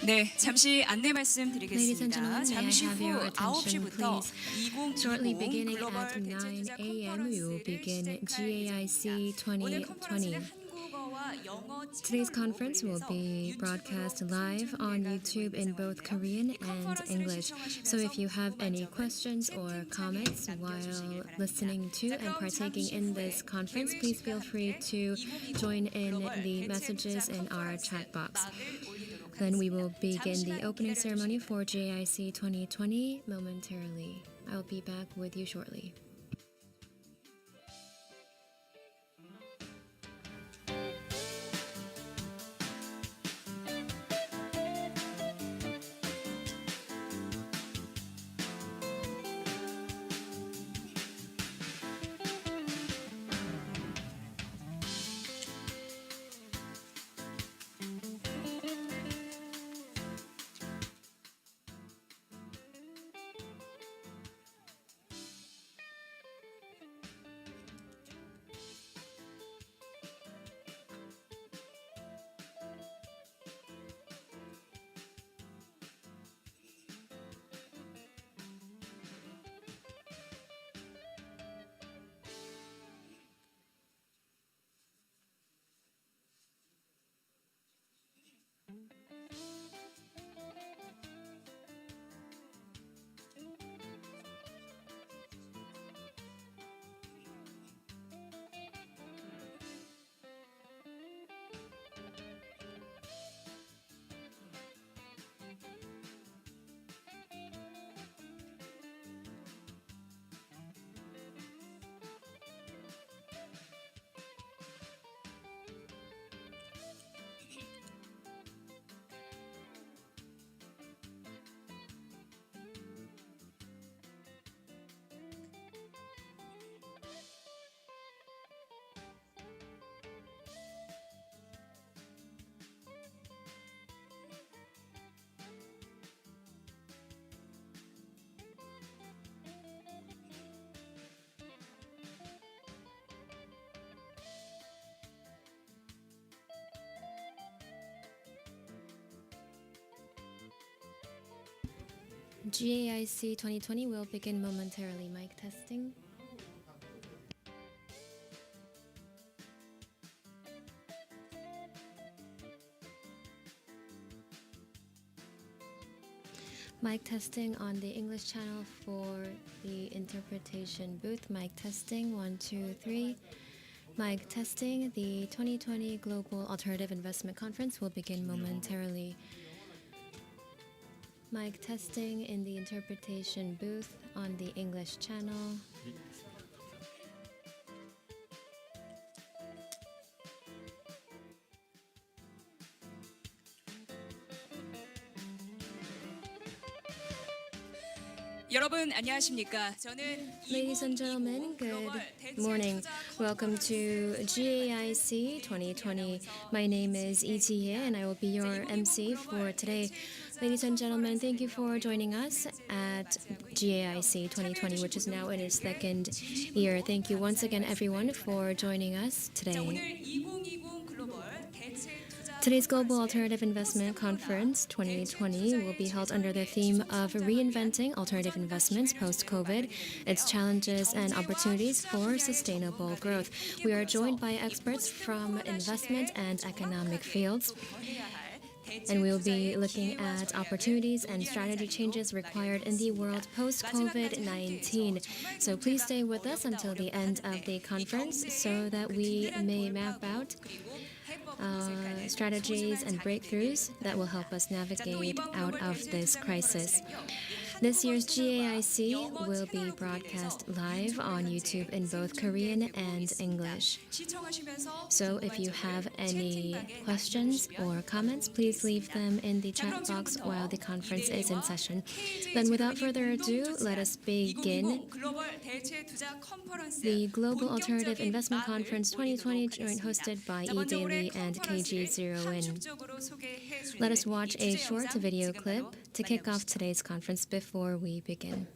네, 잠시 안내 Ladies and 말씀드리겠습니다. gentlemen, may I 잠시 have 후 your attention, 9시부터 please? Shortly 2020 beginning at 글로벌 9 대체투자 a.m., we will 컨퍼런스를 begin 시작할 GAIC 예정입니다. 오늘 컨퍼런스는 2020. 한국어와 영어 Today's 채널로 conference will 분리해서 be 유튜브로 broadcast live on 3,000개가 YouTube in both 들어있는 Korean 이 and 컨퍼런스를 English. So 시청하시면서 if you have 궁금한 any 점은 questions or 채팅창에 comments 남겨주시길 while 바랍니다. listening to 자, and 그럼 partaking 잠시 in 후에 this conference, 개회 please 시간과 feel free 함께 to 2020 join in 글로벌 the 대체투자 messages in our 컨퍼런스 chat box. 막을 올리도록 Then we will 하겠습니다. begin the 잠시만 opening 기다려 ceremony 주시기 for 바랍니다. GAIC 2020 momentarily. I'll be back with you shortly. GAIC 2020 will begin momentarily. Mic testing. Mic testing on the English channel for the interpretation booth. Mic testing 1, 2, 3. Mic testing. The 2020 Global Alternative Investment Conference will begin momentarily. Mic testing in the interpretation booth on the English channel. 여러분 안녕하십니까? 저는 Ladies and gentlemen, good morning. Welcome to GAIC 2020. My name is Lee and I will be your MC for today. Ladies and gentlemen, thank you for joining us at GAIC 2020, which is now in its second year. Thank you once again, everyone, for joining us today. Today's Global Alternative Investment Conference 2020 will be held under the theme of Reinventing Alternative Investments Post-COVID, Its Challenges and Opportunities for Sustainable Growth. We are joined by experts from investment and economic fields, and we will be looking at opportunities and strategy changes required in the world post-COVID-19. So please stay with us until the end of the conference so that we may map out strategies and breakthroughs that will help us navigate out of this crisis. This year's GAIC will be broadcast live on YouTube in both Korean and English. So if you have any questions or comments, please leave them in the chat box while the conference is in session. Then without further ado, let us begin the Global Alternative Investment Conference 2020, joint hosted by Edaily and KG0N. Let us watch a short video clip to kick off today's conference before we begin.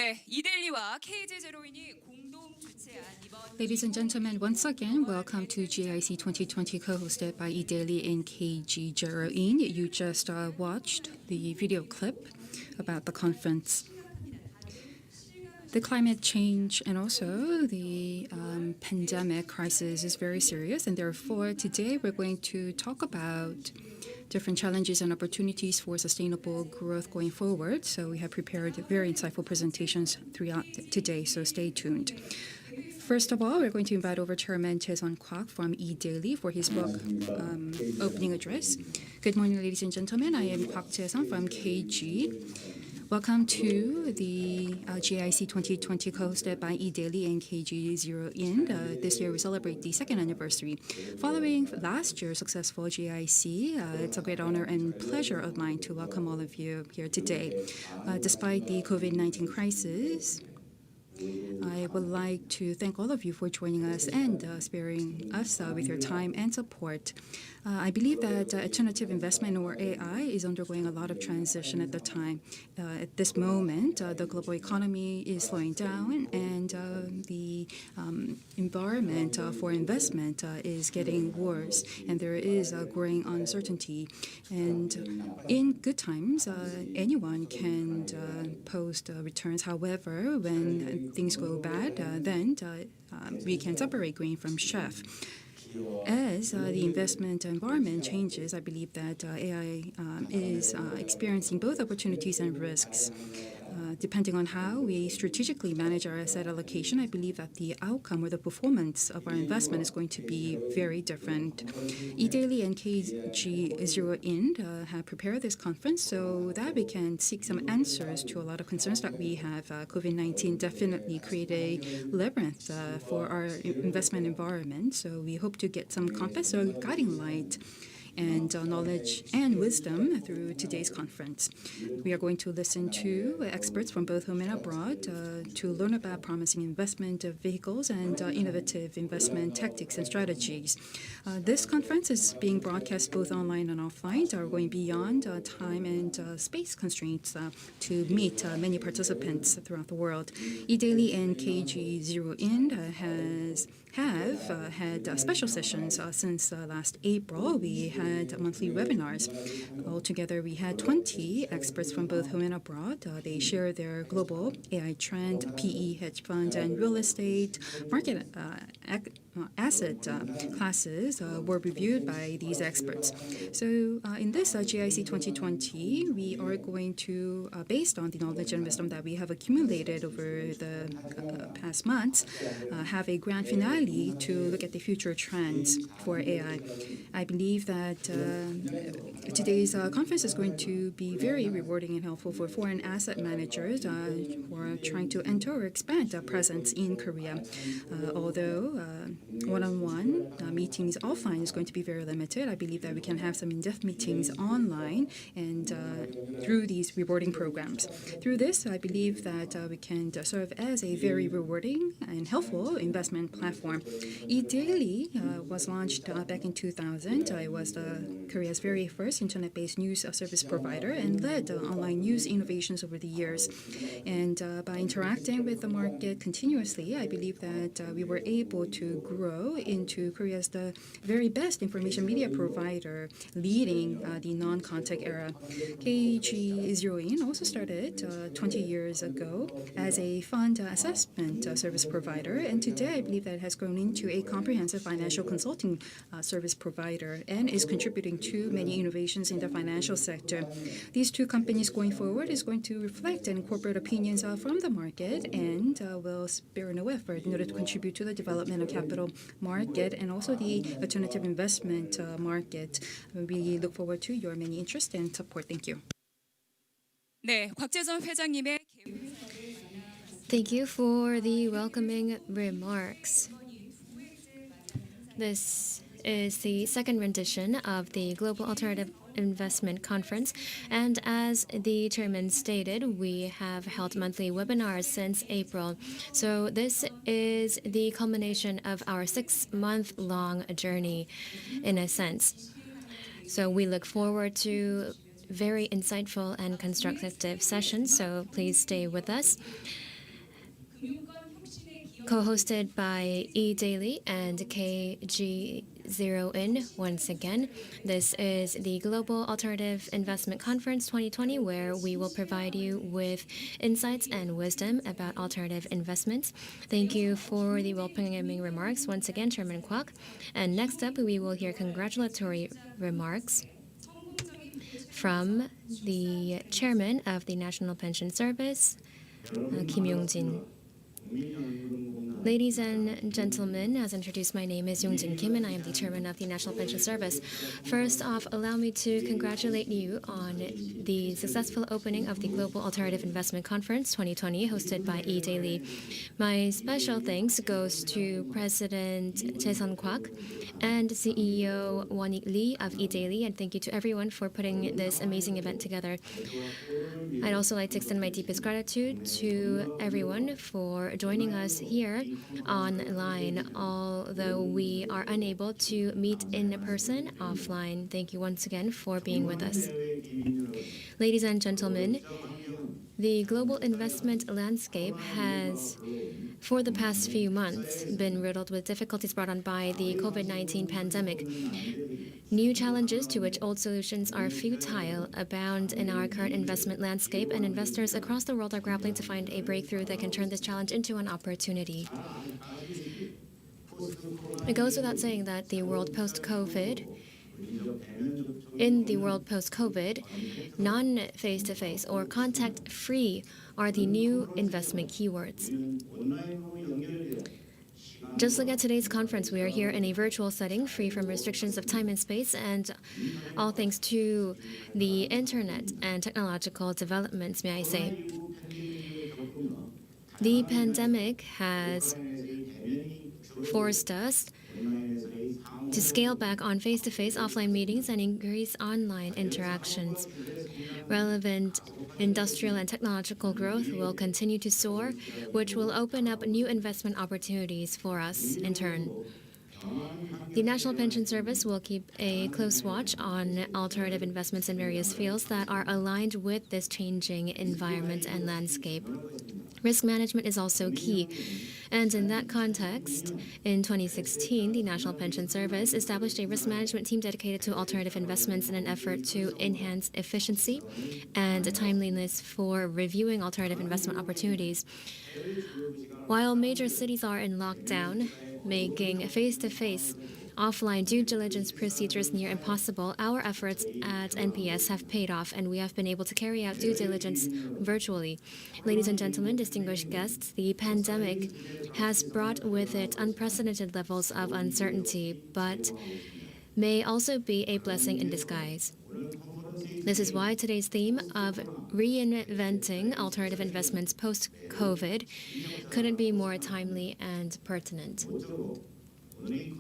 네, 이데일리와 KJ0인이 공동 주최한 이번 Ladies and gentlemen, once again, welcome to GAIC 2020 co-hosted by Edaily and KG0in. You just watched the video clip about the conference. The climate change and also the pandemic crisis is very serious, and therefore today we're going to talk about different challenges and opportunities for sustainable growth going forward. So we have prepared very insightful presentations throughout today, so stay tuned. First of all, we're going to invite over Chairman Jae-sun Kwak from Edaily for his book opening address. Good morning, ladies and gentlemen. I am Kwak Jae-sun from KG. Welcome to the GAIC 2020 co-hosted by Edaily and KG0in. This year we celebrate the second anniversary. Following last year's successful GAIC, it's a great honor and pleasure of mine to welcome all of you here today. Despite the COVID-19 crisis, I would like to thank all of you for joining us and sparing us with your time and support. I believe that alternative investment, or AI, is undergoing a lot of transition at the time. At this moment, the global economy is slowing down, and the environment for investment is getting worse, and there is a growing uncertainty. And in good times, anyone can post returns. However, when things go bad, then we can separate grain from chaff. As the investment environment changes, I believe that AI is experiencing both opportunities and risks. Depending on how we strategically manage our asset allocation, I believe that the outcome or the performance of our investment is going to be very different. Edaily and KG0in have prepared this conference so that we can seek some answers to a lot of concerns that we have. COVID-19 definitely created a labyrinth for our investment environment, so we hope to get some compass or guiding light and knowledge and wisdom through today's conference. We are going to listen to experts from both home and abroad to learn about promising investment vehicles and innovative investment tactics and strategies. This conference is being broadcast both online and offline. We're going beyond time and space constraints to meet many participants throughout the world. Edaily and KG0in have had special sessions since last April. We had monthly webinars. Altogether, we had 20 experts from both home and abroad. They share their global AI trend, PE, hedge fund, and real estate market asset classes were reviewed by these experts. So in this GAIC 2020, we are going to, based on the knowledge and wisdom that we have accumulated over the past months, have a grand finale to look at the future trends for AI. I believe that today's conference is going to be very rewarding and helpful for foreign asset managers who are trying to enter or expand their presence in Korea. Although one-on-one meetings offline is going to be very limited, I believe that we can have some in-depth meetings online and through these rewarding programs. Through this, I believe that we can serve as a very rewarding and helpful investment platform. Edaily was launched back in 2000. It was Korea's very first internet-based news service provider and led online news innovations over the years. And by interacting with the market continuously, I believe that we were able to grow into Korea's the very best information media provider, leading the non-contact era. KG0in also started 20 years ago as a fund assessment service provider, and today I believe that it has grown into a comprehensive financial consulting service provider and is contributing to many innovations in the financial sector. These two companies going forward is going to reflect and incorporate opinions from the market and will spare no effort in order to contribute to the development of capital market and also the alternative investment market. We look forward to your many interest and support. Thank you. 네, 곽재선 회장님의 Thank you for the welcoming remarks. This is the second rendition of the Global Alternative Investment Conference, and as the chairman stated, we have held monthly webinars since April. So this is the culmination of our 6-month-long journey, in a sense. So we look forward to very insightful and constructive sessions, so please stay with us. co-hosted by Edaily and KG Zero In once again. This is the Global Alternative Investment Conference 2020, where we will provide you with insights and wisdom about alternative investments. Thank you for the welcoming remarks once again, Chairman Kwak. And next up, we will hear congratulatory remarks from the Chairman of the National Pension Service, Kim Yong-jin. Ladies and gentlemen, as introduced, my name is Yoon Kim and I am the Chairman of the National Pension Service. First off, allow me to congratulate you on the successful opening of the Global Alternative Investment Conference 2020 hosted by Edaily. My special thanks goes to President Jae-sun Kwak and CEO Won-ik Lee of Edaily, and thank you to everyone for putting this amazing event together. I'd also like to extend my deepest gratitude to everyone for joining us here online, although we are unable to meet in person offline. Thank you once again for being with us. Ladies and gentlemen, the global investment landscape has, for the past few months, been riddled with difficulties brought on by the COVID-19 pandemic. New challenges to which old solutions are futile abound in our current investment landscape, and investors across the world are grappling to find a breakthrough that can turn this challenge into an opportunity. It goes without saying that in the world post-COVID, non-face-to-face or contact-free are the new investment keywords. Just like at today's conference, we are here in a virtual setting, free from restrictions of time and space, and all thanks to the internet and technological developments, may I say. The pandemic has forced us to scale back on face-to-face offline meetings and increase online interactions. Relevant industrial and technological growth will continue to soar, which will open up new investment opportunities for us in turn. The National Pension Service will keep a close watch on alternative investments in various fields that are aligned with this changing environment and landscape. Risk management is also key. And in that context, in 2016, the National Pension Service established a risk management team dedicated to alternative investments in an effort to enhance efficiency and timeliness for reviewing alternative investment opportunities. While major cities are in lockdown, making face-to-face offline due diligence procedures near impossible, our efforts at NPS have paid off, and we have been able to carry out due diligence virtually. Ladies and gentlemen, distinguished guests, the pandemic has brought with it unprecedented levels of uncertainty, but may also be a blessing in disguise. This is why today's theme of reinventing alternative investments post-COVID couldn't be more timely and pertinent.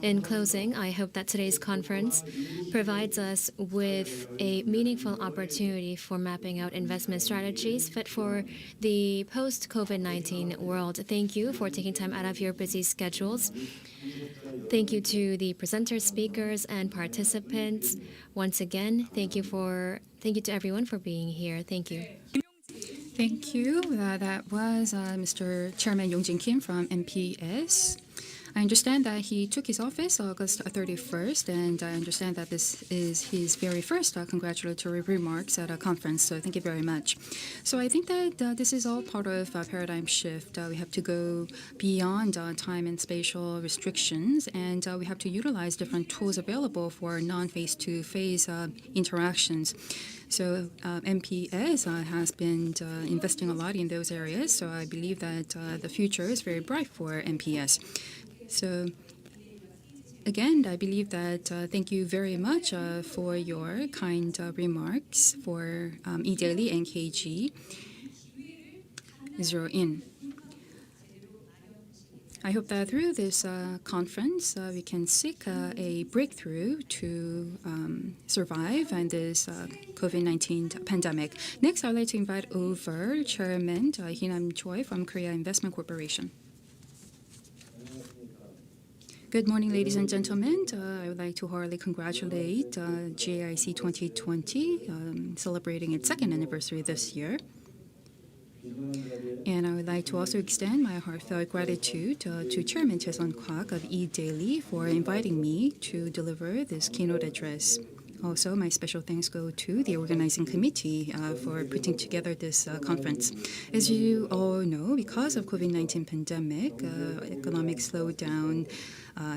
In closing, I hope that today's conference provides us with a meaningful opportunity for mapping out investment strategies fit for the post-COVID-19 world. Thank you for taking time out of your busy schedules. Thank you to the presenters, speakers, and participants. Once again, thank you to everyone for being here. Thank you. Thank you. That was Mr. Chairman Yoon Kim from MPS. I understand that he took his office August 31st, and I understand that this is his very first congratulatory remarks at a conference, so thank you very much. So I think that this is all part of a paradigm shift. We have to go beyond time and spatial restrictions, and we have to utilize different tools available for non-face-to-face interactions. So MPS has been investing a lot in those areas, so I believe that the future is very bright for MPS. So again, I believe that thank you very much for your kind remarks for Edaily and KG Zero In. I hope that through this conference, we can seek a breakthrough to survive in this COVID-19 pandemic. Next, I'd like to invite over Chairman Hee-nam Choi from Korea Investment Corporation. Good morning, ladies and gentlemen. I would like to heartily congratulate GAIC 2020, celebrating its second anniversary this year. And I would like to also extend my heartfelt gratitude to Chairman Jae-sun Kwak of Edaily for inviting me to deliver this keynote address. Also, my special thanks go to the organizing committee for putting together this conference. As you all know, because of COVID-19 pandemic, economic slowdown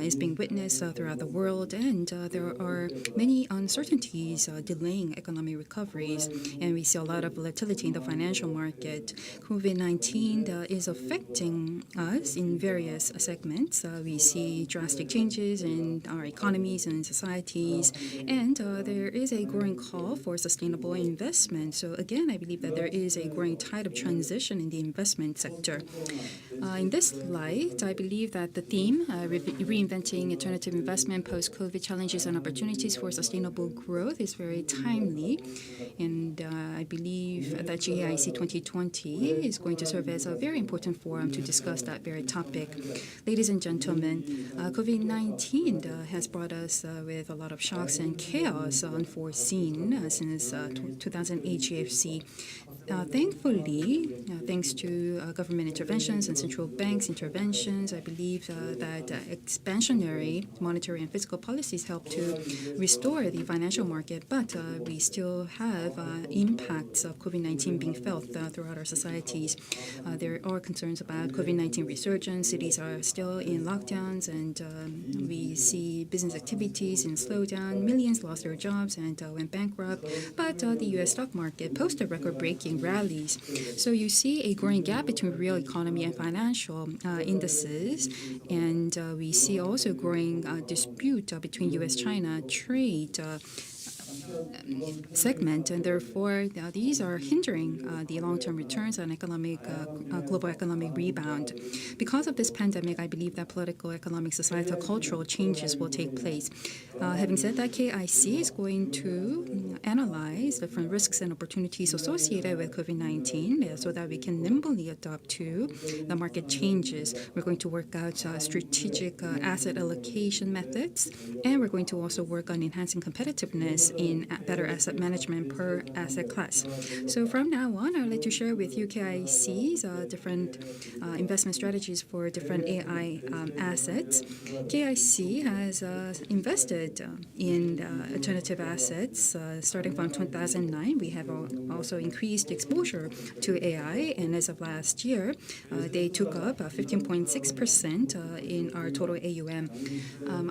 is being witnessed throughout the world, and there are many uncertainties delaying economic recoveries, and we see a lot of volatility in the financial market. COVID-19 is affecting us in various segments. We see drastic changes in our economies and societies, and there is a growing call for sustainable investment. So again, I believe that there is a growing tide of transition in the investment sector. In this light, I believe that the theme, reinventing alternative investment post-COVID challenges and opportunities for sustainable growth, is very timely. And I believe that GAIC 2020 is going to serve as a very important forum to discuss that very topic. Ladies and gentlemen, COVID-19 has brought us with a lot of shocks and chaos unforeseen since 2008 GFC. Thankfully, thanks to government interventions and central banks' interventions, I believe that expansionary monetary and fiscal policies help to restore the financial market, but we still have impacts of COVID-19 being felt throughout our societies. There are concerns about COVID-19 resurgence. Cities are still in lockdowns, and we see business activities in slowdown. Millions lost their jobs and went bankrupt, but the U.S. stock market posted record-breaking rallies. So you see a growing gap between real economy and financial indices, and we see also growing dispute between U.S.-China trade segment, and therefore these are hindering the long-term returns on global economic rebound. Because of this pandemic, I believe that political, economic, societal, cultural changes will take place. Having said that, KIC is going to analyze different risks and opportunities associated with COVID-19 so that we can nimbly adapt to the market changes. We're going to work out strategic asset allocation methods, and we're going to also work on enhancing competitiveness in better asset management per asset class. So from now on, I'd like to share with you KIC's different investment strategies for different AI assets. KIC has invested in alternative assets starting from 2009. We have also increased exposure to AI, and as of last year, they took up 15.6% in our total AUM.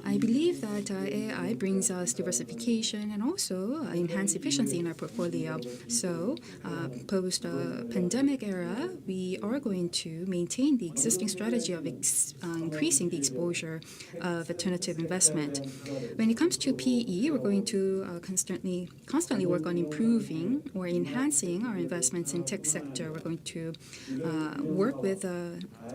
I believe that AI brings us diversification and also enhanced efficiency in our portfolio. So post-pandemic era, we are going to maintain the existing strategy of increasing the exposure of alternative investment. When it comes to PE, we're going to constantly work on improving or enhancing our investments in tech sector. We're going to work with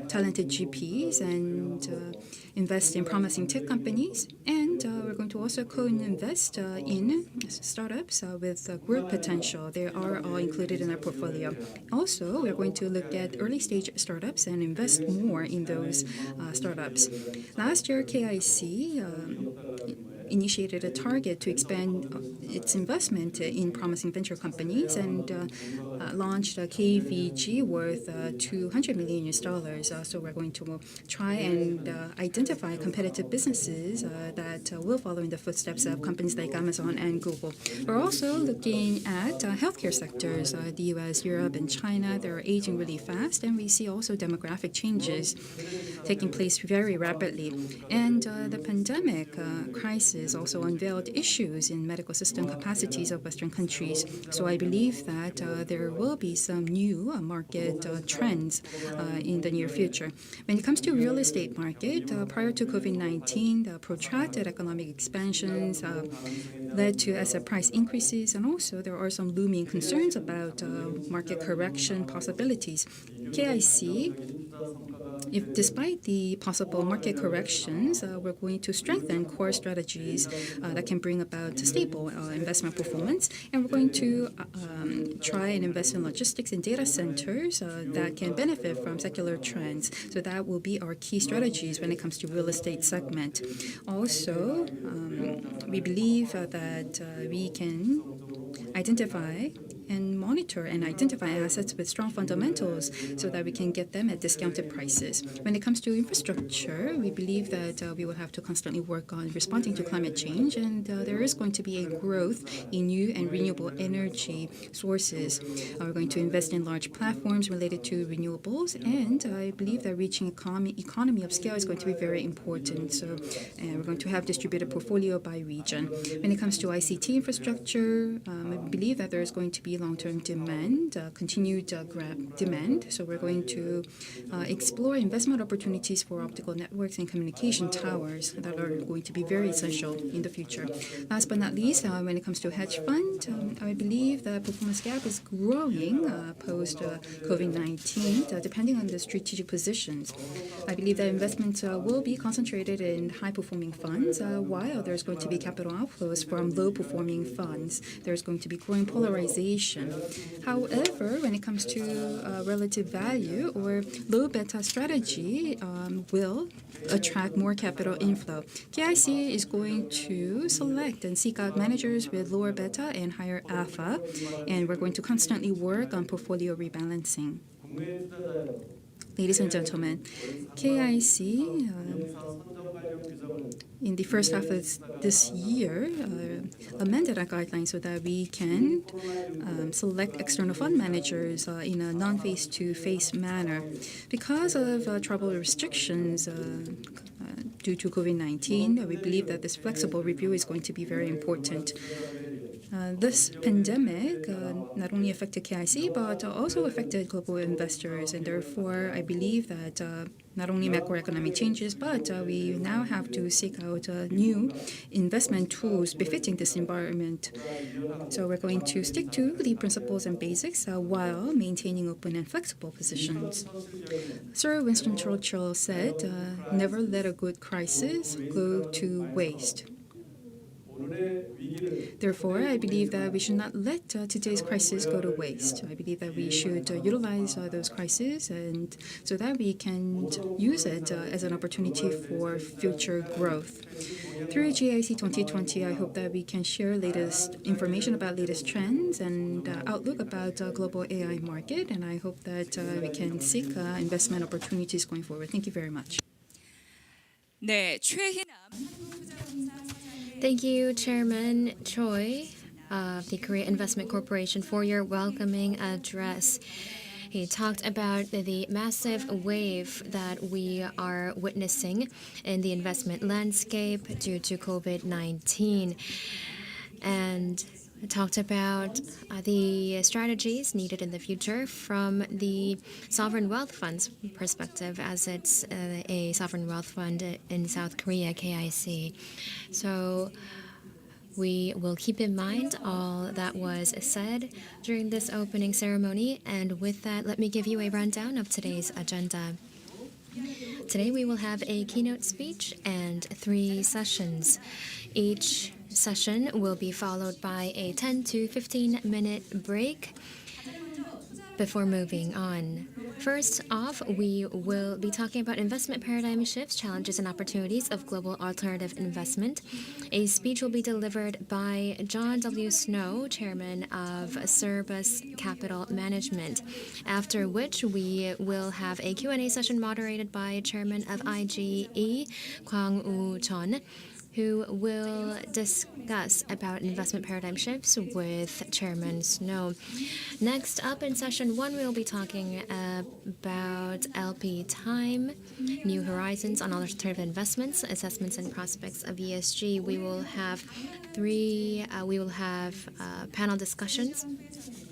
talented GPs and invest in promising tech companies, and we're going to also co-invest in startups with growth potential. They are all included in our portfolio. Also, we're going to look at early stage startups and invest more in those startups. Last year, KIC initiated a target to expand its investment in promising venture companies and launched a KVG worth $200 million. So we're going to try and identify competitive businesses that will follow in the footsteps of companies like Amazon and Google. We're also looking at healthcare sectors. The US, Europe, and China, they're aging really fast, and we see also demographic changes taking place very rapidly. And the pandemic crisis also unveiled issues in medical system capacities of Western countries. So I believe that there will be some new market trends in the near future. When it comes to real estate market, prior to COVID-19, the protracted economic expansions led to asset price increases, and also there are some looming concerns about market correction possibilities. KIC, despite the possible market corrections, we're going to strengthen core strategies that can bring about stable investment performance, and we're going to try and invest in logistics and data centers that can benefit from secular trends. So that will be our key strategies when it comes to real estate segment. Also, we believe that we can identify and monitor and identify assets with strong fundamentals so that we can get them at discounted prices. When it comes to infrastructure, we believe that we will have to constantly work on responding to climate change, and there is going to be a growth in new and renewable energy sources. We're going to invest in large platforms related to renewables, and I believe that reaching economy of scale is going to be very important. So we're going to have distributed portfolio by region. When it comes to ICT infrastructure, I believe that there is going to be long-term demand, continued demand. So we're going to explore investment opportunities for optical networks and communication towers that are going to be very essential in the future. Last but not least, when it comes to hedge fund, I believe the performance gap is growing post COVID-19, depending on the strategic positions. I believe that investments will be concentrated in high-performing funds, while there's going to be capital outflows from low-performing funds. There's going to be growing polarization. However, when it comes to relative value or low beta strategy, will attract more capital inflow. GAIC is going to select and seek out managers with lower beta and higher alpha, and we're going to constantly work on portfolio rebalancing. Ladies and gentlemen, KIC in the first half of this year amended our guidelines so that we can select external fund managers in a non-face-to-face manner. Because of travel restrictions due to COVID-19, we believe that this flexible review is going to be very important. This pandemic not only affected KIC but also affected global investors, and therefore I believe that not only macroeconomic changes, but we now have to seek out new investment tools befitting this environment. So we're going to stick to the principles and basics while maintaining open and flexible positions. Sir Winston Churchill said, "Never let a good crisis go to waste." Therefore, I believe that we should not let today's crisis go to waste. I believe that we should utilize those crises and so that we can use it as an opportunity for future growth. Through GAIC 2020, I hope that we can share latest information about latest trends and outlook about global AI market, and I hope that we can seek investment opportunities going forward. Thank you very much. 네, 최희남 Thank you, Chairman Choi of the Korea Investment Corporation, for your welcoming address. He talked about the massive wave that we are witnessing in the investment landscape due to COVID-19, and talked about the strategies needed in the future from the sovereign wealth fund's perspective, as it's a sovereign wealth fund in South Korea, KIC. So we will keep in mind all that was said during this opening ceremony, and with that, let me give you a rundown of today's agenda. Today we will have a keynote speech and 3 sessions. Each session will be followed by a 10 to 15-minute break before moving on. First off, we will be talking about investment paradigm shifts, challenges and opportunities of global alternative investment. A speech will be delivered by John W. Snow, chairman of Cerberus Capital Management, after which we will have a Q&A session moderated by chairman of IGE, Kwang Woo, who will discuss about investment paradigm shifts with Chairman Snow. Next up in session 1, we will be talking about LP time, new horizons on alternative investments, assessments and prospects of ESG. We will have panel discussions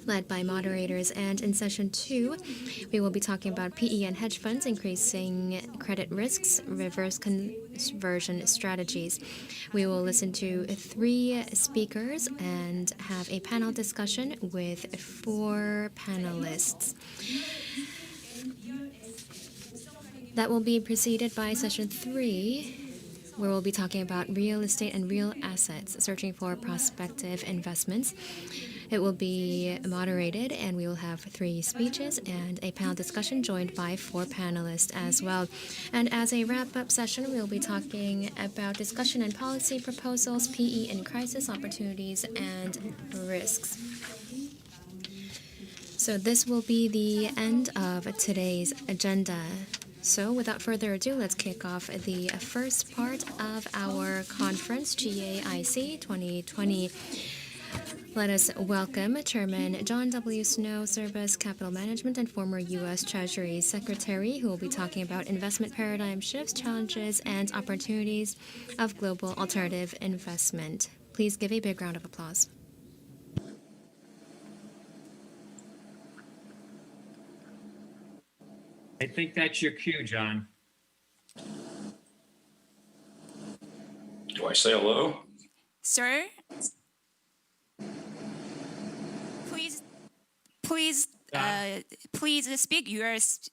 led by moderators, and in session 2, we will be talking about PE and hedge funds, increasing credit risks, reverse conversion strategies. We will listen to 3 speakers and have a panel discussion with 4 panelists. That will be preceded by session 3, where we'll be talking about real estate and real assets, searching for prospective investments. It will be moderated, and we will have 3 speeches and a panel discussion joined by 4 panelists as well. And as a wrap-up session, we'll be talking about discussion and policy proposals, PE in crisis, opportunities, and risks. So this will be the end of today's agenda. So without further ado, let's kick off the first part of our conference, GAIC 2020. Let us welcome Chairman John W. Snow, Cerberus Capital Management and former U.S. Treasury Secretary, who will be talking about investment paradigm shifts, challenges, and opportunities of global alternative investment. Please give a big round of applause. I think that's your cue, John. Do I say hello? Sir, please speak your speech.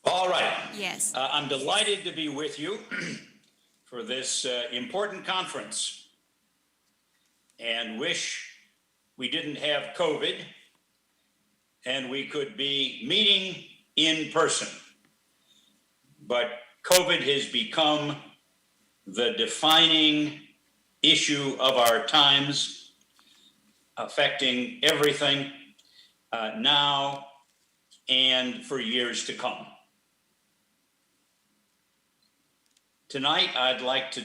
All right. Yes. I'm delighted to be with you for this important conference and wish we didn't have COVID and we could be meeting in person. But COVID has become the defining issue of our times, affecting everything now and for years to come. Tonight, I'd like to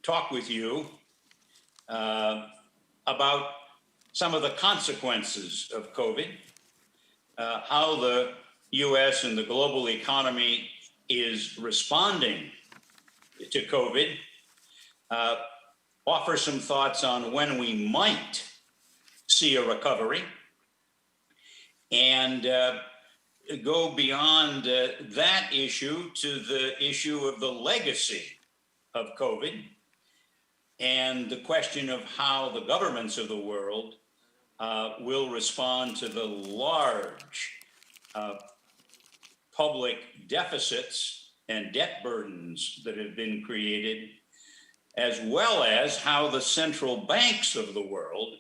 talk with you about some of the consequences of COVID, how the US and the global economy is responding to COVID, offer some thoughts on when we might see a recovery, and go beyond that issue to the issue of the legacy of COVID and the question of how the governments of the world will respond to the large public deficits and debt burdens that have been created, as well as how the central banks of the world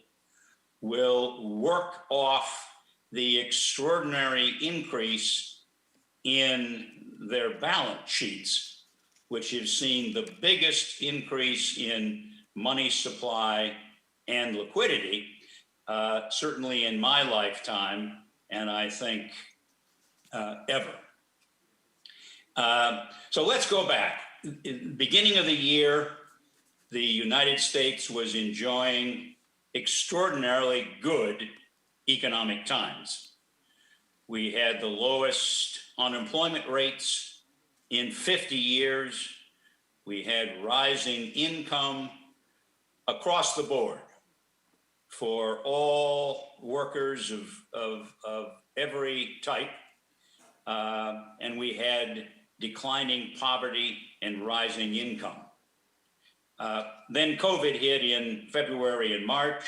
will work off the extraordinary increase in their balance sheets, which have seen the biggest increase in money supply and liquidity, certainly in my lifetime, and I think ever. So let's go back. In the beginning of the year, the United States was enjoying extraordinarily good economic times. We had the lowest unemployment rates in 50 years. We had rising income across the board for all workers of every type. And we had declining poverty and rising income. Then COVID hit in February and March.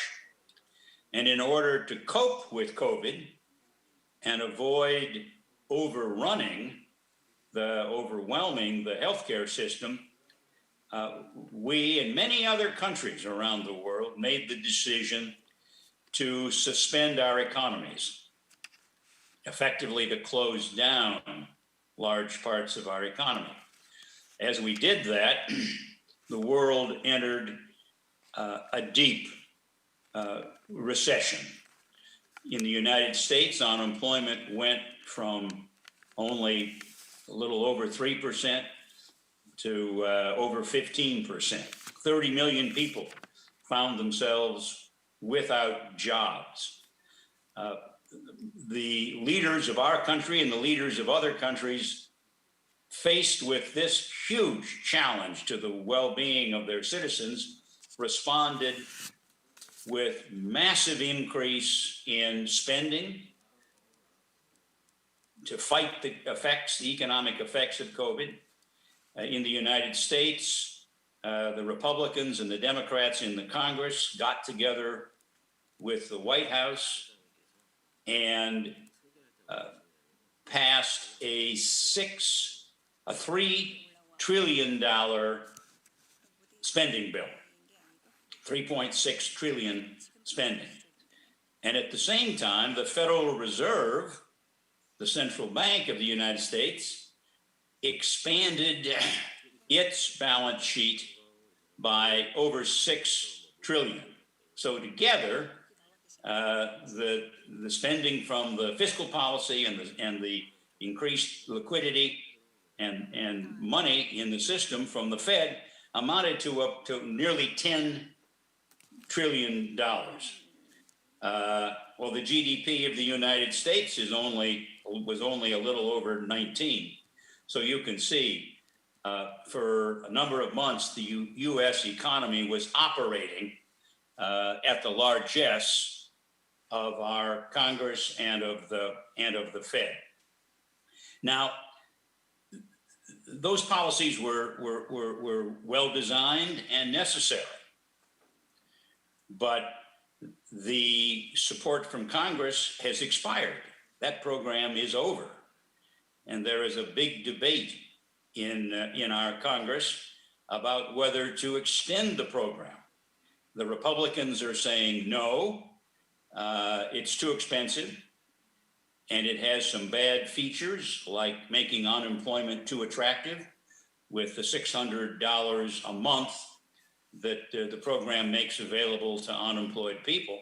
And in order to cope with COVID and avoid overwhelming the healthcare system, we and many other countries around the world made the decision to suspend our economies, effectively to close down large parts of our economy. As we did that, the world entered a deep recession. In the United States, unemployment went from only a little over 3% to over 15%. 30 million people found themselves without jobs. The leaders of our country and the leaders of other countries, faced with this huge challenge to the well-being of their citizens, responded with massive increase in spending to fight the economic effects of COVID. In the United States, the Republicans and the Democrats in the Congress got together with the White House and passed a $3 trillion spending bill. 3.6 trillion spending. And at the same time, the Federal Reserve, the central bank of the United States, expanded its balance sheet by over 6 trillion. So together, the spending from the fiscal policy and the increased liquidity and money in the system from the Fed amounted to up to nearly $10 trillion. Well, the GDP of the United States was only a little over 19. So you can see for a number of months, the U.S. economy was operating at the largesse of our Congress and of the Fed. Now, those policies were well designed and necessary, but the support from Congress has expired. That program is over, and there is a big debate in our Congress about whether to extend the program. The Republicans are saying no, it's too expensive, and it has some bad features like making unemployment too attractive with the $600 a month that the program makes available to unemployed people.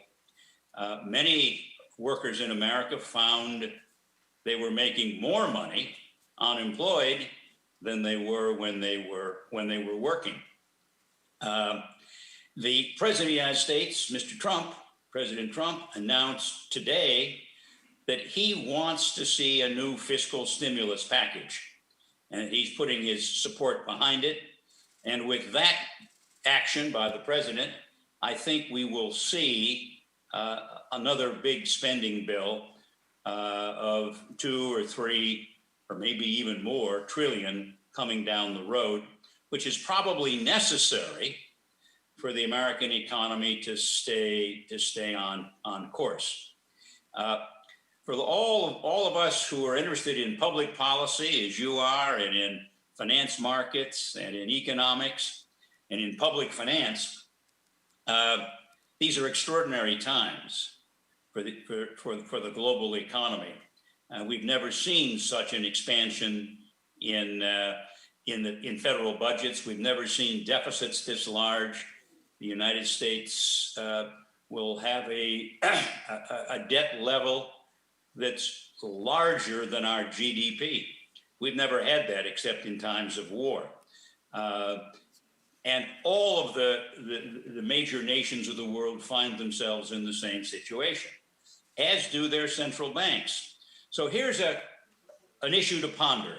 Many workers in America found they were making more money unemployed than they were when they were working. The President of the United States, President Trump, announced today that he wants to see a new fiscal stimulus package, and he's putting his support behind it. And with that action by the president, I think we will see another big spending bill of 2 or 3 or maybe even more trillion coming down the road, which is probably necessary for the American economy to stay on course. For all of us who are interested in public policy, as you are, and in finance markets and in economics and in public finance, these are extraordinary times for the global economy. We've never seen such an expansion in federal budgets. We've never seen deficits this large. The United States will have a debt level that's larger than our GDP. We've never had that except in times of war. And all of the major nations of the world find themselves in the same situation, as do their central banks. So here's an issue to ponder.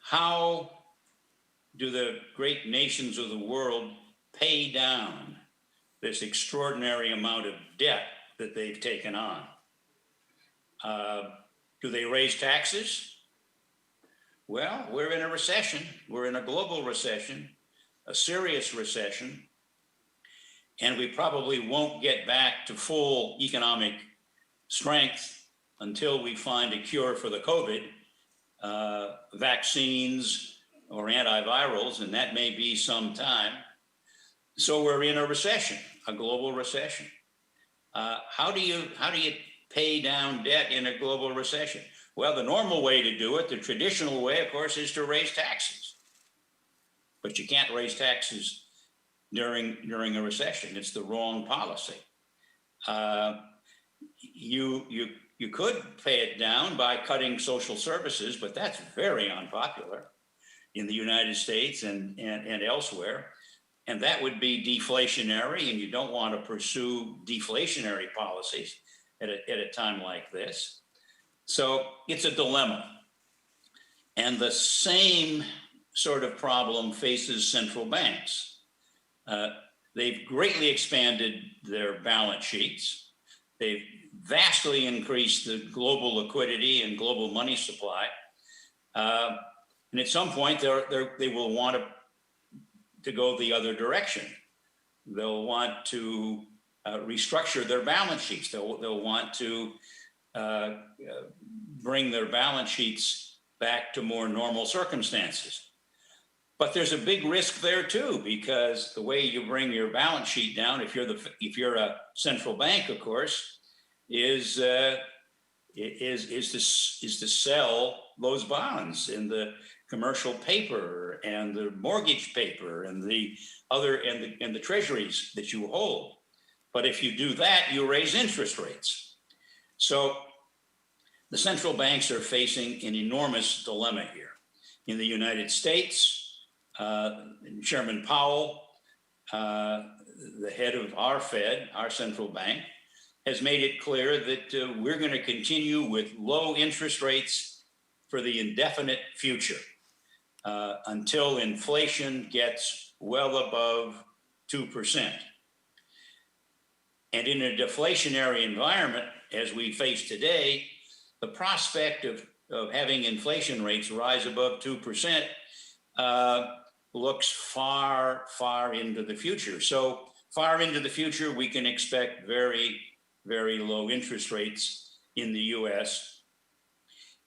How do the great nations of the world pay down this extraordinary amount of debt that they've taken on? Do they raise taxes? Well, we're in a recession. We're in a global recession, a serious recession, and we probably won't get back to full economic strength until we find a cure for the COVID, vaccines or antivirals, and that may be some time. So we're in a recession, a global recession. How do you pay down debt in a global recession? Well, the normal way to do it, the traditional way, of course, is to raise taxes. But you can't raise taxes during a recession. It's the wrong policy. You could pay it down by cutting social services, but that's very unpopular in the United States and elsewhere. And that would be deflationary, and you don't want to pursue deflationary policies at a time like this. So it's a dilemma. And the same sort of problem faces central banks. They've greatly expanded their balance sheets. They've vastly increased the global liquidity and global money supply. And at some point, they will want to go the other direction. They'll want to restructure their balance sheets. They'll want to bring their balance sheets back to more normal circumstances. But there's a big risk there too, because the way you bring your balance sheet down, if you're a central bank, of course, is to sell those bonds in the commercial paper and the mortgage paper and the other and the treasuries that you hold. But if you do that, you raise interest rates. So the central banks are facing an enormous dilemma here. In the United States, Chairman Powell, the head of our Fed, our central bank, has made it clear that we're going to continue with low interest rates for the indefinite future until inflation gets well above 2%. And in a deflationary environment, as we face today, the prospect of having inflation rates rise above 2% looks far, far into the future. So far into the future, we can expect very, very low interest rates in the US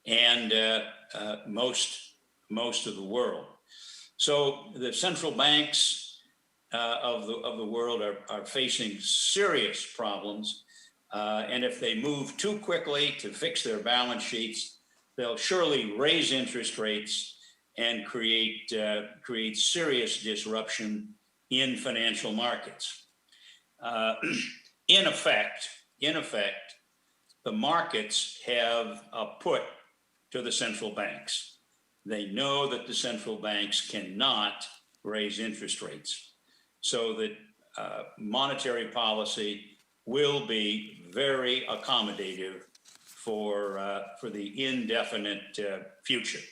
and most of the world. So the central banks of the world are facing serious problems. And if they move too quickly to fix their balance sheets, they'll surely raise interest rates and create serious disruption in financial markets. In effect, the markets have a put to the central banks. They know that the central banks cannot raise interest rates, so that monetary policy will be very accommodative for the indefinite future.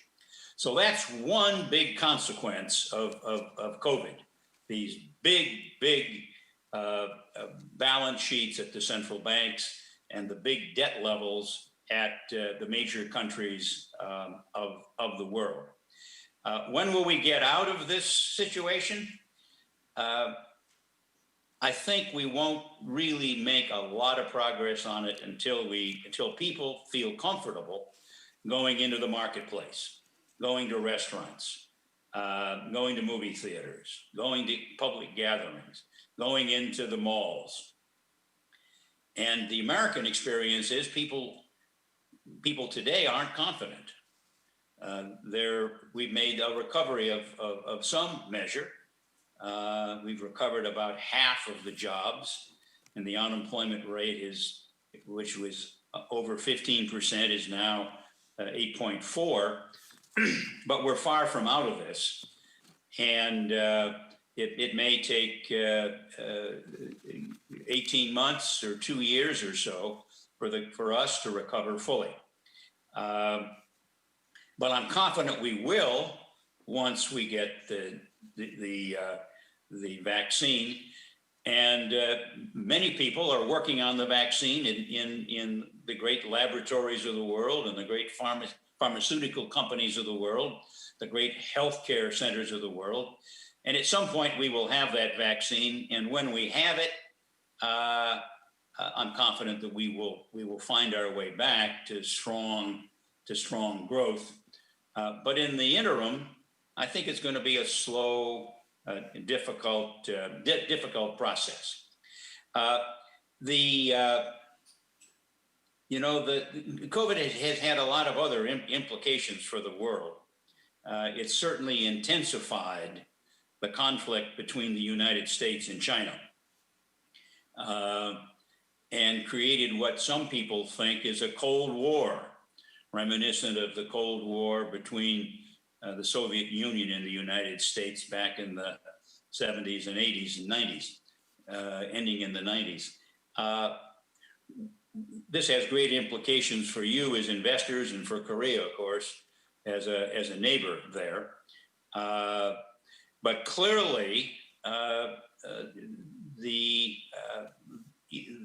So that's one big consequence of COVID. These big balance sheets at the central banks and the big debt levels at the major countries of the world. When will we get out of this situation? I think we won't really make a lot of progress on it until people feel comfortable going into the marketplace, going to restaurants, going to movie theaters, going to public gatherings, going into the malls. And the American experience is people today aren't confident. We've made a recovery of some measure. We've recovered about half of the jobs, and the unemployment rate which was over 15%, is now 8.4. But we're far from out of this, and it may take 18 months or 2 years or so for us to recover fully. But I'm confident we will once we get the vaccine, and many people are working on the vaccine in the great laboratories of the world and the great pharmaceutical companies of the world, the great healthcare centers of the world. And at some point we will have that vaccine, and when we have it, I'm confident that we will find our way back to strong growth. But in the interim, I think it's going to be a slow, difficult process. The COVID has had a lot of other implications for the world. It's certainly intensified the conflict between the United States and China, and created what some people think is a Cold War, reminiscent of the Cold War between the Soviet Union and the United States back in the 70s and 80s and 90s, ending in the 90s. This has great implications for you as investors, and for Korea, of course, as a neighbor there. But clearly, the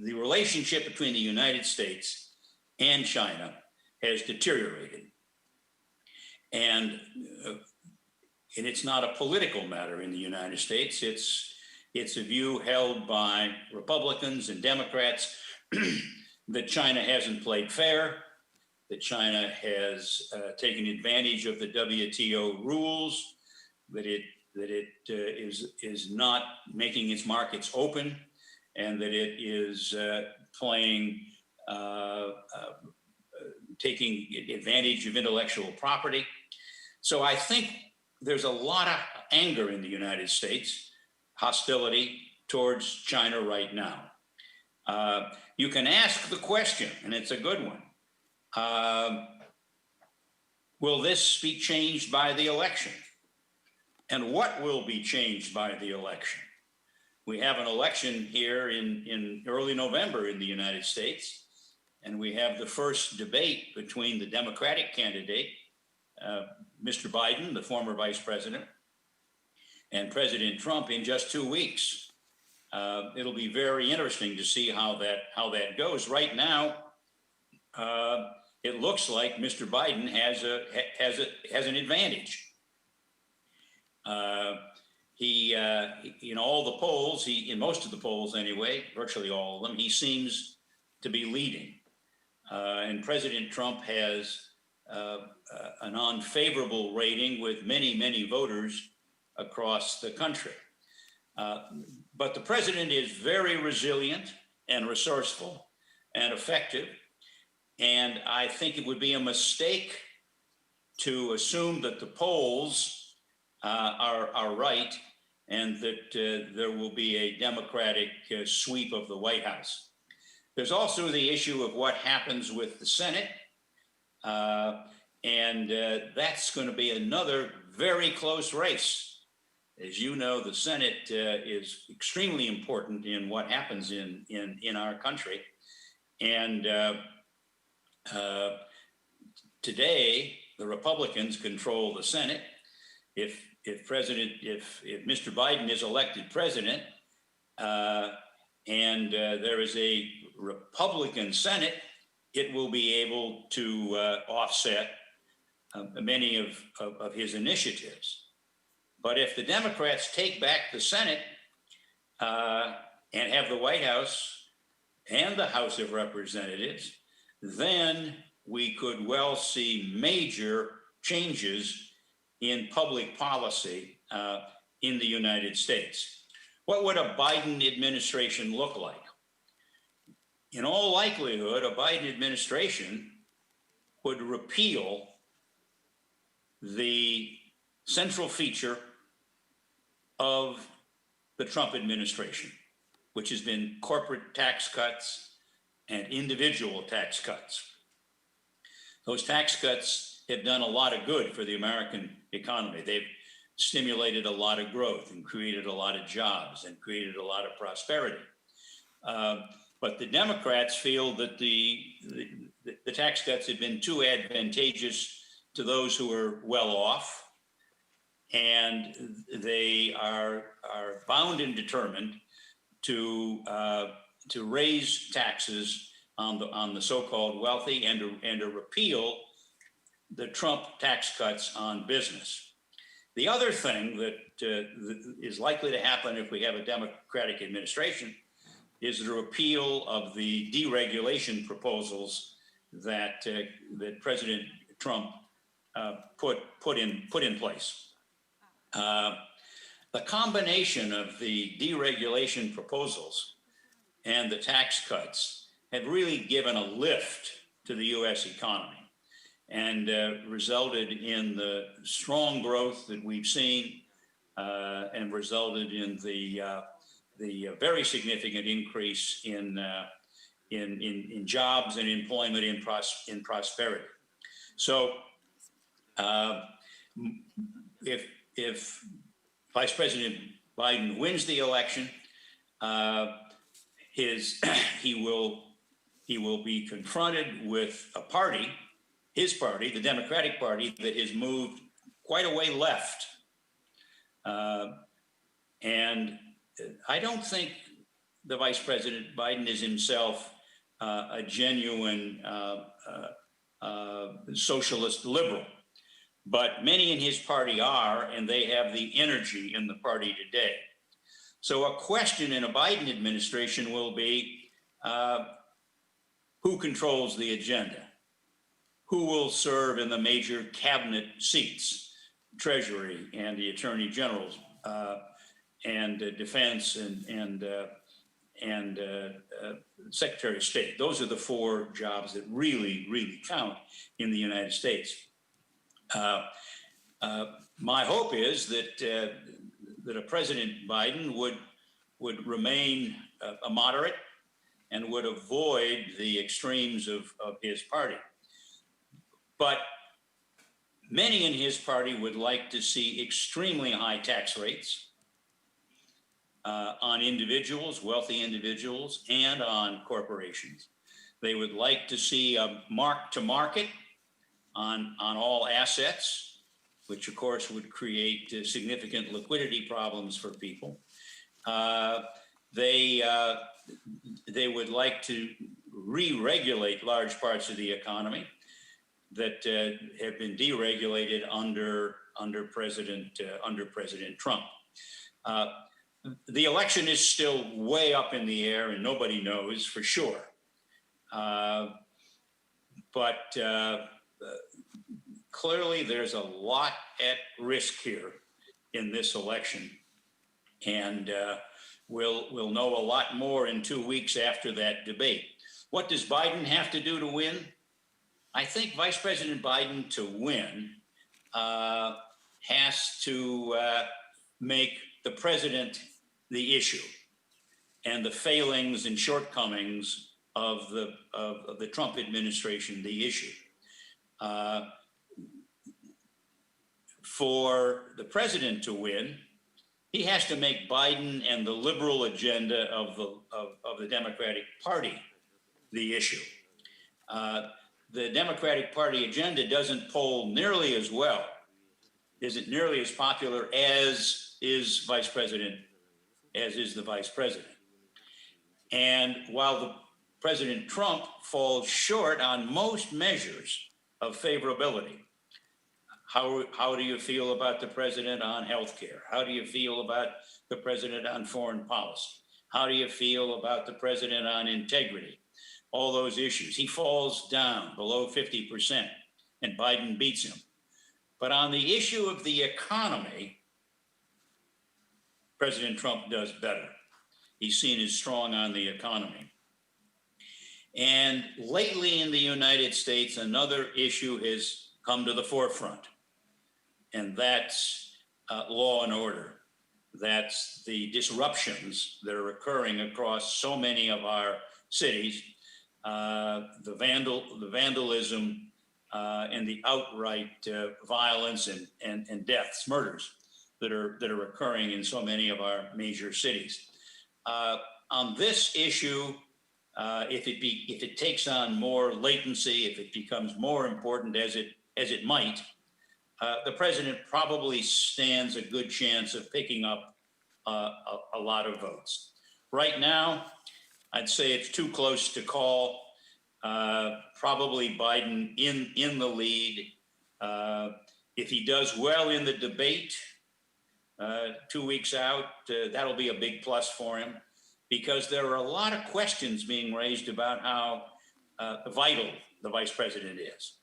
relationship between the United States and China has deteriorated. And it's not a political matter in the United States. It's a view held by Republicans and Democrats that China hasn't played fair, that China has taken advantage of the WTO rules, that it is not making its markets open, and that it is taking advantage of intellectual property. So I think there's a lot of anger in the United States, hostility towards China right now. You can ask the question, and it's a good one. Will this be changed by the election? And what will be changed by the election? We have an election here in early November in the United States, and we have the first debate between the Democratic candidate, Mr. Biden, the former vice president, and President Trump in just 2 weeks. It'll be very interesting to see how that goes. Right now, it looks like Mr. Biden has an advantage. He in all the polls, in most of the polls anyway, virtually all of them, he seems to be leading. And President Trump has an unfavorable rating with many, many voters across the country. But the president is very resilient and resourceful and effective. And I think it would be a mistake to assume that the polls are right and that there will be a Democratic sweep of the White House. There's also the issue of what happens with the Senate. And that's going to be another very close race. As you know, the Senate is extremely important in what happens in our country. And today, the Republicans control the Senate. If Mr. Biden is elected president and there is a Republican Senate, it will be able to offset many of his initiatives. But if the Democrats take back the Senate and have the White House and the House of Representatives, then we could well see major changes in public policy in the United States. What would a Biden administration look like? In all likelihood, a Biden administration would repeal the central feature of the Trump administration, which has been corporate tax cuts and individual tax cuts. Those tax cuts have done a lot of good for the American economy. They've stimulated a lot of growth and created a lot of jobs and created a lot of prosperity. But the Democrats feel that the tax cuts have been too advantageous to those who are well off, and they are bound and determined to raise taxes on the so-called wealthy and to repeal the Trump tax cuts on business. The other thing that is likely to happen if we have a Democratic administration is the repeal of the deregulation proposals that President Trump put in place. The combination of the deregulation proposals and the tax cuts have really given a lift to the U.S. economy and resulted in the strong growth that we've seen and resulted in the very significant increase in jobs and employment in prosperity. So if Vice President Biden wins the election, he will be confronted with a party, his party, the Democratic Party, that has moved quite a way left. And I don't think the Vice President Biden is himself a genuine socialist liberal, but many in his party are, and they have the energy in the party today. So a question in a Biden administration will be, who controls the agenda? Who will serve in the major cabinet seats, Treasury and the Attorney Generals, and Defense and Secretary of State? Those are the four jobs that really, really count in the United States. My hope is that a President Biden would remain a moderate and would avoid the extremes of his party. But many in his party would like to see extremely high tax rates on individuals, wealthy individuals, and on corporations. They would like to see a mark to market on all assets, which of course would create significant liquidity problems for people. They would like to re-regulate large parts of the economy that have been deregulated under President Trump. The election is still way up in the air, and nobody knows for sure. But clearly, there's a lot at risk here in this election, and we'll know a lot more in 2 weeks after that debate. What does Biden have to do to win? I think Vice President Biden, to win, has to make the president the issue and the failings and shortcomings of the Trump administration the issue. For the president to win, he has to make Biden and the liberal agenda of the Democratic Party the issue. The Democratic Party agenda doesn't poll nearly as well, isn't nearly as popular as is the vice president. And while the President Trump falls short on most measures of favorability, how do you feel about the president on healthcare? How do you feel about the president on foreign policy? How do you feel about the president on integrity? All those issues. He falls down below 50%, and Biden beats him. But on the issue of the economy, President Trump does better. He's seen as strong on the economy. And lately in the United States, another issue has come to the forefront, and that's law and order. That's the disruptions that are occurring across so many of our cities, the vandalism and the outright violence and deaths, murders that are occurring in so many of our major cities. On this issue, if it takes on more latency, if it becomes more important as it might, the president probably stands a good chance of picking up a lot of votes. Right now, I'd say it's too close to call. Probably Biden in the lead. If he does well in the debate 2 weeks out, that'll be a big plus for him, because there are a lot of questions being raised about how vital the vice president is.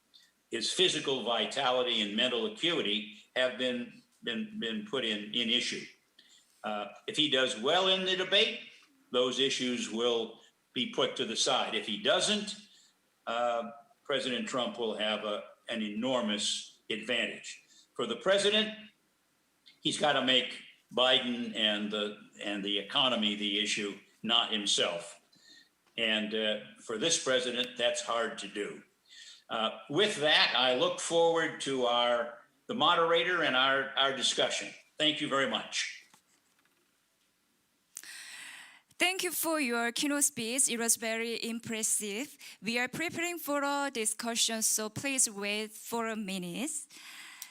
His physical vitality and mental acuity have been put in issue. If he does well in the debate, those issues will be put to the side. If he doesn't, President Trump will have an enormous advantage. For the president, he's got to make Biden and the economy the issue, not himself. And for this president, that's hard to do. With that, I look forward to the moderator and our discussion. Thank you very much. Thank you for your keynote speech. It was very impressive. We are preparing for a discussion, so please wait for a minute.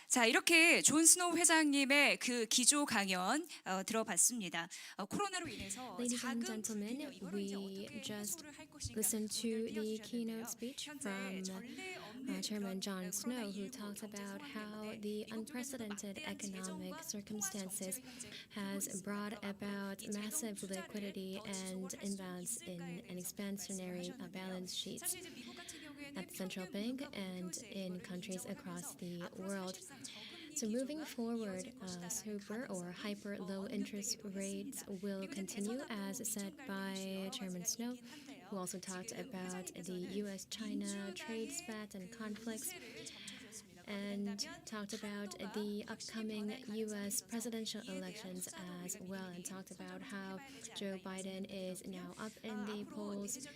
자, 이렇게 존 스노우 회장님의 그 기조 강연 들어봤습니다. 코로나로 인해서 Ladies and 자금 gentlemen, 불균형, 이거를 이제 we 어떻게 just 해소를 할 것인가 listened to the 띄워주셨는데요. keynote speech 현재 from 전례 없는 Chairman 그런 John Snow, who 코로나19 talked 경제 about 상황 how 때문에 the 미국 쪽에서도 unprecedented 막대한 economic 재정과 circumstances 통화 정책을 has 펴고 brought 있습니다. about 이 재정 massive 투자를 liquidity 더 and 지속을 할수 imbalance in 있을까에 an 대해서 expansionary 말씀하셨는데요. balance sheets 사실 이제 미국 같은 경우에는 at the central bank 평균 물가 and 목표제 in 이거를 countries 인정을 across 하면서 the 앞으로 world. 사실상 저금리 So moving 기조가 forward, 이어질 것이다라는 super or 가능성이 hyper low interest 언급되기도 rates 했습니다. will 그리고 이제 continue 대선하고 as said 미중 by 관계 여러 Chairman 가지가 Snow, 있긴 한데요. who also talked 지금 about the 회장님께서는 US-China trade 민주당의 spat and 그 conflicts. 모세를 점쳐주셨습니다. and talked about the upcoming U.S. presidential elections as well, and talked about how Joe Biden is now up in the polls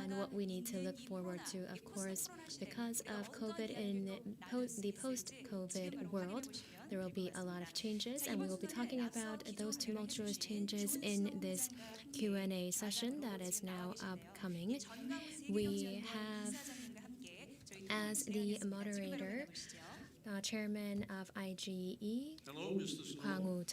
and what we need to look forward to. Of course, because of COVID in the post-COVID world, there will be a lot of changes, and we will be talking about those tumultuous changes in this Q&A session that is now upcoming. We have, as the moderator, Chairman of IGE, Hello, Mr. Kwang Snow. Woo.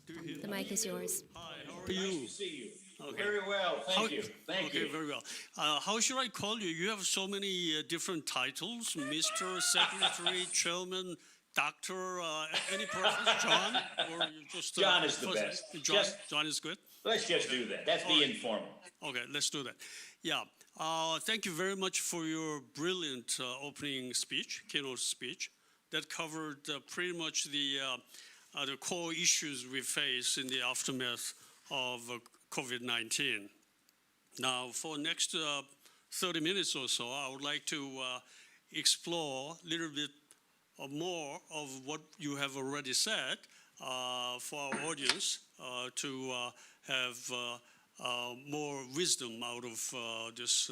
Do you hear The me? mic is yours. Hi, how are Nice you? to see you. Okay. Very well, thank you. Thank Okay, you. very well. How should I call you? You have so many different titles, Mr. Secretary, Chairman, Doctor, any preference, John? Or you just John is the best. John is good? Let's just do that. Let's be informal. Okay, let's do that. Yeah. Thank you very much for your brilliant opening speech, keynote speech, that covered pretty much the core issues we face in the aftermath of COVID-19. Now, for next 30 minutes or so, I would like to explore a little bit more of what you have already said for our audience to have more wisdom out of this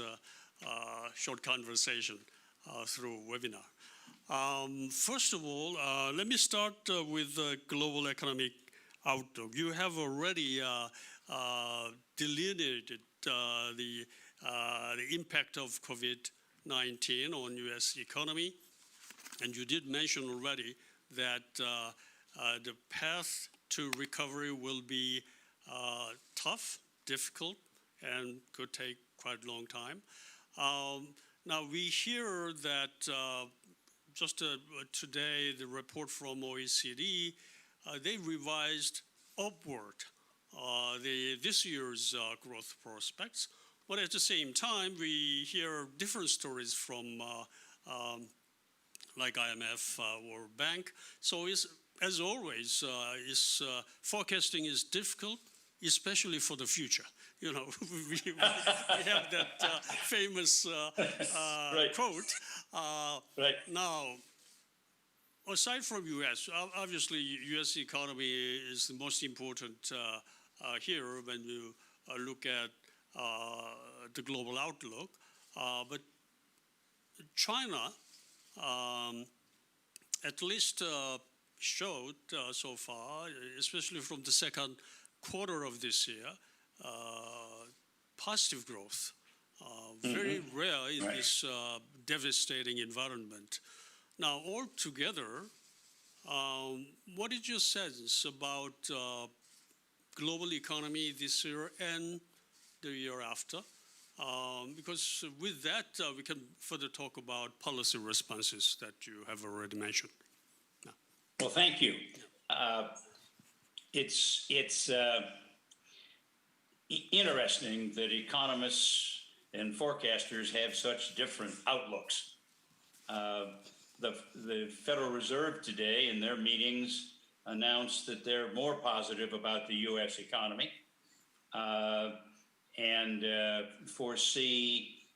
short conversation through webinar. First of all, let me start with the global economic outlook. You have already delineated the impact of COVID-19 on U.S. economy, and you did mention already that the path to recovery will be tough, difficult, and could take quite a long time. Now we hear that just today, the report from OECD, they revised upward this year's growth prospects. But at the same time, we hear different stories from like IMF or bank. So as always, forecasting is difficult, especially for the future. You know, we have that famous Right. quote. Right. Now, aside from U.S., obviously U.S. economy is the most important here when you look at the global outlook. But China, at least showed so far, especially from the second quarter of this year, positive growth. Very rare in this devastating environment. Now, altogether, what is your sense about global economy this year and the year after? Because with that, we can further talk about policy responses that you have already mentioned. No. Well, thank you. It's interesting that economists and forecasters have such different outlooks. The Federal Reserve today in their meetings announced that they're more positive about the U.S. economy and foresee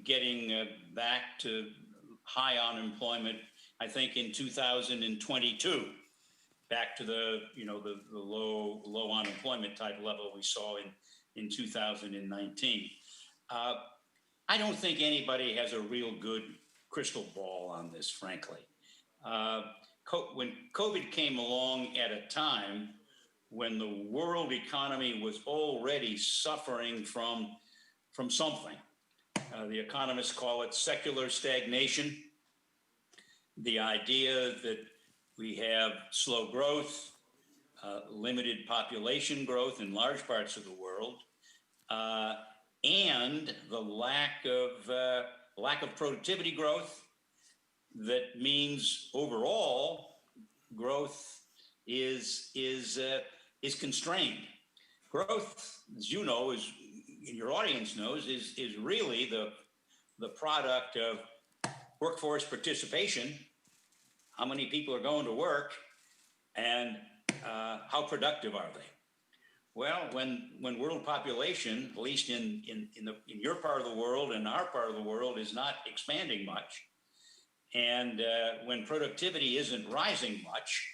getting back to high unemployment, I think, in 2022, back to the low unemployment type level we saw in 2019. I don't think anybody has a real good crystal ball on this, frankly. When COVID came along at a time when the world economy was already suffering from something. The economists call it secular stagnation. The idea that we have slow growth, limited population growth in large parts of the world, and the lack of productivity growth. That means overall growth is constrained. Growth, as you know, your audience knows, is really the product of workforce participation. How many people are going to work, and how productive are they? Well, when world population, at least in your part of the world and our part of the world, is not expanding much, And when productivity isn't rising much,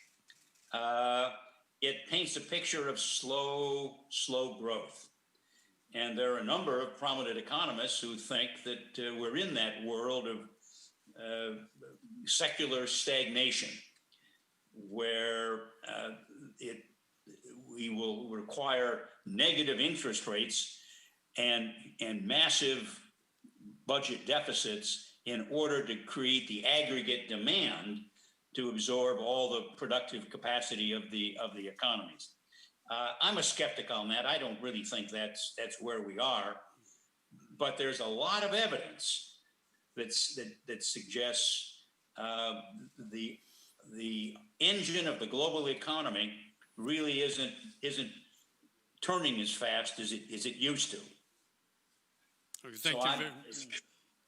it paints a picture of slow growth. And there are a number of prominent economists who think that we're in that world of secular stagnation, where we will require negative interest rates and massive budget deficits in order to create the aggregate demand to absorb all the productive capacity of the economies. I'm a skeptic on that. I don't really think that's where we are, but there's a lot of evidence that suggests the engine of the global economy really isn't turning as fast as it used to. Okay, thank you very much.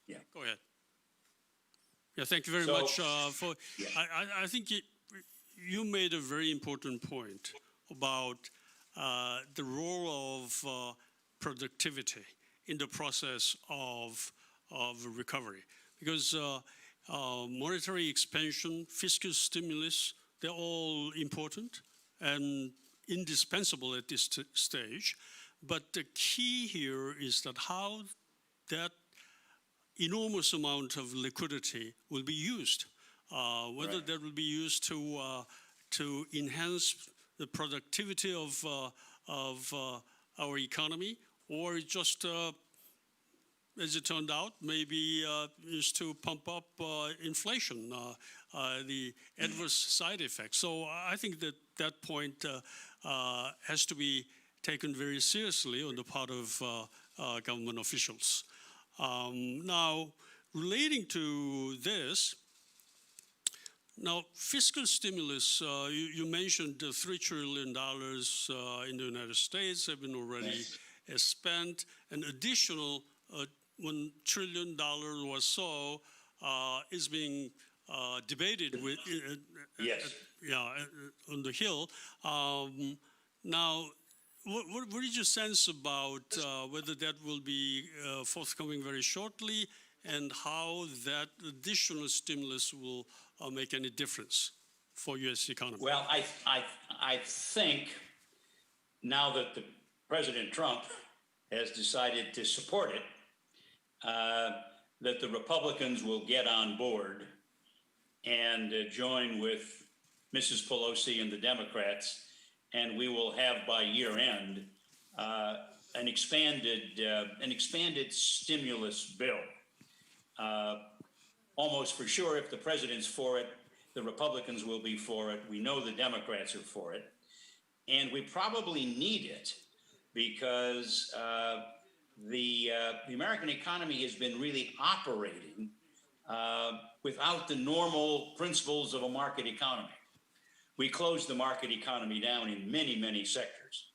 Yeah. Go ahead. Yeah, thank you very So, much for. yeah. I think you made a very important point about the role of productivity in the process of recovery, because monetary expansion, fiscal stimulus, they're all important and indispensable at this stage. But the key here is that how that enormous amount of liquidity will be used, whether Right. that will be used to enhance the productivity of our economy, or just, as it turned out, maybe is to pump up inflation, the adverse side effects. So I think that point has to be taken very seriously on the part of government officials. Now, relating to this, now fiscal stimulus, you mentioned $3 trillion in the United States have been already spent. An additional $1 trillion or so is being debated with, Yes. on the Hill. Now, what is your sense about whether that will be forthcoming very shortly, and how that additional stimulus will make any difference for U.S. economy? Well, I think now that the President Trump has decided to support it, that the Republicans will get on board and join with Mrs. Pelosi and the Democrats, and we will have by year end an expanded stimulus bill. Almost for sure, if the president's for it, the Republicans will be for it. We know the Democrats are for it, and we probably need it because the American economy has been really operating without the normal principles of a market economy. We closed the market economy down in many, many sectors.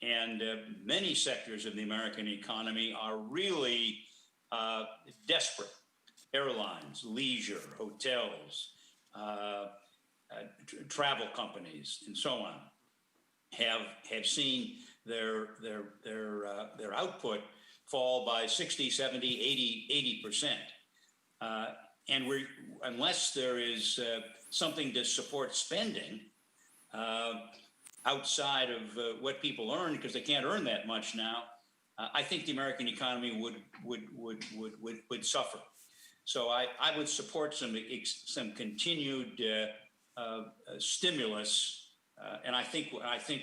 And many sectors of the American economy are really desperate. Airlines, leisure, hotels, travel companies, and so on have seen their output fall by 60, 70, 80%. And unless there is something to support spending outside of what people earn, because they can't earn that much now, I think the American economy would suffer. So I would support some continued stimulus, and I think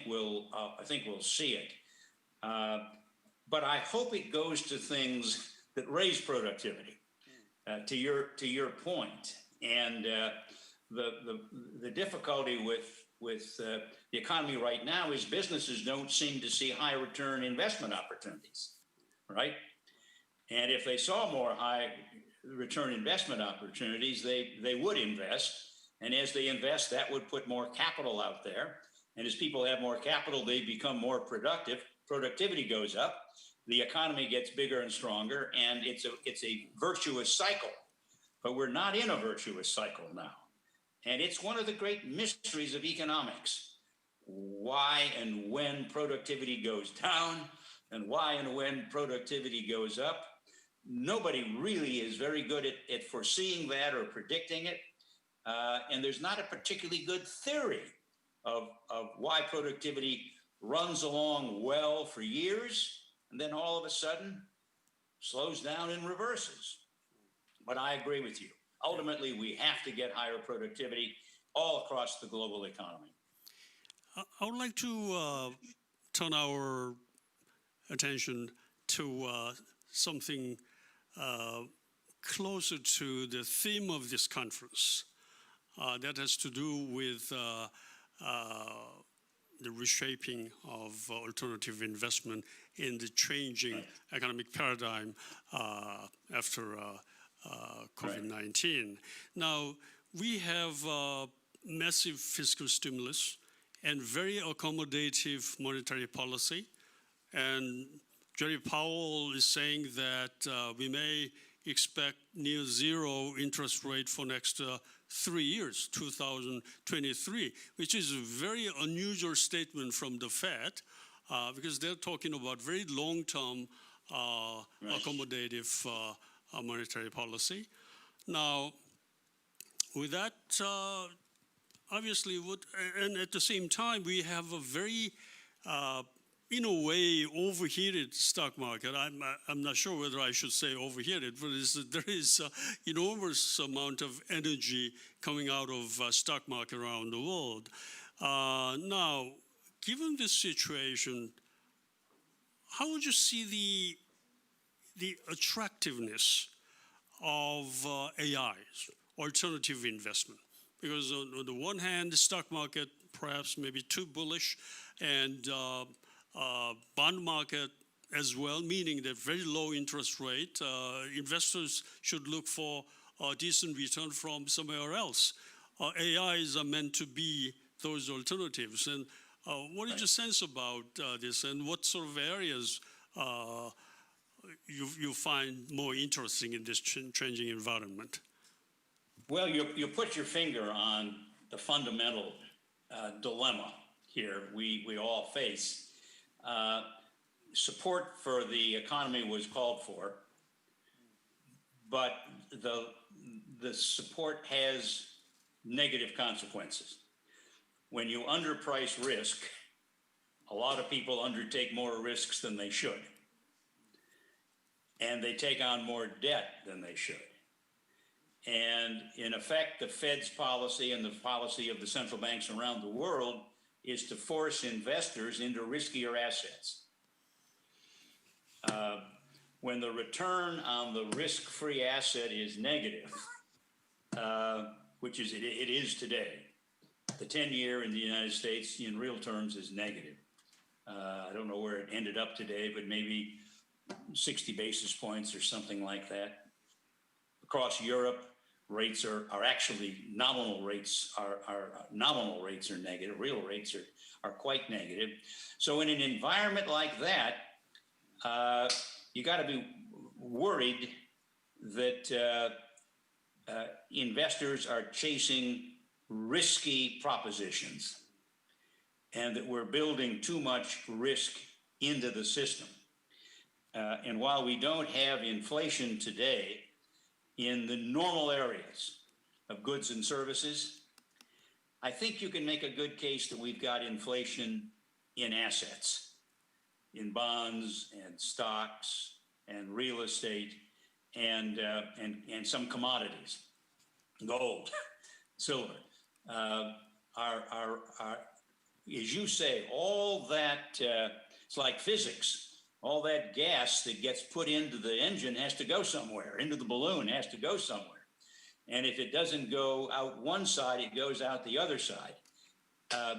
we'll see it. But I hope it goes to things that raise productivity. To your point, and the difficulty with the economy right now is businesses don't seem to see high return investment opportunities, right? And if they saw more high return investment opportunities, they would invest. And as they invest, that would put more capital out there. And as people have more capital, they become more productive. Productivity goes up. The economy gets bigger and stronger, and it's a virtuous cycle. But we're not in a virtuous cycle now. And it's one of the great mysteries of economics. Why and when productivity goes down, and why and when productivity goes up. nobody really is very good at foreseeing that or predicting it. And there's not a particularly good theory of why productivity runs along well for years and then all of a sudden slows down and reverses. But I agree with you. Ultimately, we have to get higher productivity all across the global economy. I would like to turn our attention to something closer to the theme of this conference. That has to do with the reshaping of alternative investment in the changing economic paradigm after COVID-19. Now, we have massive fiscal stimulus and very accommodative monetary policy. And Jerry Powell is saying that we may expect near zero interest rate for next 3 years, 2023, which is a very unusual statement from the Fed because they're talking about very long-term accommodative monetary policy. Now, with that, obviously, and at the same time, we have a very, in a way, overheated stock market. I'm not sure whether I should say overheated, but there is enormous amount of energy coming out of stock market around the world. Now, given this situation, how would you see the attractiveness of AIs, alternative investment? Because on the one hand, the stock market perhaps maybe too bullish, and bond market as well, meaning that very low interest rate, investors should look for a decent return from somewhere else. AIs are meant to be those alternatives. And what is your sense about this, and what sort of areas you find more interesting in this changing environment? Well, you put your finger on the fundamental dilemma here we all face. Support for the economy was called for, but the support has negative consequences. When you underprice risk, a lot of people undertake more risks than they should, and they take on more debt than they should. And in effect, the Fed's policy and the policy of the central banks around the world is to force investors into riskier assets. When the return on the risk-free asset is negative, which it is today, the 10-year in the United States in real terms is negative. I don't know where it ended up today, but maybe 60 basis points or something like that. Across Europe, rates are actually nominal rates are negative. Real rates are quite negative. So in an environment like that, you got to be worried that investors are chasing risky propositions and that we're building too much risk into the system. And while we don't have inflation today, in the normal areas of goods and services, I think you can make a good case that we've got inflation in assets, in bonds and stocks and real estate and some commodities, gold, silver. As you say, all that, it's like physics. All that gas that gets put into the engine has to go somewhere, into the balloon has to go somewhere. And if it doesn't go out one side, it goes out the other side.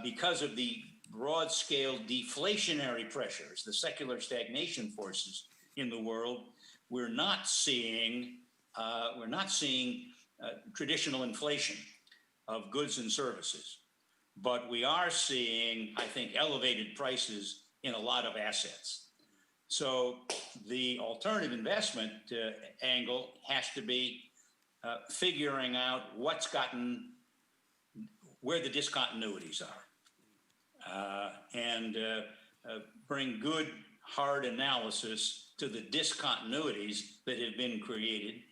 Because of the broad scale deflationary pressures, the secular stagnation forces in the world, we're not seeing traditional inflation of goods and services. But we are seeing, I think, elevated prices in a lot of assets. So the alternative investment angle has to be figuring out where the discontinuities are, and bring good, hard analysis to the discontinuities that have been created.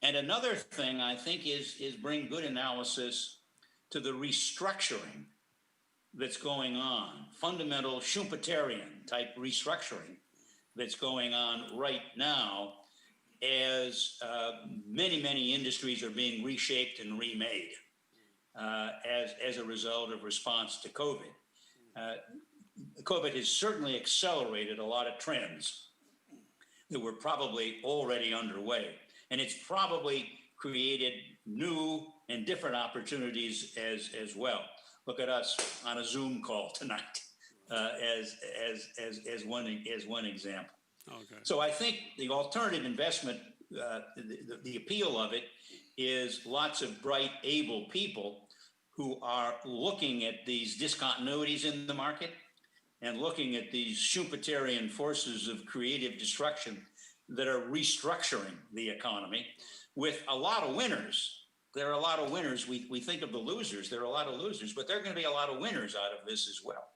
And another thing I think is bring good analysis to the restructuring that's going on, fundamental Schumpeterian type restructuring that's going on right now as many industries are being reshaped and remade as a result of response to COVID. COVID has certainly accelerated a lot of trends that were probably already underway. And it's probably created new and different opportunities as well. Look at us on a Zoom call tonight as one example. Okay. So I think the alternative investment, the appeal of it is lots of bright, able people who are looking at these discontinuities in the market and looking at these Schumpeterian forces of creative destruction that are restructuring the economy with a lot of winners. There are a lot of winners. We think of the losers. There are a lot of losers, but there are going to be a lot of winners out of this as well.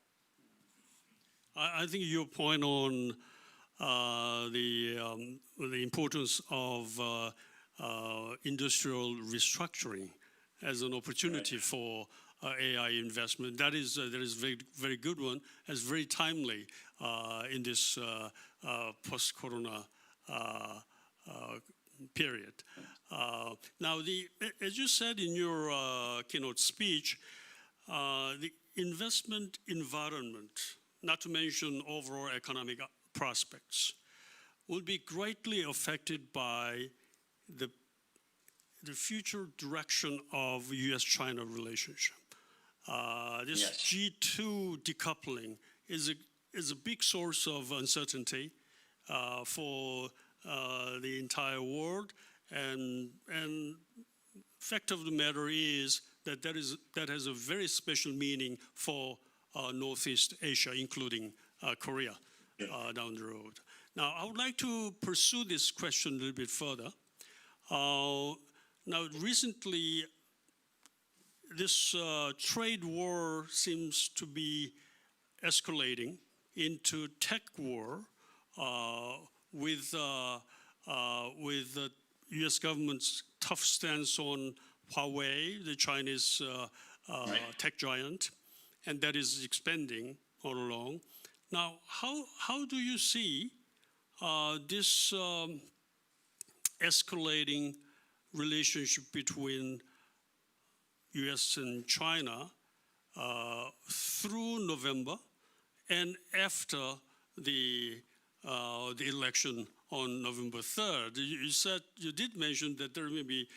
I think your point on the importance of industrial restructuring as an opportunity for AI investment, that is very good one. It's very timely in this post-corona period. Now, as you said in your keynote speech, the investment environment, not to mention overall economic prospects, will be greatly affected by the future direction of U.S.-China relationship. This Yes. G2 decoupling is a big source of uncertainty for the entire world, and fact of the matter is that has a very special meaning for Northeast Asia, including Korea, down the road. Now, I would like to pursue this question a little bit further. Now, recently, this trade war seems to be escalating into tech war with the U.S. government's tough stance on Huawei, the Chinese tech giant, and that is expanding all along. Now, how do you see this escalating relationship between U.S. and China through November and after the election on November 3rd? You did mention that there may be,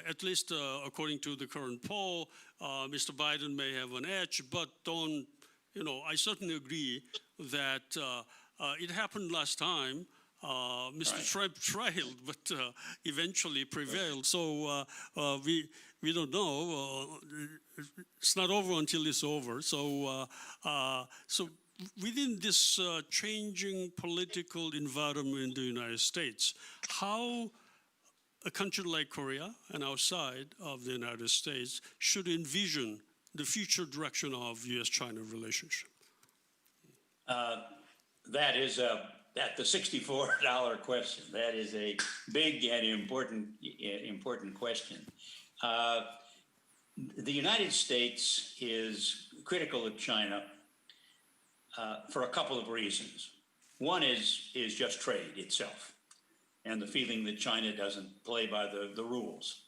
at least according to the current poll, Mr. Biden may have an edge, but I certainly agree that it happened last time. Mr. Trump trailed, but eventually prevailed. So we don't know. It's not over until it's over. So within this changing political environment in the United States, how a country like Korea and outside of the United States should envision the future direction of U.S.-China relationship? That is the $64 question. That is a big and important question. The United States is critical of China for a couple of reasons. One is just trade itself, and the feeling that China doesn't play by the rules.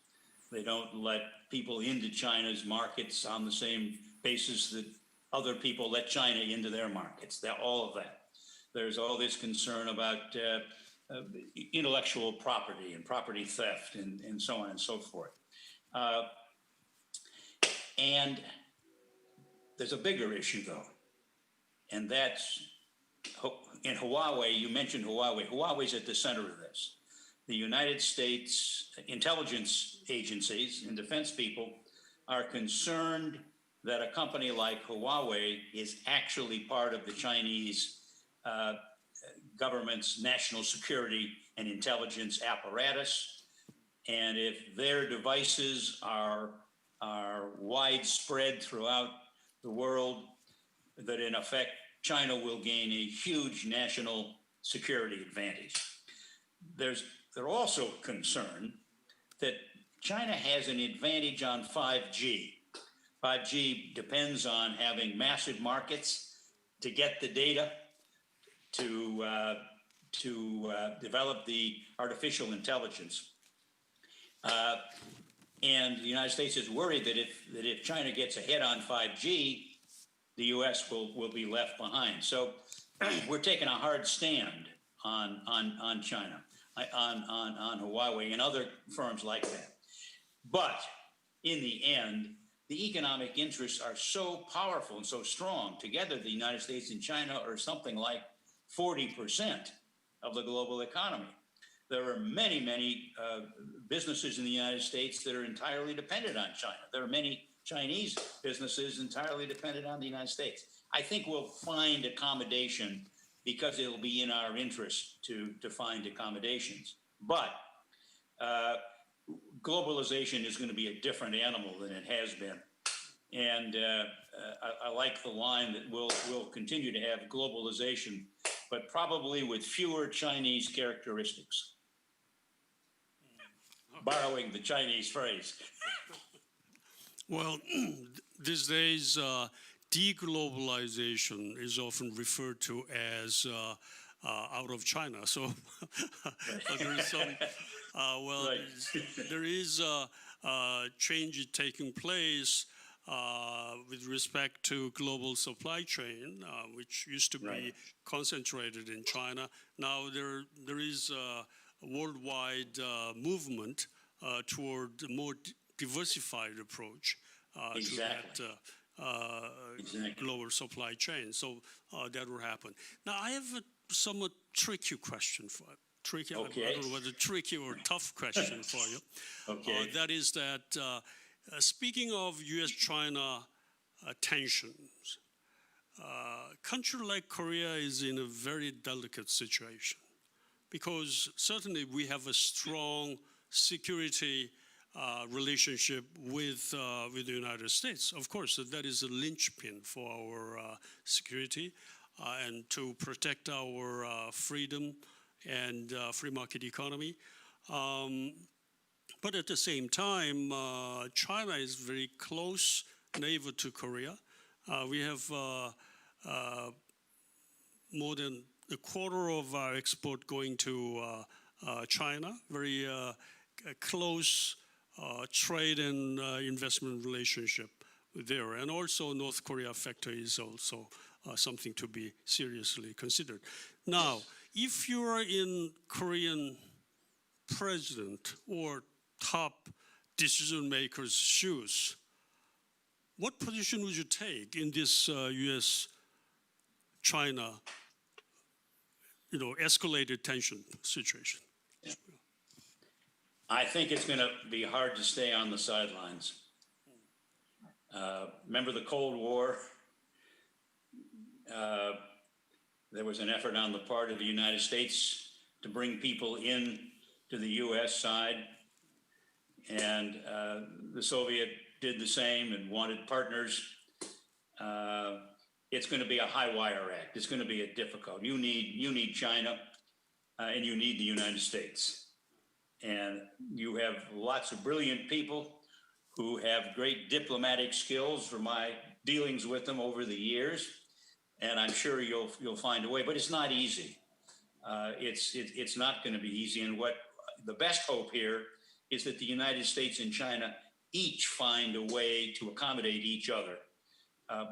They don't let people into China's markets on the same basis that other people let China into their markets. All of that. There's all this concern about intellectual property and property theft and so on and so forth. And there's a bigger issue, though, and that's in Huawei. You mentioned Huawei. Huawei's at the center of this. The United States intelligence agencies and defense people are concerned that a company like Huawei is actually part of the Chinese government's national security and intelligence apparatus. And if their devices are widespread throughout the world, that in effect, China will gain a huge national security advantage. They're also concerned that China has an advantage on 5G. 5G depends on having massive markets to get the data, to develop the artificial intelligence. And the United States is worried that if China gets ahead on 5G, the U.S. will be left behind. So we're taking a hard stand on China, on Huawei and other firms like that. But in the end, the economic interests are so powerful and so strong. Together, the United States and China are something like 40% of the global economy. There are many, many businesses in the United States that are entirely dependent on China. There are many Chinese businesses entirely dependent on the United States. I think we'll find accommodation because it'll be in our interest to find accommodations. But globalization is going to be a different animal than it has been. And I like the line that we'll continue to have globalization, but probably with fewer Chinese characteristics. Borrowing the Chinese phrase. Well, these days, deglobalization is often referred to as out of China. So there is some, there is a change taking place with respect to global supply chain, which used to be concentrated in China. Now there is a worldwide movement toward a more diversified approach to that global supply chain. So that will happen. Now I have a somewhat tricky question for tricky. Okay. I don't know whether tricky or tough question for you. Okay. That is that speaking of U.S.-China tensions, a country like Korea is in a very delicate situation because certainly we have a strong security relationship with the United States. Of course, that is a linchpin for our security and to protect our freedom and free market economy. But at the same time, China is very close neighbor to Korea. We have more than a quarter of our export going to China, very close trade and investment relationship there. And also North Korea factor is also something to be seriously considered. Now, if you are in Korean president or top decision makers' shoes, what position would you take in this U.S.-China, escalated tension situation? I think it's going to be hard to stay on the sidelines. Remember the Cold War? There was an effort on the part of the United States to bring people in to the U.S. side, and the Soviet did the same and wanted partners. It's going to be a high wire act. It's going to be a difficult. You need China, and you need the United States. And you have lots of brilliant people who have great diplomatic skills from my dealings with them over the years. And I'm sure you'll find a way, but it's not easy. It's not going to be easy. And what the best hope here is that the United States and China each find a way to accommodate each other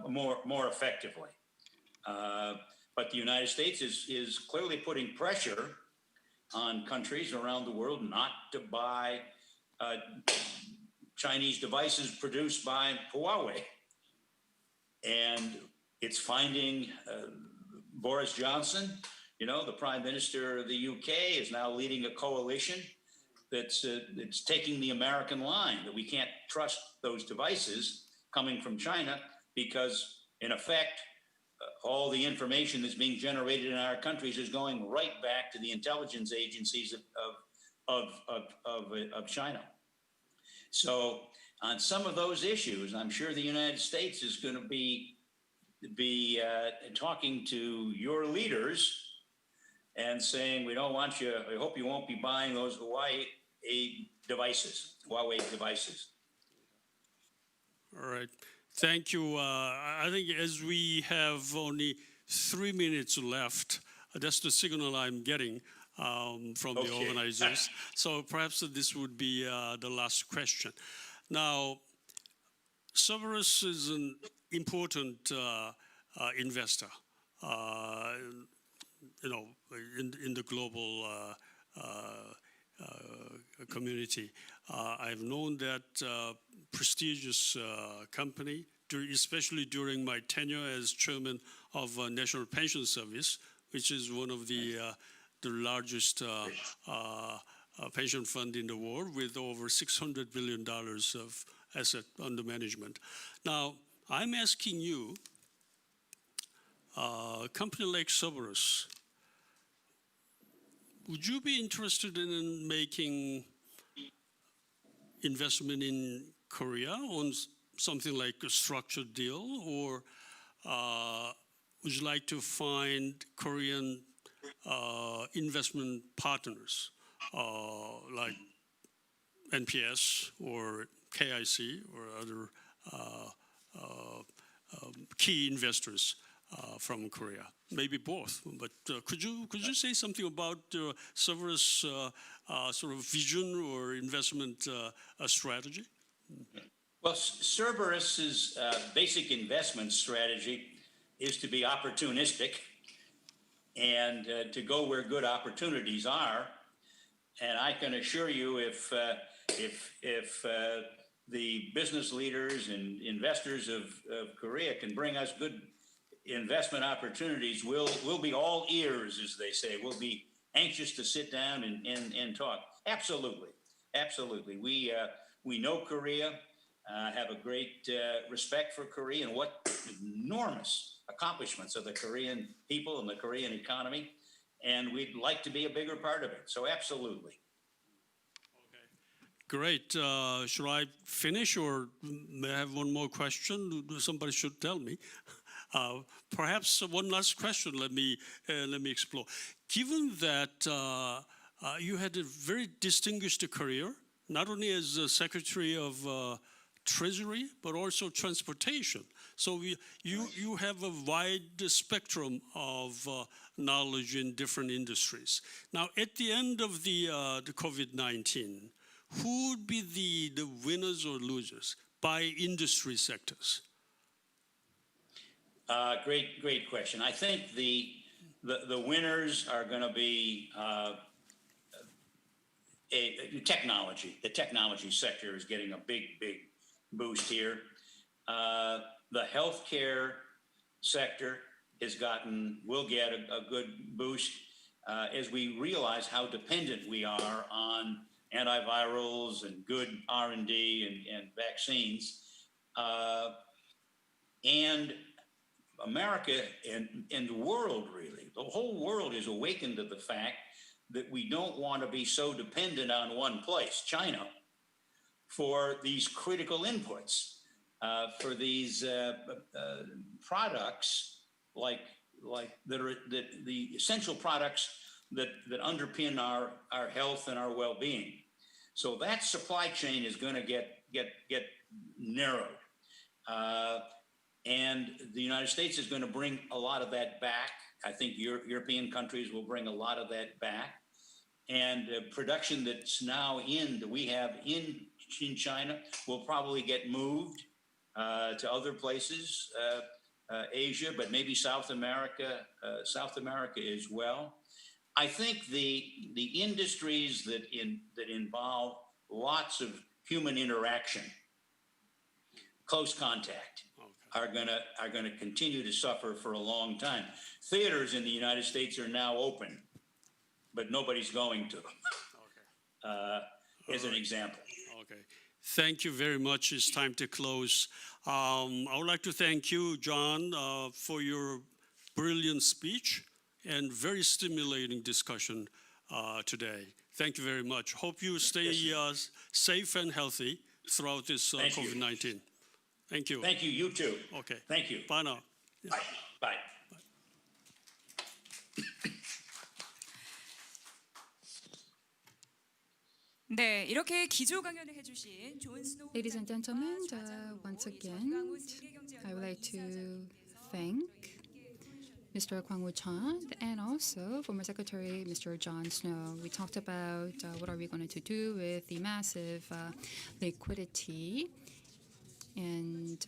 more effectively. But the United States is clearly putting pressure on countries around the world not to buy Chinese devices produced by Huawei. And it's finding Boris Johnson, the Prime Minister of the UK, is now leading a coalition that's taking the American line that we can't trust those devices coming from China because, in effect, all the information that's being generated in our countries is going right back to the intelligence agencies of China. So on some of those issues, I'm sure the United States is going to be talking to your leaders and saying, we don't want you, I hope you won't be buying those Huawei devices. All right. Thank you. I think as we have only 3 minutes left, that's the signal I'm getting from the Okay. organizers. So perhaps this would be the last question. Now, Cerberus is an important investor, in the global community. I've known that prestigious company, especially during my tenure as chairman of National Pension Service, which is one of the largest pension fund in the world with over $600 billion of asset under management. Now, I'm asking you, a company like Cerberus, would you be interested in making investment in Korea on something like a structured deal, or would you like to find Korean investment partners like NPS or GAIC or other key investors from Korea? Maybe both, but could you say something about Cerberus' sort of vision or investment strategy? Well, Cerberus's basic investment strategy is to be opportunistic and to go where good opportunities are. And I can assure you, if the business leaders and investors of Korea can bring us good investment opportunities, we'll be all ears, as they say. We'll be anxious to sit down and talk. Absolutely. We know Korea, have a great respect for Korea and what enormous accomplishments of the Korean people and the Korean economy, and we'd like to be a bigger part of it. So absolutely. Great. Should I finish, or may I have one more question? Somebody should tell me. Perhaps one last question. Let me explore. Given that you had a very distinguished career, not only as a Secretary of Treasury, but also transportation. So you have a wide spectrum of knowledge in different industries. Now, at the end of the COVID-19, who would be the winners or losers by industry sectors? Great question. I think the winners are going to be technology. The technology sector is getting a big boost here. The healthcare sector will get a good boost as we realize how dependent we are on antivirals and good R&D and vaccines. And America and the world, really, the whole world is awakened to the fact that we don't want to be so dependent on one place, China, for these critical inputs, for these products like the essential products that underpin our health and our well-being. So that supply chain is going to get narrowed. And the United States is going to bring a lot of that back. I think European countries will bring a lot of that back. And production that we have in China will probably get moved to other places, Asia, but maybe South America as well. I think the industries that involve lots of human interaction, close contact, are gonna continue to suffer for a long time. Theaters in the United States are now open, but nobody's going to them. As an example. Okay. Thank you very much. It's time to close. I would like to thank you, John, for your brilliant speech and very stimulating discussion today. Thank you very much. Hope you stay safe and healthy throughout this COVID-19. Thank you. Thank you. You too. Okay. Thank you. Bye now. Bye. Bye. 네, 이렇게 기조 강연을 해주신 존 스노우 Ladies and gentlemen, 회장님과 once 저희 again, 광우 세계경제연구원 I would like to 이사장님과 thank Mr. Kwang Woo and also former Secretary Mr. John Snow. We talked about what are we going to do with the massive liquidity, and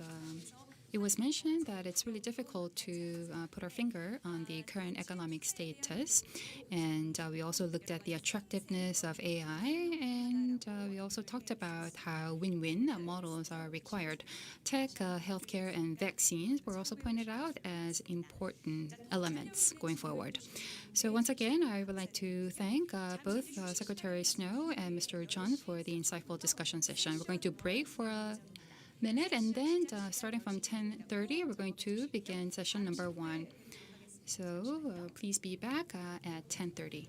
it was mentioned that it's really difficult to put our finger on the current economic status, and we also looked at the attractiveness of AI, and we also talked about how win-win models are required. Tech, healthcare, and vaccines were also pointed out as important elements going forward. So once again, I would like to thank both Secretary Snow and Mr. John for the insightful discussion session. We're going to break for a minute, and then starting from 10:30, we're going to begin session number 1. So please be back at 10:30.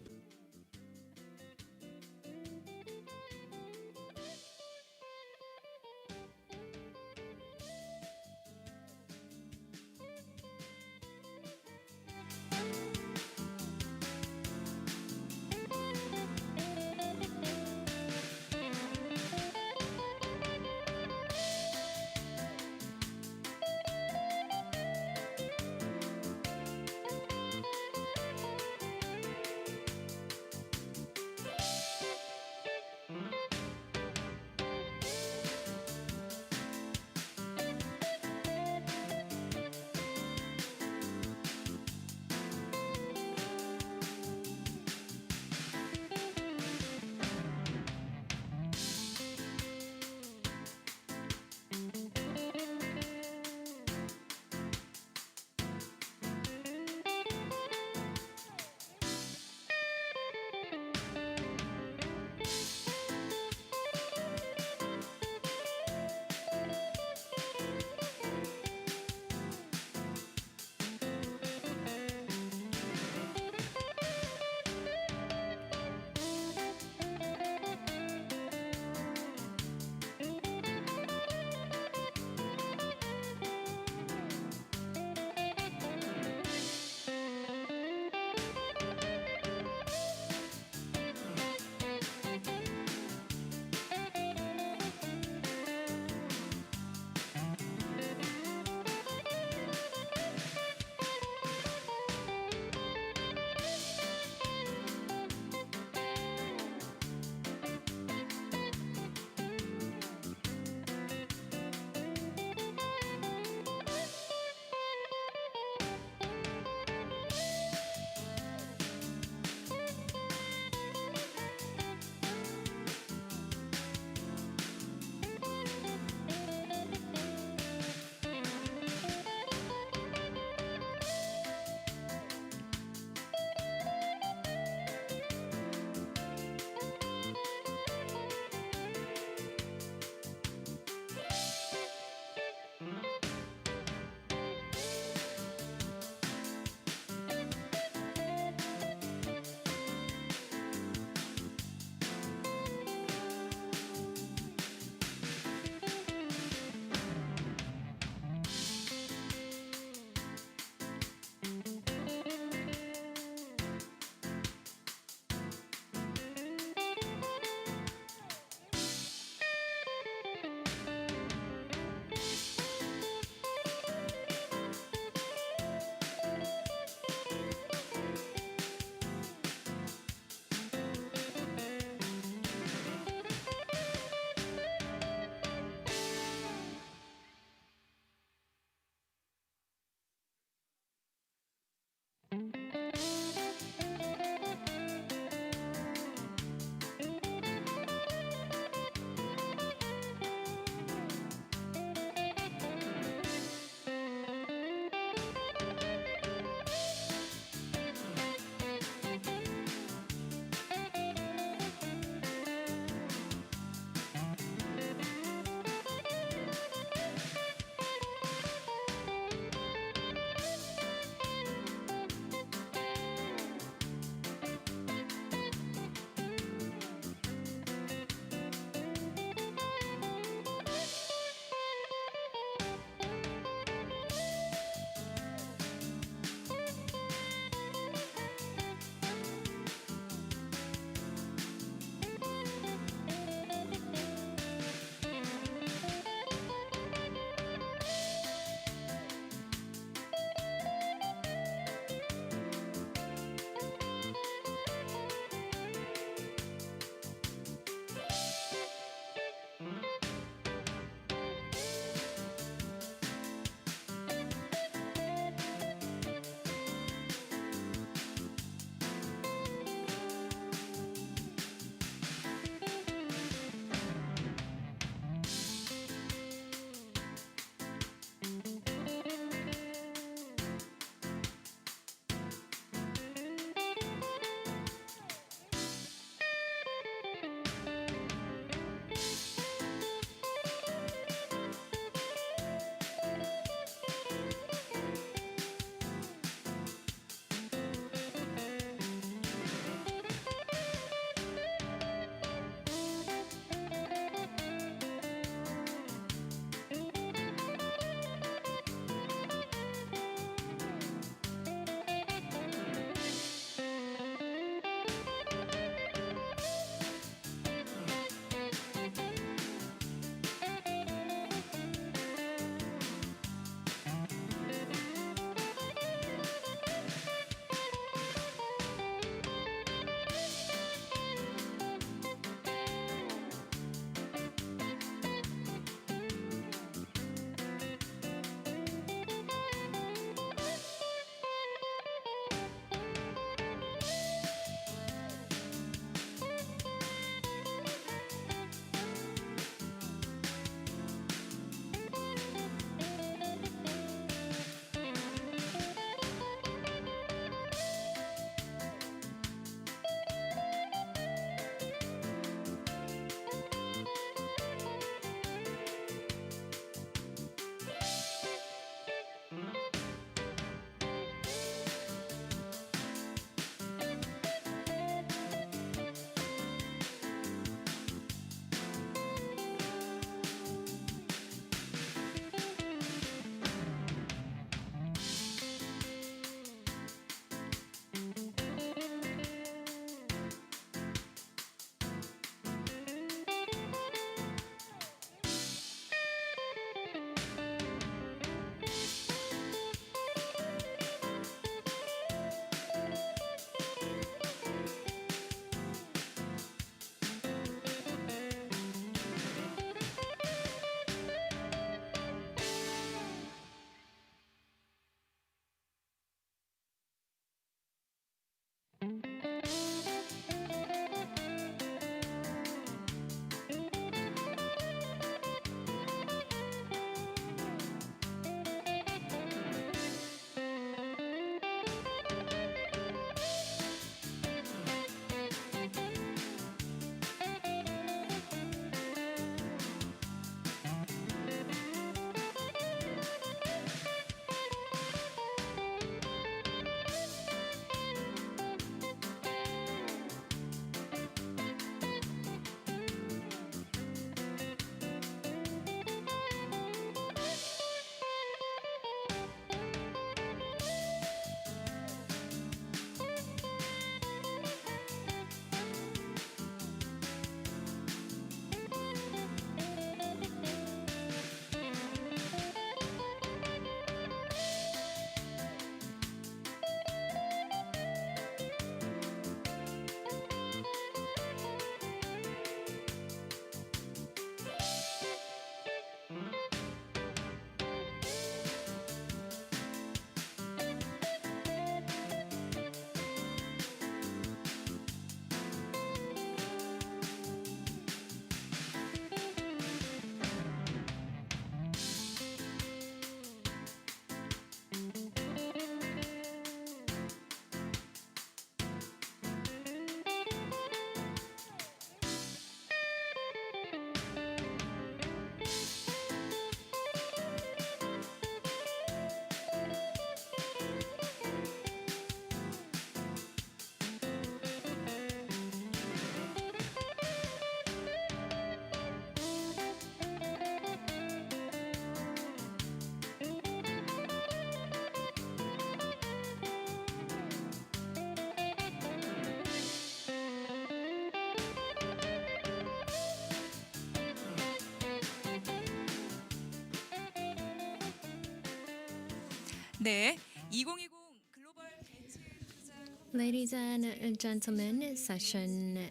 네, 2020 글로벌 대체 투자 Ladies and gentlemen, session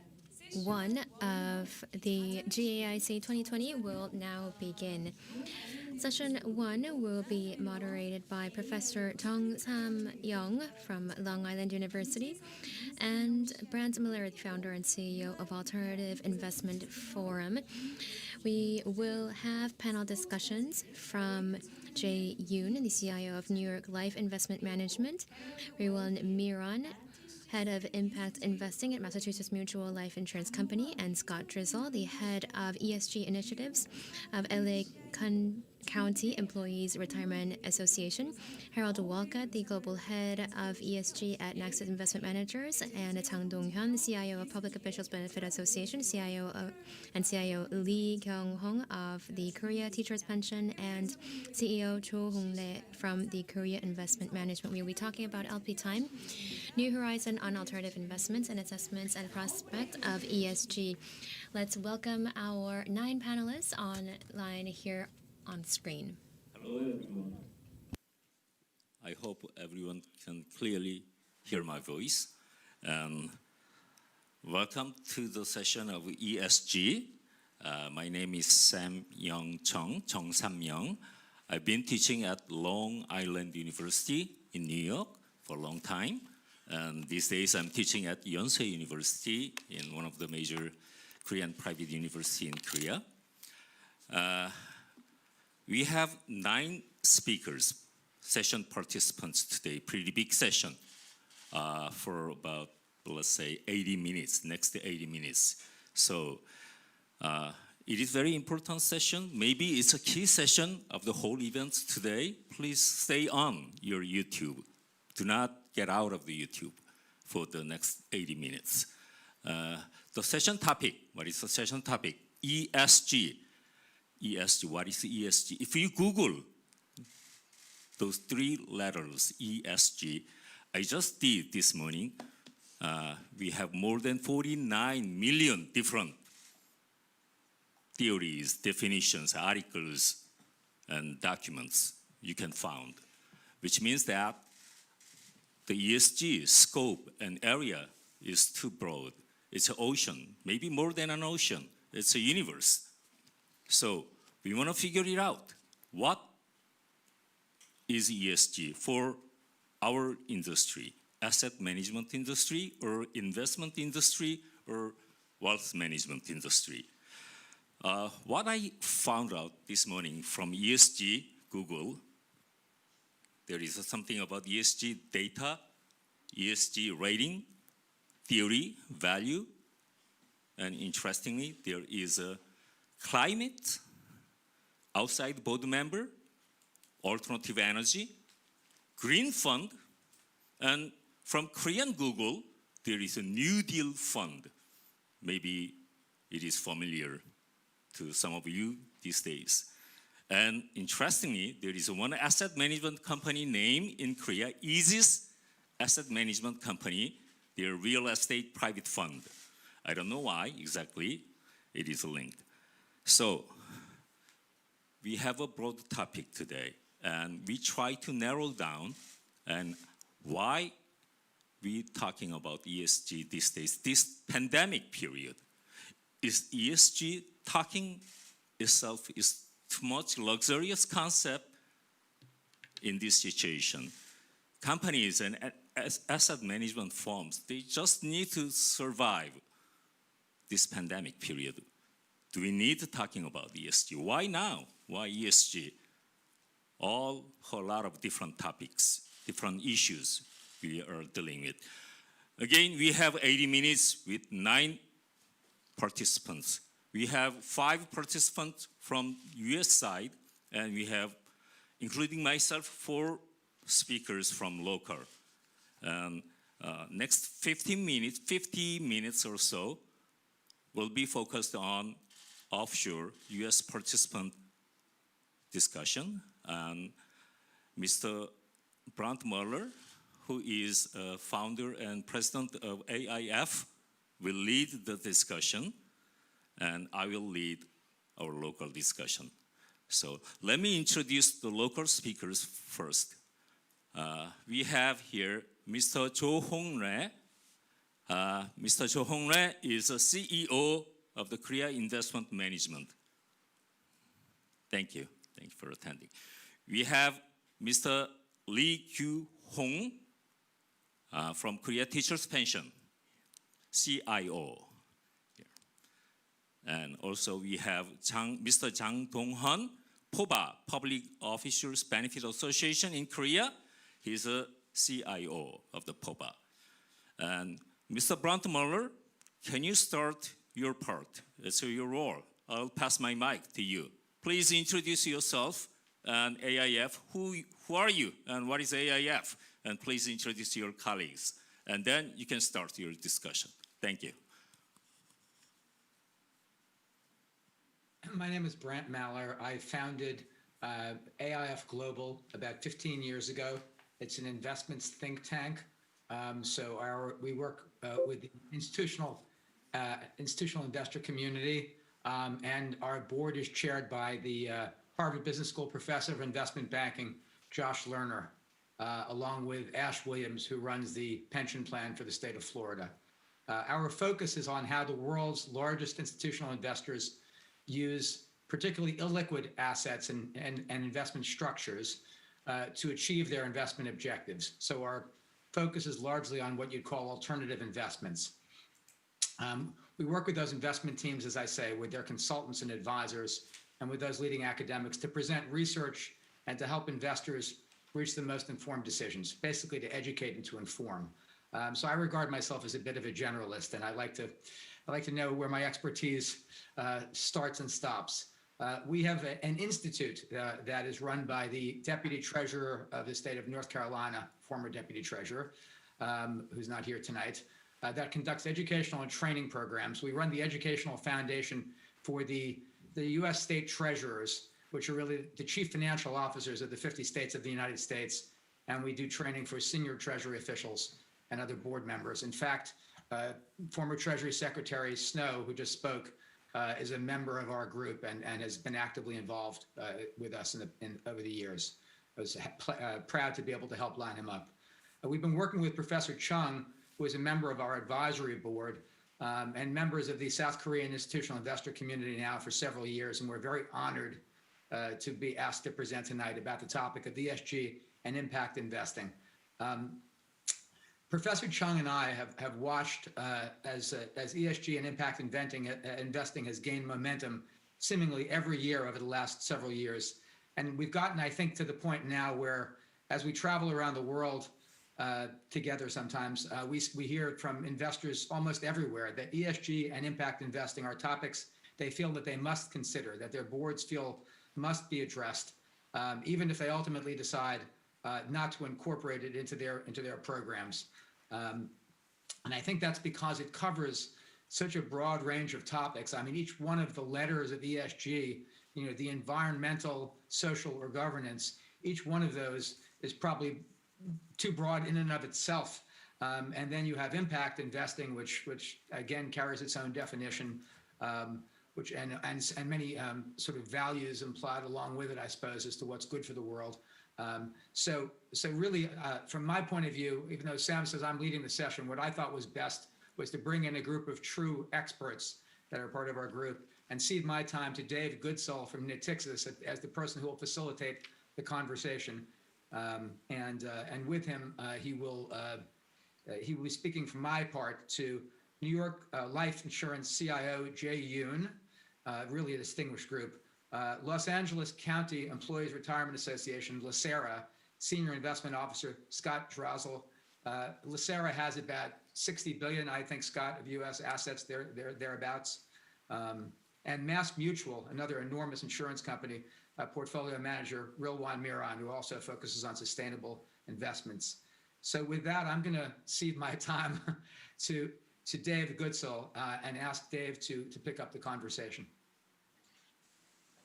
1 of the GAIC 2020 will now begin. Session 1 will be moderated by Professor Chung Sam-young from Long Island University and Brant, the founder and CEO of Alternative Investment Forum. We will have panel discussions from Yoon, the CIO of New York Life Investment Management, Riwon Miron, Head of Impact Investing at Massachusetts Mutual Life Insurance Company, and Scott Drizzle, the Head of ESG Initiatives of LA County Employees Retirement Association, Harold Walcott, the Global Head of ESG at Nexus Investment Managers, and Chang Dong-hyun, the CIO of Public Officials Benefit Association, CIO Lee Kyung-hong of the Korea Teachers Pension, and CEO Cho Hong-le from the Korea Investment Management. We will be talking about LP Time, New Horizon on Alternative Investments and Assessments and Prospect of ESG. Let's welcome our 9 panelists online here on screen. Hello, everyone. I hope everyone can clearly hear my voice. And welcome to the session of ESG. My name is Sam-young Chung Sam-young. I've been teaching at Long Island University in New York for a long time. And these days I'm teaching at Yonsei University in one of the major Korean private universities in Korea. We have 9 speakers, session participants today, pretty big session for about, let's say, 80 minutes, next to 80 minutes. So it is very important session. Maybe it's a key session of the whole event today. Please stay on your YouTube. Do not get out of the YouTube for the next 80 minutes. The session topic, what is the session topic? ESG. ESG, what is ESG? If you Google those 3 letters, ESG, I just did this morning. We have more than 49 million different theories, definitions, articles, and documents you can find, which means that the ESG scope and area is too broad. It's an ocean, maybe more than an ocean. It's a universe. So we want to figure it out. What is ESG for our industry, asset management industry, or investment industry, or wealth management industry? What I found out this morning from ESG Google, there is something about ESG data, ESG rating, theory, value, and interestingly, there is a climate, outside board member, alternative energy, green fund, and from Korean Google, there is a New Deal fund. Maybe it is familiar to some of you these days. And interestingly, there is one asset management company name in Korea, Aegis Asset Management Company, their real estate private fund. I don't know why exactly it is linked. So we have a broad topic today, and we try to narrow down and why we talking about ESG these days, this pandemic period. Is ESG talking itself is too much luxurious concept in this situation? Companies and asset management firms, they just need to survive this pandemic period. Do we need to talking about ESG? Why now? Why ESG? A whole lot of different topics, different issues we are dealing with. Again, we have 80 minutes with 9 participants. We have 5 participants from US side, and we have, including myself, 4 speakers from local. Next 50 minutes or so will be focused on offshore US participant discussion. And Mr. Brant, who is founder and president of AIF, will lead the discussion, and I will lead our local discussion. So let me introduce the local speakers first. We have here Mr. Jo Hong-rae. Mr. Jo Hong-rae is a CEO of the Korea Investment Management. Thank you. Thank you for attending. We have Mr. Lee Kyu-hong from Korea Teachers Pension, CIO. And also we have Mr. Jang Dong-hun, POBA, Public Officials Benefit Association in Korea. He's a CIO of the POBA. And Mr. Brant, can you start your part? It's your role. I'll pass my mic to you. Please introduce yourself and AIF. Who are you and what is AIF? And please introduce your colleagues. And then you can start your discussion. Thank you. My name is Brant Maller. I founded AIF Global about 15 years ago. It's an investments think tank. We work with the institutional investor community, and our board is chaired by the Harvard Business School professor of investment banking, Josh Lerner, along with Ash Williams, who runs the pension plan for the state of Florida. Our focus is on how the world's largest institutional investors use particularly illiquid assets and investment structures to achieve their investment objectives. So our focus is largely on what you'd call alternative investments. We work with those investment teams, as I say, with their consultants and advisors, and with those leading academics to present research and to help investors reach the most informed decisions, basically to educate and to inform. So I regard myself as a bit of a generalist, and I like to know where my expertise starts and stops. We have an institute that is run by the Deputy Treasurer of the state of North Carolina, former Deputy Treasurer, who's not here tonight, that conducts educational and training programs. We run the Educational Foundation for the U.S. state treasurers, which are really the chief financial officers of the 50 states of the United States, and we do training for senior Treasury officials and other board members. In fact, former Treasury Secretary Snow, who just spoke, is a member of our group and has been actively involved with us over the years. I was proud to be able to help line him up. We've been working with Professor Chung, who is a member of our advisory board, and members of the South Korean institutional investor community now for several years, and we're very honored to be asked to present tonight about the topic of ESG and impact investing. Professor Chung and I have watched as ESG and impact investing has gained momentum seemingly every year over the last several years. And we've gotten, I think, to the point now where as we travel around the world together sometimes, we hear from investors almost everywhere that ESG and impact investing are topics they feel that they must consider, that their boards feel must be addressed, even if they ultimately decide not to incorporate it into their programs. And I think that's because it covers such a broad range of topics. I mean, each one of the letters of ESG, the environmental, social, or governance, each one of those is probably too broad in and of itself. And then you have impact investing, which again carries its own definition, and many sort of values implied along with it, I suppose, as to what's good for the world. So really, from my point of view, even though Sam says I'm leading the session, what I thought was best was to bring in a group of true experts that are part of our group and cede my time to Dave Goodsell from Natixis as the person who will facilitate the conversation. And with him, he will be speaking for my part to New York Life Insurance CIO Jay Yoon, really a distinguished group. Los Angeles County Employees Retirement Association, LACERA, Senior Investment Officer Scott Drazel. LACERA has about 60 billion, I think, Scott, of U.S. assets thereabouts. And Mass Mutual, another enormous insurance company, portfolio manager, Rilwan Miran, who also focuses on sustainable investments. So with that, I'm going to cede my time to Dave Goodsell and ask Dave to pick up the conversation.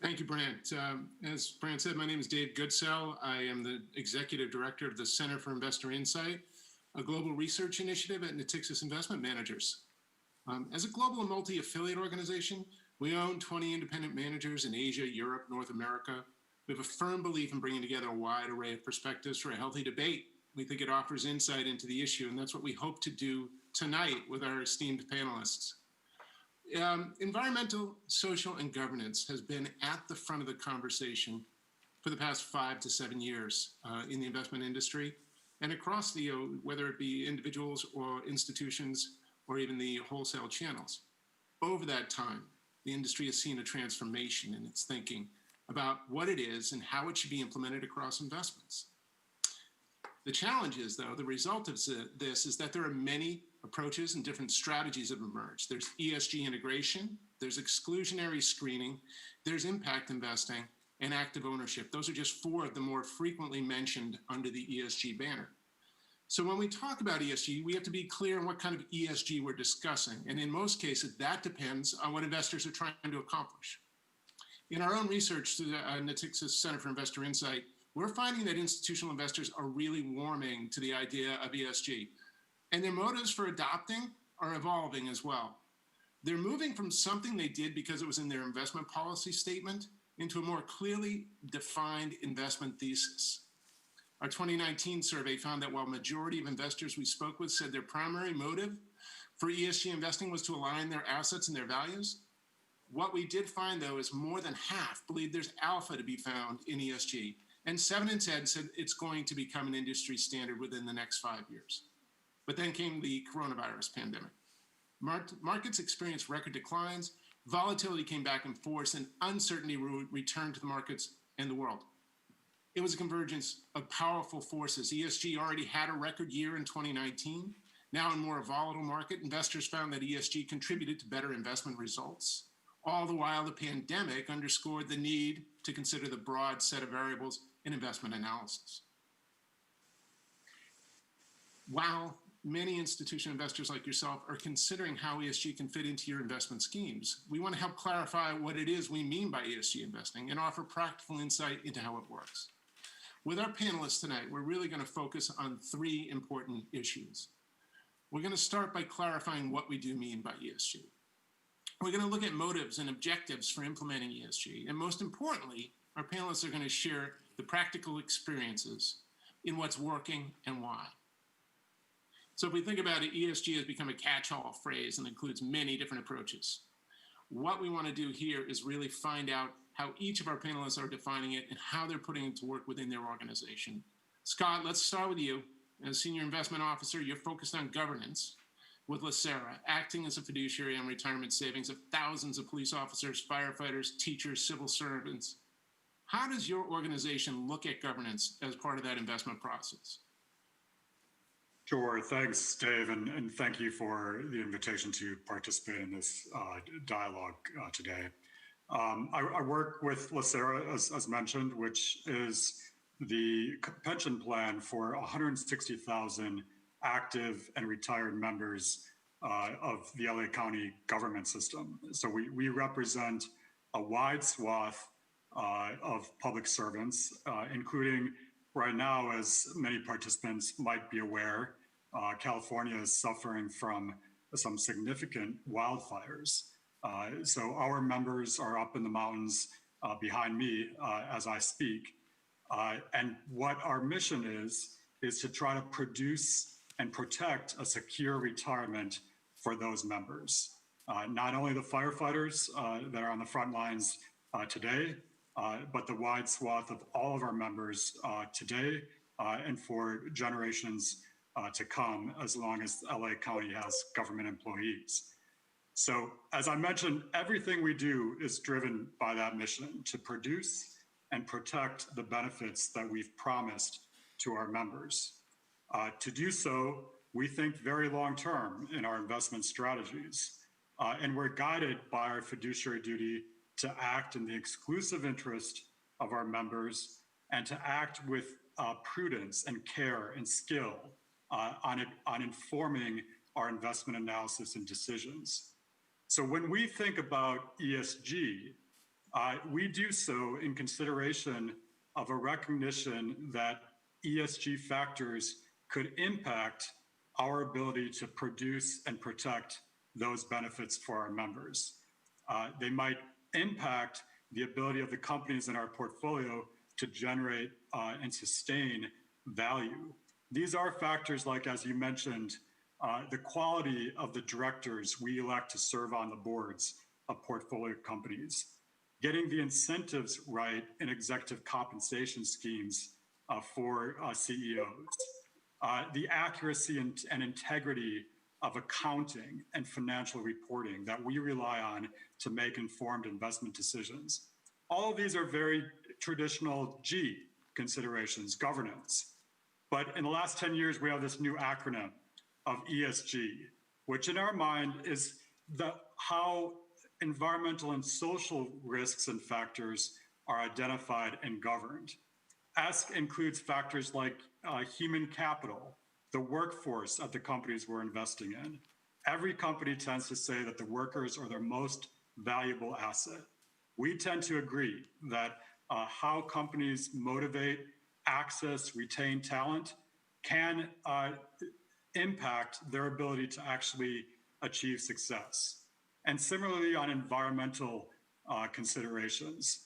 Thank you, Brant. As Brant said, my name is Dave Goodsell. I am the Executive Director of the Center for Investor Insight, a global research initiative at Natixis Investment Managers. As a global and multi-affiliate organization, we own 20 independent managers in Asia, Europe, North America, We have a firm belief in bringing together a wide array of perspectives for a healthy debate. We think it offers insight into the issue, and that's what we hope to do tonight with our esteemed panelists. Environmental, social, and governance has been at the front of the conversation for the past 5 to 7 years in the investment industry and across the, whether it be individuals or institutions or even the wholesale channels. Over that time, the industry has seen a transformation in its thinking about what it is and how it should be implemented across investments. The challenge is, though, the result of this is that there are many approaches and different strategies have emerged. There's ESG integration, there's exclusionary screening, there's impact investing, and active ownership. Those are just 4 of the more frequently mentioned under the ESG banner. So when we talk about ESG, we have to be clear on what kind of ESG we're discussing. And in most cases, that depends on what investors are trying to accomplish. In our own research through the Natixis Center for Investor Insight, we're finding that institutional investors are really warming to the idea of ESG. And their motives for adopting are evolving as well. They're moving from something they did because it was in their investment policy statement into a more clearly defined investment thesis. Our 2019 survey found that while majority of investors we spoke with said their primary motive for ESG investing was to align their assets and their values, what we did find, though, is more than half believe there's alpha to be found in ESG. And 7 in 10 said it's going to become an industry standard within the next 5 years. But then came the coronavirus pandemic. Markets experienced record declines, volatility came back in force, and uncertainty returned to the markets and the world. It was a convergence of powerful forces. ESG already had a record year in 2019. Now in more volatile market, investors found that ESG contributed to better investment results. All the while, the pandemic underscored the need to consider the broad set of variables in investment analysis. While many institutional investors like yourself are considering how ESG can fit into your investment schemes, we want to help clarify what it is we mean by ESG investing and offer practical insight into how it works. With our panelists tonight, we're really going to focus on 3 important issues. We're going to start by clarifying what we do mean by ESG. We're going to look at motives and objectives for implementing ESG. And most importantly, our panelists are going to share the practical experiences in what's working and why. So if we think about it, ESG has become a catch-all phrase and includes many different approaches. What we want to do here is really find out how each of our panelists are defining it and how they're putting it to work within their organization. Scott, let's start with you. As Senior Investment Officer, you're focused on governance with Lacera, acting as a fiduciary on retirement savings of thousands of police officers, firefighters, teachers, civil servants. How does your organization look at governance as part of that investment process? Sure. Thanks, Dave, and thank you for the invitation to participate in this dialogue today. I work with Lacera, as mentioned, which is the pension plan for 160,000 active and retired members of the LA County government system. So we represent a wide swath of public servants, including right now, as many participants might be aware, California is suffering from some significant wildfires. So our members are up in the mountains behind me as I speak. And what our mission is to try to produce and protect a secure retirement for those members. Not only the firefighters that are on the front lines today, but the wide swath of all of our members today and for generations to come, as long as LA County has government employees. So as I mentioned, everything we do is driven by that mission to produce and protect the benefits that we've promised to our members. To do so, we think very long-term in our investment strategies, and we're guided by our fiduciary duty to act in the exclusive interest of our members and to act with prudence and care and skill on informing our investment analysis and decisions. So when we think about ESG, we do so in consideration of a recognition that ESG factors could impact our ability to produce and protect those benefits for our members. They might impact the ability of the companies in our portfolio to generate and sustain value. These are factors like, as you mentioned, the quality of the directors we elect to serve on the boards of portfolio companies, getting the incentives right in executive compensation schemes for CEOs, the accuracy and integrity of accounting and financial reporting that we rely on to make informed investment decisions. All of these are very traditional G considerations, governance. But in the last 10 years, we have this new acronym of ESG, which in our mind is how environmental and social risks and factors are identified and governed. S includes factors like human capital, the workforce at the companies we're investing in. Every company tends to say that the workers are their most valuable asset. We tend to agree that how companies motivate, access, retain talent can impact their ability to actually achieve success. And similarly on environmental considerations,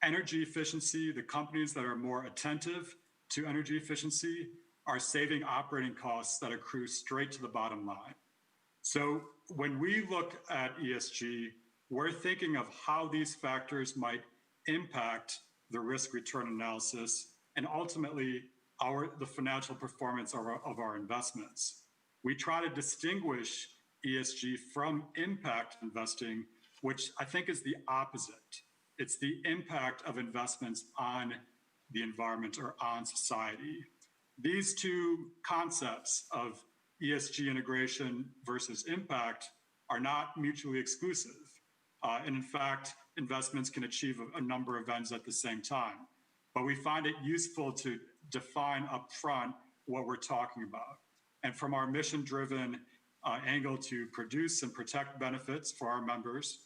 energy efficiency, the companies that are more attentive to energy efficiency are saving operating costs that accrue straight to the bottom line. So when we look at ESG, we're thinking of how these factors might impact the risk return analysis and ultimately the financial performance of our investments. We try to distinguish ESG from impact investing, which I think is the opposite. It's the impact of investments on the environment or on society. These two concepts of ESG integration versus impact are not mutually exclusive. And in fact, investments can achieve a number of ends at the same time. But we find it useful to define upfront what we're talking about. And from our mission-driven angle to produce and protect benefits for our members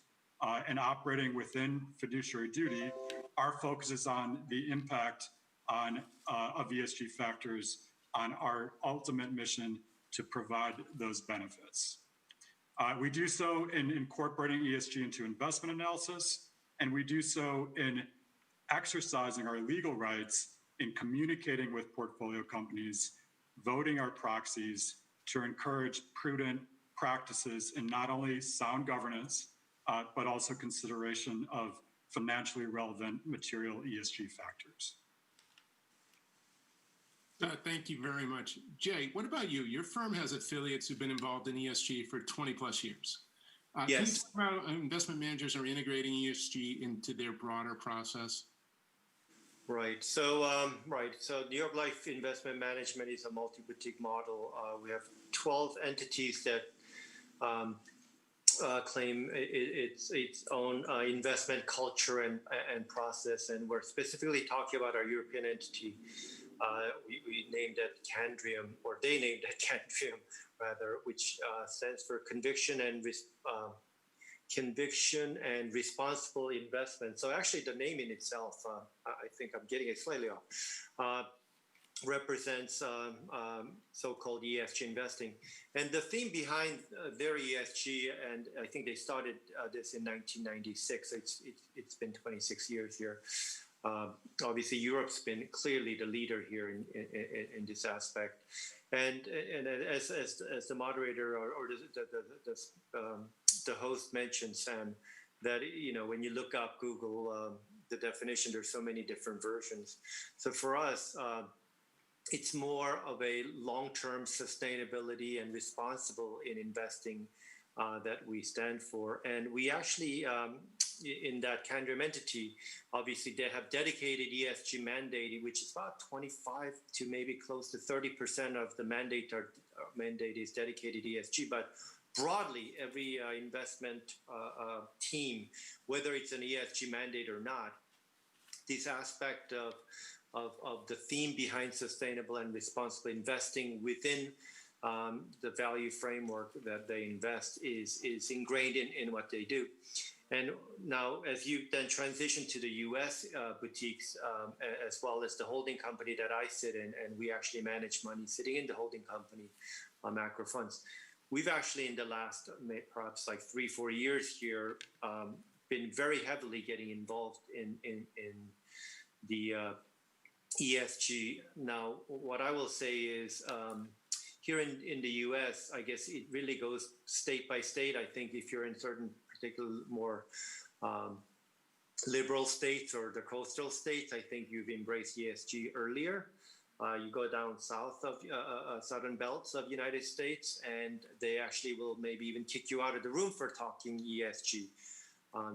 and operating within fiduciary duty, our focus is on the impact of ESG factors on our ultimate mission to provide those benefits. We do so in incorporating ESG into investment analysis, and we do so in exercising our legal rights in communicating with portfolio companies, voting our proxies to encourage prudent practices in not only sound governance, but also consideration of financially relevant material ESG factors. Thank you very much. Jay, what about you? Your firm has affiliates who've been involved in ESG for 20 plus years. Can you talk about how investment managers are integrating ESG into their broader process? Right. So, New York Life Investment Management is a multi-boutique model. We have 12 entities that claim its own investment culture and process, and we're specifically talking about our European entity. We named it Candrium, or they named it Candrium, rather, which stands for Conviction and Responsible Investment. So actually the name in itself, I think I'm getting it slightly off, represents so-called ESG investing. And the theme behind their ESG, and I think they started this in 1996, it's been 26 years here. Obviously, Europe's been clearly the leader here in this aspect, and as the moderator or the host mentioned, Sam, that when you look up Google, the definition, there's so many different versions. So for us, it's more of a long-term sustainability and responsible in investing that we stand for, and we actually. In that Candrium entity, obviously they have dedicated ESG mandate, which is about 25 to maybe close to 30% of the mandate is dedicated ESG. But broadly, every investment team, whether it's an ESG mandate or not, this aspect of the theme behind sustainable and responsible investing within the value framework that they invest is ingrained in what they do. And now, as you then transition to the U.S. boutiques, as well as the holding company that I sit in, and we actually manage money sitting in the holding company, macro funds, we've actually in the last perhaps like 3-4 years here been very heavily getting involved in the ESG. Now, what I will say is here in the US, I guess it really goes state by state. I think if you're in certain particular more liberal states or the coastal states, I think you've embraced ESG earlier. You go down south of southern belts of United States, and they actually will maybe even kick you out of the room for talking ESG.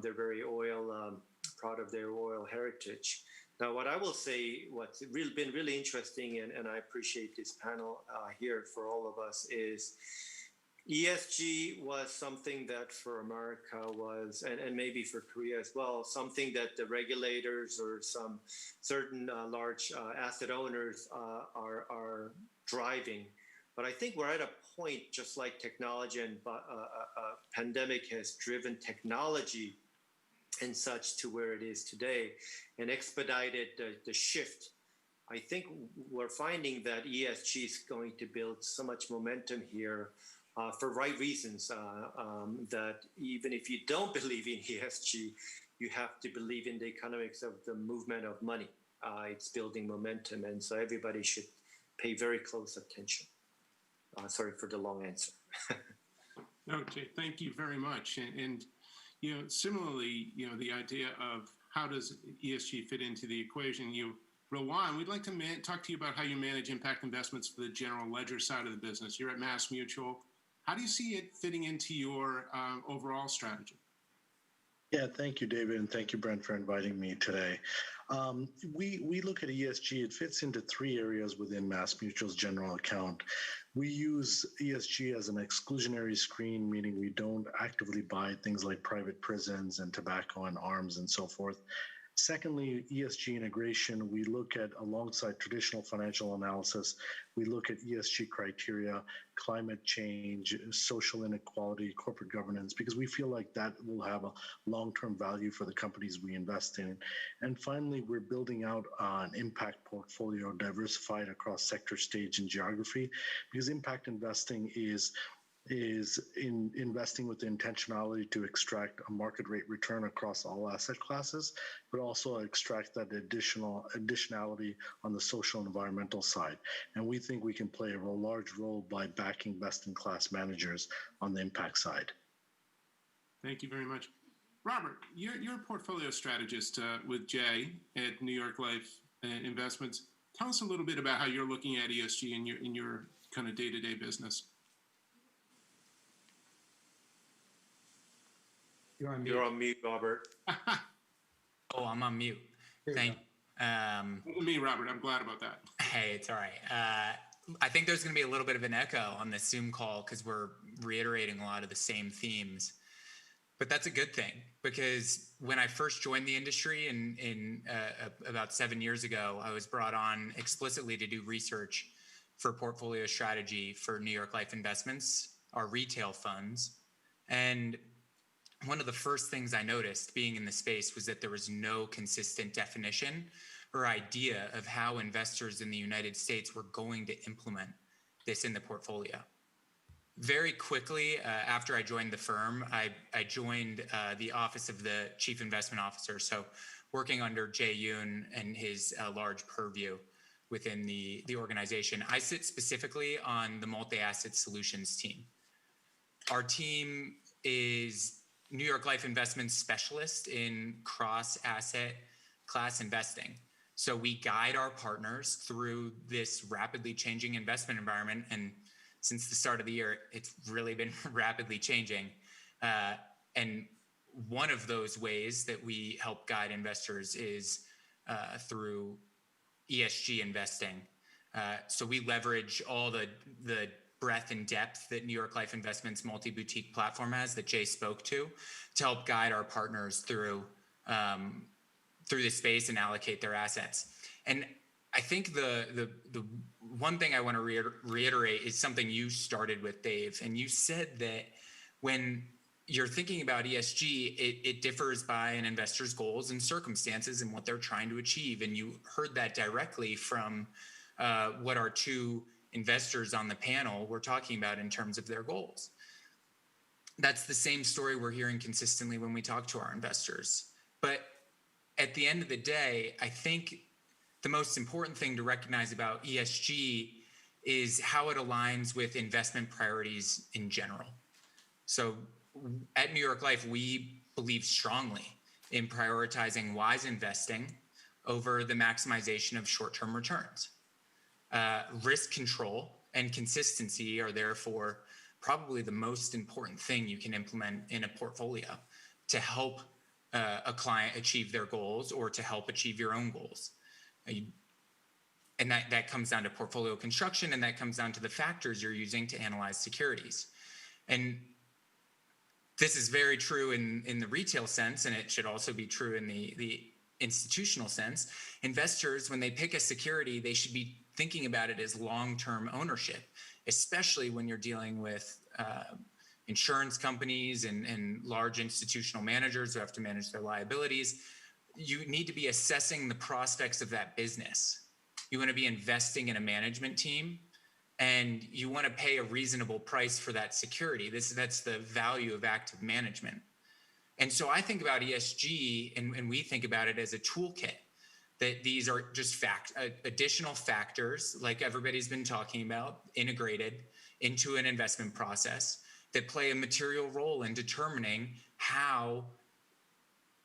They're very proud of their oil heritage. Now, what I will say, what's been really interesting, and I appreciate this panel here for all of us, is ESG was something that for America was, and maybe for Korea as well, something that the regulators or some certain large asset owners are driving. But I think we're at a point, just like technology and pandemic has driven technology and such to where it is today and expedited the shift. I think we're finding that ESG is going to build so much momentum here for right reasons, that even if you don't believe in ESG, you have to believe in the economics of the movement of money. It's building momentum, and so everybody should pay very close attention. Sorry for the long answer. Okay, thank you very much. And you know, similarly, you know, the idea of how does ESG fit into the equation? Rowan, we'd like to talk to you about how you manage impact investments for the general ledger side of the business. You're at MassMutual. How do you see it fitting into your overall strategy? Yeah, thank you, David, and thank you, Brent, for inviting me today. We look at ESG. It fits into three areas within MassMutual's general account. We use ESG as an exclusionary screen, meaning we don't actively buy things like private prisons and tobacco and arms and so forth. Secondly, ESG integration, we look at alongside traditional financial analysis, we look at ESG criteria, climate change, social inequality, corporate governance, because we feel like that will have a long-term value for the companies we invest in. And finally, we're building out an impact portfolio diversified across sector, stage, and geography, because impact investing is in investing with the intentionality to extract a market rate return across all asset classes, but also extract that additionality on the social and environmental side. And we think we can play a large role by backing best-in-class managers on the impact side. Thank you very much. Robert, you're a portfolio strategist with Jay at New York Life Investments. Tell us a little bit about how you're looking at ESG in your kind of day-to-day business. You're on mute, Robert. Oh, I'm on mute. Me, Robert. I'm glad about that. Hey, it's all right. I think there's going to be a little bit of an echo on this Zoom call because we're reiterating a lot of the same themes. But that's a good thing, because when I first joined the industry in about 7 years ago, I was brought on explicitly to do research for portfolio strategy for New York Life Investments, our retail funds. And one of the first things I noticed being in the space was that there was no consistent definition or idea of how investors in the United States were going to implement this in the portfolio. Very quickly after I joined the firm, I joined the Office of the Chief Investment Officer, so working under Jay Yoon and his large purview within the organization. I sit specifically on the multi-asset solutions team. Our team is New York Life Investments specialist in cross-asset class investing. So we guide our partners through this rapidly changing investment environment. And since the start of the year, it's really been rapidly changing. And one of those ways that we help guide investors is through ESG investing. So we leverage all the breadth and depth that New York Life Investments multi-boutique platform has that Jay spoke to help guide our partners through the space and allocate their assets. And I think the one thing I want to reiterate is something you started with, Dave, and you said that when you're thinking about ESG, it differs by an investor's goals and circumstances and what they're trying to achieve. And you heard that directly from what our two investors on the panel were talking about in terms of their goals. That's the same story we're hearing consistently when we talk to our investors. But at the end of the day, I think the most important thing to recognize about ESG is how it aligns with investment priorities in general. So at New York Life, we believe strongly in prioritizing wise investing over the maximization of short-term returns. Risk control and consistency are therefore probably the most important thing you can implement in a portfolio to help a client achieve their goals or to help achieve your own goals. And that comes down to portfolio construction, and that comes down to the factors you're using to analyze securities. And this is very true in the retail sense, and it should also be true in the institutional sense. Investors, when they pick a security, they should be thinking about it as long-term ownership, especially when you're dealing with insurance companies and large institutional managers who have to manage their liabilities. You need to be assessing the prospects of that business. You want to be investing in a management team, and you want to pay a reasonable price for that security. That's the value of active management. And so I think about ESG, and we think about it as a toolkit, that these are just additional factors, like everybody's been talking about, integrated into an investment process that play a material role in determining how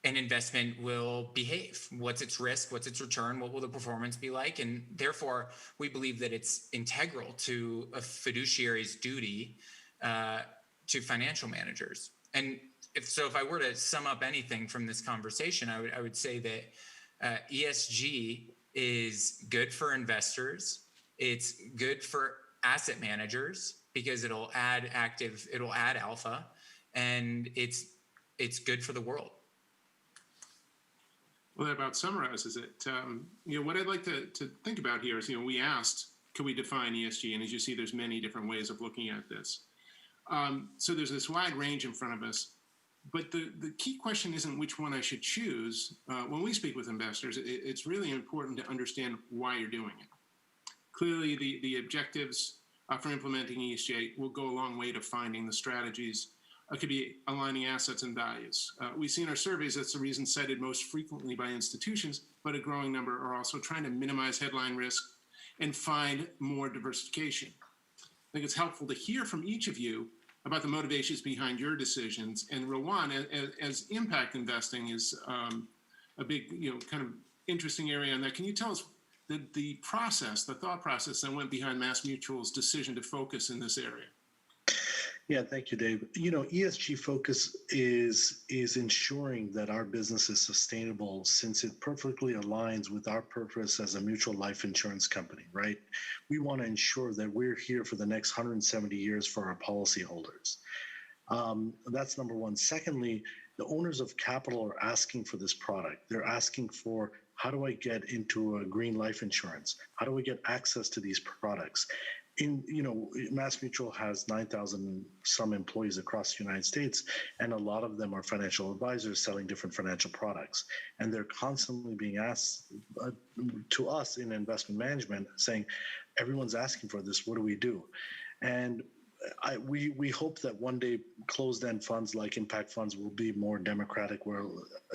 an investment will behave. What's its risk? What's its return? What will the performance be like? And therefore, we believe that it's integral to a fiduciary's duty to financial managers. And if I were to sum up anything from this conversation, I would say that ESG is good for investors. It's good for asset managers because it'll add alpha, and it's good for the world. Well, that about summarizes it. What I'd like to think about here is, we asked, could we define ESG? And as you see, there's many different ways of looking at this. So there's this wide range in front of us. But the key question isn't which one I should choose. When we speak with investors, it's really important to understand why you're doing it. Clearly, the objectives for implementing ESG will go a long way to finding the strategies. It could be aligning assets and values. We see in our surveys that's the reason cited most frequently by institutions, but a growing number are also trying to minimize headline risk and find more diversification. I think it's helpful to hear from each of you about the motivations behind your decisions. And Rowan, as impact investing is a big, kind of interesting area on that. Can you tell us the process, the thought process that went behind MassMutual's decision to focus in this area? Yeah, thank you, Dave. ESG focus is ensuring that our business is sustainable, since it perfectly aligns with our purpose as a mutual life insurance company, right? We want to ensure that we're here for the next 170 years for our policyholders. That's number one. Secondly, the owners of capital are asking for this product. They're asking for, how do I get into a green life insurance? How do I get access to these products? MassMutual has 9,000 some employees across the United States, and a lot of them are financial advisors selling different financial products. And they're constantly being asked to us in investment management, saying, everyone's asking for this, what do we do? And we hope that one day closed-end funds like impact funds will be more democratic, where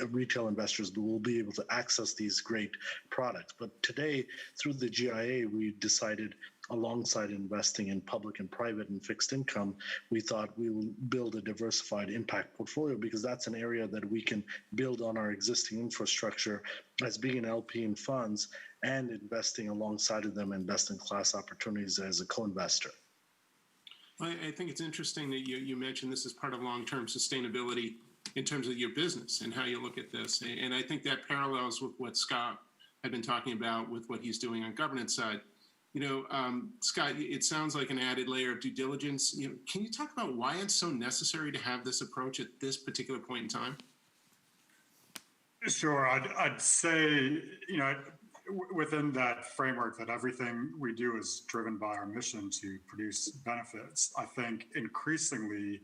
retail investors will be able to access these great products. But today, through the GIA, we decided, alongside investing in public and private and fixed income, we thought we will build a diversified impact portfolio, because that's an area that we can build on our existing infrastructure as being an LP in funds and investing alongside of them in best-in-class opportunities as a co-investor. I think it's interesting that you mentioned this as part of long-term sustainability in terms of your business and how you look at this. And I think that parallels with what Scott had been talking about with what he's doing on governance side. Scott, it sounds like an added layer of due diligence. Can you talk about why it's so necessary to have this approach at this particular point in time? Sure. I'd say, within that framework, that everything we do is driven by our mission to produce benefits. I think increasingly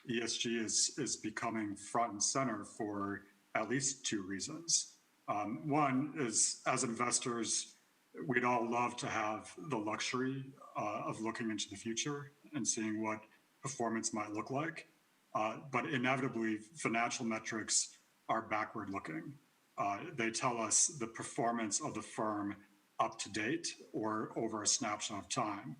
ESG is becoming front and center for at least two reasons. One is, as investors, we'd all love to have the luxury of looking into the future and seeing what performance might look like. But inevitably, financial metrics are backward looking. They tell us the performance of the firm up to date or over a snapshot of time.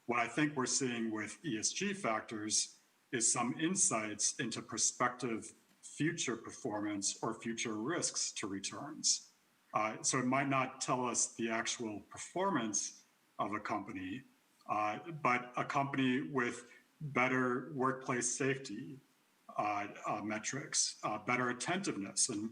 What I think we're seeing with ESG factors is some insights into prospective future performance or future risks to returns. So it might not tell us the actual performance of a company, but a company with better workplace safety metrics, better attentiveness and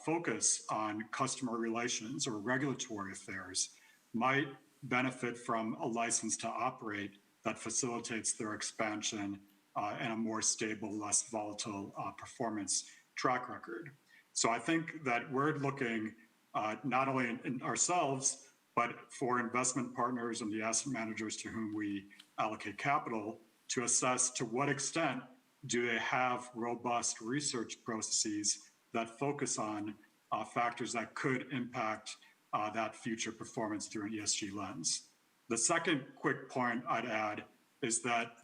focus on customer relations or regulatory affairs might benefit from a license to operate that facilitates their expansion and a more stable, less volatile performance track record. So I think that we're looking not only in ourselves, but for investment partners and the asset managers to whom we allocate capital to assess to what extent do they have robust research processes that focus on factors that could impact that future performance through an ESG lens. The second quick point I'd add is that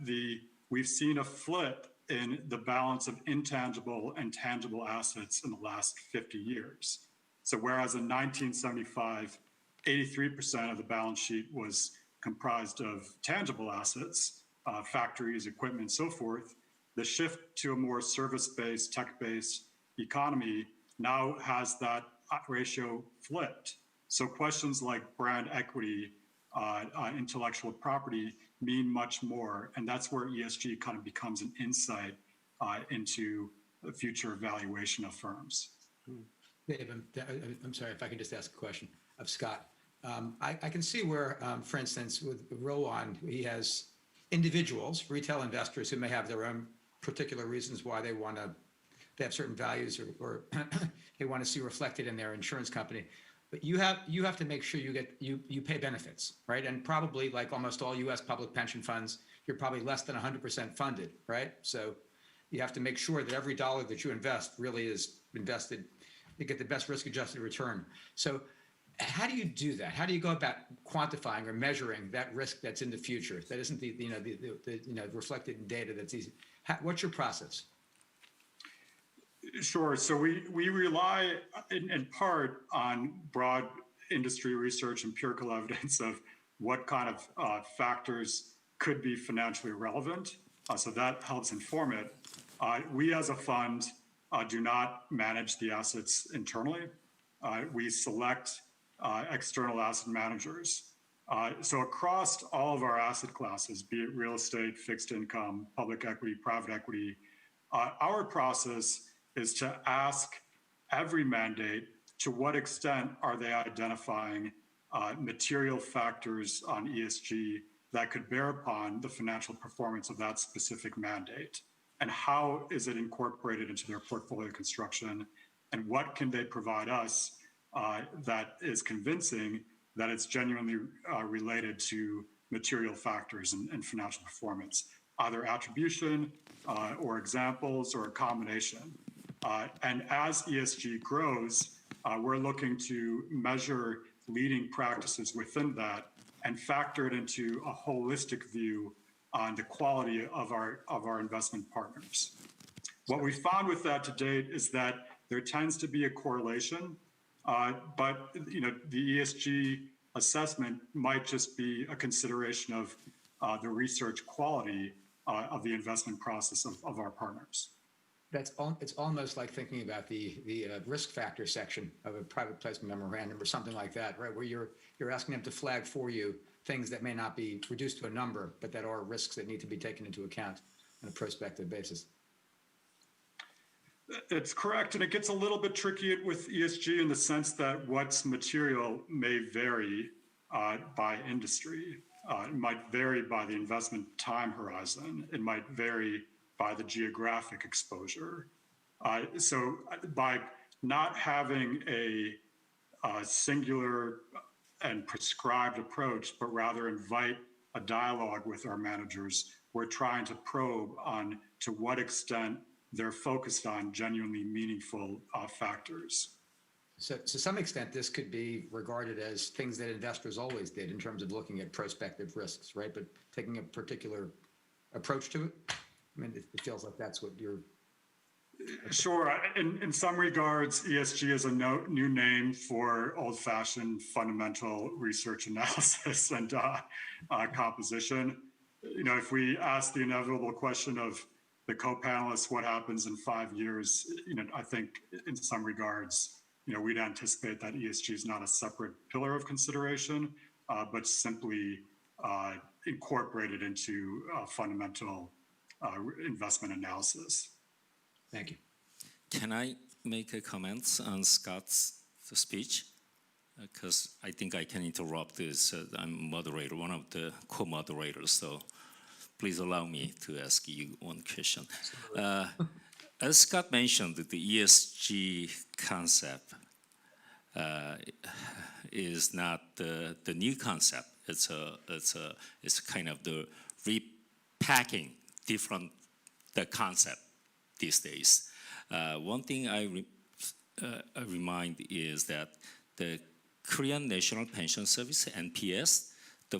we've seen a flip in the balance of intangible and tangible assets in the last 50 years. So whereas in 1975, 83% of the balance sheet was comprised of tangible assets, factories, equipment, so forth, the shift to a more service-based, tech-based economy now has that ratio flipped. So questions like brand equity, intellectual property mean much more, and that's where ESG kind of becomes an insight into the future evaluation of firms. Dave, I'm sorry if I can just ask a question of Scott. I can see where, for instance, with Rowan, he has individuals, retail investors who may have their own particular reasons why they have certain values or they want to see reflected in their insurance company. But you have to make sure you pay benefits, right? And probably like almost all U.S. public pension funds, you're probably less than 100% funded, right? So you have to make sure that every dollar that you invest really is invested to get the best risk-adjusted return. So how do you do that? How do you go about quantifying or measuring that risk that's in the future that isn't the reflected in data that's easy? What's your process? Sure. So we rely in part on broad industry research, empirical evidence of what kind of factors could be financially relevant. So that helps inform it. We as a fund do not manage the assets internally. We select external asset managers. So across all of our asset classes, be it real estate, fixed income, public equity, private equity, our process is to ask every mandate to what extent are they identifying material factors on ESG that could bear upon the financial performance of that specific mandate, and how is it incorporated into their portfolio construction, and what can they provide us that is convincing that it's genuinely related to material factors and financial performance, either attribution or examples or a combination. And as ESG grows, we're looking to measure leading practices within that and factor it into a holistic view on the quality of our investment partners. What we found with that to date is that there tends to be a correlation, but the ESG assessment might just be a consideration of the research quality of the investment process of our partners. It's almost like thinking about the risk factor section of a private placement memorandum or something like that, right? Where you're asking them to flag for you things that may not be reduced to a number, but that are risks that need to be taken into account on a prospective basis. It's correct, and it gets a little bit tricky with ESG in the sense that what's material may vary by industry. It might vary by the investment time horizon. It might vary by the geographic exposure. So by not having a singular and prescribed approach, but rather invite a dialogue with our managers, we're trying to probe on to what extent they're focused on genuinely meaningful factors. So to some extent, this could be regarded as things that investors always did in terms of looking at prospective risks, right? But taking a particular approach to it. I mean, it feels like that's what you're. Sure. In some regards, ESG is a new name for old-fashioned fundamental research analysis and composition. You know, if we ask the inevitable question of the co-panelists, what happens in 5 years, you know, I think in some regards, you know, we'd anticipate that ESG is not a separate pillar of consideration, but simply incorporated into fundamental investment analysis. Thank you. Can I make a comment on Scott's speech? Because I think I can interrupt this. I'm moderator, one of the co-moderators, so please allow me to ask you one question. As Scott mentioned, the ESG concept is not the new concept. It's kind of the repacking different the concept these days. One thing I remind is that the Korean National Pension Service, NPS,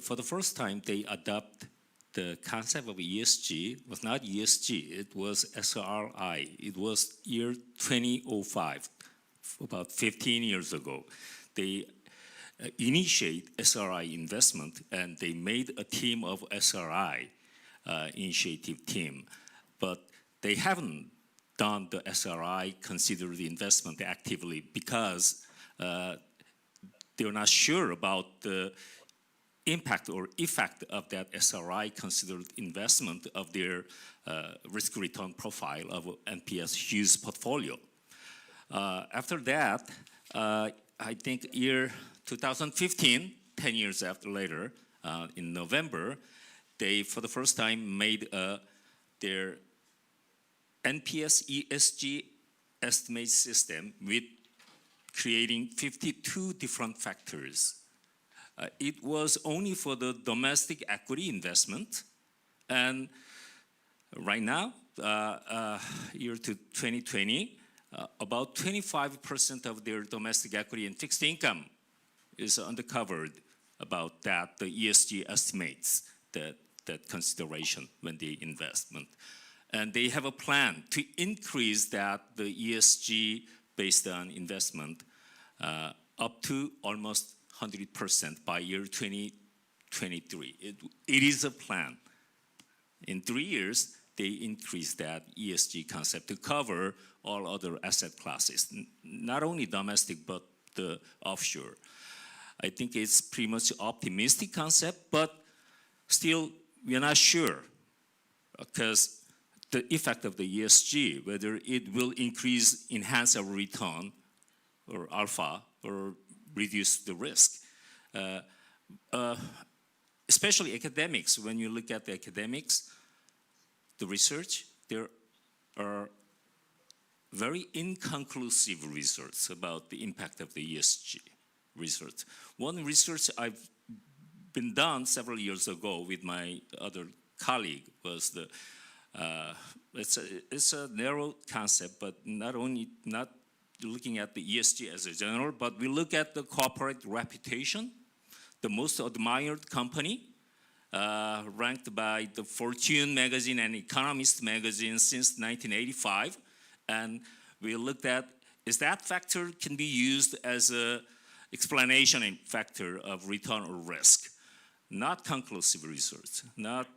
for the first time they adopt the concept of ESG was not ESG, it was SRI. It was year 2005, about 15 years ago. They initiate SRI investment and they made a team of SRI initiative team, but they haven't done the SRI considered investment actively because they're not sure about the impact or effect of that SRI considered investment of their risk return profile of NPS Hughes portfolio. After that, I think year 2015, 10 years later, in November, they for the first time made their NPS ESG estimate system with creating 52 different factors. It was only for the domestic equity investment, and right now, year to 2020, about 25% of their domestic equity and fixed income is undercovered about that, the ESG estimates, that consideration when they investment. And they have a plan to increase that, the ESG based on investment, up to almost 100% by year 2023. It is a plan. In 3 years, they increase that ESG concept to cover all other asset classes, not only domestic, but the offshore. I think it's pretty much optimistic concept, but still we're not sure because the effect of the ESG, whether it will enhance our return or alpha or reduce the risk. Especially academics, when you look at the academics, the research, there are very inconclusive research about the impact of the ESG research. One research I've been done several years ago with my other colleague was it's a narrow concept, but not looking at the ESG as a general, but we look at the corporate reputation, the most admired company, ranked by the Fortune magazine and Economist magazine since 1985. And we looked at, is that factor can be used as a explanation factor of return or risk? Not conclusive research, not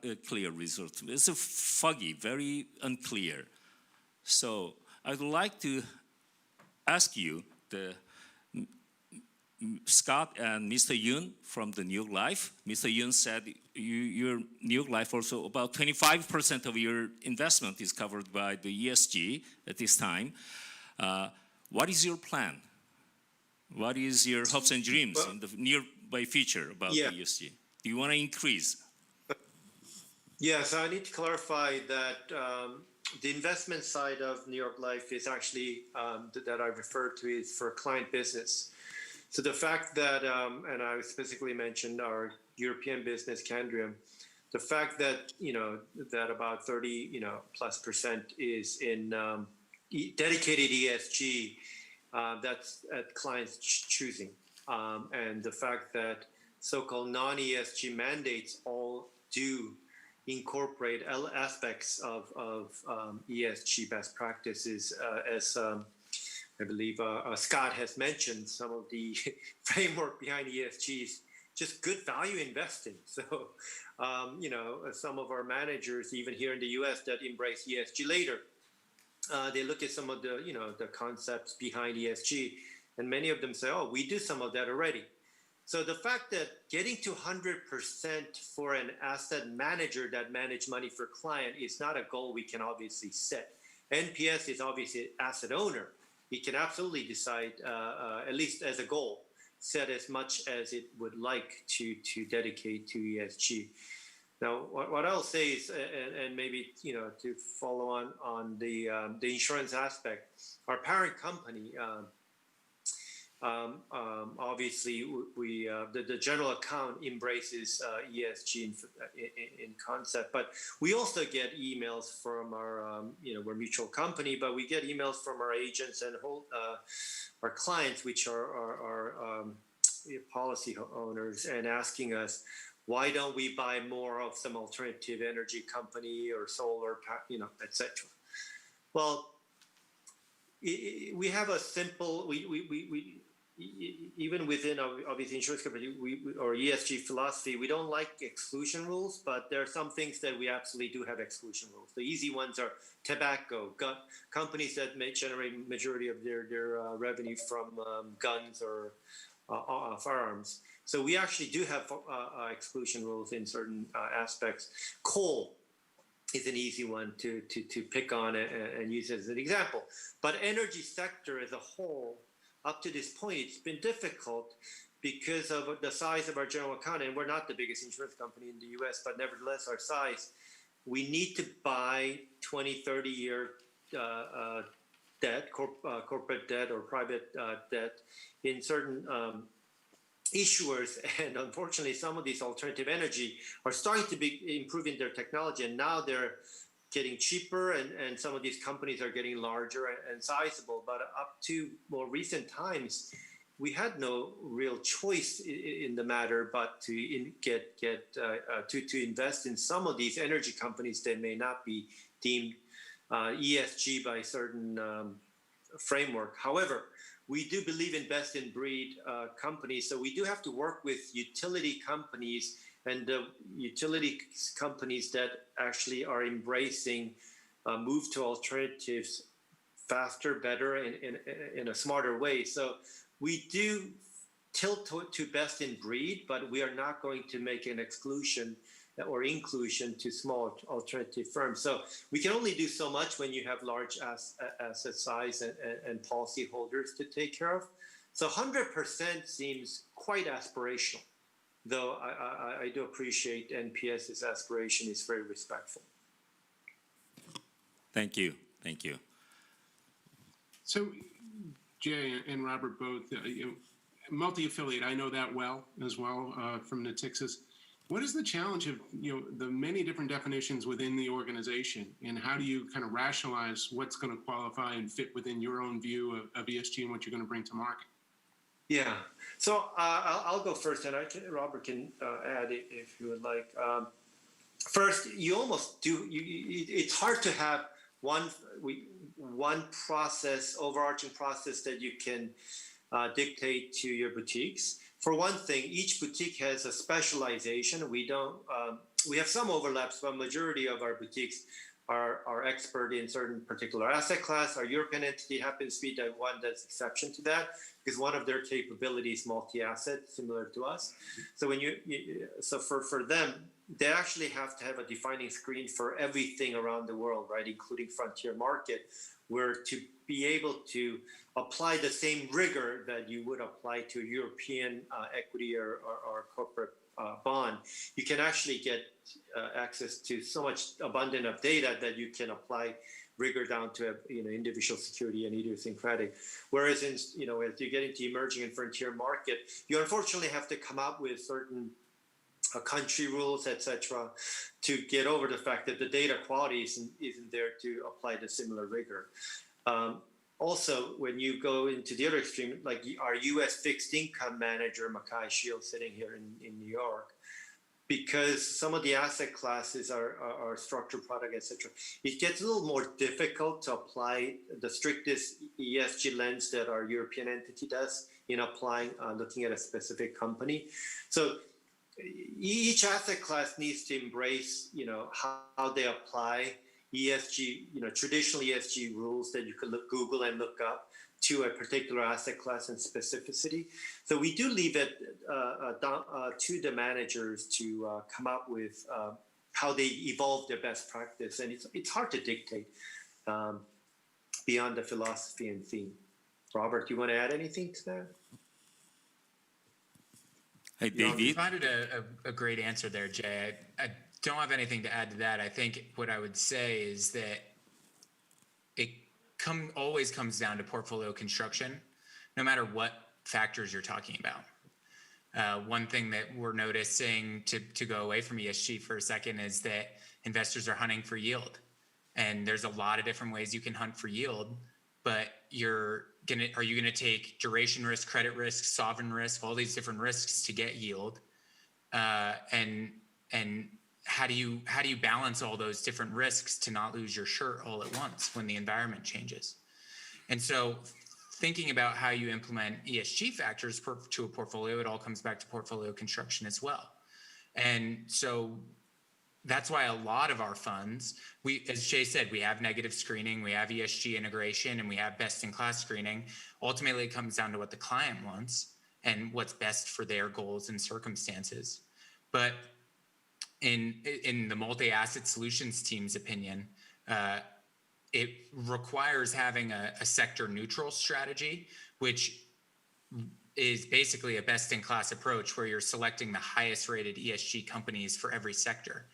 a clear research. It's a foggy, very unclear. So I'd like to ask you, Scott and Mr. Yoon from the New York Life. Mr. Yoon said your New York Life also about 25% of your investment is covered by the ESG at this time. What is your plan? What is your hopes and dreams in the nearby future about the ESG? Do you want to increase? Yes, I need to clarify that the investment side of New York Life is actually, that I referred to, is for client business. So the fact that, and I specifically mentioned our European business, Candrium, the fact that, that about 30, +% is in dedicated ESG, that's at clients' choosing. And the fact that so-called non-ESG mandates all do incorporate aspects of ESG best practices, as I believe Scott has mentioned. Some of the framework behind ESG is just good value investing. So, some of our managers, even here in the U.S., that embrace ESG later, they look at some of the, the concepts behind ESG, and many of them say, "Oh, we do some of that already." So the fact that getting to 100% for an asset manager that manage money for client is not a goal we can obviously set. NPS is obviously an asset owner. It can absolutely decide, at least as a goal, set as much as it would like to dedicate to ESG. Now, what I'll say is, and maybe to follow on the insurance aspect, our parent company, obviously, we the general account embraces ESG in concept, but we also get emails from our, we're a mutual company, but we get emails from our agents and our clients, which are policy owners, and asking us, why don't we buy more of some alternative energy company or solar, etc. Well, we have a simple, we even within obviously insurance company or ESG philosophy, we don't like exclusion rules, but there are some things that we absolutely do have exclusion rules. The easy ones are tobacco, companies that may generate majority of their revenue from guns or firearms. So we actually do have exclusion rules in certain aspects. Coal is an easy one to pick on and use as an example. But energy sector as a whole, up to this point, it's been difficult because of the size of our general account, and we're not the biggest insurance company in the US, but nevertheless, our size, we need to buy 20, 30-year debt, corporate debt or private debt in certain issuers. And unfortunately, some of these alternative energy are starting to be improving their technology, and now they're getting cheaper, and some of these companies are getting larger and sizable. But up to more recent times, we had no real choice in the matter but to invest in some of these energy companies that may not be deemed ESG by certain framework. However, we do believe in best in breed companies, so we do have to work with utility companies and the utility companies that actually are embracing move to alternatives faster, better, in a smarter way. So we do tilt to best in breed, but we are not going to make an exclusion or inclusion to small alternative firms. So we can only do so much when you have large asset size and policy holders to take care of. So 100% seems quite aspirational, though I do appreciate NPS's aspiration is very respectful. Thank you. Thank you. So, Jay and Robert both, multi-affiliate, I know that well as well from Natixis. What is the challenge of the many different definitions within the organization, and how do you kind of rationalize what's going to qualify and fit within your own view of ESG and what you're going to bring to market? Yeah, so I'll go first, and Robert can add if you would like. First, you almost do. It's hard to have one process, overarching process that you can dictate to your boutiques. For one thing, each boutique has a specialization. We don't. We have some overlaps, but majority of our boutiques are expert in certain particular asset class. Our European entity happens to be the one that's exception to that, because one of their capabilities multi-asset, similar to us. So when so for them, they actually have to have a defining screen for everything around the world, right, including frontier market, where to be able to apply the same rigor that you would apply to European equity or corporate bond, you can actually get access to so much abundant of data that you can apply rigor down to individual security and idiosyncratic. Whereas in as you get into emerging and frontier market, you unfortunately have to come up with certain country rules, etc., to get over the fact that the data quality isn't there to apply the similar rigor. Also, when you go into the other extreme, like our U.S. fixed income manager, Makai Shields, sitting here in New York, because some of the asset classes are structured product, etc., it gets a little more difficult to apply the strictest ESG lens that our European entity does in applying, looking at a specific company. So each asset class needs to embrace, how they apply ESG, traditional ESG rules that you could Google and look up to a particular asset class and specificity. So we do leave it to the managers to come up with how they evolve their best practice. And it's hard to dictate beyond the philosophy and theme. Robert, do you want to add anything to that? Hey, David. You provided a great answer there, Jay. I don't have anything to add to that. I think what I would say is that it always comes down to portfolio construction, no matter what factors you're talking about. One thing that we're noticing, to go away from ESG for a second, is that investors are hunting for yield. And there's a lot of different ways you can hunt for yield, but are you gonna take duration risk, credit risk, sovereign risk, all these different risks to get yield? And how do you balance all those different risks to not lose your shirt all at once when the environment changes? And so thinking about how you implement ESG factors to a portfolio, it all comes back to portfolio construction as well. And so that's why a lot of our funds, as Jay said, we have negative screening, we have ESG integration, and we have best-in-class screening. Ultimately, it comes down to what the client wants and what's best for their goals and circumstances. But in the multi-asset solutions team's opinion, it requires having a sector-neutral strategy, which is basically a best-in-class approach where you're selecting the highest-rated ESG companies for every sector.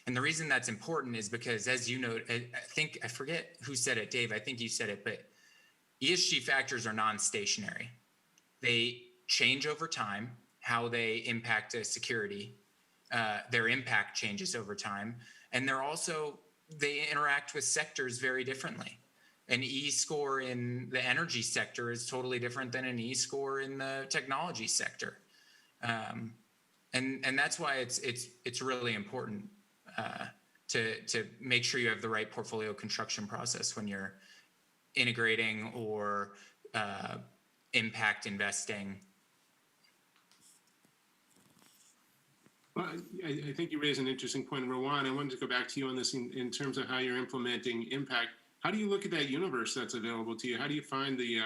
And the reason that's important is because, as you know, I forget who said it, Dave, I think you said it, but ESG factors are non-stationary. They change over time, how they impact a security. Their impact changes over time. And they interact with sectors very differently. An E score in the energy sector is totally different than an E score in the technology sector. And that's why it's really important to make sure you have the right portfolio construction process when you're integrating or impact investing. Well, I think you raise an interesting point, Rowan. I wanted to go back to you on this in terms of how you're implementing impact. How do you look at that universe that's available to you? How do you find the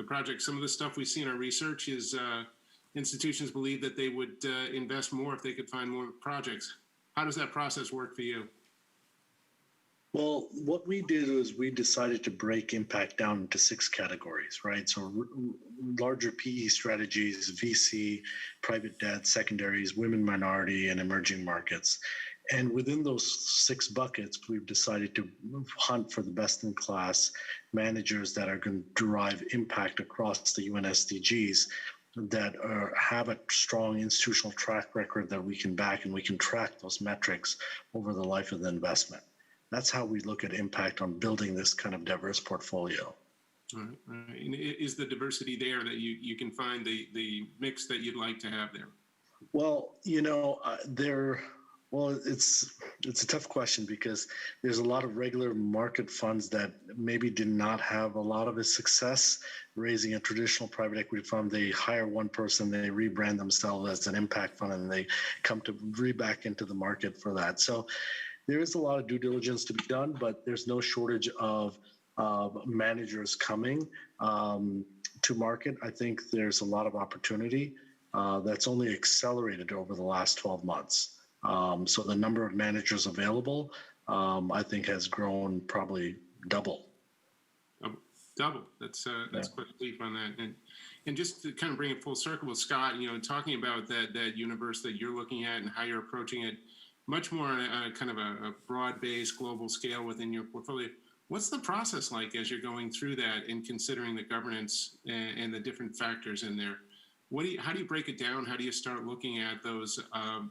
projects? Some of the stuff we see in our research is institutions believe that they would invest more if they could find more projects. How does that process work for you? Well, what we did was we decided to break impact down into 6 categories, right? So larger PE strategies, VC, private debt, secondaries, women, minority, and emerging markets. And within those 6 buckets, we've decided to hunt for the best-in-class managers that are going to derive impact across the UN SDGs that have a strong institutional track record that we can back, and we can track those metrics over the life of the investment. That's how we look at impact on building this kind of diverse portfolio. All right. And is the diversity there that you can find the mix that you'd like to have there? Well, it's a tough question because there's a lot of regular market funds that maybe did not have a lot of success raising a traditional private equity fund. They hire one person, they rebrand themselves as an impact fund, and they come to back into the market for that. So there is a lot of due diligence to be done, but there's no shortage of managers coming to market. I think there's a lot of opportunity that's only accelerated over the last 12 months. So the number of managers available, I think, has grown probably double. Double. That's quite a leap on that. And just to kind of bring it full circle with Scott, talking about that universe that you're looking at and how you're approaching it, much more on a kind of a broad-based global scale within your portfolio. What's the process like as you're going through that and considering the governance and the different factors in there? How do you break it down? How do you start looking at those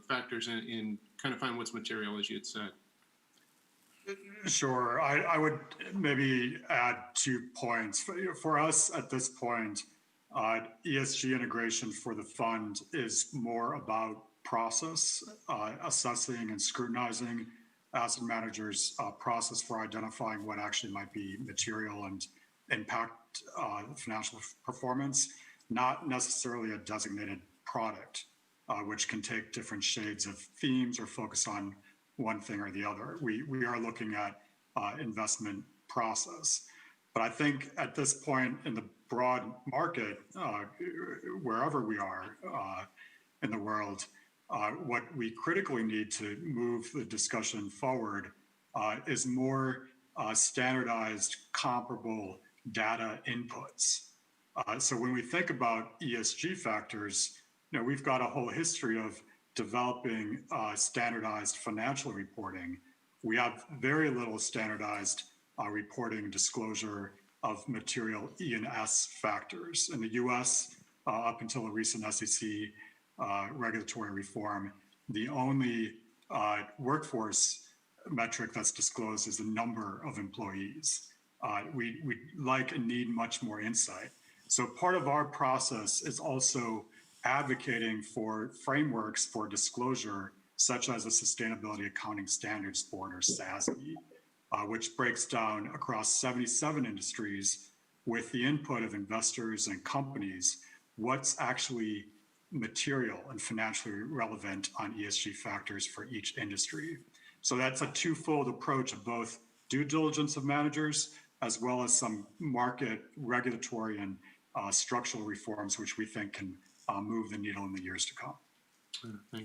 factors and kind of find what's material, as you had said? Sure. I would maybe add 2 points. For us at this point, ESG integration for the fund is more about process, assessing and scrutinizing asset managers' process for identifying what actually might be material and impact financial performance, not necessarily a designated product, which can take different shades of themes or focus on one thing or the other. We are looking at investment process. But I think at this point in the broad market, wherever we are in the world, what we critically need to move the discussion forward is more standardized, comparable data inputs. So when we think about ESG factors, we've got a whole history of developing standardized financial reporting. We have very little standardized reporting disclosure of material E&S factors. In the US, up until the recent SEC regulatory reform, the only workforce metric that's disclosed is the number of employees. We like and need much more insight. So part of our process is also advocating for frameworks for disclosure, such as the Sustainability Accounting Standards Board, or SASB, which breaks down across 77 industries with the input of investors and companies what's actually material and financially relevant on ESG factors for each industry. So that's a twofold approach of both due diligence of managers as well as some market regulatory and structural reforms, which we think can move the needle in the years to come.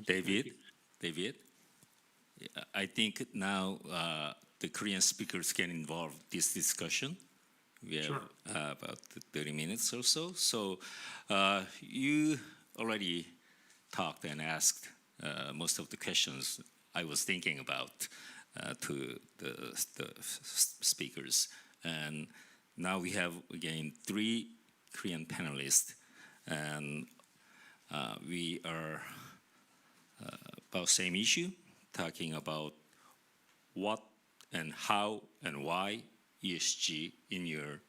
David, I think now the Korean speakers can involve this discussion. We have about 30 minutes or so. So you already talked and asked most of the questions I was thinking about to the speakers. And now we have, again, 3 Korean panelists. And we are about same issue, talking about what and how and why ESG in your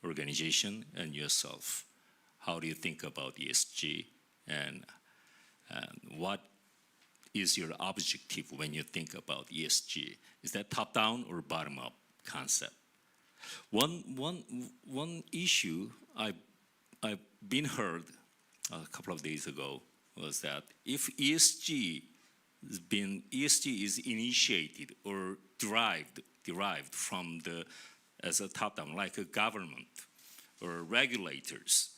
organization and yourself. How do you think about ESG, and what is your objective when you think about ESG? Is that top-down or bottom-up concept? One issue I've been heard a couple of days ago was that if ESG is initiated or derived from as a top-down, like a government or regulators,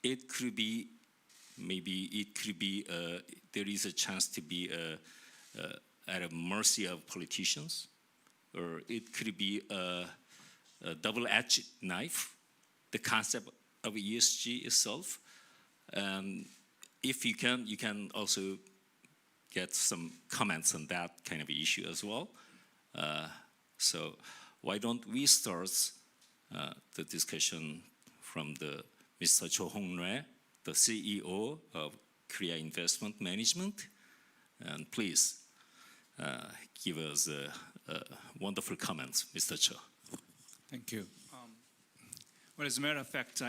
it could be there is a chance to be at a mercy of politicians, or it could be a double-edged knife, the concept of ESG itself. If you can also get some comments on that kind of issue as well. So why don't we start the discussion from Mr. Cho Hong-rae, the CEO of Korea Investment Management, and please give us wonderful comments, Mr. Cho. Thank you. Well, as a matter of fact,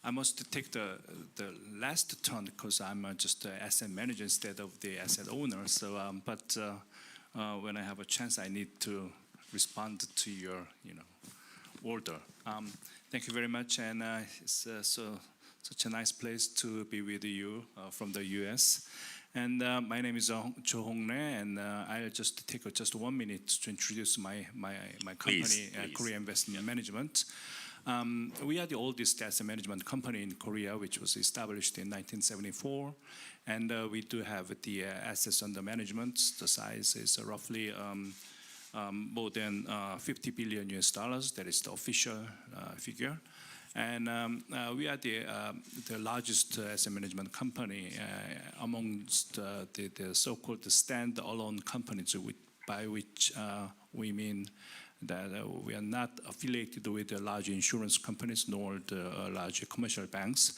I must take the last turn because I'm just an asset manager instead of the asset owner. So, but when I have a chance, I need to respond to your, order. Thank you very much, and it's such a nice place to be with you from the U.S. And my name is Cho Hong-rae, and I'll just take just 1 minute to introduce my company, please. Korea Investment Management. We are the oldest asset management company in Korea, which was established in 1974. And we do have the assets under management. The size is roughly more than $50 billion. That is the official figure. And we are the largest asset management company amongst the so-called stand-alone companies, by which we mean that we are not affiliated with the large insurance companies nor the large commercial banks.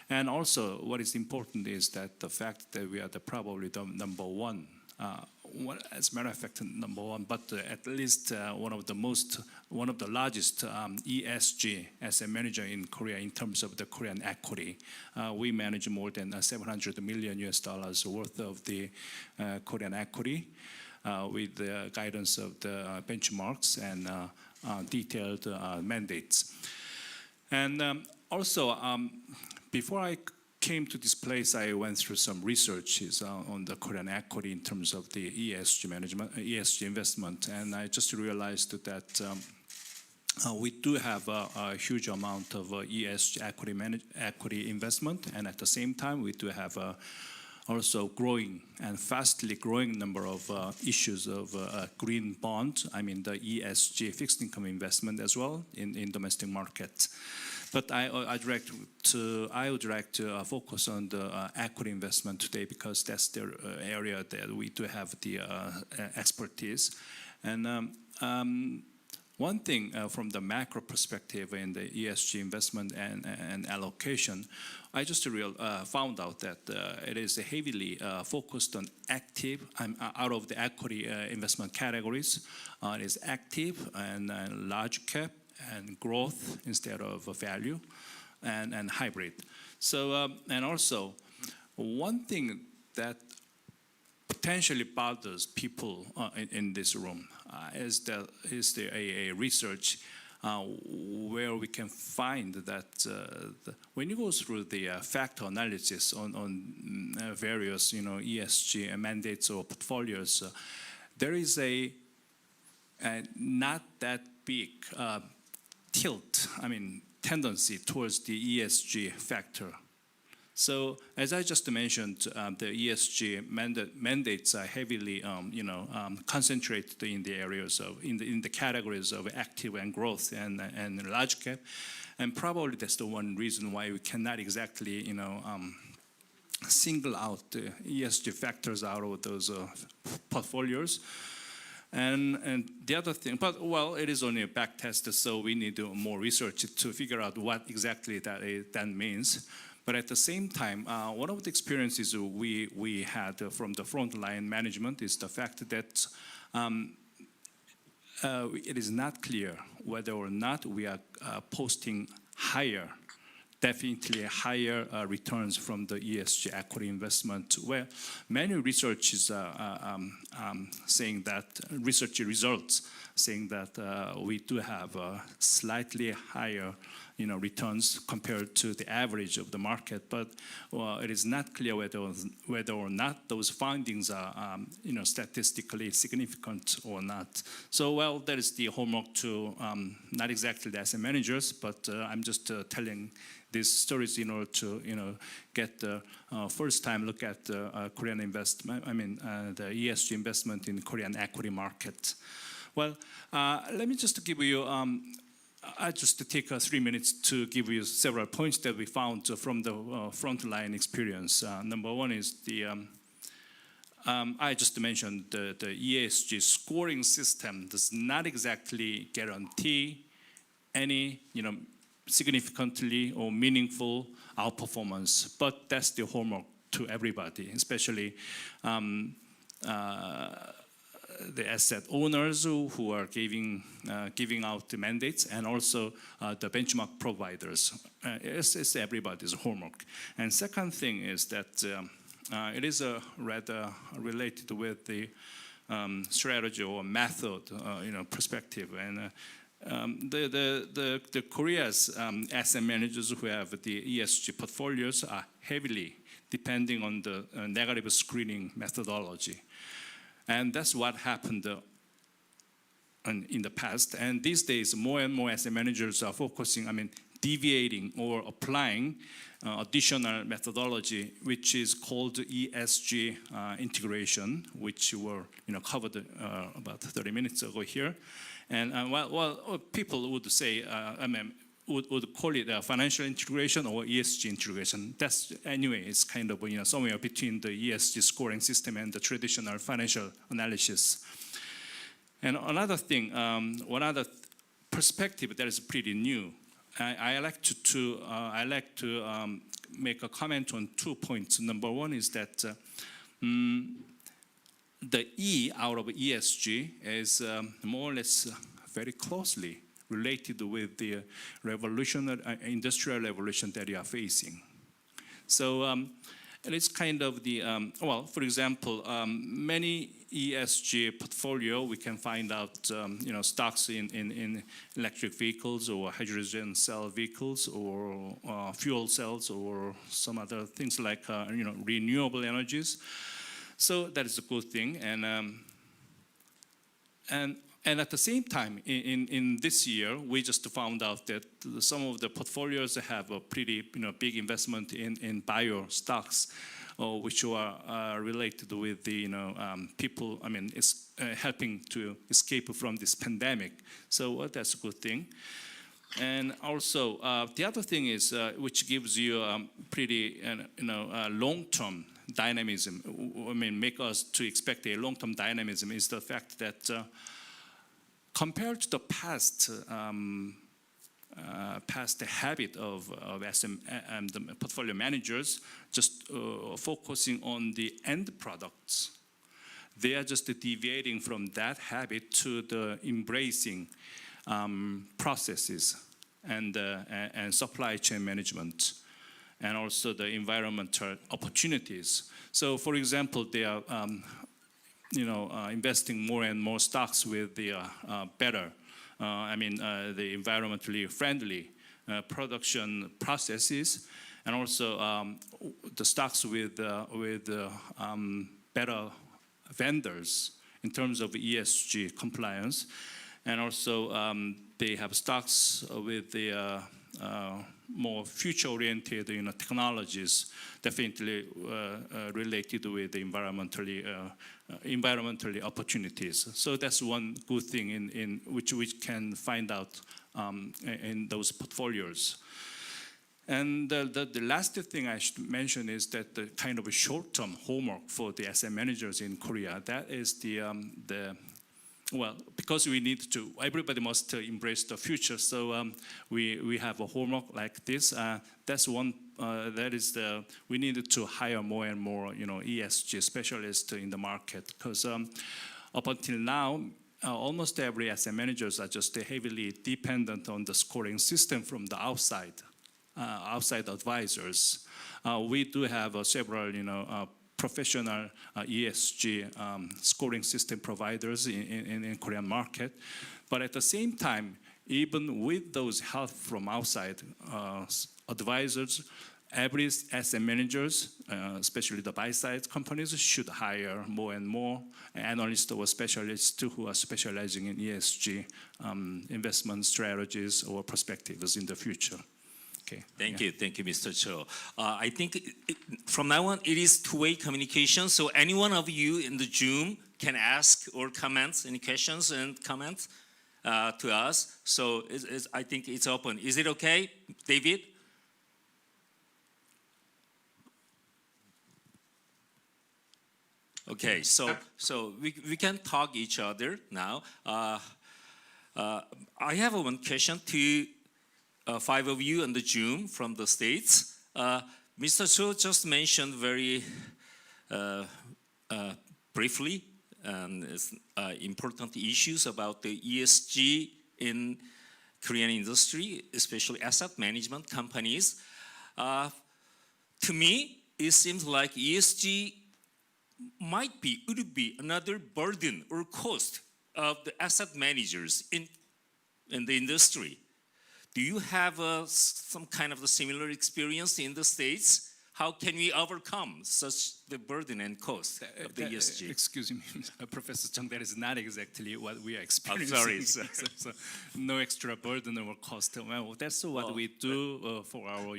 And also, what is important is that the fact that we are probably the number one as a matter of fact, number one, but at least one of the largest ESG asset manager in Korea in terms of the Korean equity. We manage more than $700 million worth of the Korean equity with the guidance of the benchmarks and detailed mandates. And also, before I came to this place, I went through some researches on the Korean equity in terms of the ESG management, ESG investment, and I just realized that we do have a huge amount of ESG equity investment, and at the same time, we do have also growing and fastly growing number of issues of green bonds. I mean the ESG fixed income investment as well in domestic market. But I would like to focus on the equity investment today because that's the area that we do have the expertise. And one thing from the macro perspective in the ESG investment and allocation, I just found out that it is heavily focused on active. Out of the equity investment categories, it is active and large cap and growth instead of value, and hybrid. So and also one thing that potentially bothers people in this room is a research where we can find that when you go through the factor analysis on various ESG mandates or portfolios, there is a not that big tendency towards the ESG factor. So as I just mentioned, the ESG mandates are heavily, concentrated in the areas of in the categories of active and growth and large cap, and probably that's the one reason why we cannot exactly, single out the ESG factors out of those portfolios. And the other thing, but well, it is only a back test, so we need more research to figure out what exactly that means. But at the same time, one of the experiences we had from the frontline management is the fact that it is not clear whether or not we are posting definitely higher returns from the ESG equity investment, where many research results saying that we do have slightly higher returns compared to the average of the market, but it is not clear whether or not those findings are statistically significant or not. So well, that is the homework to not exactly the asset managers, but I'm just telling these stories in order to get the first time look at the Korean investment. The ESG investment in Korean equity market. Well, let me just give you. I just take 3 minutes to give you several points that we found from the frontline experience. Number one is the I just mentioned the ESG scoring system does not exactly guarantee any significantly or meaningful outperformance, but that's the homework to everybody, especially the asset owners who are giving out the mandates, and also the benchmark providers. It's everybody's homework. And second thing is that it is rather related with the strategy or method, perspective. And the Korea's asset managers who have the ESG portfolios are heavily depending on the negative screening methodology. And that's what happened in the past. And these days, more and more asset managers are focusing, deviating or applying additional methodology, which is called ESG integration, which were covered about 30 minutes ago here. And people would say, would call it financial integration or ESG integration. That's anyway, it's kind of somewhere between the ESG scoring system and the traditional financial analysis. And another thing, one other perspective that is pretty new. I like to make a comment on 2 points. Number one is that the E out of ESG is more or less very closely related with the industrial revolution that you are facing. So and it's kind of the, well, for example, many ESG portfolio, we can find out, stocks in electric vehicles or hydrogen cell vehicles or fuel cells or some other things like, renewable energies. So that is a good thing. And at the same time, in this year, we just found out that some of the portfolios have a pretty big investment in bio stocks, which are related with the people. I mean, it's helping to escape from this pandemic. So that's a good thing. And also, the other thing is which gives you pretty long-term dynamism. I mean, make us to expect a long-term dynamism is the fact that. Compared to the past habit of the portfolio managers, just focusing on the end products, they are just deviating from that habit to the embracing processes and supply chain management, and also the environmental opportunities. So, for example, they are investing more and more stocks with the better, the environmentally friendly production processes, and also the stocks with better vendors in terms of ESG compliance, and also they have stocks with the more future-oriented technologies, definitely related with the environmentally opportunities. So that's one good thing in which we can find out in those portfolios. And the last thing I should mention is that the kind of a short-term homework for the asset managers in Korea, that is well, because everybody must embrace the future. So we have a homework like this. That's one. We need to hire more and more, ESG specialists in the market, because up until now, almost every asset managers are just heavily dependent on the scoring system from the outside advisors. We do have several, professional ESG scoring system providers in Korean market. But at the same time, even with those help from outside advisors, every asset managers, especially the buy-side companies, should hire more and more analysts or specialists who are specializing in ESG investment strategies or perspectives in the future. Okay. Thank you, Mr. Cho. I think from now on, it is two-way communication. So any one of you in the Zoom can ask or comment any questions and comments to us. So I think it's open. Is it okay, David? Okay, so we can talk each other now. I have one question to five of you on the Zoom from the States. Mr. Cho just mentioned very briefly important issues about the ESG in Korean industry, especially asset management companies. To me, it seems like ESG would be another burden or cost of the asset managers in the industry. Do you have some kind of a similar experience in the States? How can we overcome such the burden and cost of the ESG? Excuse me, Professor Chung, that is not exactly what we are experiencing. I'm sorry. So no extra burden or cost. Well, that's what we do for our,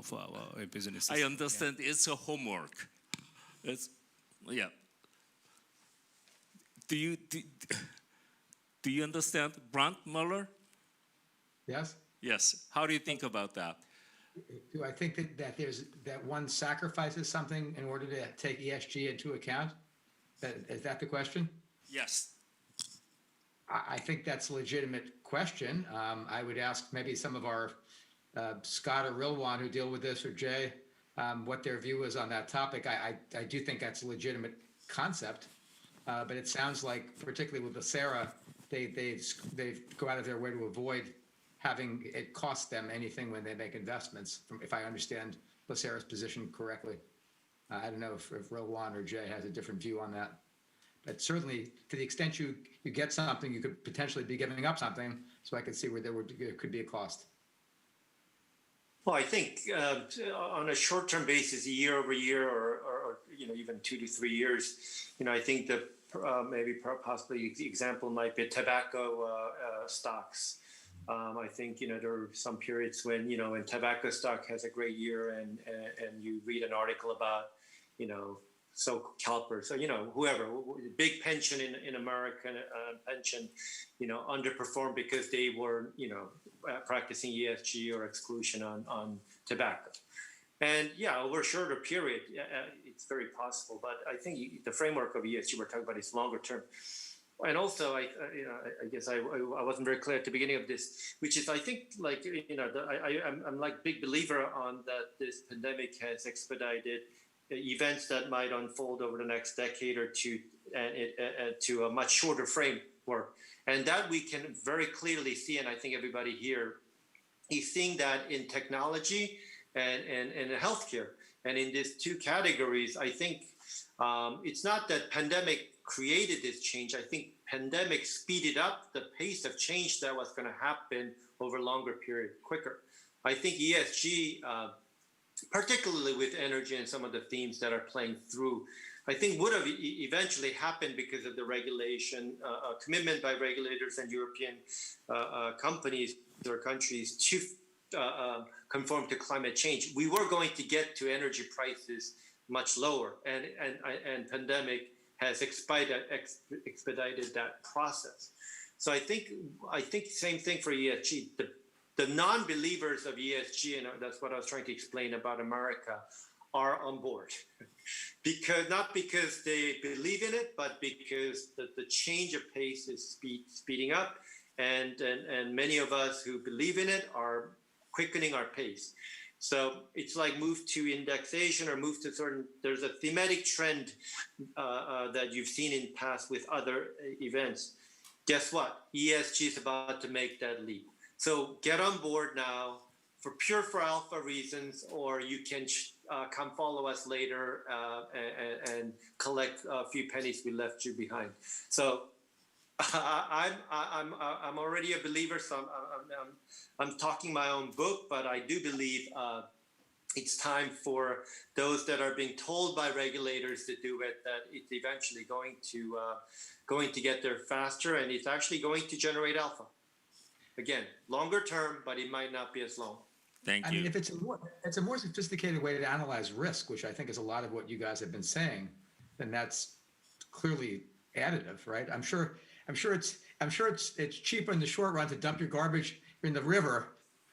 for our businesses. I understand it's a homework. Yeah. Do you understand Brant Muller? Yes. Yes. How do you think about that? Do I think that one sacrifices something in order to take ESG into account? Is that the question? Yes. I think that's a legitimate question. I would ask maybe some of our Scott or Rilwan who deal with this, or Jay, what their view is on that topic. I do think that's a legitimate concept, but it sounds like, particularly with Lacera, they go out of their way to avoid having it cost them anything when they make investments, if I understand Lacera's position correctly. I don't know if Rowan or Jay has a different view on that. But certainly, to the extent you get something, you could potentially be giving up something. So I could see where there could be a cost. Well, I think on a short-term basis, year over year, or even 2 to 3 years, I think that possibly the example might be tobacco stocks. I think there are some periods when when tobacco stock has a great year, and you read an article about so CalPERS, so whoever, big pension in American pension, underperformed because they were practicing ESG or exclusion on tobacco. And yeah, over a shorter period, it's very possible. But I think the framework of ESG we're talking about is longer term. And also, I guess I wasn't very clear at the beginning of this, which is I think I'm like big believer on that this pandemic has expedited events that might unfold over the next decade or two, and to a much shorter framework, and that we can very clearly see. And I think everybody here is seeing that in technology and in healthcare, and in these two categories. I think it's not that pandemic created this change. I think pandemic speeded up the pace of change that was going to happen over a longer period, quicker. I think ESG, particularly with energy and some of the themes that are playing through, I think would have eventually happened because of the regulation, commitment by regulators and European companies or countries to conform to climate change. We were going to get to energy prices much lower, and pandemic has expedited that process. So I think same thing for ESG. The non-believers of ESG, and that's what I was trying to explain about America, are on board. Not because they believe in it, but because the change of pace is speeding up, and many of us who believe in it are quickening our pace. So it's like move to indexation or move to certain, there's a thematic trend that you've seen in past with other events. Guess what? ESG is about to make that leap. So get on board now for alpha reasons, or you can come follow us later and collect a few pennies we left you behind. So I'm already a believer, so I'm talking my own book, but I do believe it's time for those that are being told by regulators to do it, that it's eventually going to get there faster, and it's actually going to generate alpha. Again, longer term, but it might not be as long. Thank you. I mean, if it's a more sophisticated way to analyze risk, which I think is a lot of what you guys have been saying, then that's clearly additive, right? I'm sure it's cheaper in the short run to dump your garbage in the river,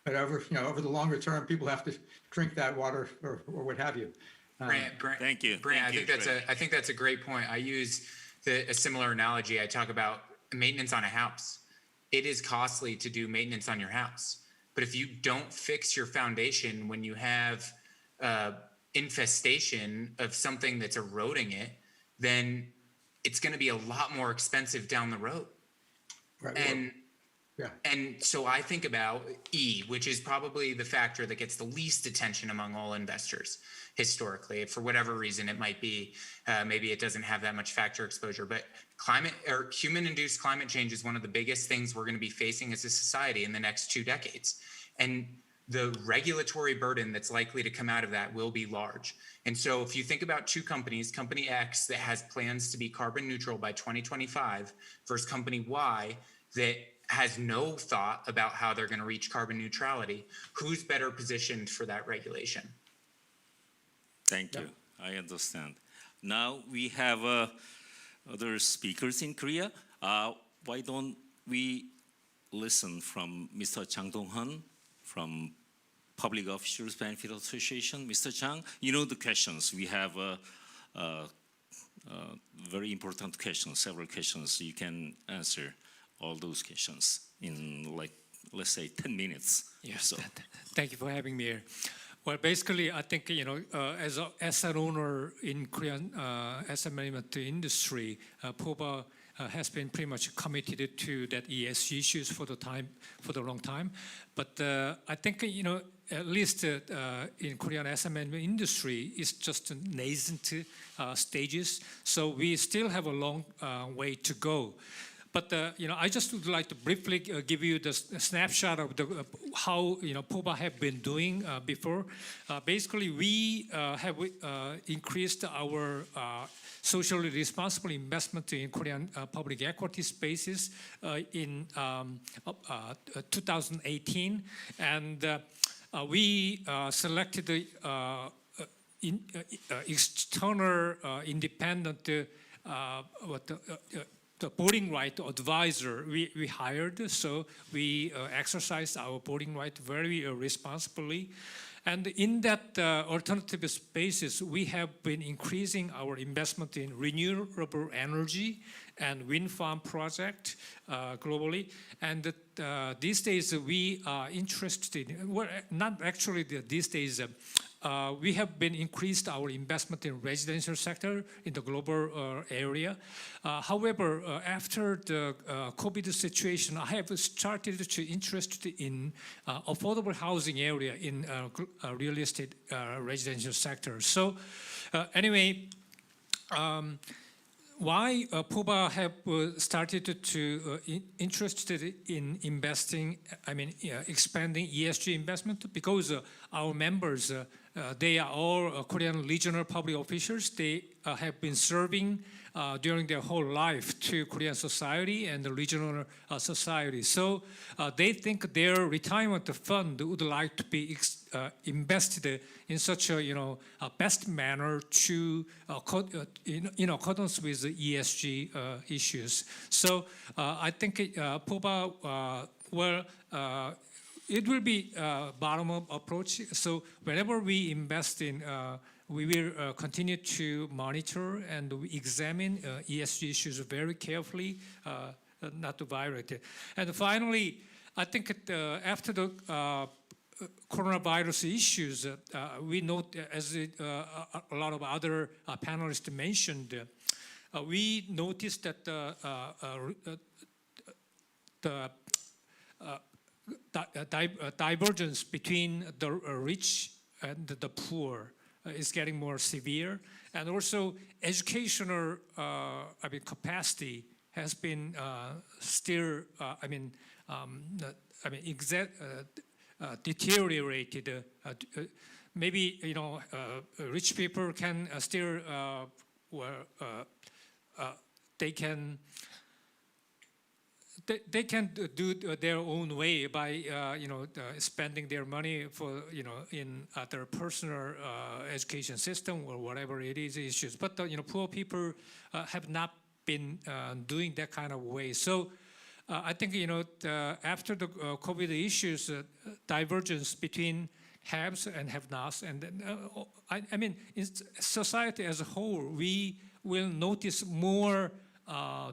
but over the longer term, people have to drink that water or what have you. Brant, thank you. Brant, Thank I think that's a great point. I use a similar analogy. I talk about maintenance on a house. It is costly to do maintenance on your house, but if you don't fix your foundation when you have infestation of something that's eroding it, then it's going to be a lot more expensive down the road. Right. And so I think about E, which is probably the factor that gets the least attention among all investors historically. For whatever reason it might be, maybe it doesn't have that much factor exposure, but climate or human-induced climate change is one of the biggest things we're going to be facing as a society in the next 2 decades. And the regulatory burden that's likely to come out of that will be large. And so if you think about two companies, company X that has plans to be carbon neutral by 2025 versus company Y that has no thought about how they're going to reach carbon neutrality, who's better positioned for that regulation? Thank you. I understand. Now we have other speakers in Korea. Why don't we listen from Mr. Chang Dong-hun from Public Officers Benefit Association. Mr. Chang, you know the questions. We have very important questions, several questions. You can answer all those questions in, like, let's say 10 minutes. Yes, So. thank you for having me here. Well, basically, I think, as an asset owner in Korean asset management industry, POBA has been pretty much committed to that ESG issues for the long time. But I think, at least in Korean asset management industry, it's just nascent stages. So we still have a long way to go. But I just would like to briefly give you the snapshot of how POBA have been doing before. Basically, we have increased our socially responsible investment in Korean public equity spaces in 2018, and we selected the external independent the voting right advisor we hired, so we exercised our voting right very responsibly. And in that alternative spaces, we have been increasing our investment in renewable energy and wind farm project globally. And these days we are interested in, well, not actually these days, we have been increased our investment in residential sector in the global area. However, after the COVID situation, I have started to interest in affordable housing area in real estate residential sector. So anyway, why POBA have started to interested in investing, expanding ESG investment? Because our members, they are all Korean regional public officials. They have been serving during their whole life to Korean society and the regional society. So they think their retirement fund would like to be invested in such a best manner to in accordance with the ESG issues. So I think POBA it will be a bottom-up approach. So whenever we invest in, we will continue to monitor and examine ESG issues very carefully, not to violate it. And finally, I think after the coronavirus issues, we note, as a lot of other panelists mentioned, we noticed that the divergence between the rich and the poor is getting more severe, and also educational capacity has been still deteriorated. Maybe rich people can still they can do their own way by spending their money for in their personal education system or whatever it is issues. But poor people have not been doing that kind of way. So I think after the COVID issues, divergence between haves and have-nots, and in society as a whole, we will notice more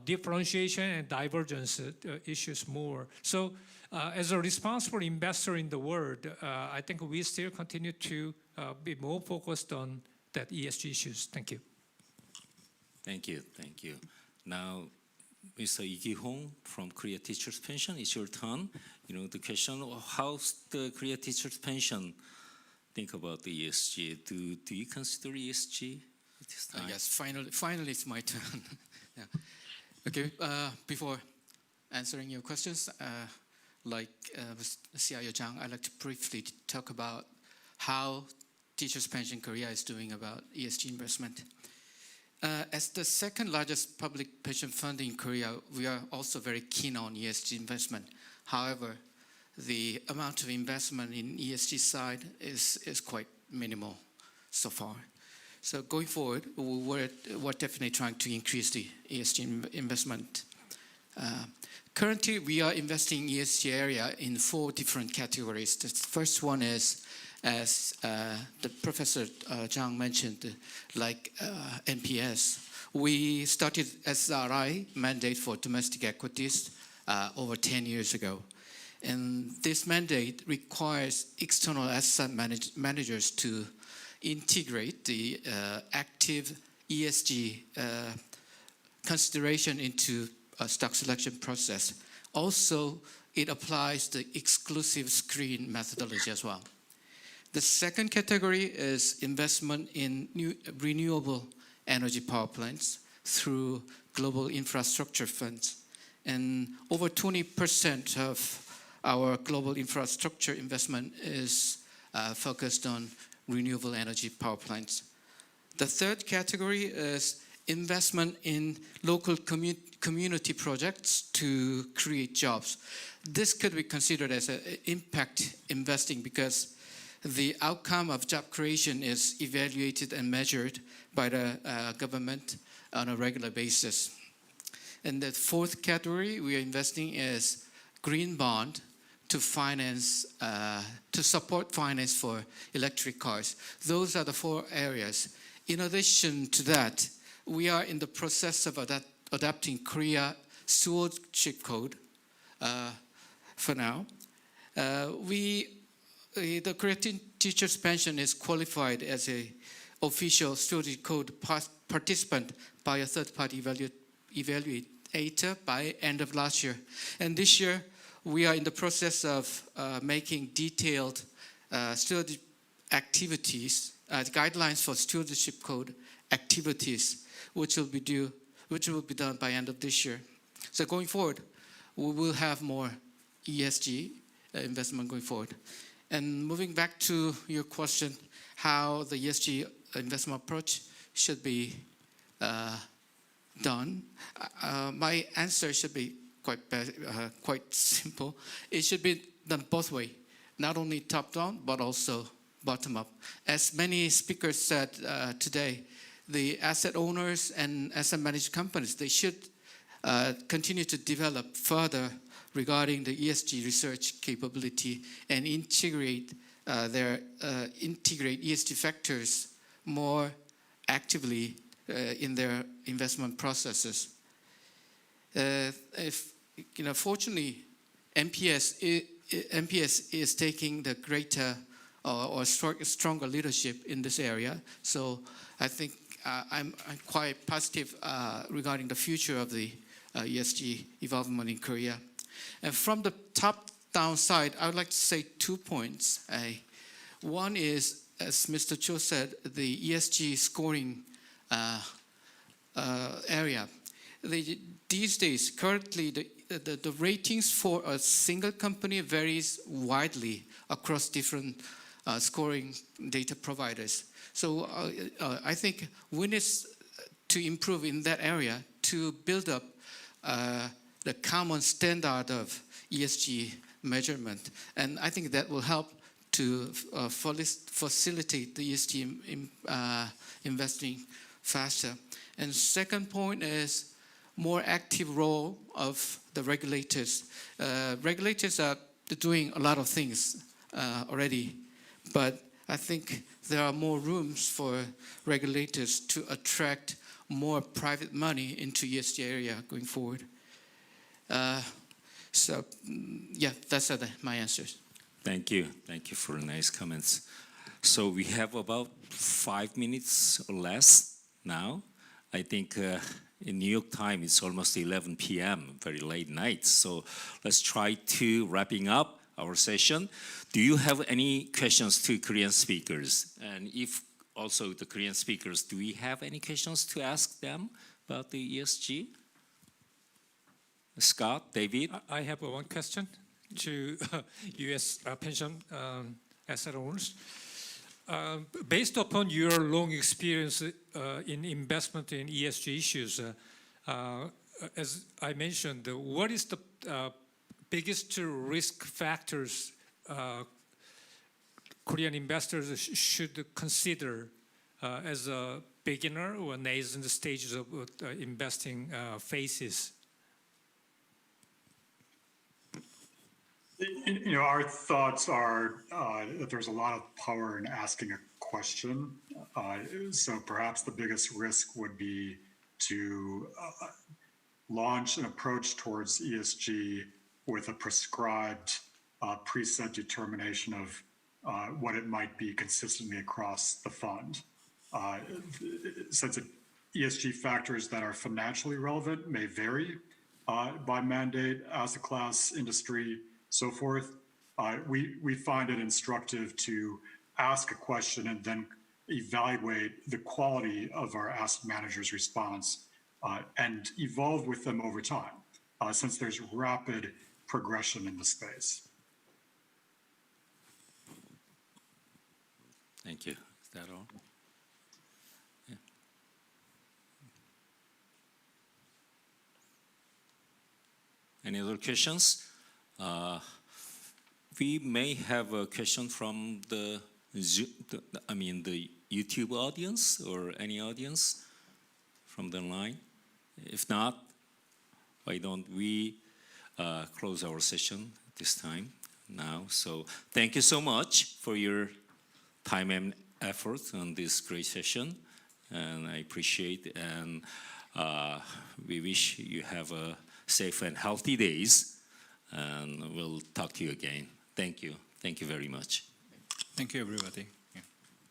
differentiation and divergence issues more. So as a responsible investor in the world, I think we still continue to be more focused on that ESG issues. Thank you. Thank you. Thank you. Now, Mr. Lee Ki-hong from Korea Teachers Pension, it's your turn. The question, how's the Korea Teachers Pension think about the ESG? Do you consider ESG at this time? Yes, finally it's my turn. Yeah. Okay, before answering your questions, like CIO Chung, I'd like to briefly talk about how Teachers Pension Korea is doing about ESG investment. As the second largest public pension fund in Korea, we are also very keen on ESG investment. However, the amount of investment in ESG side is quite minimal so far. So going forward, we're definitely trying to increase the ESG investment. Currently, we are investing in ESG area in 4 different categories. The first one is, as the Professor Chung mentioned, like NPS. We started SRI mandate for domestic equities over 10 years ago. And this mandate requires external asset managers to integrate the active ESG consideration into a stock selection process. Also, it applies the exclusive screen methodology as well. The second category is investment in renewable energy power plants through global infrastructure funds. And over 20% of our global infrastructure investment is focused on renewable energy power plants. The third category is investment in local community projects to create jobs. This could be considered as an impact investing because the outcome of job creation is evaluated and measured by the government on a regular basis. And the fourth category we are investing is green bond to finance, to support finance for electric cars. Those are the four areas. In addition to that, we are in the process of adapting Korea Stewardship Code for now. The Korean Teachers Pension is qualified as an official Stewardship Code participant by a third-party evaluator by end of last year. And this year, we are in the process of making detailed stewardship activities, guidelines for Stewardship Code activities, which will be done by end of this year. So going forward, we will have more ESG investment going forward. And moving back to your question, how the ESG investment approach should be done, my answer should be quite simple. It should be done both ways, not only top-down, but also bottom-up. As many speakers said today, the asset owners and asset managed companies, they should continue to develop further regarding the ESG research capability and integrate ESG factors more actively in their investment processes. Fortunately, MPS is taking the greater or stronger leadership in this area. So I think I'm quite positive regarding the future of the ESG involvement in Korea. And from the top-down side, I would like to say 2 points. One is, as Mr. Cho said, the ESG scoring area. These days, currently, the ratings for a single company varies widely across different scoring data providers. So I think we need to improve in that area to build up the common standard of ESG measurement. And I think that will help to facilitate the ESG investing faster. And second point is more active role of the regulators. Regulators are doing a lot of things already, but I think there are more rooms for regulators to attract more private money into ESG area going forward. So, yeah, that's my answers. Thank you. Thank you for nice comments. So we have about 5 minutes or less now. I think in New York time, it's almost 11 p.m., very late night. So let's try to wrapping up our session. Do you have any questions to Korean speakers? And if also the Korean speakers, do we have any questions to ask them about the ESG? Scott, David? I have one question to U.S. pension asset owners. Based upon your long experience in investment in ESG issues, as I mentioned, what is the biggest risk factors Korean investors should consider as a beginner or nascent stages of investing phases? Our thoughts are that there's a lot of power in asking a question. So perhaps the biggest risk would be to launch an approach towards ESG with a prescribed preset determination of what it might be consistently across the fund. Since ESG factors that are financially relevant may vary by mandate, asset class, industry, so forth, we find it instructive to ask a question and then evaluate the quality of our asset manager's response and evolve with them over time, since there's rapid progression in the space. Thank you. Is that all? Yeah. Any other questions? We may have a question from the YouTube audience or any audience from the line. If not, why don't we close our session this time now? So thank you so much for your time and effort on this great session, and I appreciate it, and we wish you have a safe and healthy days, and we'll talk to you again. Thank you. Thank you very much. Thank you, everybody. Yeah.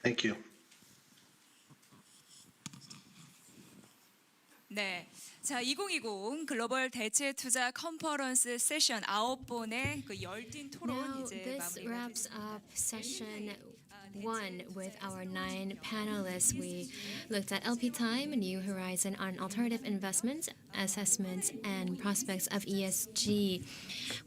Thank you. 네, 자 2020 글로벌 대체 투자 컨퍼런스 세션 9번의 그 열띤 토론 Now, 이제 this 마무리가 wraps 됐습니다. up session 1 with our 9 panelists. We looked at LP time, New Horizon on alternative investments, assessments, and prospects of ESG.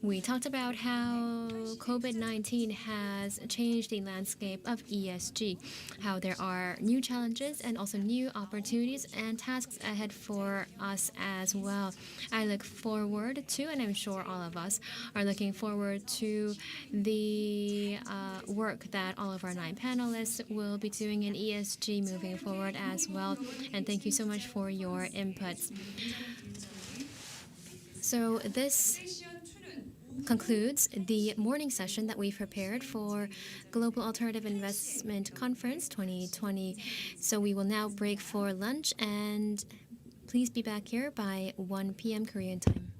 We talked about how COVID-19 has changed the landscape of ESG, how there are new challenges and also new opportunities and tasks ahead for us as well. I look forward to, and I'm sure all of us are looking forward to, the work that all of our 9 panelists will be doing in ESG moving forward as well. And thank you so much for your inputs. So this concludes the morning session that we've prepared for Global Alternative Investment Conference 2020. So we will now break for lunch, and please be back here by 1 p.m. Korean time.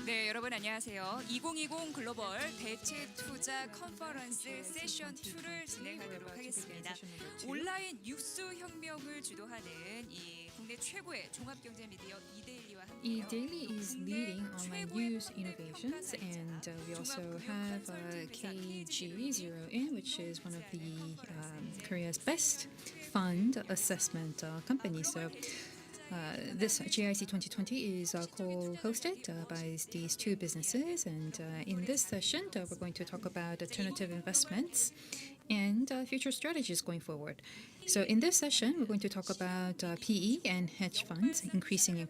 네, 여러분 안녕하세요. 2020 글로벌 대체 투자 컨퍼런스 세션 2를 진행하도록 하겠습니다. 온라인 뉴스 혁명을 주도하는 이 국내 최고의 종합 경제 미디어 이데일리와 함께요. Edaily is leading online news innovations, and we also have KG Zero In, which is one of the Korea's best fund assessment companies. So this GAIC 2020 is co-hosted by these two businesses, and in this session we're going to talk about alternative investments and future strategies going forward. So in this session, we're going to talk about PE and hedge funds, increasing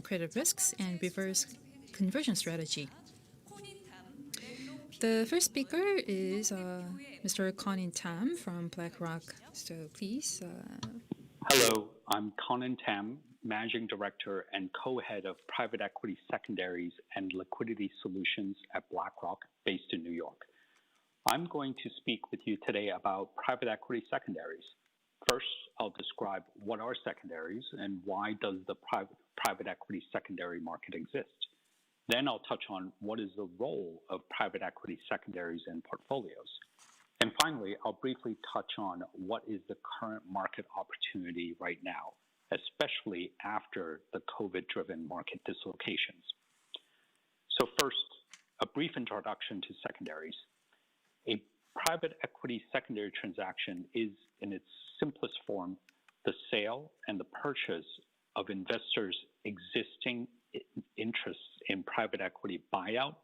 credit risks, and reverse conversion strategy. The first speaker is Mr. Conin Tam from BlackRock. So please. Hello, I'm Conan Tam, Managing Director and Co-Head of Private Equity Secondaries and Liquidity Solutions at BlackRock, based in New York. I'm going to speak with you today about private equity secondaries. First, I'll describe what are secondaries and why does the private equity secondary market exist. Then I'll touch on what is the role of private equity secondaries in portfolios. And finally, I'll briefly touch on what is the current market opportunity right now, especially after the COVID-driven market dislocations. So first, a brief introduction to secondaries. A private equity secondary transaction is, in its simplest form, the sale and the purchase of investors' existing interests in private equity buyout,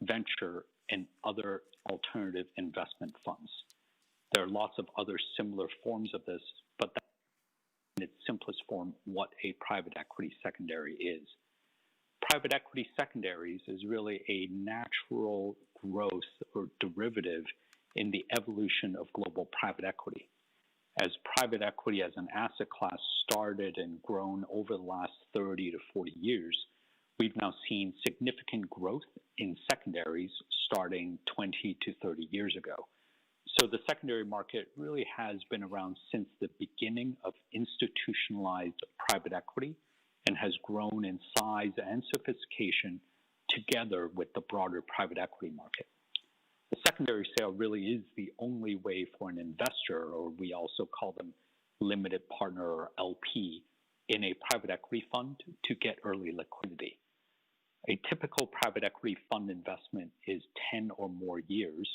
venture, and other alternative investment funds. There are lots of other similar forms of this, but that's in its simplest form what a private equity secondary is. Private equity secondaries is really a natural growth or derivative in the evolution of global private equity. As private equity as an asset class started and grown over the last 30 to 40 years, we've now seen significant growth in secondaries starting 20 to 30 years ago. So the secondary market really has been around since the beginning of institutionalized private equity and has grown in size and sophistication together with the broader private equity market. The secondary sale really is the only way for an investor, or we also call them limited partner or LP, in a private equity fund to get early liquidity. A typical private equity fund investment is 10 or more years,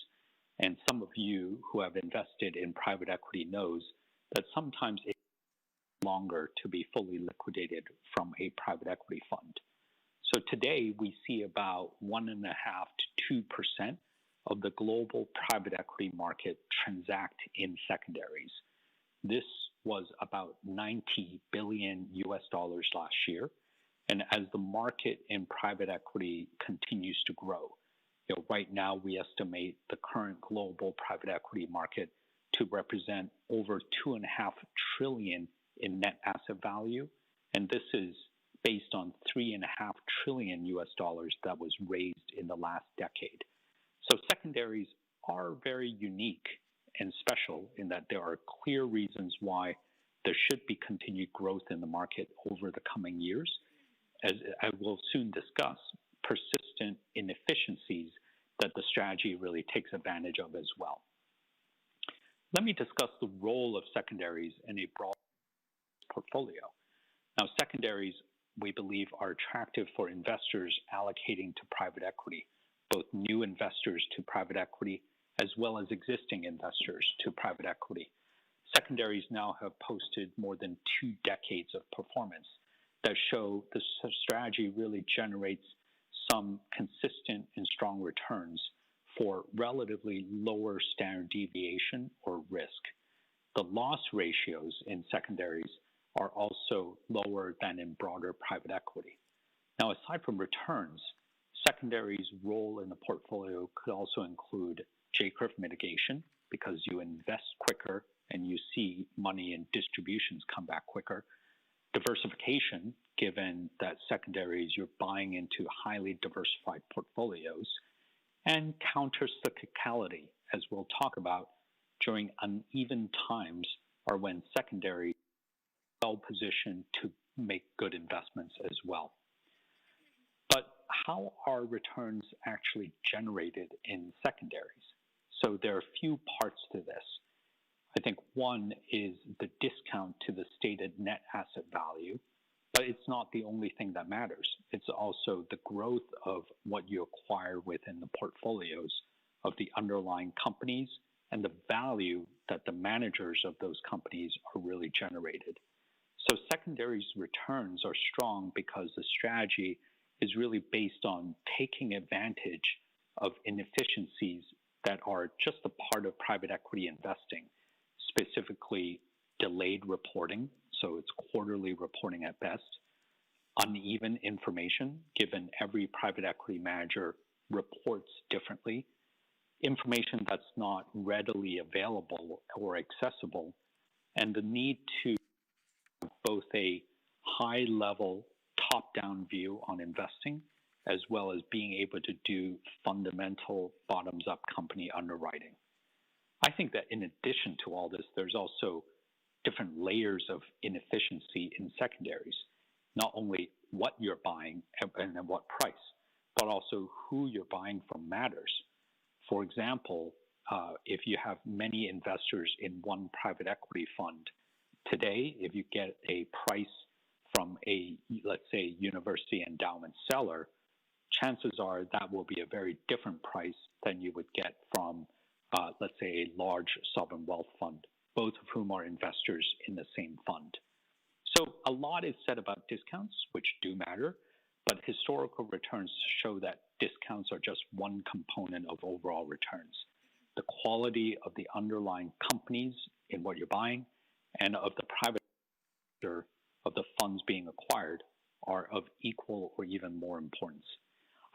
and some of you who have invested in private equity knows that sometimes it takes longer to be fully liquidated from a private equity fund. So today we see about 1.5% to 2% of the global private equity market transact in secondaries. This was about $90 billion last year. And as the market in private equity continues to grow, right now we estimate the current global private equity market to represent over $2.5 trillion in net asset value. And this is based on $3.5 trillion that was raised in the last decade. So secondaries are very unique and special in that there are clear reasons why there should be continued growth in the market over the coming years. As I will soon discuss, persistent inefficiencies that the strategy really takes advantage of as well. Let me discuss the role of secondaries in a broad portfolio. Now, secondaries, we believe, are attractive for investors allocating to private equity, both new investors to private equity, as well as existing investors to private equity. Secondaries now have posted more than 2 decades of performance that show the strategy really generates some consistent and strong returns for relatively lower standard deviation or risk. The loss ratios in secondaries are also lower than in broader private equity. Now, aside from returns, secondaries' role in the portfolio could also include J-curve mitigation, because you invest quicker and you see money and distributions come back quicker. Diversification, given that secondaries, you're buying into highly diversified portfolios. And counter-cyclicality, as we'll talk about, during uneven times are when secondaries are well positioned to make good investments as well. But how are returns actually generated in secondaries? So there are a few parts to this. I think one is the discount to the stated net asset value, but it's not the only thing that matters. It's also the growth of what you acquire within the portfolios of the underlying companies and the value that the managers of those companies are really generated. So secondaries returns are strong because the strategy is really based on taking advantage of inefficiencies that are just a part of private equity investing, specifically delayed reporting, so it's quarterly reporting at best, uneven information, given every private equity manager reports differently, information that's not readily available or accessible, and the need to have both a high-level top-down view on investing, as well as being able to do fundamental bottoms-up company underwriting. I think that in addition to all this, there's also different layers of inefficiency in secondaries. Not only what you're buying and at what price, but also who you're buying from matters. For example, if you have many investors in one private equity fund, today, if you get a price from a, let's say, university endowment seller, chances are that will be a very different price than you would get from, let's say, a large sovereign wealth fund, both of whom are investors in the same fund. So a lot is said about discounts, which do matter, but historical returns show that discounts are just one component of overall returns. The quality of the underlying companies in what you're buying and of the private sector of the funds being acquired are of equal or even more importance.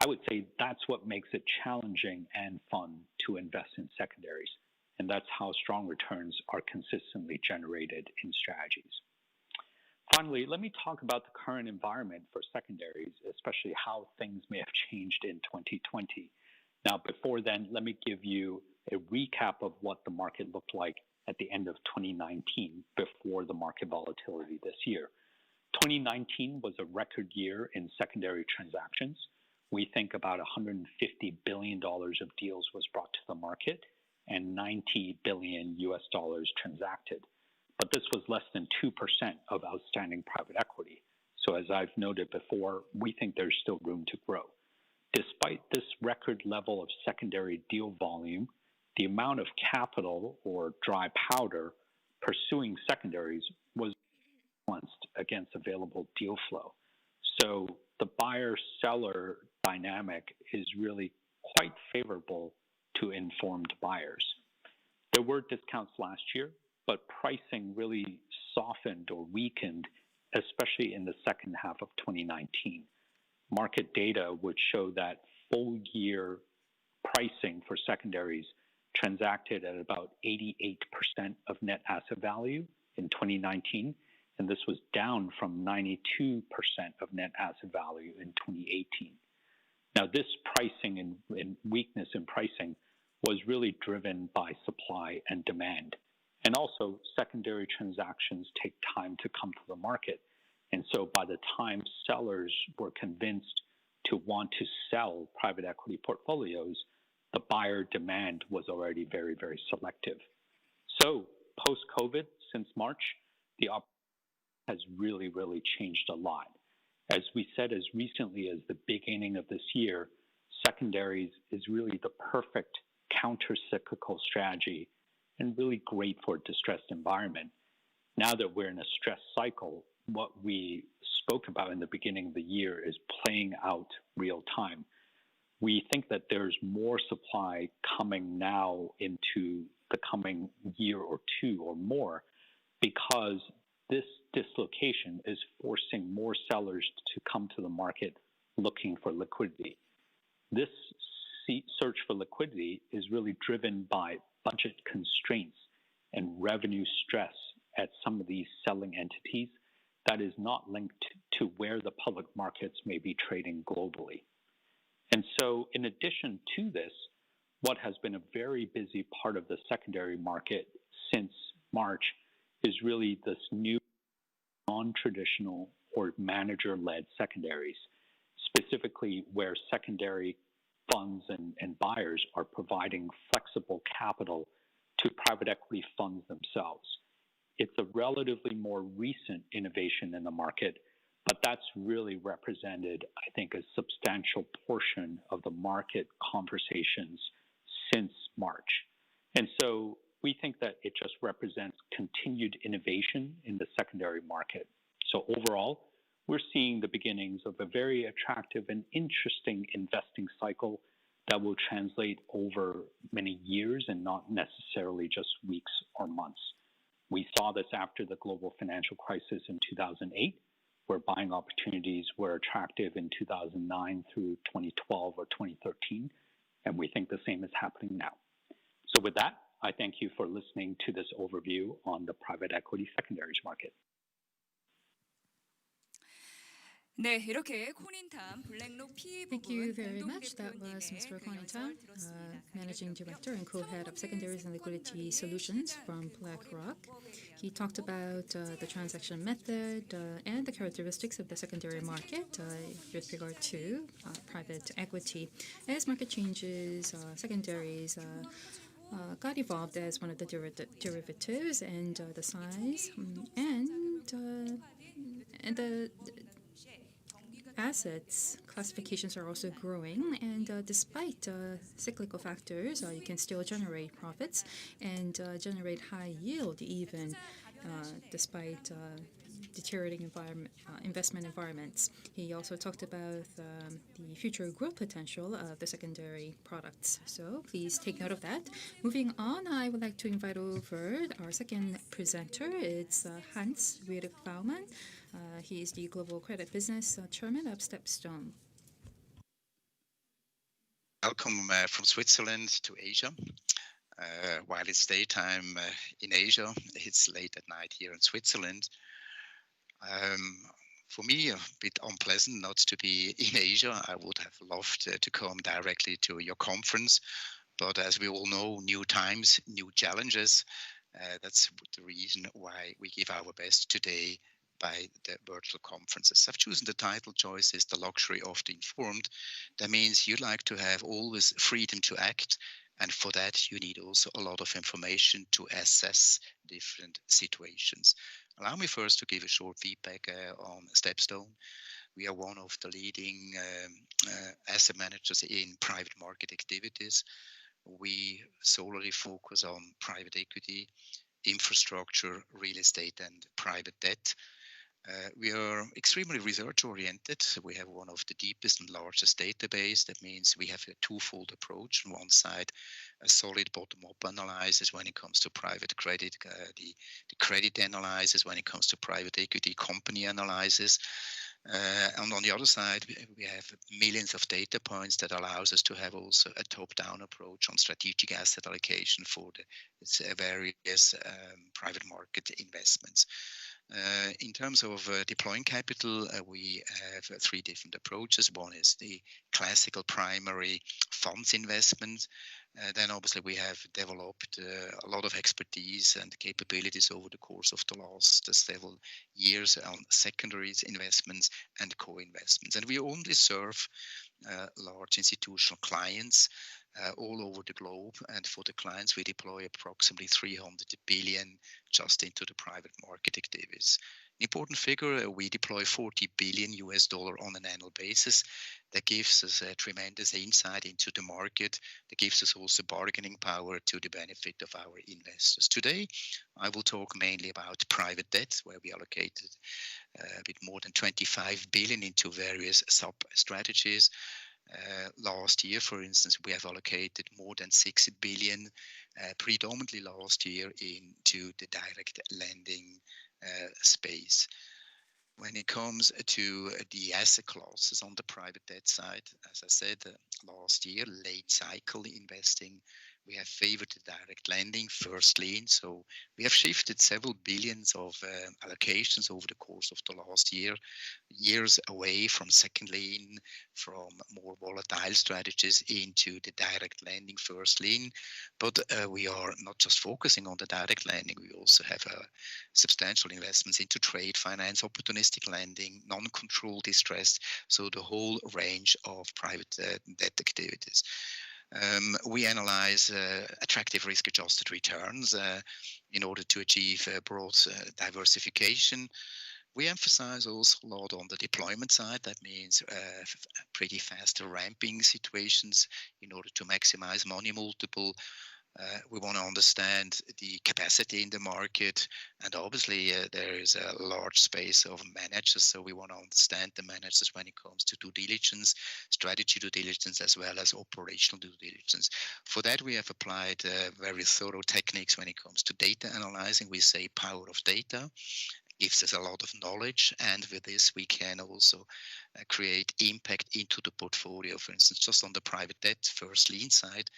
I would say that's what makes it challenging and fun to invest in secondaries, and that's how strong returns are consistently generated in strategies. Finally, let me talk about the current environment for secondaries, especially how things may have changed in 2020. Now, before then, let me give you a recap of what the market looked like at the end of 2019 before the market volatility this year. 2019 was a record year in secondary transactions. We think about $150 billion of deals was brought to the market and $90 billion transacted. But this was less than 2% of outstanding private equity. So as I've noted before, we think there's still room to grow. Despite this record level of secondary deal volume, the amount of capital or dry powder pursuing secondaries was balanced against available deal flow. So the buyer-seller dynamic is really quite favorable to informed buyers. There were discounts last year, but pricing really softened or weakened, especially in the second half of 2019. Market data would show that full year pricing for secondaries transacted at about 88% of net asset value in 2019, and this was down from 92% of net asset value in 2018. Now, this pricing and weakness in pricing was really driven by supply and demand. And also, secondary transactions take time to come to the market. And so by the time sellers were convinced to want to sell private equity portfolios, the buyer demand was already very, very selective. So post-COVID, since March, the opportunity has really, really changed a lot. As we said as recently as the beginning of this year, secondaries is really the perfect counter-cyclical strategy and really great for a distressed environment. Now that we're in a stress cycle, what we spoke about in the beginning of the year is playing out real time. We think that there's more supply coming now into the coming year or two or more because this dislocation is forcing more sellers to come to the market looking for liquidity. This search for liquidity is really driven by budget constraints and revenue stress at some of these selling entities that is not linked to where the public markets may be trading globally. And so in addition to this, what has been a very busy part of the secondary market since March is really this new non-traditional or manager-led secondaries, specifically where secondary funds and buyers are providing flexible capital to private equity funds themselves. It's a relatively more recent innovation in the market, but that's really represented, I think, a substantial portion of the market conversations since March. And so we think that it just represents continued innovation in the secondary market. So overall, we're seeing the beginnings of a very attractive and interesting investing cycle that will translate over many years and not necessarily just weeks or months. We saw this after the global financial crisis in 2008, where buying opportunities were attractive in 2009 through 2012 or 2013, and we think the same is happening now. So with that, I thank you for listening to this overview on the private equity secondaries market. 네, 이렇게 코닌탐 블랙록 PE Thank you 부분 very 공동 much. That was 대표님의 Mr. 그 Kwang 영상을 Woo, 들었습니다. Managing Director and Co-Head of Secondaries and Liquidity Solutions from BlackRock. He talked about the transaction method and the characteristics of the secondary market with regard to private equity. As market changes, secondaries got evolved as one of the derivatives, and the size and the assets classifications are also growing, and despite cyclical factors, you can still generate profits and generate high yield even despite deteriorating investment environments. He also talked about the future growth potential of the secondary products. So please take note of that. Moving on, I would like to invite over our second presenter. It's Hans Riedrich Baumann. He is the Global Credit Business Chairman of StepStone. Welcome from Switzerland to Asia. While it's daytime in Asia, it's late at night here in Switzerland. For me, a bit unpleasant not to be in Asia. I would have loved to come directly to your conference, but as we all know, new times, new challenges. That's the reason why we give our best today by the virtual conferences. I've chosen the title choice is the luxury of the informed. That means you like to have always freedom to act, and for that you need also a lot of information to assess different situations. Allow me first to give a short feedback on StepStone. We are one of the leading asset managers in private market activities. We solely focus on private equity, infrastructure, real estate, and private debt. We are extremely research-oriented. We have one of the deepest and largest database. That means we have a twofold approach. On one side, a solid bottom-up analysis when it comes to private credit, the credit analysis when it comes to private equity, company analysis. And on the other side, we have millions of data points that allows us to have also a top-down approach on strategic asset allocation for the various private market investments. In terms of deploying capital, we have three different approaches. One is the classical primary funds investment. Then obviously we have developed a lot of expertise and capabilities over the course of the last several years on secondaries investments and co-investments. And we only serve large institutional clients all over the globe, and for the clients we deploy approximately 300 billion just into the private market activities. An important figure, we deploy $40 billion on an annual basis. That gives us a tremendous insight into the market. That gives us also bargaining power to the benefit of our investors. Today, I will talk mainly about private debt, where we allocated a bit more than 25 billion into various sub-strategies. Last year, for instance, we have allocated more than 6 billion, predominantly last year, into the direct lending space. When it comes to the asset classes on the private debt side, as I said, last year, late cycle investing We have favored the direct lending, first lien. So we have shifted several billions of allocations over the course of the last years away from second lien, from more volatile strategies into the direct lending, first lien. But we are not just focusing on the direct lending. We also have substantial investments into trade finance, opportunistic lending, non-control distressed. So the whole range of private debt activities. We analyze attractive risk-adjusted returns in order to achieve broad diversification. We emphasize also a lot on the deployment side. That means pretty fast ramping situations in order to maximize money multiple. We want to understand the capacity in the market, and obviously there is a large space of managers, so we want to understand the managers when it comes to due diligence, strategy due diligence, as well as operational due diligence. For that, we have applied very thorough techniques when it comes to data analyzing. We say power of data gives us a lot of knowledge, and with this we can also create impact into the portfolio. For instance, just on the private debt first lien side,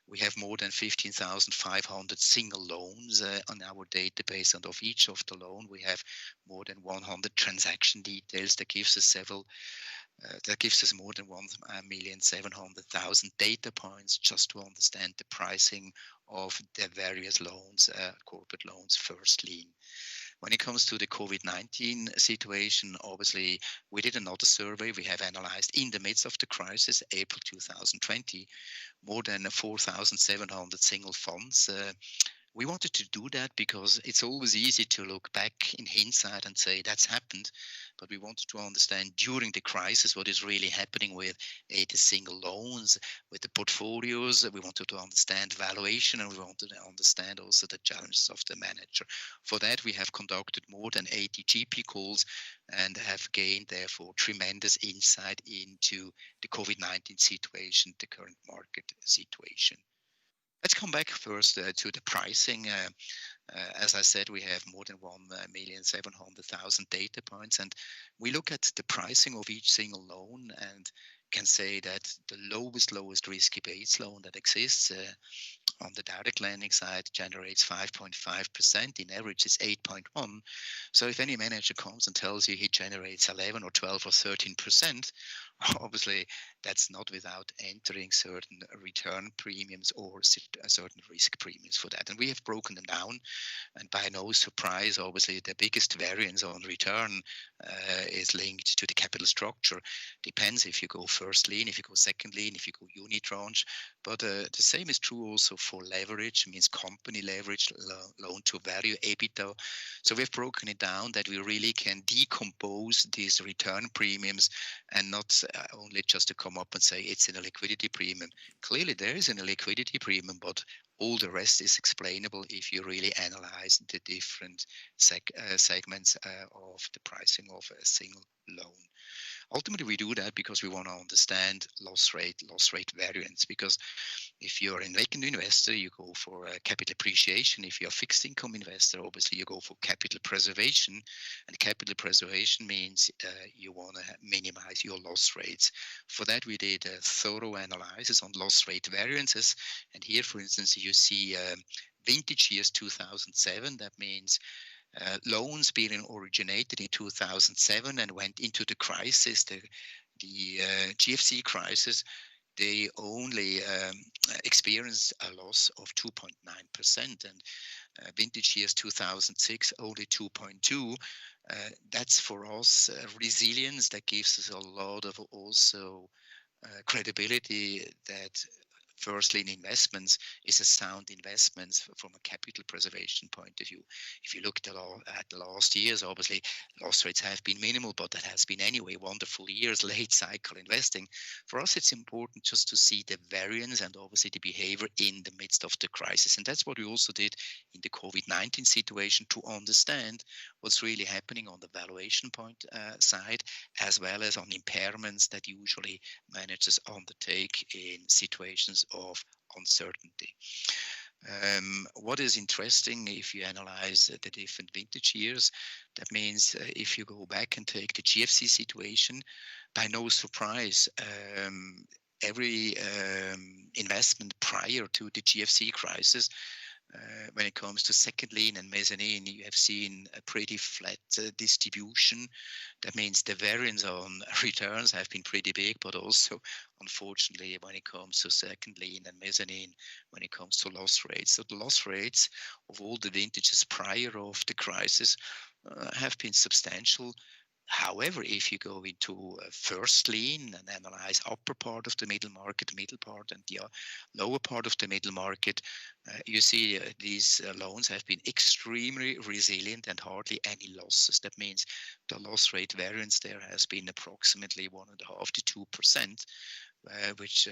we have more than 15,500 single loans on our database, and of each of the loan we have more than 100 transaction details. That gives us more than 1,700,000 data points just to understand the pricing of the various loans, corporate loans, first lien. When it comes to the COVID-19 situation, obviously, we did another survey. We have analyzed in the midst of the crisis, April 2020, more than 4,700 single funds. We wanted to do that because it's always easy to look back in hindsight and say that's happened, but we wanted to understand during the crisis what is really happening with the single loans, with the portfolios. We wanted to understand valuation, and we wanted to understand also the challenges of the manager. For that, we have conducted more than 80 GP calls and have gained, therefore, tremendous insight into the COVID-19 situation, the current market situation. Let's come back first to the pricing. As I said, we have more than 1,700,000 data points, and we look at the pricing of each single loan and can say that the lowest risky base loan that exists on the direct lending side generates 5.5%. In average, it's 8.1. So if any manager comes and tells you he generates 11 or 12 or 13%, obviously that's not without entering certain return premiums or certain risk premiums for that. And we have broken them down. And by no surprise, obviously the biggest variance on return is linked to the capital structure. Depends if you go first lien, if you go second lien, if you go unitranche. But the same is true also for leverage, means company leverage, loan to value, EBITDA. So we've broken it down that we really can decompose these return premiums and not only just to come up and say it's in a liquidity premium. Clearly there is an illiquidity premium, but all the rest is explainable if you really analyze the different segments of the pricing of a single loan. Ultimately, we do that because we want to understand loss rate variance. Because if you're an vacant investor, you go for capital appreciation. If you're a fixed income investor, obviously you go for capital preservation. And capital preservation means you want to minimize your loss rates. For that, we did a thorough analysis on loss rate variances. And here, for instance, you see vintage years 2007. That means loans being originated in 2007 and went into the crisis, the GFC crisis. They only experienced a loss of 2.9%, and vintage years 2006 only 2.2. That's for us resilience. That gives us a lot of also credibility that first lien investments is a sound investment from a capital preservation point of view. If you look at the last years, obviously loss rates have been minimal, but that has been anyway wonderful years, late cycle investing. For us, it's important just to see the variance and obviously the behavior in the midst of the crisis. And that's what we also did in the COVID-19 situation, to understand what's really happening on the valuation point side, as well as on impairments that usually managers undertake in situations of uncertainty. What is interesting, if you analyze the different vintage years, that means if you go back and take the GFC situation, by no surprise, every investment prior to the GFC crisis. When it comes to second lien and mezzanine, you have seen a pretty flat distribution. That means the variance on returns have been pretty big, but also, unfortunately, when it comes to second lien and mezzanine, when it comes to loss rates. So the loss rates of all the vintages prior of the crisis have been substantial. However, if you go into first lien and analyze upper part of the middle market, middle part, and the lower part of the middle market, you see these loans have been extremely resilient and hardly any losses. That means the loss rate variance there has been approximately 1.5 to 2%. Which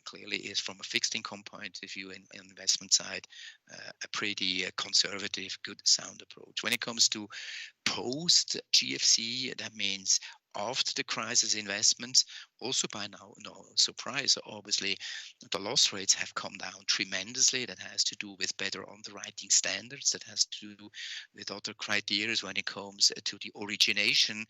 clearly is, from a fixed income point of view in investment side, a pretty conservative, good, sound approach. When it comes to post GFC, that means after the crisis investments, also by now, no surprise, obviously, the loss rates have come down tremendously. That has to do with better underwriting standards. That has to do with other criteria when it comes to the origination,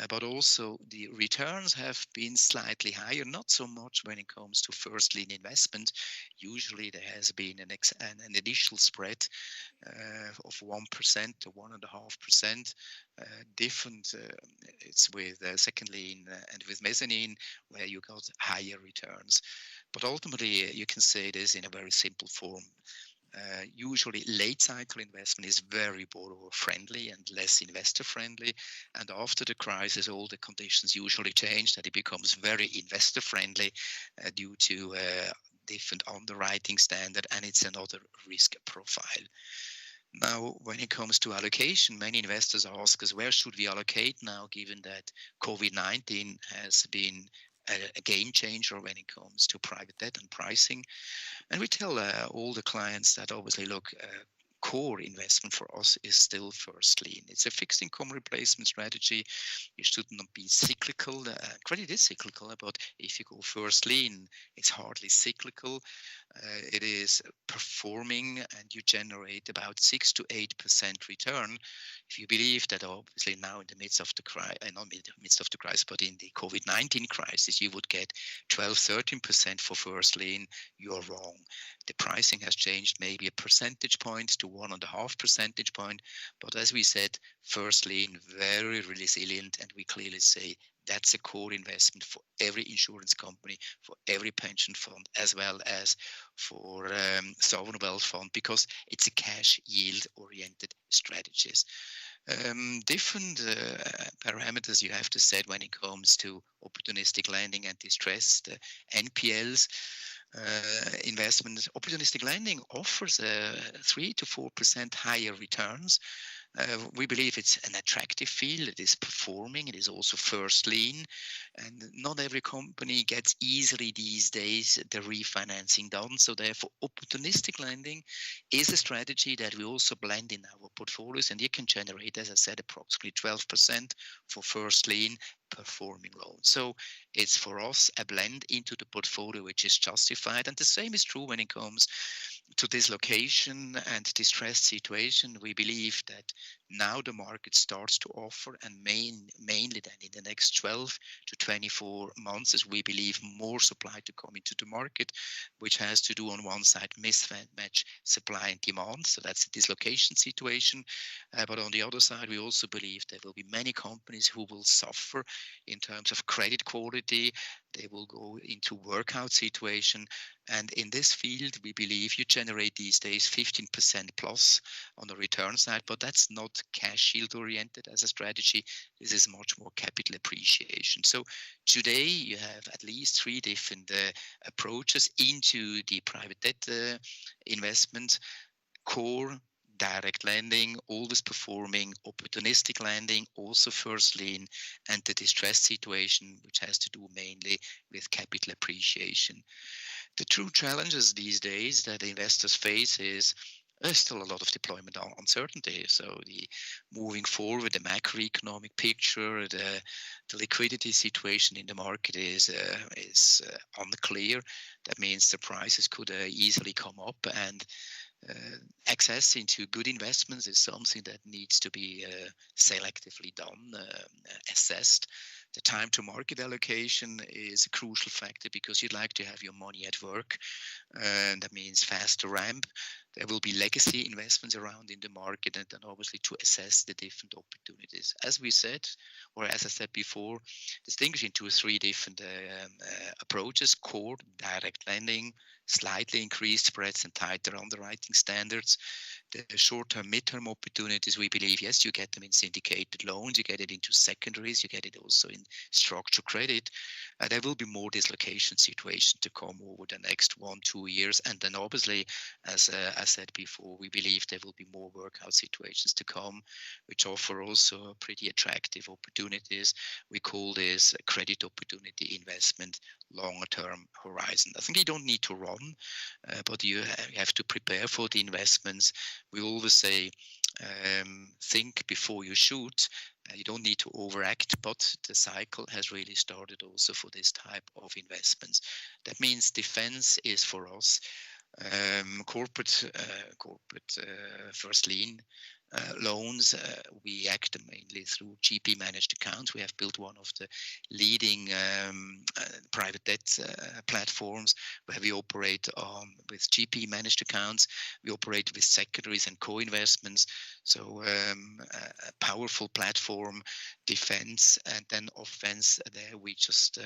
but also the returns have been slightly higher, not so much when it comes to first lien investment. Usually there has been an initial spread of 1% to 1.5%. Different, it's with second lien and with mezzanine, where you got higher returns. But ultimately, you can say this in a very simple form. Usually late cycle investment is very borrower friendly and less investor friendly. And after the crisis, all the conditions usually change, that it becomes very investor friendly due to different underwriting standard, and it's another risk profile. Now, when it comes to allocation, many investors ask us, where should we allocate now, given that COVID-19 has been a game changer when it comes to private debt and pricing? And we tell all the clients that obviously, look, core investment for us is still first lien. It's a fixed income replacement strategy. You should not be cyclical. Credit is cyclical, but if you go first lien, it's hardly cyclical. It is performing, and you generate about 6 to 8% return. If you believe that, obviously, now in the midst of the crisis, not in the midst of the crisis, but in the COVID-19 crisis, you would get 12-13% for first lien, you're wrong. The pricing has changed maybe a percentage point to 1.5 percentage point. But as we said, first lien, very resilient, and we clearly say that's a core investment for every insurance company, for every pension fund, as well as for sovereign wealth fund, because it's a cash yield oriented strategies. Different parameters you have to set when it comes to opportunistic lending and distressed NPLs. Investments. Opportunistic lending offers 3 to 4% higher returns. We believe it's an attractive field. It is performing. It is also first lien. And not every company gets easily these days the refinancing done. So therefore, opportunistic lending is a strategy that we also blend in our portfolios. And you can generate, as I said, approximately 12% for first lien performing loans. So it's for us a blend into the portfolio which is justified. And the same is true when it comes to dislocation and distressed situation. We believe that now the market starts to offer, and mainly then in the next 12 to 24 months, as we believe more supply to come into the market, which has to do on one side mismatch supply and demand. So that's a dislocation situation. But on the other side, we also believe there will be many companies who will suffer in terms of credit quality. They will go into workout situation. And in this field, we believe you generate these days 15% plus on the return side, but that's not cash yield oriented as a strategy. This is much more capital appreciation. So today you have at least 3 different approaches into the private debt investment: core, direct lending, always performing, opportunistic lending, also first lien, and the distressed situation, which has to do mainly with capital appreciation. The true challenges these days that investors face is there's still a lot of deployment uncertainty. So the moving forward, the macroeconomic picture, the liquidity situation in the market is unclear. That means the prices could easily come up, and access into good investments is something that needs to be selectively done, assessed. The time to market allocation is a crucial factor because you'd like to have your money at work. And that means faster ramp. There will be legacy investments around in the market, and then obviously to assess the different opportunities. As we said, or as I said before, distinguishing two or three different approaches: core, direct lending, slightly increased spreads and tighter underwriting standards. The short-term, mid-term opportunities, we believe, yes, you get them in syndicated loans, you get it into secondaries, you get it also in structured credit. There will be more dislocation situations to come over the next 1-2 years. And then obviously, as I said before, we believe there will be more workout situations to come, which offer also pretty attractive opportunities. We call this credit opportunity investment, longer term horizon. I think you don't need to run, but you have to prepare for the investments. We always say, think before you shoot. You don't need to overact, but the cycle has really started also for this type of investments. That means defense is for us. Corporate first lien loans, we act mainly through GP managed accounts. We have built one of the leading private debt platforms where we operate with GP managed accounts. We operate with secondaries and co-investments. So a powerful platform, defense, and then offense. There we just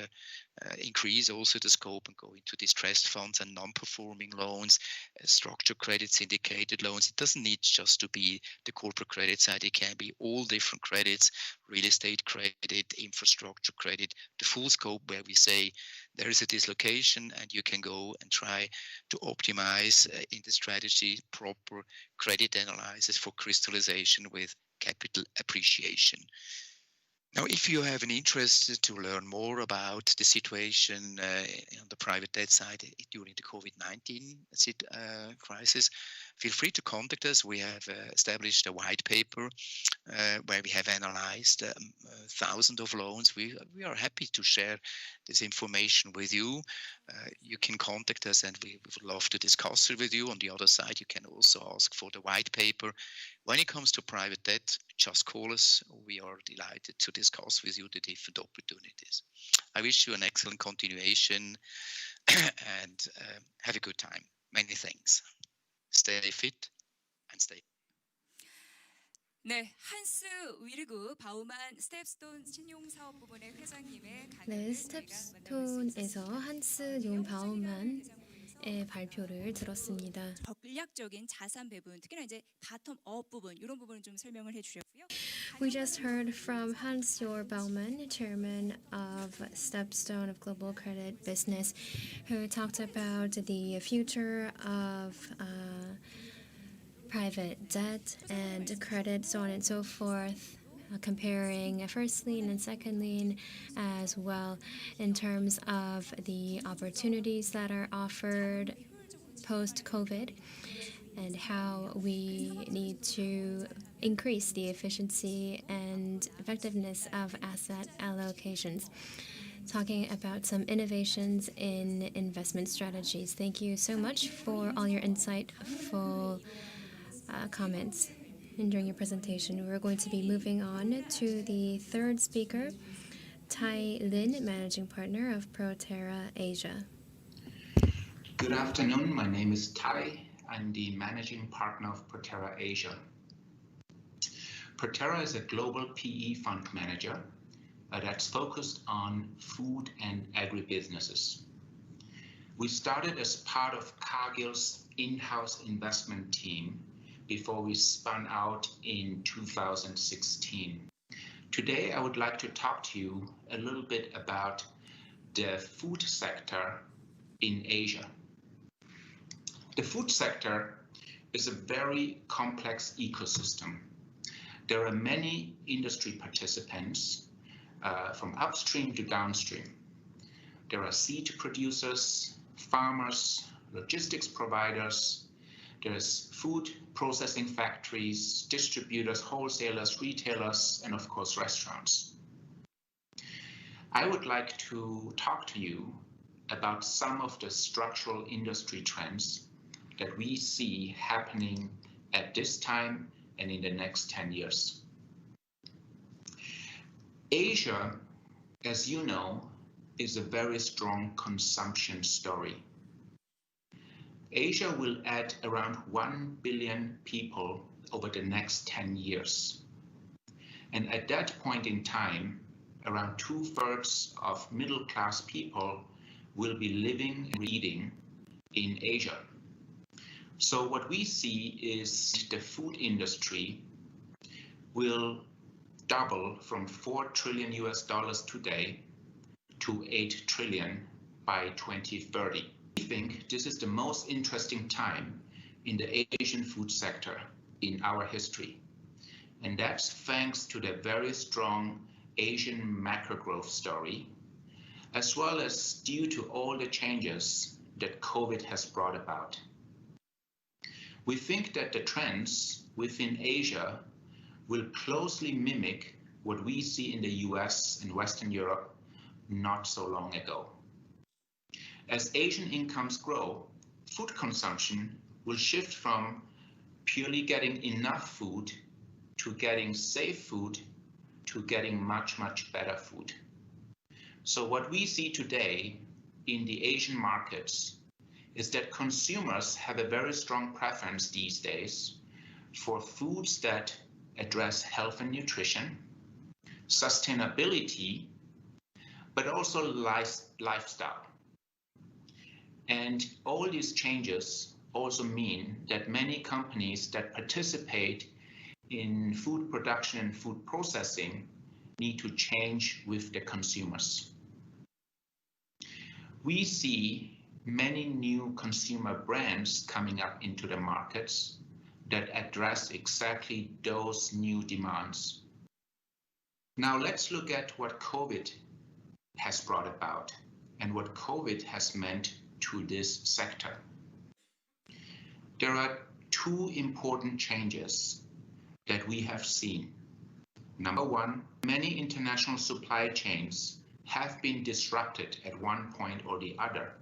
increase also the scope and go into distressed funds and non-performing loans, structured credit, syndicated loans. It doesn't need just to be the corporate credit side. It can be all different credits, real estate credit, infrastructure credit, the full scope where we say there is a dislocation and you can go and try to optimize in the strategy proper credit analysis for crystallization with capital appreciation. Now, if you have an interest to learn more about the situation on the private debt side during the COVID-19 crisis, feel free to contact us. We have established a white paper where we have analyzed thousands of loans. We are happy to share this information with you. You can contact us and we would love to discuss it with you. On the other side, you can also ask for the white paper. When it comes to private debt, just call us. We are delighted to discuss with you the different opportunities. I wish you an excellent continuation and have a good time. Many thanks. Stay fit and stay. 네, 한스 위르그 바우만 스텝스톤 신용 사업 부문의 회장님의 네, 스텝스톤에서 한스 용 바우만의 발표를 들었습니다. 전략적인 자산 배분, 특히나 이제 바텀업 부분 이런 부분을 좀 설명을 해주셨고요. We just heard from Hans-Jörg Baumann, chairman of Stepstone of Global Credit Business, who talked about the future of private debt and credit, so on and so forth, comparing first lien and second lien as well in terms of the opportunities that are offered post-COVID and how we need to increase the efficiency and effectiveness of asset allocations. Talking about some innovations in investment strategies. Thank you so much for all your insightful comments during your presentation. We're going to be moving on to the third speaker, Tai Lin, Managing Partner of Proterra Asia. Good afternoon. My name is Tai. I'm the Managing Partner of Proterra Asia. Proterra is a global PE fund manager that's focused on food and agribusinesses. We started as part of Cargill's in-house investment team before we spun out in 2016. Today, I would like to talk to you a little bit about the food sector in Asia. The food sector is a very complex ecosystem. There are many industry participants from upstream to downstream. There are seed producers, farmers, logistics providers, there's food processing factories, distributors, wholesalers, retailers, and of course, restaurants. I would like to talk to you about some of the structural industry trends that we see happening at this time and in the next 10 years. Asia as you know, is a very strong consumption story. Asia will add around 1 billion people over the next 10 years. And at that point in time, around 2/3 of middle-class people will be living and eating in Asia. So what we see is the food industry will double from $4 trillion today to 8 trillion by 2030. We think this is the most interesting time in the Asian food sector in our history. And that's thanks to the very strong Asian macro growth story, as well as due to all the changes that COVID has brought about. We think that the trends within Asia will closely mimic what we see in the US and Western Europe not so long ago. As Asian incomes grow, food consumption will shift from purely getting enough food to getting safe food to getting much, much better food. So what we see today in the Asian markets is that consumers have a very strong preference these days for foods that address health and nutrition, sustainability, but also lifestyle. And all these changes also mean that many companies that participate in food production and food processing need to change with the consumers. We see many new consumer brands coming up into the markets that address exactly those new demands. Now let's look at what COVID has brought about and what COVID has meant to this sector. There are two important changes that we have seen. Number one, many international supply chains have been disrupted at one point or the other.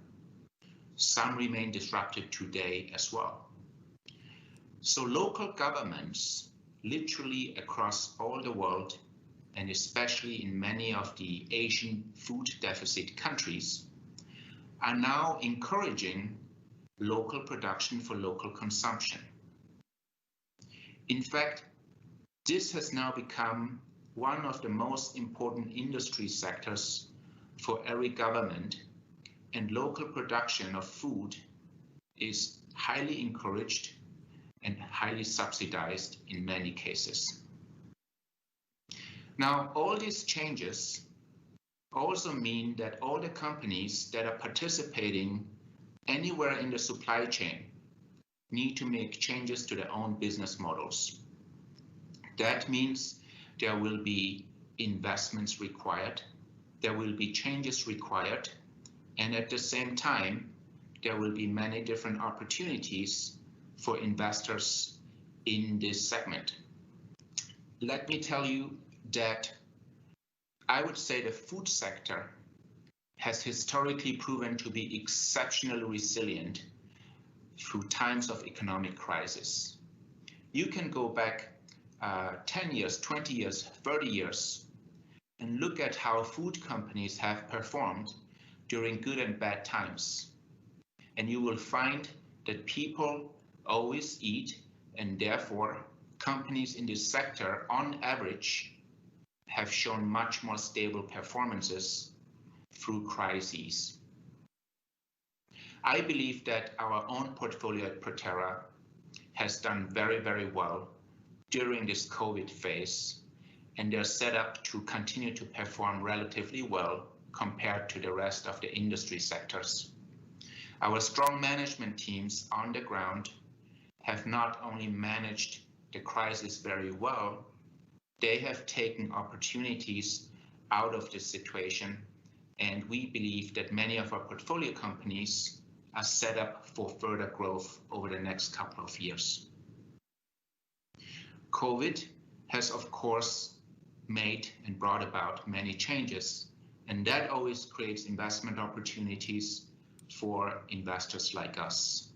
Some remain disrupted today as well. So local governments, literally across all the world, and especially in many of the Asian food deficit countries, are now encouraging local production for local consumption. In fact, this has now become one of the most important industry sectors for every government, and local production of food is highly encouraged and highly subsidized in many cases. Now, all these changes also mean that all the companies that are participating anywhere in the supply chain need to make changes to their own business models. That means there will be investments required, there will be changes required, and at the same time, there will be many different opportunities for investors in this segment. Let me tell you that I would say the food sector has historically proven to be exceptionally resilient through times of economic crisis. You can go back 10 years, 20 years, 30 years, and look at how food companies have performed during good and bad times. And you will find that people always eat, and therefore companies in this sector, on average, have shown much more stable performances through crises. I believe that our own portfolio at Proterra has done very, very well during this COVID phase, and they're set up to continue to perform relatively well compared to the rest of the industry sectors. Our strong management teams on the ground have not only managed the crisis very well, they have taken opportunities out of this situation, and we believe that many of our portfolio companies are set up for further growth over the next couple of years. COVID has, of course, made and brought about many changes, and that always creates investment opportunities for investors like us.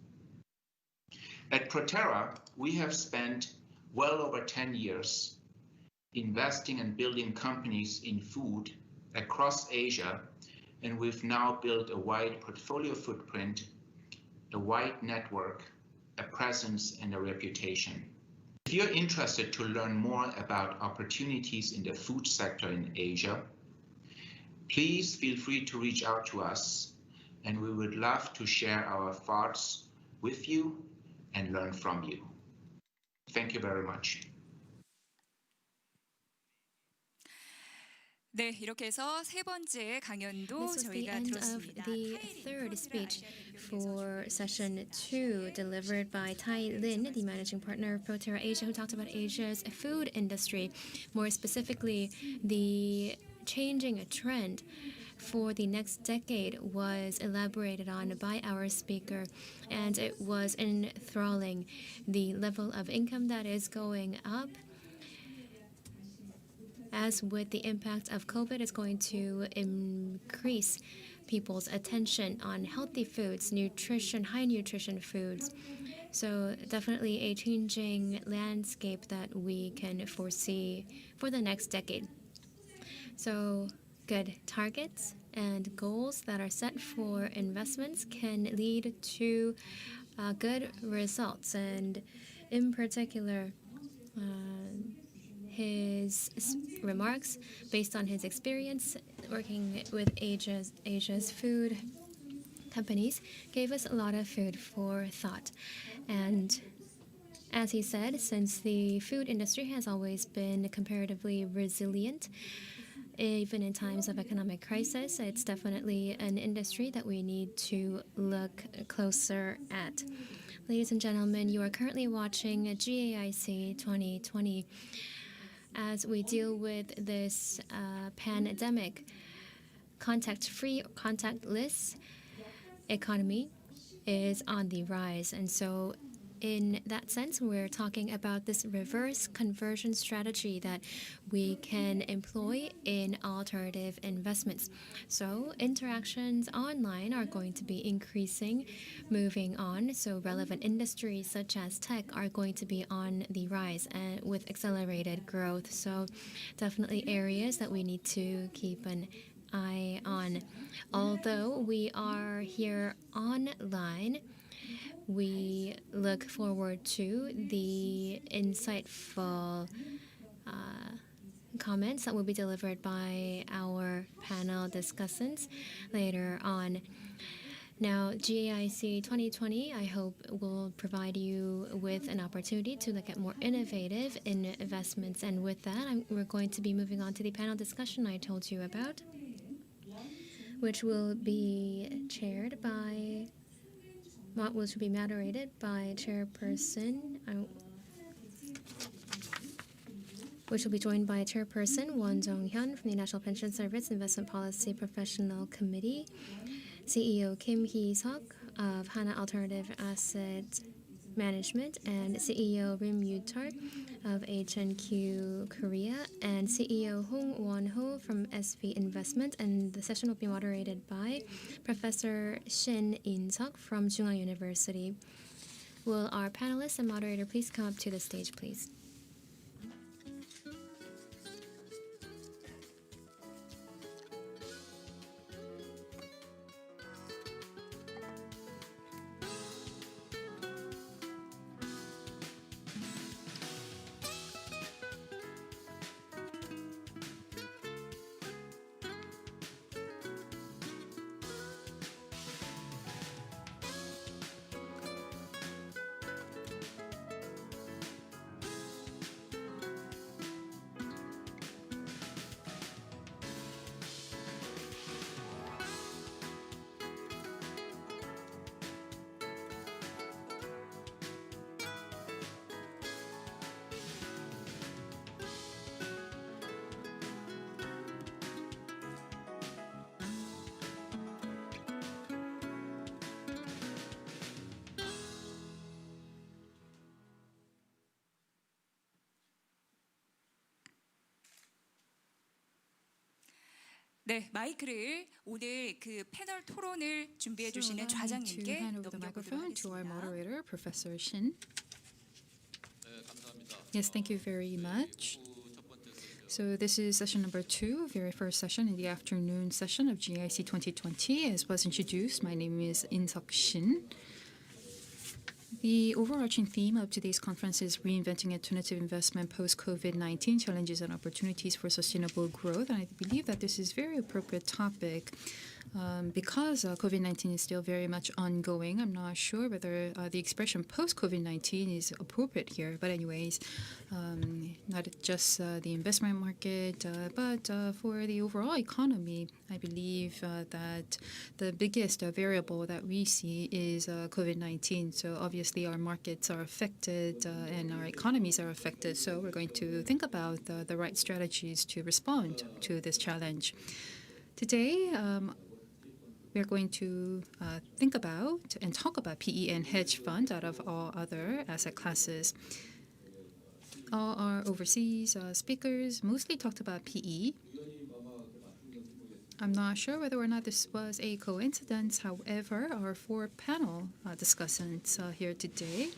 At Proterra, we have spent well over 10 years investing and building companies in food across Asia, and we've now built a wide portfolio footprint, a wide network, a presence, and a reputation. If you're interested to learn more about opportunities in the food sector in Asia, please feel free to reach out to us, and we would love to share our thoughts with you and learn from you. Thank you very much. 네, 이렇게 해서 세 번째 강연도 This was the 저희가 end of 들었습니다. the third speech for session 2, delivered by Tai Lin, the managing partner of Proterra Asia, who talked about Asia's food industry, more specifically the changing trend for the next decade was elaborated on by our speaker, and it was enthralling. The level of income that is going up, as with the impact of COVID, is going to increase people's attention on healthy foods, nutrition, high nutrition foods. So definitely a changing landscape that we can foresee for the next decade. So good targets and goals that are set for investments can lead to good results. And in particular, his remarks, based on his experience working with Asia's food companies, gave us a lot of food for thought. And as he said, since the food industry has always been comparatively resilient, even in times of economic crisis, it's definitely an industry that we need to look closer at. Ladies and gentlemen, you are currently watching GAIC 2020. As we deal with this pandemic, contact-free, contactless economy is on the rise. And so in that sense, we're talking about this reverse conversion strategy that we can employ in alternative investments. So interactions online are going to be increasing, moving on. So relevant industries such as tech are going to be on the rise and with accelerated growth. So definitely areas that we need to keep an eye on. Although we are here online, we look forward to the insightful comments that will be delivered by our panel discussants later on. Now, GAIC 2020, I hope, will provide you with an opportunity to look at more innovative investments. And with that, we're going to be moving on to the panel discussion I told you about, which will be chaired by which will be moderated by Chairperson, which will be joined by Chairperson Won Jong-hyun from the National Pension Service Investment Policy Professional Committee, CEO Kim Hee-seok of Hana Alternative Asset Management, and CEO Rim Yu-tar of HNQ Korea, and CEO Hong Won-ho from SV Investment. And the session will be moderated by Professor Shin In-seok from Chung University. Will our panelists and moderator please come up to the stage, please? 네, 마이크를 오늘 그 패널 토론을 준비해 So 주시는 allow me to 좌장님께 hand over the 넘겨보도록 microphone to our 하겠습니다. moderator, Professor Shin. Yes, thank you very much. So this is session number 2, very first session in the afternoon session of GAIC 2020. As was introduced, my name is In-seok Shin. The overarching theme of today's conference is Reinventing Alternative Investment Post-COVID-19 Challenges and Opportunities for Sustainable Growth. And I believe that this is a very appropriate topic because COVID-19 is still very much ongoing. I'm not sure whether the expression post-COVID-19 is appropriate here. But anyways, not just the investment market, but for the overall economy, I believe that the biggest variable that we see is COVID-19. So obviously our markets are affected and our economies are affected. So we're going to think about the right strategies to respond to this challenge. Today, we're going to think about and talk about PE and hedge funds out of all other asset classes. All our overseas speakers mostly talked about PE. I'm not sure whether or not this was a coincidence. However, our 4 panel discussants here today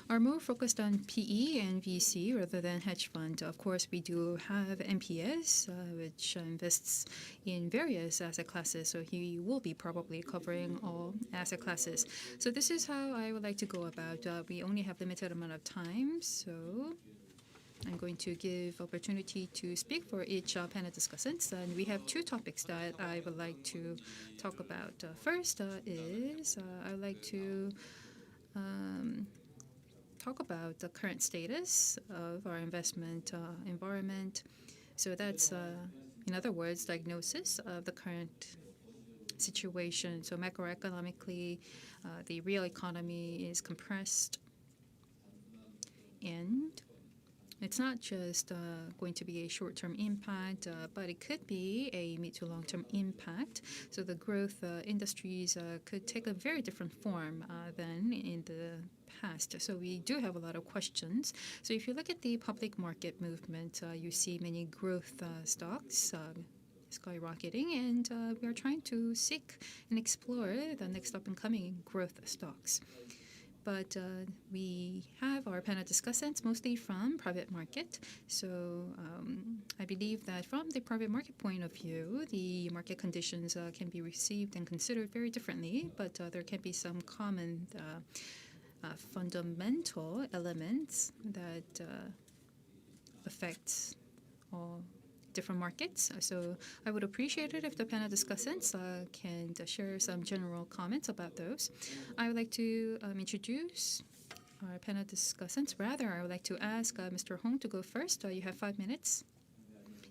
are more focused on PE and VC rather than hedge fund. Of course, we do have MPS, which invests in various asset classes, so he will be probably covering all asset classes. So this is how I would like to go about. We only have limited amount of time, so I'm going to give opportunity to speak for each panel discussants, and we have 2 topics that I would like to talk about. First is I would like to talk about the current status of our investment environment. So that's, in other words, diagnosis of the current situation. So macroeconomically, the real economy is compressed, and it's not just going to be a short-term impact, but it could be a mid to long-term impact. So the growth industries could take a very different form than in the past. So we do have a lot of questions. So if you look at the public market movement, you see many growth stocks skyrocketing, and we are trying to seek and explore the next up-and-coming growth stocks. But we have our panel discussants mostly from private market. So I believe that from the private market point of view, the market conditions can be received and considered very differently, but there can be some common fundamental elements that affect all different markets. So I would appreciate it if the panel discussants can share some general comments about those. I would like to introduce our panel discussants. Rather, I would like to ask Mr. Hong to go first. You have 5 minutes.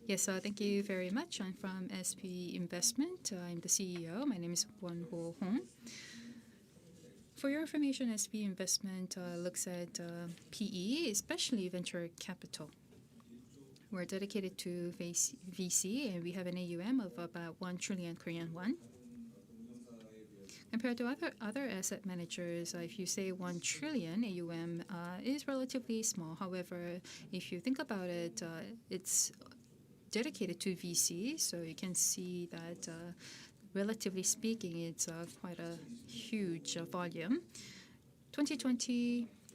Yes, thank you very much. I'm from SP Investment. I'm the CEO. My name is Won-ho Hong. For your information, SP Investment looks at PE, especially venture capital. We're dedicated to VC, and we have an AUM of about 1 trillion Korean won. Compared to other asset managers, if you say 1 trillion AUM is relatively small. However, if you think about it, it's dedicated to VC, so you can see that relatively speaking, it's quite a huge volume.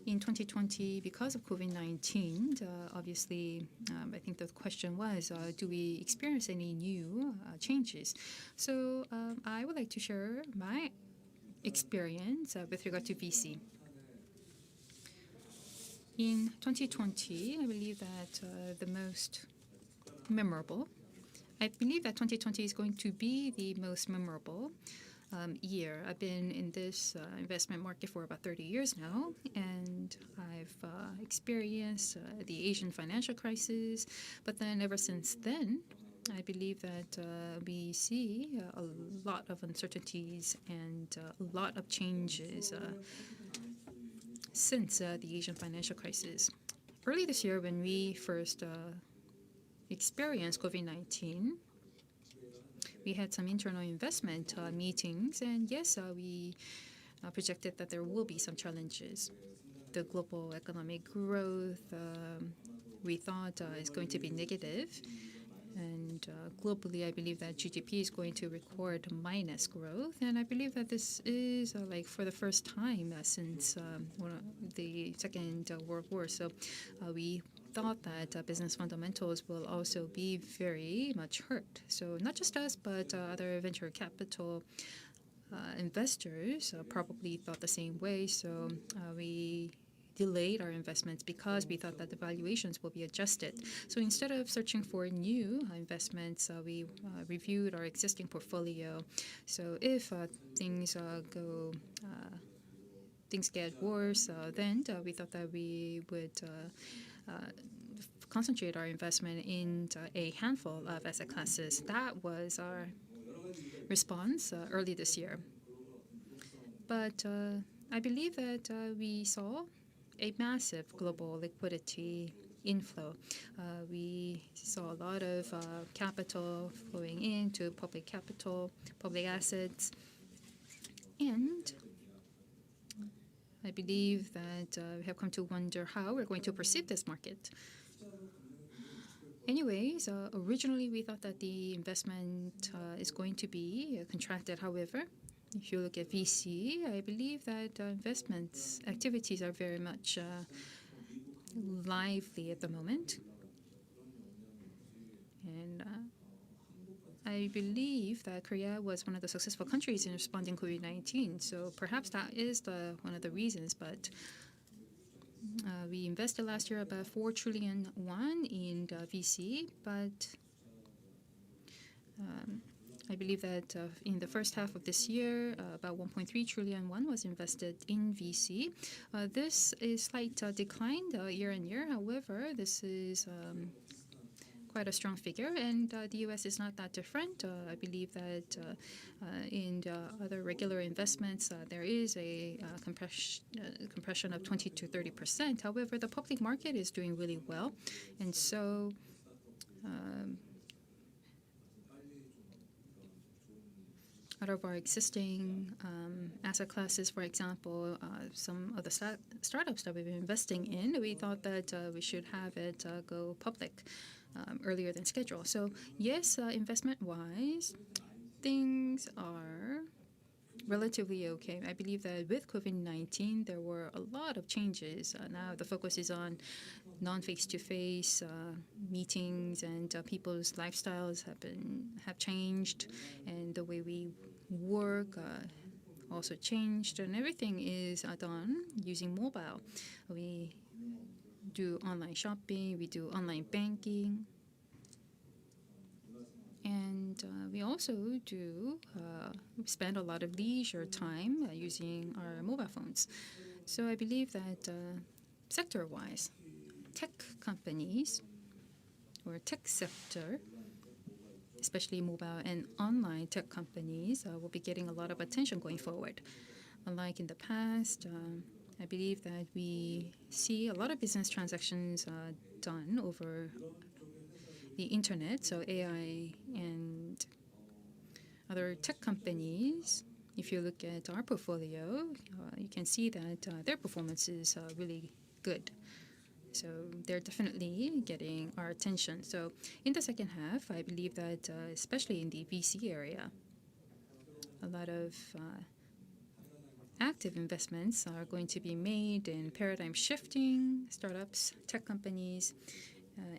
In 2020, because of COVID-19, obviously, I think the question was, do we experience any new changes? So I would like to share my experience with regard to VC. In 2020, I believe that the most memorable, I believe that 2020 is going to be the most memorable year. I've been in this investment market for about 30 years now, and I've experienced the Asian financial crisis. But then ever since then, I believe that we see a lot of uncertainties and a lot of changes since the Asian financial crisis. Early this year, when we first experienced COVID-19, we had some internal investment meetings, and yes, we projected that there will be some challenges. The global economic growth, we thought, is going to be negative. And globally, I believe that GDP is going to record minus growth. And I believe that this is like for the first time since the Second World War. So we thought that business fundamentals will also be very much hurt. So not just us, but other venture capital investors probably thought the same way. So we delayed our investments because we thought that the valuations will be adjusted. So instead of searching for new investments, we reviewed our existing portfolio. So if things get worse, then we thought that we would concentrate our investment in a handful of asset classes. That was our response early this year. But I believe that we saw a massive global liquidity inflow. We saw a lot of capital flowing into public capital, public assets, and I believe that we have come to wonder how we're going to perceive this market. Anyways, originally we thought that the investment is going to be contracted. However, if you look at VC, I believe that investments activities are very much lively at the moment. And I believe that Korea was one of the successful countries in responding to COVID-19. So perhaps that is one of the reasons. But we invested last year about 4 trillion won in VC, but I believe that in the first half of this year, about 1.3 trillion won was invested in VC. This is slight decline year on year. However, this is quite a strong figure, and the U.S. is not that different. I believe that in other regular investments, there is a compression of 20 to 30%. However, the public market is doing really well, and so out of our existing asset classes, for example, some of the startups that we've been investing in, we thought that we should have it go public earlier than scheduled. So yes, investment-wise, things are relatively okay. I believe that with COVID-19, there were a lot of changes. Now the focus is on non-face-to-face meetings, and people's lifestyles have changed, and the way we work also changed, and everything is done using mobile. We do online shopping, we do online banking, and we also do spend a lot of leisure time using our mobile phones. So I believe that sector-wise, tech companies or tech sector, especially mobile and online tech companies, will be getting a lot of attention going forward. Unlike in the past, I believe that we see a lot of business transactions done over the internet, so AI and other tech companies. If you look at our portfolio, you can see that their performance is really good. So they're definitely getting our attention. So in the second half, I believe that especially in the VC area, a lot of active investments are going to be made in paradigm shifting startups, tech companies,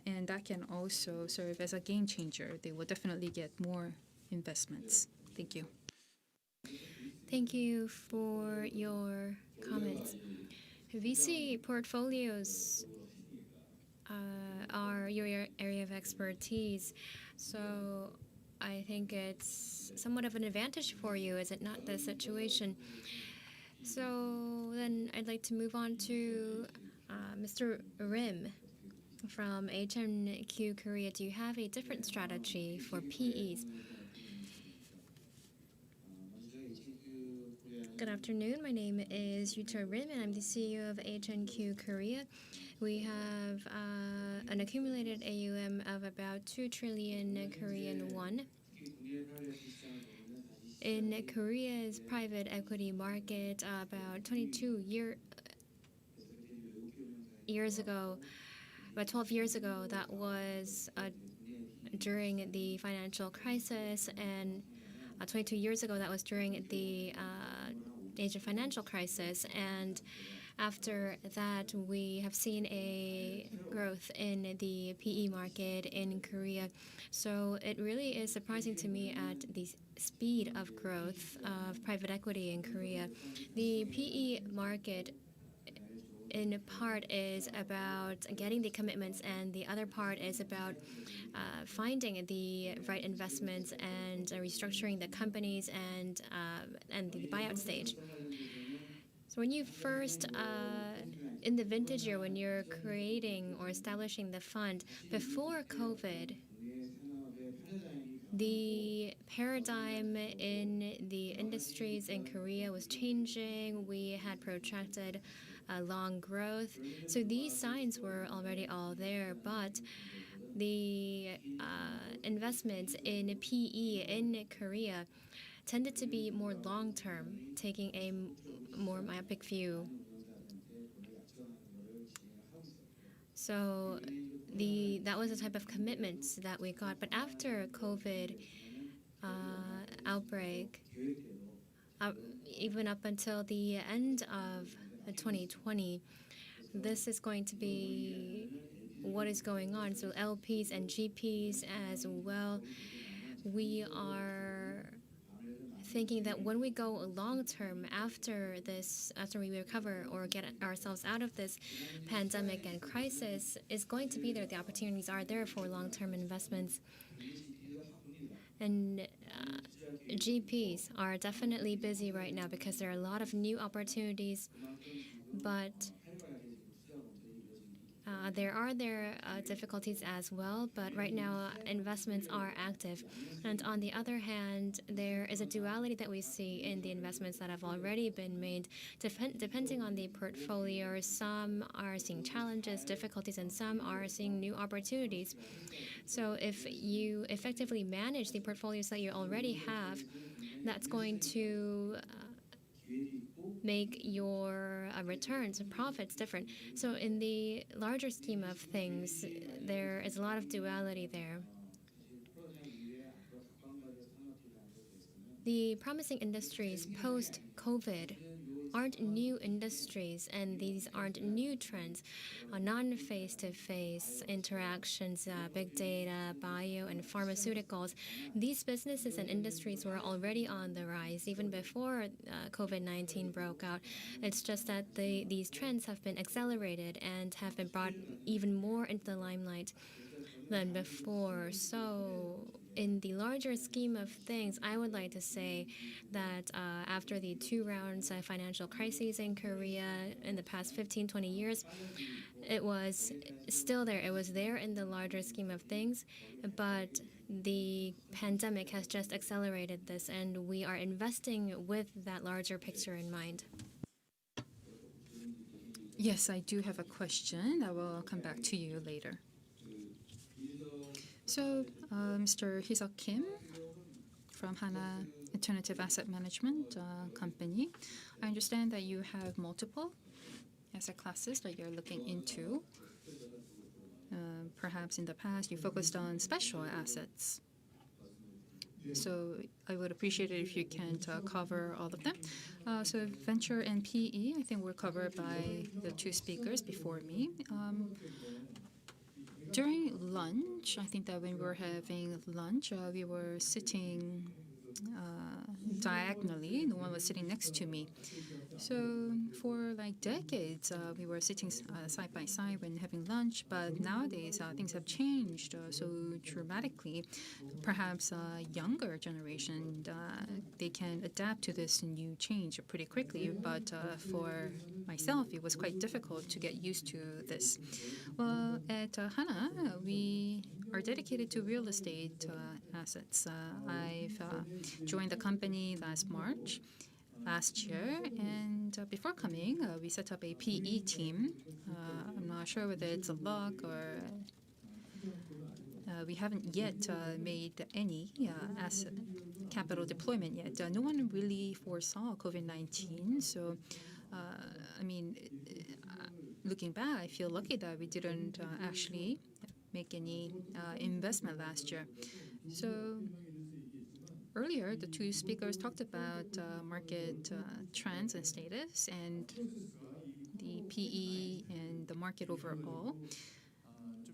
and that can also serve as a game changer. They will definitely get more investments. Thank you. Thank you for your comments. VC portfolios are your area of expertise, so I think it's somewhat of an advantage for you, is it not, the situation? So then I'd like to move on to Mr. Rim from HNQ Korea. Do you have a different strategy for PEs? Good afternoon. My name is Yuta Rim, and I'm the CEO of HNQ Korea. We have an accumulated AUM of about 2 trillion Korean won. In Korea's private equity market, about 22 years ago, about 12 years ago, that was during the financial crisis, and 22 years ago, that was during the Asian financial crisis, and After that, we have seen a growth in the PE market in Korea. So it really is surprising to me at the speed of growth of private equity in Korea. The PE market in part is about getting the commitments, and the other part is about finding the right investments and restructuring the companies and the buyout stage. So when you first, in the vintage year, when you're creating or establishing the fund before COVID, the paradigm in the industries in Korea was changing. We had protracted long growth. So these signs were already all there, but the investments in PE in Korea tended to be more long-term, taking a more myopic view. So that was the type of commitments that we got. But after COVID outbreak, even up until the end of 2020, this is going to be what is going on. So LPs and GPs as well, we are thinking that when we go long term after this, after we recover or get ourselves out of this pandemic and crisis, is going to be there. The opportunities are there for long term investments. And GPs are definitely busy right now because there are a lot of new opportunities, but there are difficulties as well, but right now investments are active. And on the other hand, there is a duality that we see in the investments that have already been made. Depending on the portfolio, some are seeing challenges, difficulties, and some are seeing new opportunities. So if you effectively manage the portfolios that you already have, that's going to make your returns and profits different. So in the larger scheme of things, there is a lot of duality there. The promising industries post-COVID aren't new industries, and these aren't new trends. Non-face-to-face interactions, big data, bio, and pharmaceuticals. These businesses and industries were already on the rise even before COVID-19 broke out. It's just that these trends have been accelerated and have been brought even more into the limelight than before. So in the larger scheme of things, I would like to say that after the 2 rounds of financial crises in Korea in the past 15, 20 years, it was still there. It was there in the larger scheme of things, but the pandemic has just accelerated this, and we are investing with that larger picture in mind. Yes, I do have a question. I will come back to you later. So, Mr. Hee-seok Kim from Hana Alternative Asset Management Company, I understand that you have multiple asset classes that you're looking into. Perhaps in the past you focused on special assets. So I would appreciate it if you can cover all of them. So venture and PE, I think were covered by the 2 speakers before me. During lunch, I think that when we were having lunch, we were sitting diagonally. No one was sitting next to me. So for like decades, we were sitting side by side when having lunch. But nowadays, things have changed so dramatically. Perhaps younger generation, they can adapt to this new change pretty quickly. But for myself, it was quite difficult to get used to this. Well, at Hana, we are dedicated to real estate assets. I've joined the company last year, and before coming, we set up a PE team. I'm not sure whether it's a luck or we haven't yet made any asset capital deployment yet. No one really foresaw COVID-19, so I mean, looking back, I feel lucky that we didn't actually make any investment last year. So earlier, the 2 speakers talked about market trends and status, and PE and the market overall.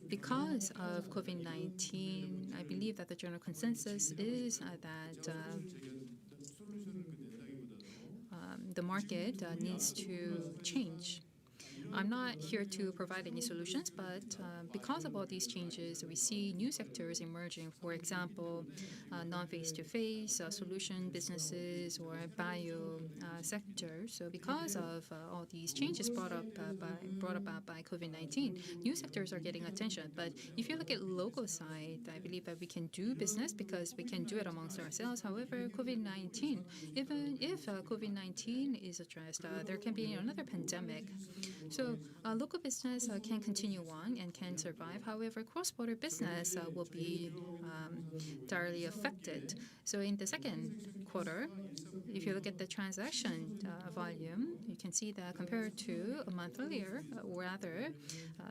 Because of COVID-19, I believe that the general consensus is that the market needs to change. I'm not here to provide any solutions, but because of all these changes, we see new sectors emerging. For example, non-face-to-face solution businesses or bio sector. So because of all these changes brought about by COVID-19, new sectors are getting attention. But if you look at local side, I believe that we can do business because we can do it amongst ourselves. However, COVID-19, even if COVID-19 is addressed, there can be another pandemic. So local business can continue on and can survive. However, cross-border business will be directly affected. So in the second quarter, if you look at the transaction volume, you can see that compared to a month earlier, or rather,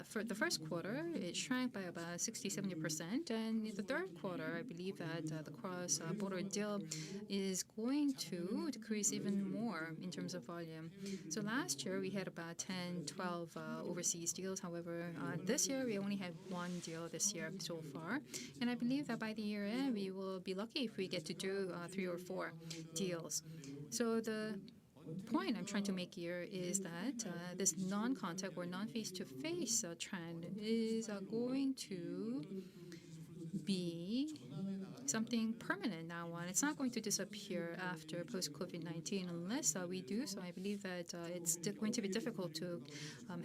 for the first quarter, it shrank by about 60-70%. And in the third quarter, I believe that the cross-border deal is going to decrease even more in terms of volume. So last year, we had about 10, 12 overseas deals. However, this year, we only had one deal this year so far. And I believe that by the year end, we will be lucky if we get to do 3 or 4 deals. So the point I'm trying to make here is that this non-contact or non-face-to-face trend is going to be something permanent now on. It's not going to disappear after post-COVID-19 unless we do so. I believe that it's going to be difficult to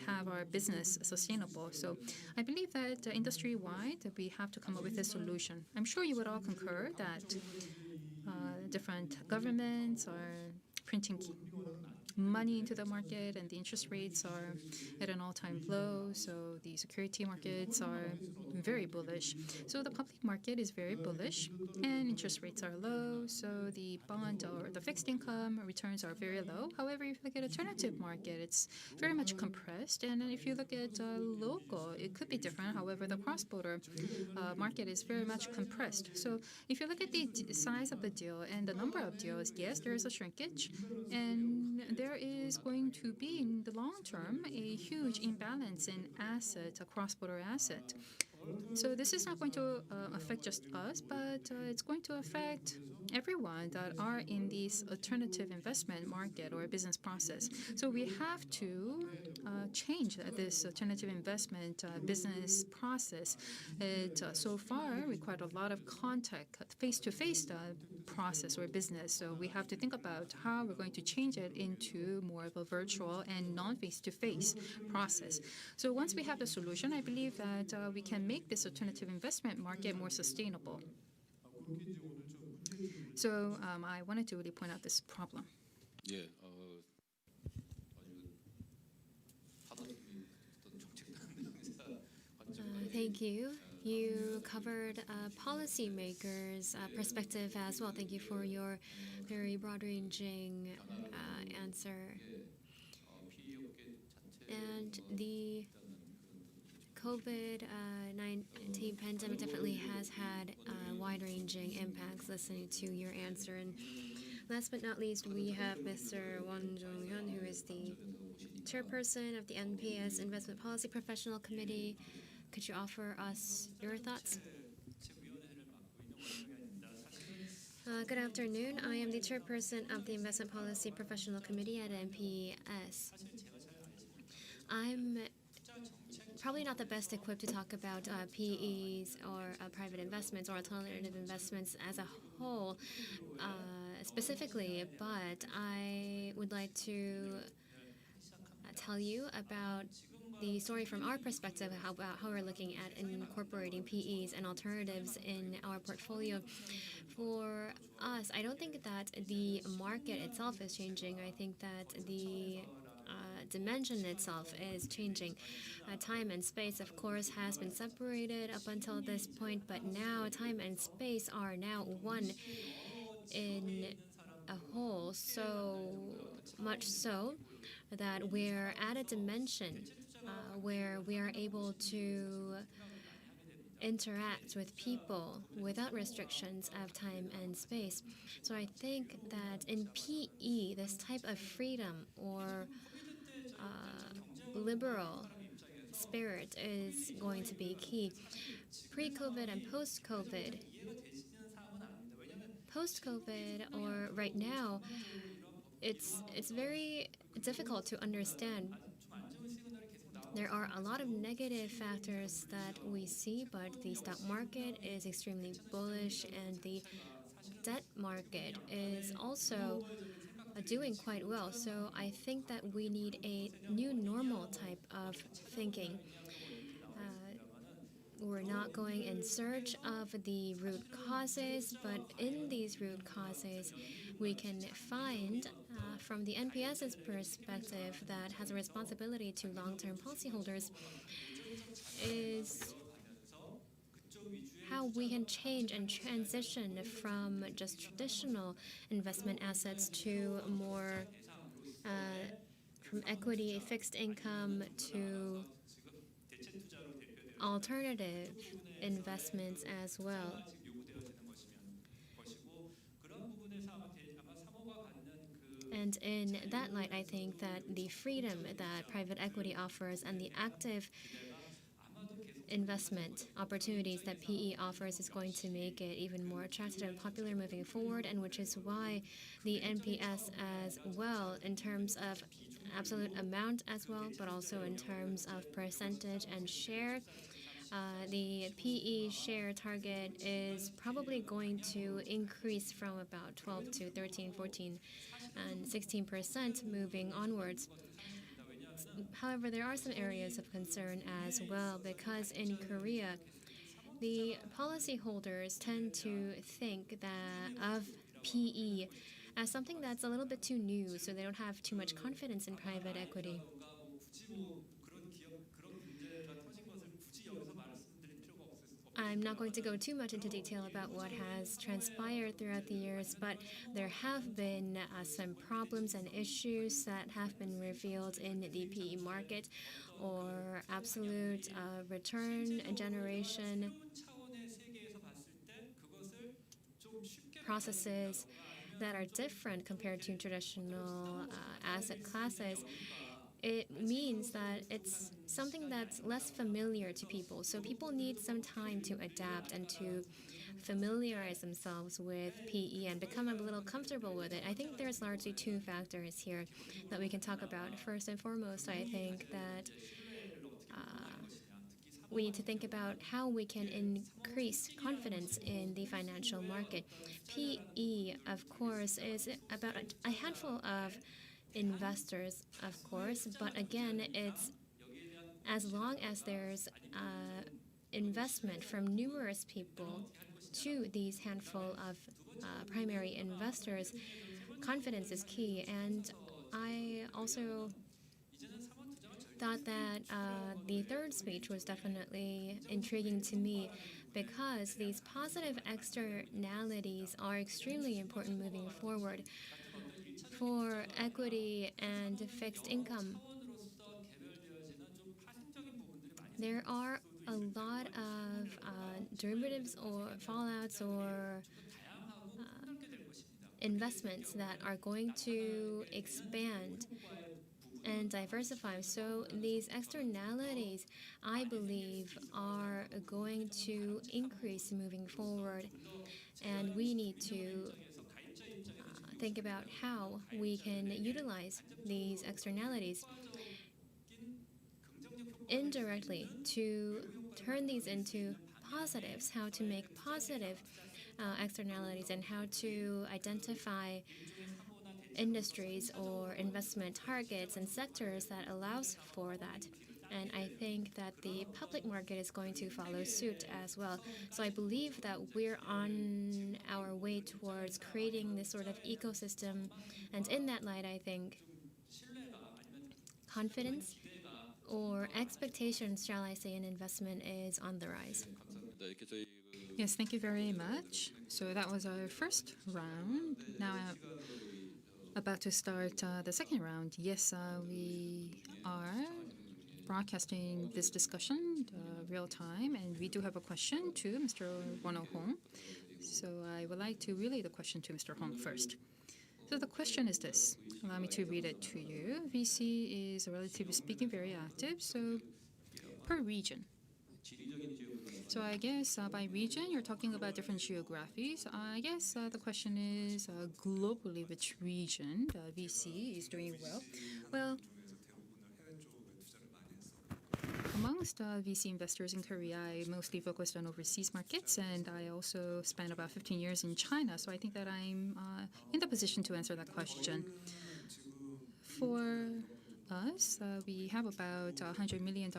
have our business sustainable. So I believe that industry-wide, we have to come up with a solution. I'm sure you would all concur that different governments are printing money into the market and the interest rates are at an all-time low, so the security markets are very bullish. So the public market is very bullish and interest rates are low, so the bond or the fixed income returns are very low. However, if you look at alternative market, it's very much compressed, and if you look at local, it could be different. However, the cross-border market is very much compressed. So if you look at the size of the deal and the number of deals, yes, there is a shrinkage, and there is going to be, in the long term, a huge imbalance in asset, a cross-border asset. So this is not going to affect just us, but it's going to affect everyone that are in this alternative investment market or business process. So we have to change this alternative investment business process. It so far required a lot of contact, face-to-face process or business. So we have to think about how we're going to change it into more of a virtual and non-face-to-face process. So once we have the solution, I believe that we can make this alternative investment market more sustainable. So I wanted to really point out this problem. Thank you. You covered policymakers' perspective as well. Thank you for your very broad-ranging answer. And the COVID-19 pandemic definitely has had wide-ranging impacts, listening to your answer. And last but not least, we have Mr. Won Jong-hyun, who is the chairperson of the NPS Investment Policy Professional Committee. Could you offer us your thoughts? Good afternoon. I am the chairperson of the Investment Policy Professional Committee at NPS. I'm probably not the best equipped to talk about PEs or private investments or alternative investments as a whole specifically, but I would like to tell you about the story from our perspective, how we're looking at incorporating PEs and alternatives in our portfolio. For us, I don't think that the market itself is changing. I think that the dimension itself is changing. Time and space, of course, has been separated up until this point, but now time and space are now one in a whole, so much so that we're at a dimension where we are able to interact with people without restrictions of time and space. So I think that in PE, this type of freedom or liberal spirit is going to be key. Pre-COVID and post-COVID. Post-COVID or right now, it's very difficult to understand. There are a lot of negative factors that we see, but the stock market is extremely bullish and the debt market is also doing quite well. So I think that we need a new normal type of thinking. We're not going in search of the root causes, but in these root causes, we can find, from the NPS's perspective, that has a responsibility to long-term policyholders, is how we can change and transition from just traditional investment assets to more from equity, fixed income to alternative investments as well. And in that light, I think that the freedom that private equity offers and the active investment opportunities that PE offers is going to make it even more attractive and popular moving forward, and which is why the NPS as well, in terms of absolute amount as well, but also in terms of percentage and share, the PE share target is probably going to increase from about 12 to 13, 14, and 16% moving onwards. However, there are some areas of concern as well, because in Korea, the policyholders tend to think that of PE as something that's a little bit too new, so they don't have too much confidence in private equity. I'm not going to go too much into detail about what has transpired throughout the years, but there have been some problems and issues that have been revealed in the PE market, or absolute return generation processes that are different compared to traditional asset classes. It means that it's something that's less familiar to people. So people need some time to adapt and to familiarize themselves with PE and become a little comfortable with it. I think there's largely two factors here that we can talk about. First and foremost, I think that we need to think about how we can increase confidence in the financial market. PE, of course, is about a handful of investors, of course, but again, it's as long as there's investment from numerous people to these handful of primary investors, confidence is key. And I also thought that the third speech was definitely intriguing to me, because these positive externalities are extremely important moving forward. For equity and fixed income, there are a lot of derivatives or fallouts or investments that are going to expand and diversify. So these externalities, I believe, are going to increase moving forward, and we need to think about how we can utilize these externalities indirectly to turn these into positives, how to make positive externalities, and how to identify industries or investment targets and sectors that allows for that. And I think that the public market is going to follow suit as well. So I believe that we're on our way towards creating this sort of ecosystem. And in that light, I think confidence or expectations, shall I say, in investment is on the rise. Yes, thank you very much. So that was our first round. Now I'm about to start the second round. Yes, we are broadcasting this discussion real time, and we do have a question to Mr. Won Hong. So I would like to relay the question to Mr. Hong first. So the question is this. Allow me to read it to you. VC is, relatively speaking, very active. So per region. So I guess by region, you're talking about different geographies. I guess the question is globally, which region VC is doing well? Well, amongst VC investors in Korea, I mostly focused on overseas markets, and I also spent about 15 years in China. So I think that I'm in the position to answer that question. For us, we have about $100 million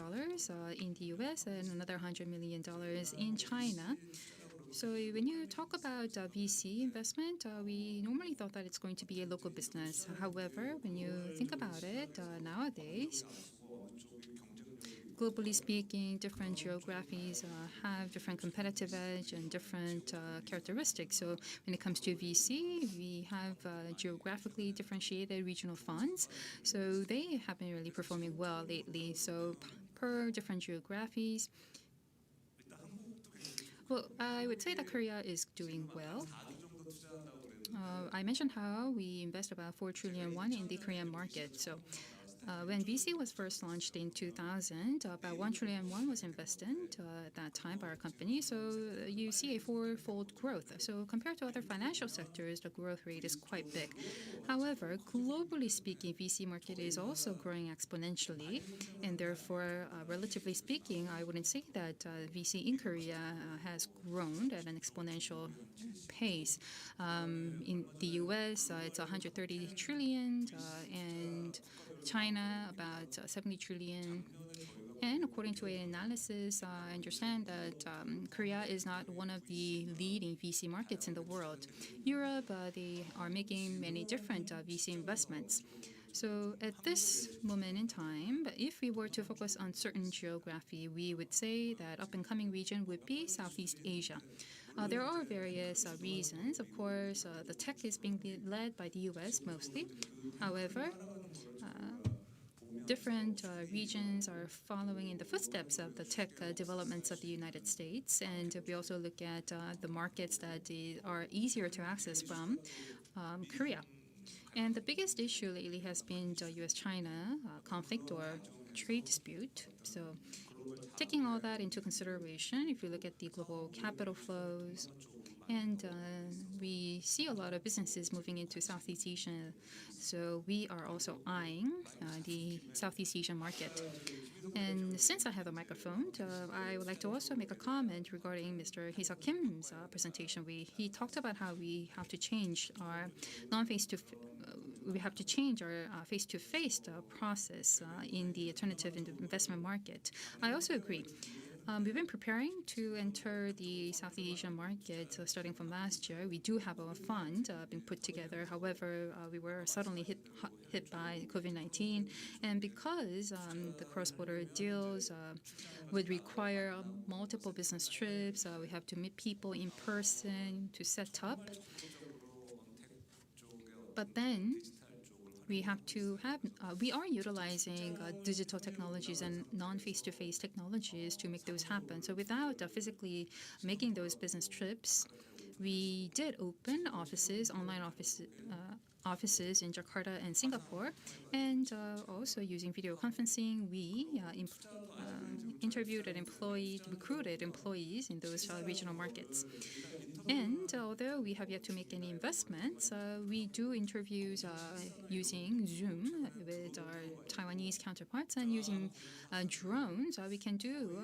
in the US and another $100 million in China. So when you talk about VC investment, we normally thought that it's going to be a local business. However, when you think about it, nowadays, globally speaking, different geographies have different competitive edge and different characteristics. So when it comes to VC, we have geographically differentiated regional funds. So they have been really performing well lately. So per different geographies, well, I would say that Korea is doing well. I mentioned how we invest about 4 trillion won in the Korean market. So when VC was first launched in 2000, about 1 trillion won was invested at that time by our company. So you see a four-fold growth. So compared to other financial sectors, the growth rate is quite big. However, globally speaking, VC market is also growing exponentially, and therefore, relatively speaking, I wouldn't say that VC in Korea has grown at an exponential pace. In the US, it's 130 trillion, and China about 70 trillion. And according to an analysis, I understand that Korea is not one of the leading VC markets in the world. Europe, they are making many different VC investments. So at this moment in time, if we were to focus on certain geography, we would say that up-and-coming region would be Southeast Asia. There are various reasons. Of course, the tech is being led by the US mostly. However, different regions are following in the footsteps of the tech developments of the United States. And we also look at the markets that are easier to access from Korea. And the biggest issue lately has been the US-China conflict or trade dispute. So taking all that into consideration, if you look at the global capital flows, and we see a lot of businesses moving into Southeast Asia. So we are also eyeing the Southeast Asian market. And since I have a microphone, I would like to also make a comment regarding Mr. Hee-seok Kim's presentation. He talked about how we have to change our face-to-face process in the alternative investment market. I also agree. We've been preparing to enter the Southeast Asian market starting from last year. We do have a fund being put together. However, we were suddenly hit by COVID-19. And because the cross-border deals would require multiple business trips, we have to meet people in person to set up. But then we are utilizing digital technologies and non-face-to-face technologies to make those happen. So without physically making those business trips, we did open online offices in Jakarta and Singapore, and also using video conferencing, we interviewed and recruited employees in those regional markets. And although we have yet to make any investments, we do interviews using Zoom with our Taiwanese counterparts, and using drones, we can do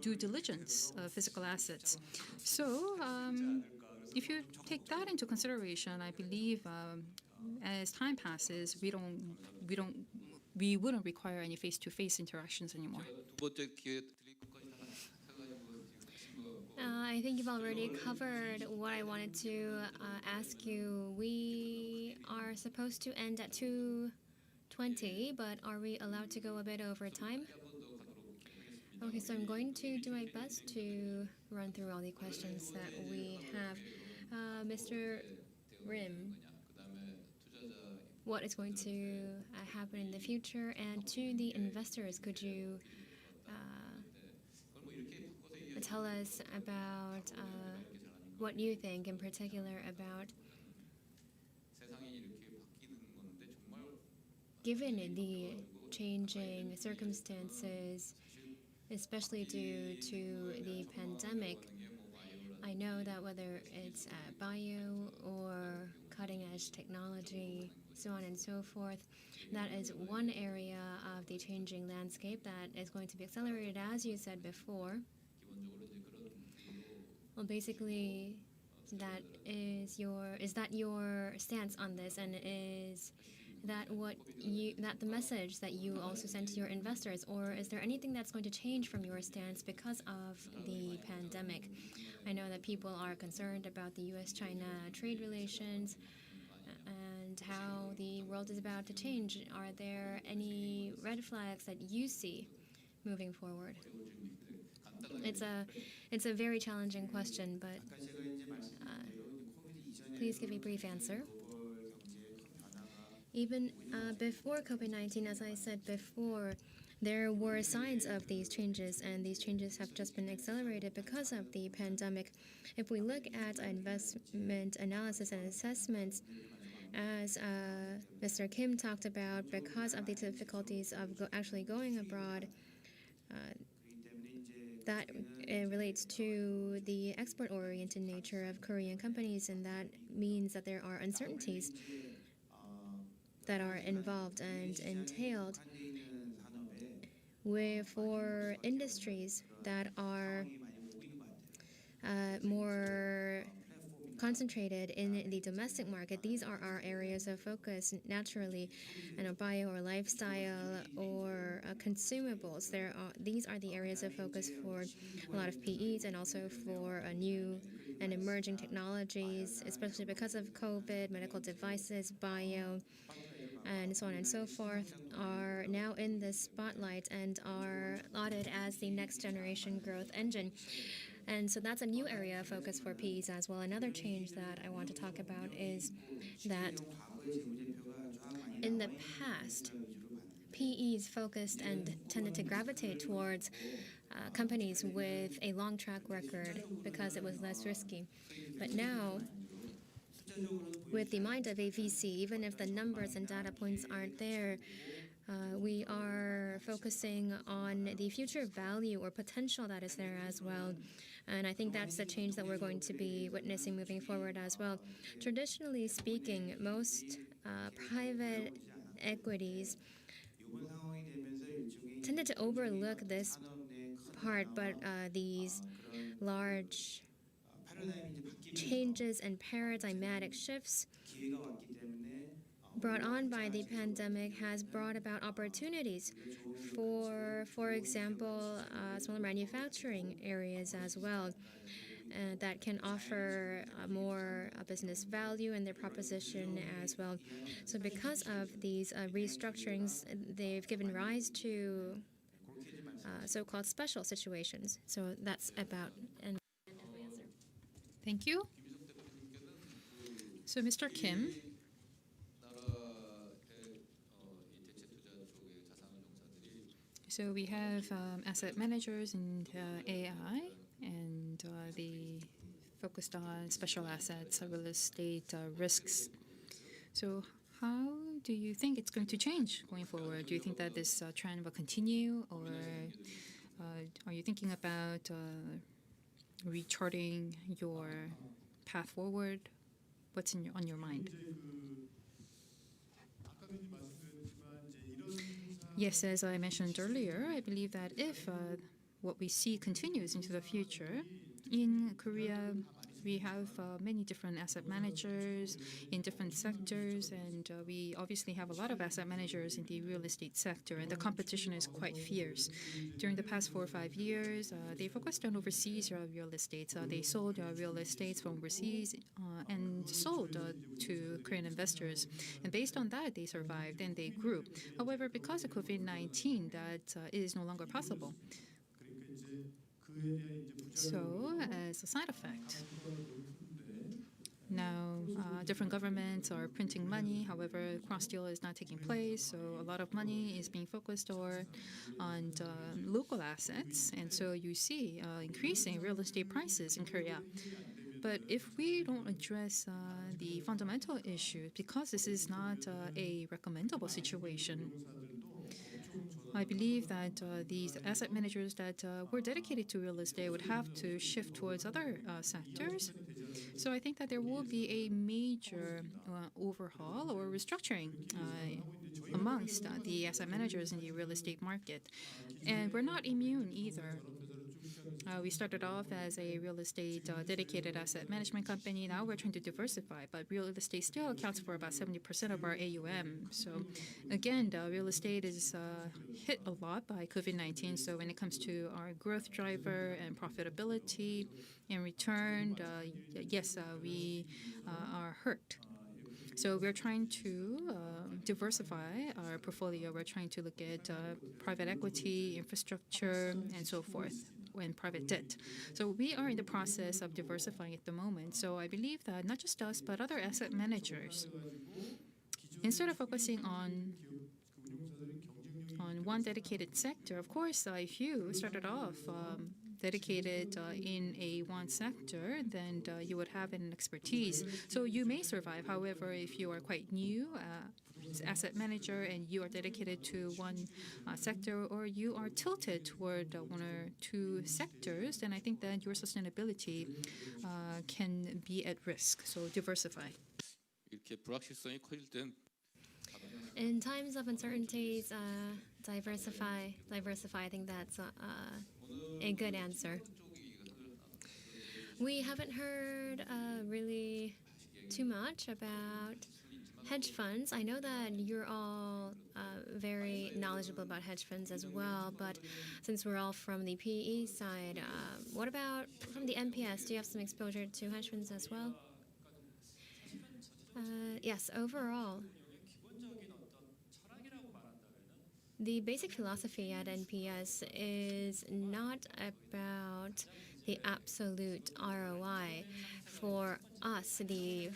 due diligence of physical assets. So if you take that into consideration, I believe as time passes, we wouldn't require any face-to-face interactions anymore. I think you've already covered what I wanted to ask you. We are supposed to end at 2:20, but are we allowed to go a bit over time? Okay, so I'm going to do my best to run through all the questions that we have. Mr. Rim, what is going to happen in the future? And to the investors, could you tell us about what you think in particular about Given the changing circumstances, especially due to the pandemic, I know that whether it's bio or cutting-edge technology, so on and so forth, that is one area of the changing landscape that is going to be accelerated, as you said before. Well, basically, is that your stance on this, and is that the message that you also send to your investors, or is there anything that's going to change from your stance because of the pandemic? I know that people are concerned about the US-China trade relations and how the world is about to change. Are there any red flags that you see moving forward? It's a very challenging question, but please give a brief answer. Even before COVID-19, as I said before, there were signs of these changes, and these changes have just been accelerated because of the pandemic. If we look at investment analysis and assessments, as Mr. Kim talked about, because of the difficulties of actually going abroad, that relates to the export-oriented nature of Korean companies, and that means that there are uncertainties that are involved and entailed for industries that are more concentrated in the domestic market. These are our areas of focus naturally, bio or lifestyle or consumables. These are the areas of focus for a lot of PEs, and also for new and emerging technologies, especially because of COVID. Medical devices, bio, and so on and so forth are now in the spotlight and are lauded as the next generation growth engine. And so that's a new area of focus for PEs as well. Another change that I want to talk about is that in the past, PEs focused and tended to gravitate towards companies with a long track record because it was less risky. But now, with the mind of a VC, even if the numbers and data points aren't there, we are focusing on the future value or potential that is there as well. And I think that's the change that we're going to be witnessing moving forward as well. Traditionally speaking, most private equities tended to overlook this part, but these large changes and paradigmatic shifts brought on by the pandemic has brought about opportunities for example, smaller manufacturing areas as well that can offer more business value in their proposition as well. So because of these restructurings, they've given rise to so-called special situations. So that's about an answer. Thank you. So, Mr. Kim, so we have asset managers and AI, and they focused on special assets, real estate risks. So how do you think it's going to change going forward? Do you think that this trend will continue, or are you thinking about recharting your path forward? What's on your mind? Yes, as I mentioned earlier, I believe that if what we see continues into the future, in Korea, we have many different asset managers in different sectors, and we obviously have a lot of asset managers in the real estate sector, and the competition is quite fierce. During the past 4 or 5 years, they focused on overseas real estate. They sold real estates from overseas and sold to Korean investors. And based on that, they survived and they grew. However, because of COVID-19, that is no longer possible. So, as a side effect, now different governments are printing money. However, cross-deal is not taking place, so a lot of money is being focused on local assets, and so you see increasing real estate prices in Korea. But if we don't address the fundamental issue, because this is not a recommendable situation, I believe that these asset managers that were dedicated to real estate would have to shift towards other sectors. So I think that there will be a major overhaul or restructuring amongst the asset managers in the real estate market. And we're not immune either. We started off as a real estate dedicated asset management company. Now we're trying to diversify, but real estate still accounts for about 70% of our AUM. So again, the real estate is hit a lot by COVID-19. So when it comes to our growth driver and profitability and return, yes, we are hurt. So we're trying to diversify our portfolio. We're trying to look at private equity, infrastructure, and so forth, and private debt. So we are in the process of diversifying at the moment. So I believe that not just us, but other asset managers, instead of focusing on one dedicated sector, of course, if you started off dedicated in a one sector, then you would have an expertise. So you may survive. However, if you are quite new, asset manager, and you are dedicated to one sector, or you are tilted toward one or two sectors, then I think that your sustainability can be at risk. So diversify. In times of uncertainties, diversify. I think that's a good answer. We haven't heard really too much about hedge funds. I know that you're all very knowledgeable about hedge funds as well, but since we're all from the PE side, what about from the MPS? Do you have some exposure to hedge funds as well? Yes, overall, the basic philosophy at NPS is not about the absolute ROI. For us, the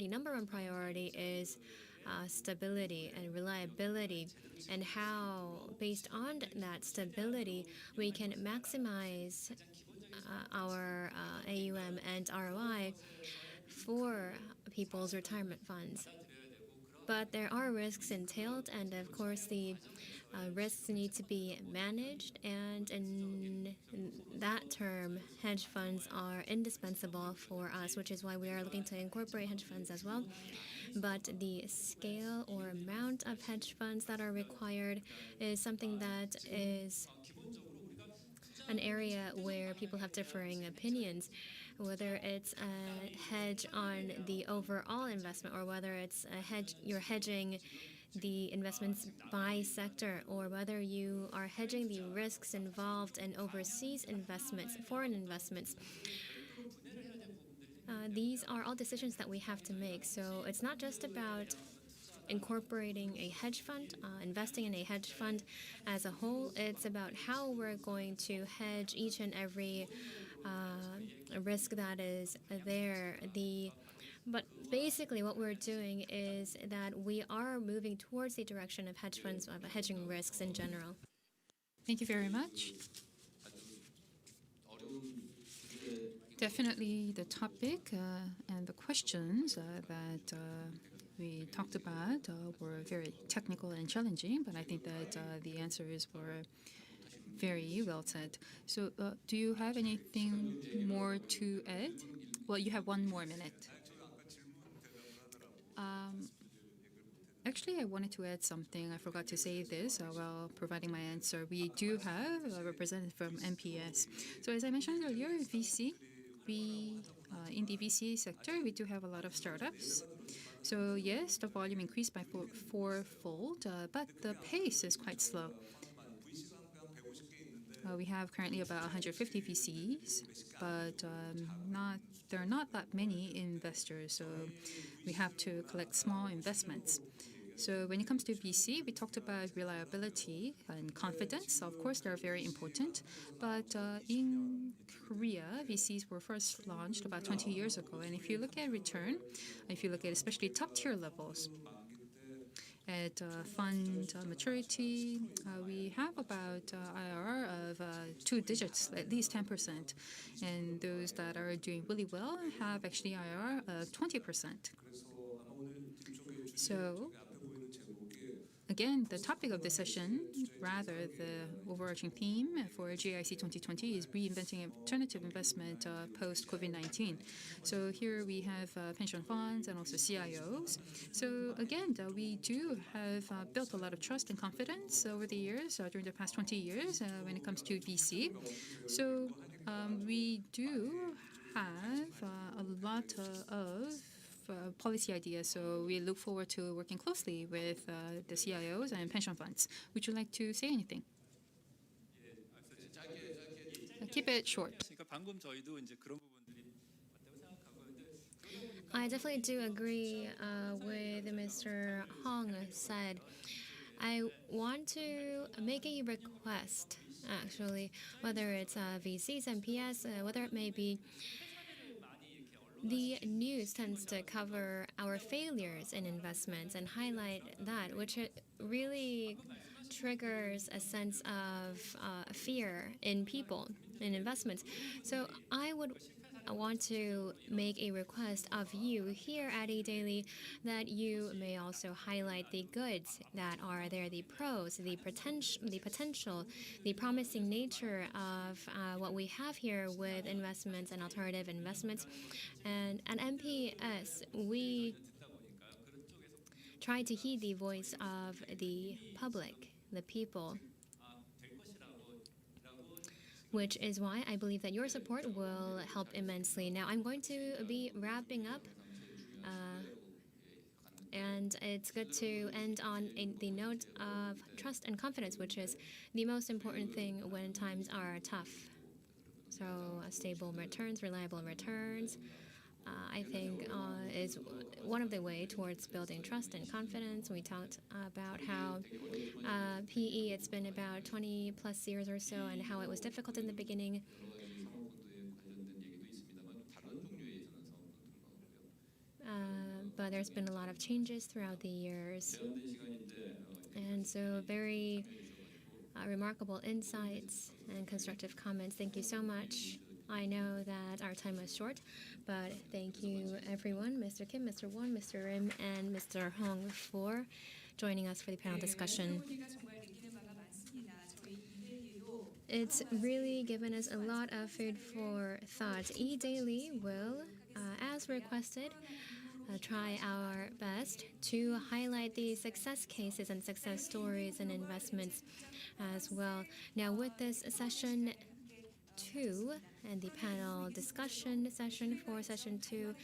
number one priority is stability and reliability, and how, based on that stability, we can maximize our AUM and ROI for people's retirement funds. But there are risks entailed, and of course the risks need to be managed, and in that term, hedge funds are indispensable for us, which is why we are looking to incorporate hedge funds as well. But the scale or amount of hedge funds that are required is something that is an area where people have differing opinions, whether it's a hedge on the overall investment, or whether it's a hedge, you're hedging the investments by sector, or whether you are hedging the risks involved in overseas investments, foreign investments. These are all decisions that we have to make. So it's not just about incorporating a hedge fund, investing in a hedge fund as a whole. It's about how we're going to hedge each and every risk that is there. But basically what we're doing is that we are moving towards the direction of hedge funds, of hedging risks in general. Thank you very much. Definitely the topic and the questions that we talked about were very technical and challenging, but I think that the answers were very well said. So do you have anything more to add? Well, you have 1 more minute. Actually, I wanted to add something. I forgot to say this while providing my answer. We do have a representative from MPS. So as I mentioned earlier, VC, in the VC sector, we do have a lot of startups. So yes, the volume increased by fourfold, but the pace is quite slow. We have currently about 150 VCs, but there are not that many investors, so we have to collect small investments. So when it comes to VC, we talked about reliability and confidence. Of course, they're very important, but in Korea, VCs were first launched about 20 years ago, and if you look at return, if you look at especially top-tier levels, at fund maturity, we have about IRR of 2 digits, at least 10%. And those that are doing really well have actually IRR of 20%. So again, the topic of this session, rather the overarching theme for GAIC 2020 is reinventing alternative investment post-COVID-19. So here we have pension funds and also CIOs. So again, we do have built a lot of trust and confidence over the years, during the past 20 years when it comes to VC. So we do have a lot of policy ideas. So we look forward to working closely with the CIOs and pension funds. Would you like to say anything? Keep it short. I definitely do agree with Mr. Hong said. I want to make a request, actually, whether it's VCs, MPS, whether it may be. The news tends to cover our failures in investments and highlight that, which really triggers a sense of fear in people, in investments. So I would want to make a request of you here at Edaily that you may also highlight the goods that are there, the pros, the potential, the promising nature of what we have here with investments and alternative investments. And at MPS, we try to heed the voice of the public, the people, which is why I believe that your support will help immensely. Now, I'm going to be wrapping up, and it's good to end on the note of trust and confidence, which is the most important thing when times are tough. So stable returns, reliable returns, I think is one of the way towards building trust and confidence. We talked about how PE, it's been about 20 plus years or so, and how it was difficult in the beginning. But there's been a lot of changes throughout the years. And so very remarkable insights and constructive comments. Thank you so much. I know that our time was short, but thank you everyone, Mr. Kim, Mr. Won, Mr. Rim, and Mr. Hong for joining us for the panel discussion. It's really given us a lot of food for thought. Edaily will, as requested, try our best to highlight the success cases and success stories and investments as well. Now, with this session 2 and the panel discussion session for session 2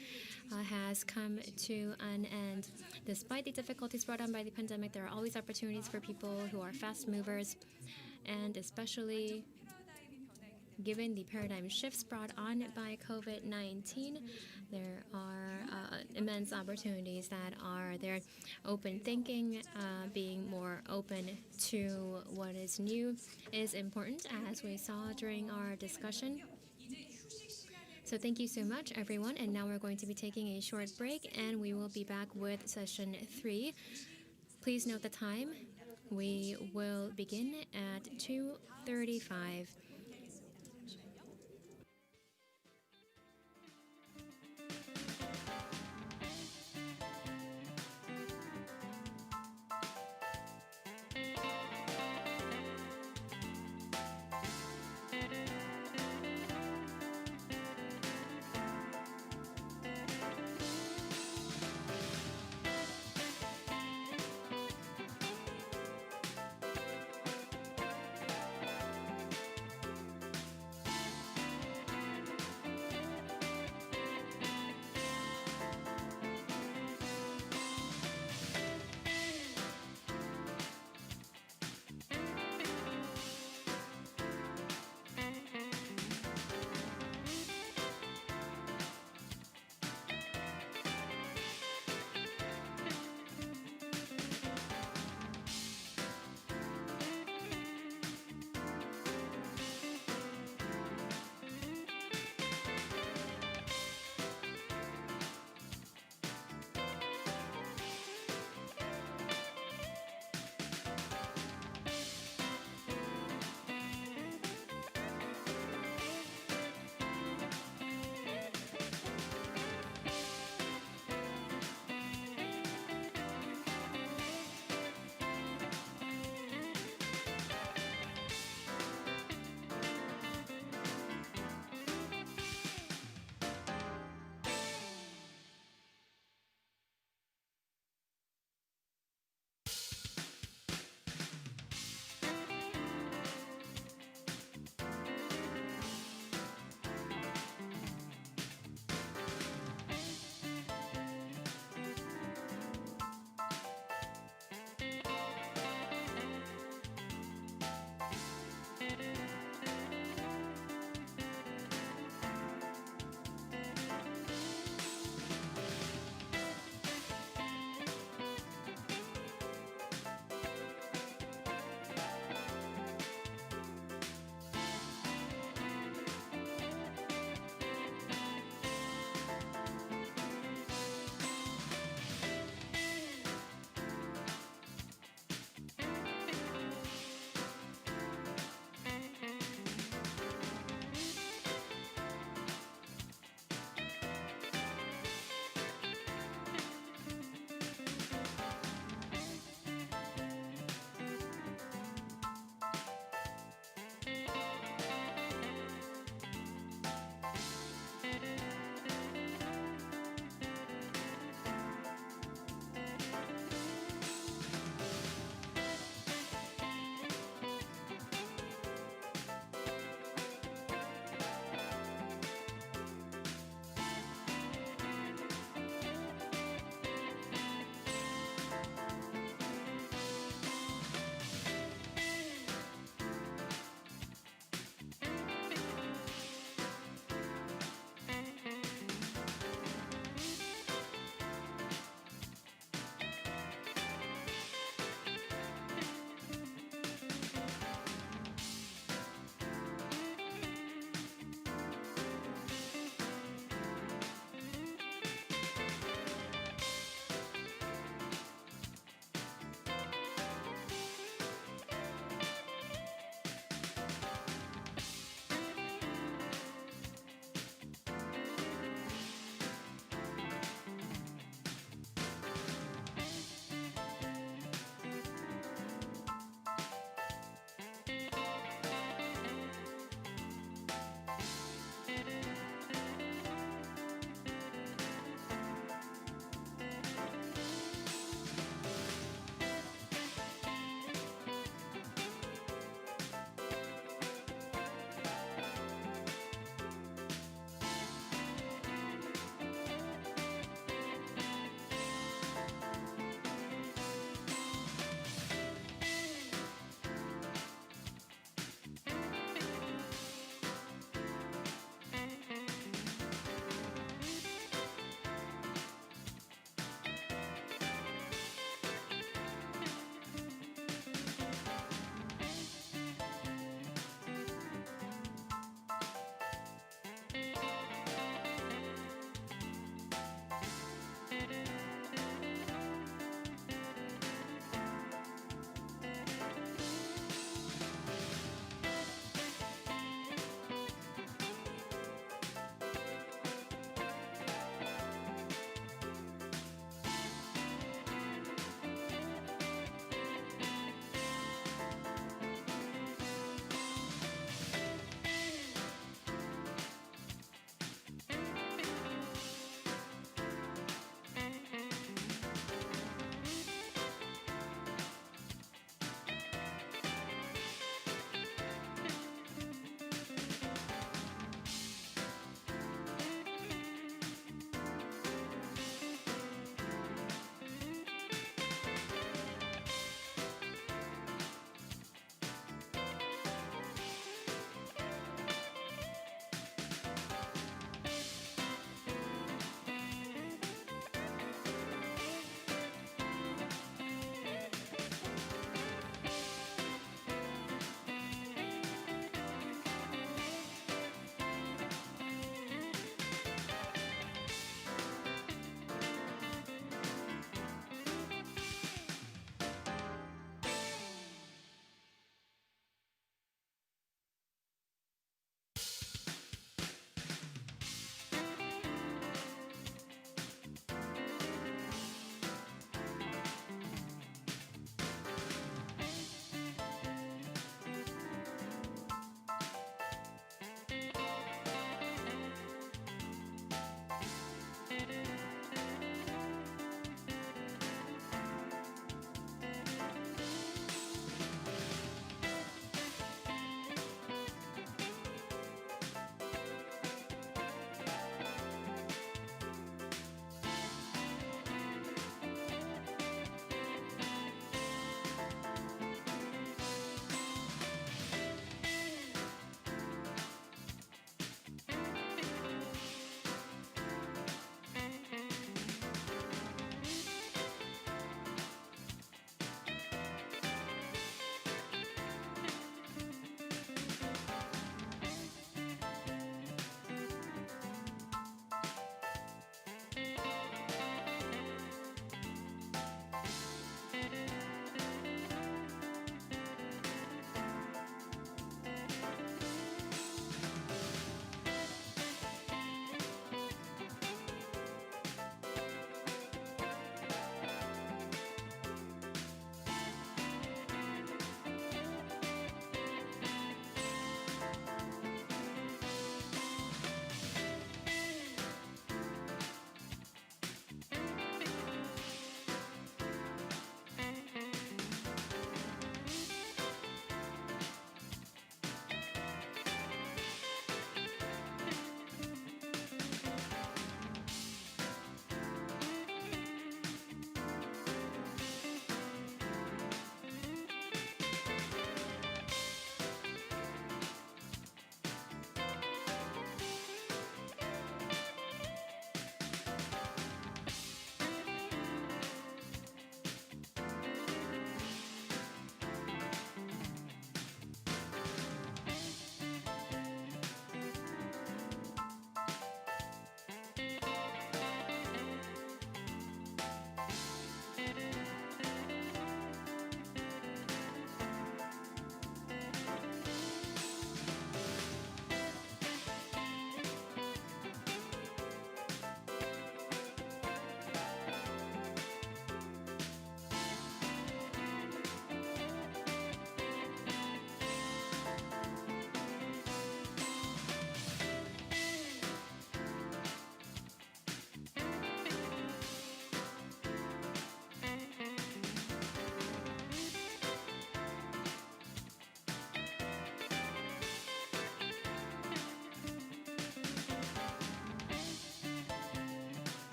has come to an end. Despite the difficulties brought on by the pandemic, there are always opportunities for people who are fast movers, and especially given the paradigm shifts brought on by COVID-19, there are immense opportunities that are there. Open thinking, being more open to what is new is important, as we saw during our discussion. So thank you so much, everyone. And now we're going to be taking a short break, and we will be back with session 3. Please note the time. We will begin at 2:35.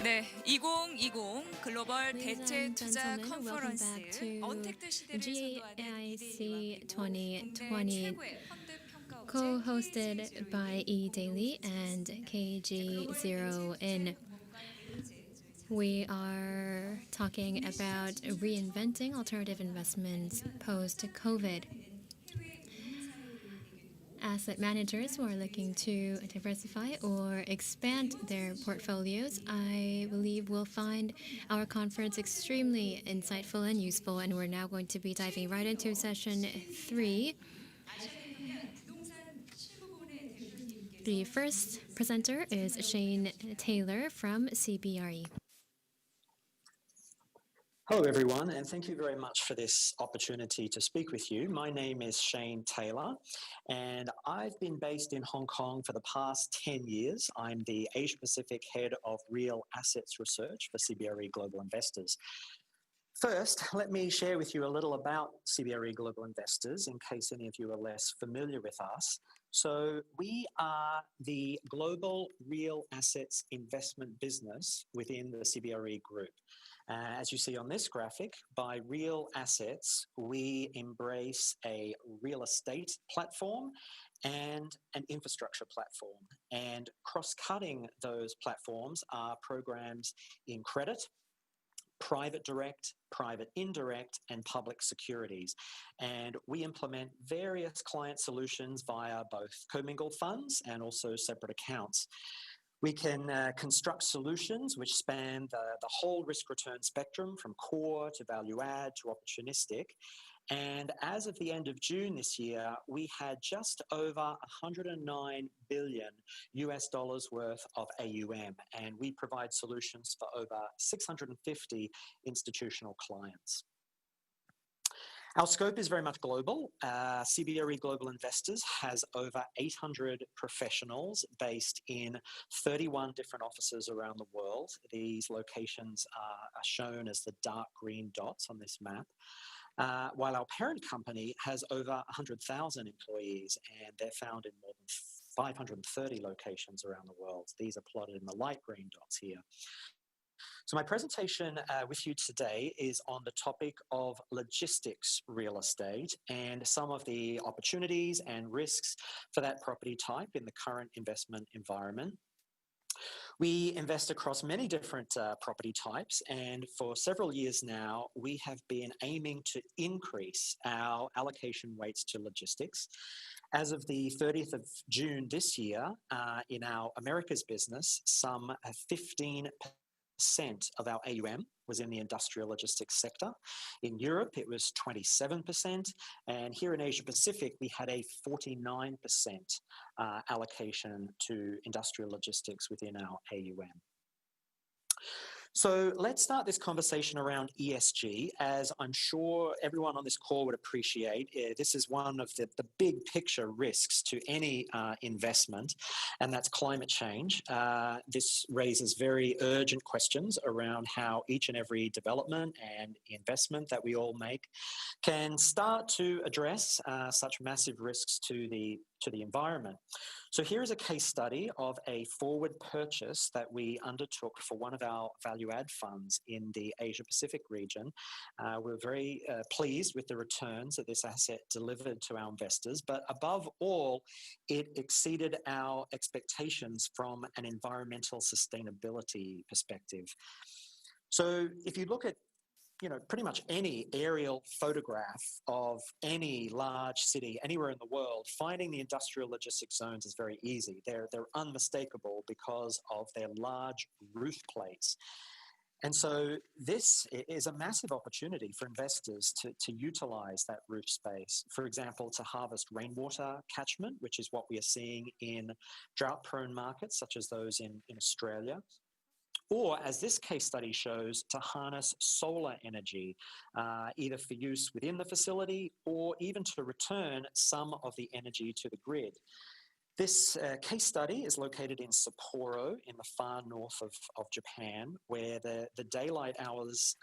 네, 2020 글로벌 Ladies 대체 and 투자 gentlemen, welcome back 컨퍼런스 to 언택트 시대를 선도하는 GAIC 이데일리와 그리고 국내 2020, 최고의 펀드 평가 업체 co-hosted by Edaily and KG0N. We are talking about reinventing alternative investments post-COVID. Asset managers who are looking to diversify or expand their portfolios, I believe will find our conference extremely insightful and useful. And we're now going to be diving right into session 3. The first presenter is Shane Taylor from CBRE. Hello, everyone, and thank you very much for this opportunity to speak with you. My name is Shane Taylor, and I've been based in Hong Kong for the past 10 years. I'm the Asia-Pacific Head of Real Assets Research for CBRE Global Investors. First, let me share with you a little about CBRE Global Investors in case any of you are less familiar with us. So we are the global real assets investment business within the CBRE group. As you see on this graphic, by real assets, we embrace a real estate platform and an infrastructure platform. And cross-cutting those platforms are programs in credit, private direct, private indirect, and public securities. And we implement various client solutions via both commingled funds and also separate accounts. We can construct solutions which span the whole risk-return spectrum from core to value-add to opportunistic. And as of the end of June this year, we had just over $109 billion worth of AUM, and we provide solutions for over 650 institutional clients. Our scope is very much global. CBRE Global Investors has over 800 professionals based in 31 different offices around the world. These locations are shown as the dark green dots on this map. While our parent company has over 100,000 employees, and they're found in more than 530 locations around the world. These are plotted in the light green dots here. So my presentation with you today is on the topic of logistics real estate and some of the opportunities and risks for that property type in the current investment environment. We invest across many different property types, and for several years now, we have been aiming to increase our allocation weights to logistics. As of the 30th of June this year, in our Americas business, some 15% of our AUM was in the industrial logistics sector. In Europe, it was 27%. And here in Asia Pacific, we had a 49% allocation to industrial logistics within our AUM. So let's start this conversation around ESG. As I'm sure everyone on this call would appreciate, this is one of the big picture risks to any investment, and that's climate change. This raises very urgent questions around how each and every development and investment that we all make can start to address such massive risks to the environment. So here is a case study of a forward purchase that we undertook for one of our value-add funds in the Asia-Pacific region. We're very pleased with the returns that this asset delivered to our investors, but above all, it exceeded our expectations from an environmental sustainability perspective. So if you look at pretty much any aerial photograph of any large city anywhere in the world, finding the industrial logistics zones is very easy. They're unmistakable because of their large roof plates. And so this is a massive opportunity for investors to utilize that roof space. For example, to harvest rainwater catchment, which is what we are seeing in drought-prone markets such as those in Australia. Or, as this case study shows, to harness solar energy, either for use within the facility or even to return some of the energy to the grid. This case study is located in Sapporo in the far north of Japan, where the daylight hours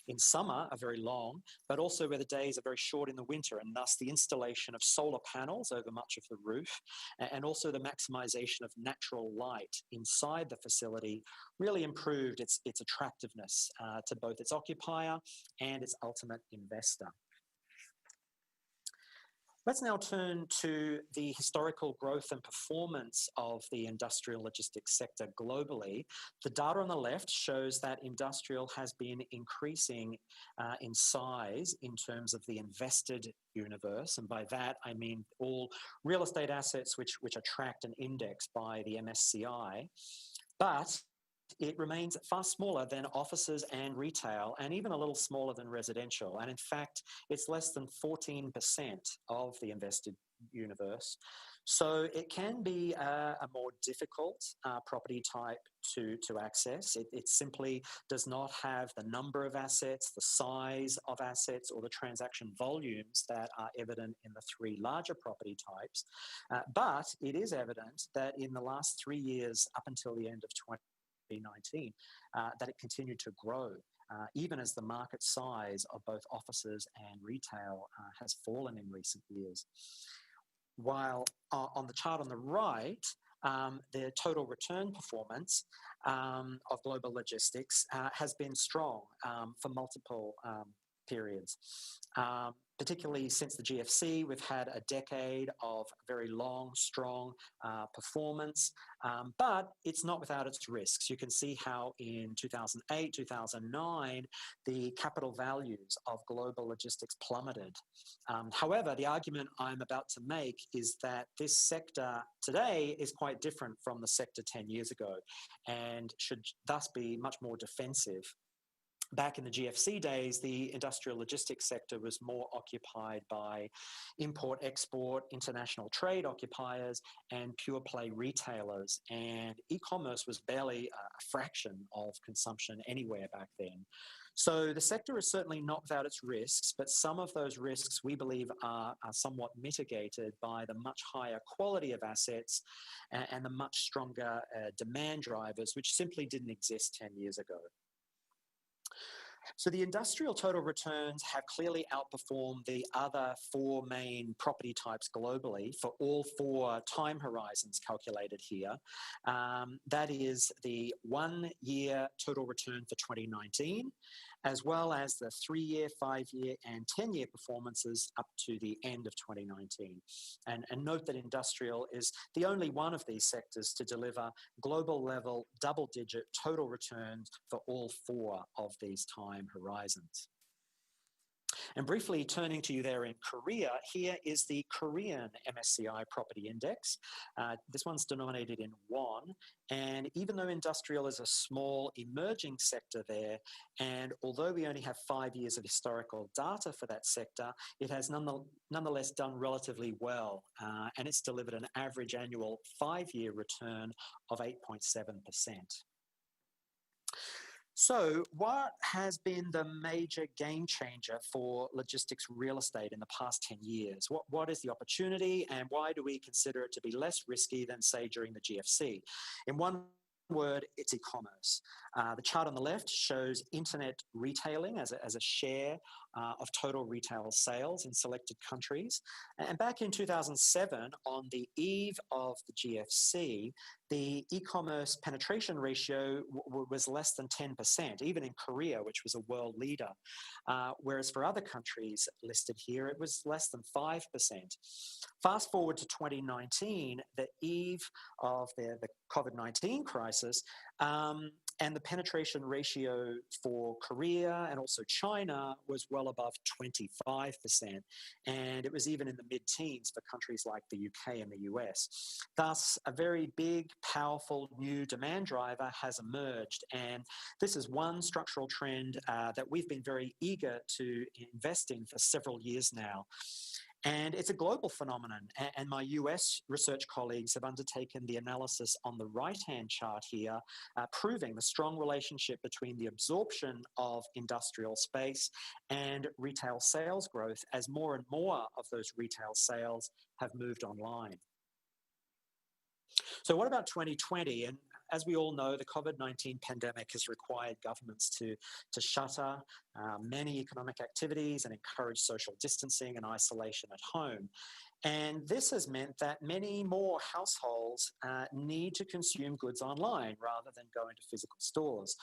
in summer are very long, but also where the days are very short in the winter, and thus the installation of solar panels over much of the roof, and also the maximization of natural light inside the facility really improved its attractiveness to both its occupier and its ultimate investor. Let's now turn to the historical growth and performance of the industrial logistics sector globally. The data on the left shows that industrial has been increasing in size in terms of the invested universe. And by that, I mean all real estate assets which are tracked and indexed by the MSCI. But it remains far smaller than offices and retail, and even a little smaller than residential. And in fact, it's less than 14% of the invested universe. So it can be a more difficult property type to access. It simply does not have the number of assets, the size of assets, or the transaction volumes that are evident in the three larger property types. But it is evident that in the last 3 years, up until the end of 2019, that it continued to grow, even as the market size of both offices and retail has fallen in recent years. While on the chart on the right, the total return performance of global logistics has been strong for multiple periods. Particularly since the GFC, we've had a decade of very long, strong performance, but it's not without its risks. You can see how in 2008, 2009, the capital values of global logistics plummeted. However, the argument I'm about to make is that this sector today is quite different from the sector 10 years ago and should thus be much more defensive. Back in the GFC days, the industrial logistics sector was more occupied by import-export, international trade occupiers, and pure-play retailers. And e-commerce was barely a fraction of consumption anywhere back then. So the sector is certainly not without its risks, but some of those risks we believe are somewhat mitigated by the much higher quality of assets and the much stronger demand drivers, which simply didn't exist 10 years ago. So the industrial total returns have clearly outperformed the other four main property types globally for all four time horizons calculated here. That is the 1 year total return for 2019, as well as the 3-year, 5-year, and 10-year performances up to the end of 2019. And note that industrial is the only one of these sectors to deliver global level double-digit total returns for all four of these time horizons. And briefly turning to you there in Korea, here is the Korean MSCI Property Index. This one's denominated in won, and even though industrial is a small emerging sector there, and although we only have 5 years of historical data for that sector, it has nonetheless done relatively well, and it's delivered an average annual 5-year return of 8.7%. So what has been the major game changer for logistics real estate in the past 10 years? What is the opportunity, and why do we consider it to be less risky than, say, during the GFC? In one word, it's e-commerce. The chart on the left shows internet retailing as a share of total retail sales in selected countries. And back in 2007, on the eve of the GFC, the e-commerce penetration ratio was less than 10%, even in Korea, which was a world leader. Whereas for other countries listed here, it was less than 5%. Fast forward to 2019, the eve of the COVID-19 crisis, and the penetration ratio for Korea and also China was well above 25%. And it was even in the mid-teens for countries like the UK and the US. Thus, a very big, powerful new demand driver has emerged. And this is one structural trend that we've been very eager to invest in for several years now. And it's a global phenomenon. And my US research colleagues have undertaken the analysis on the right-hand chart here, proving the strong relationship between the absorption of industrial space and retail sales growth as more and more of those retail sales have moved online. So what about 2020? And as we all know, the COVID-19 pandemic has required governments to shutter many economic activities and encourage social distancing and isolation at home. And this has meant that many more households need to consume goods online rather than go into physical stores.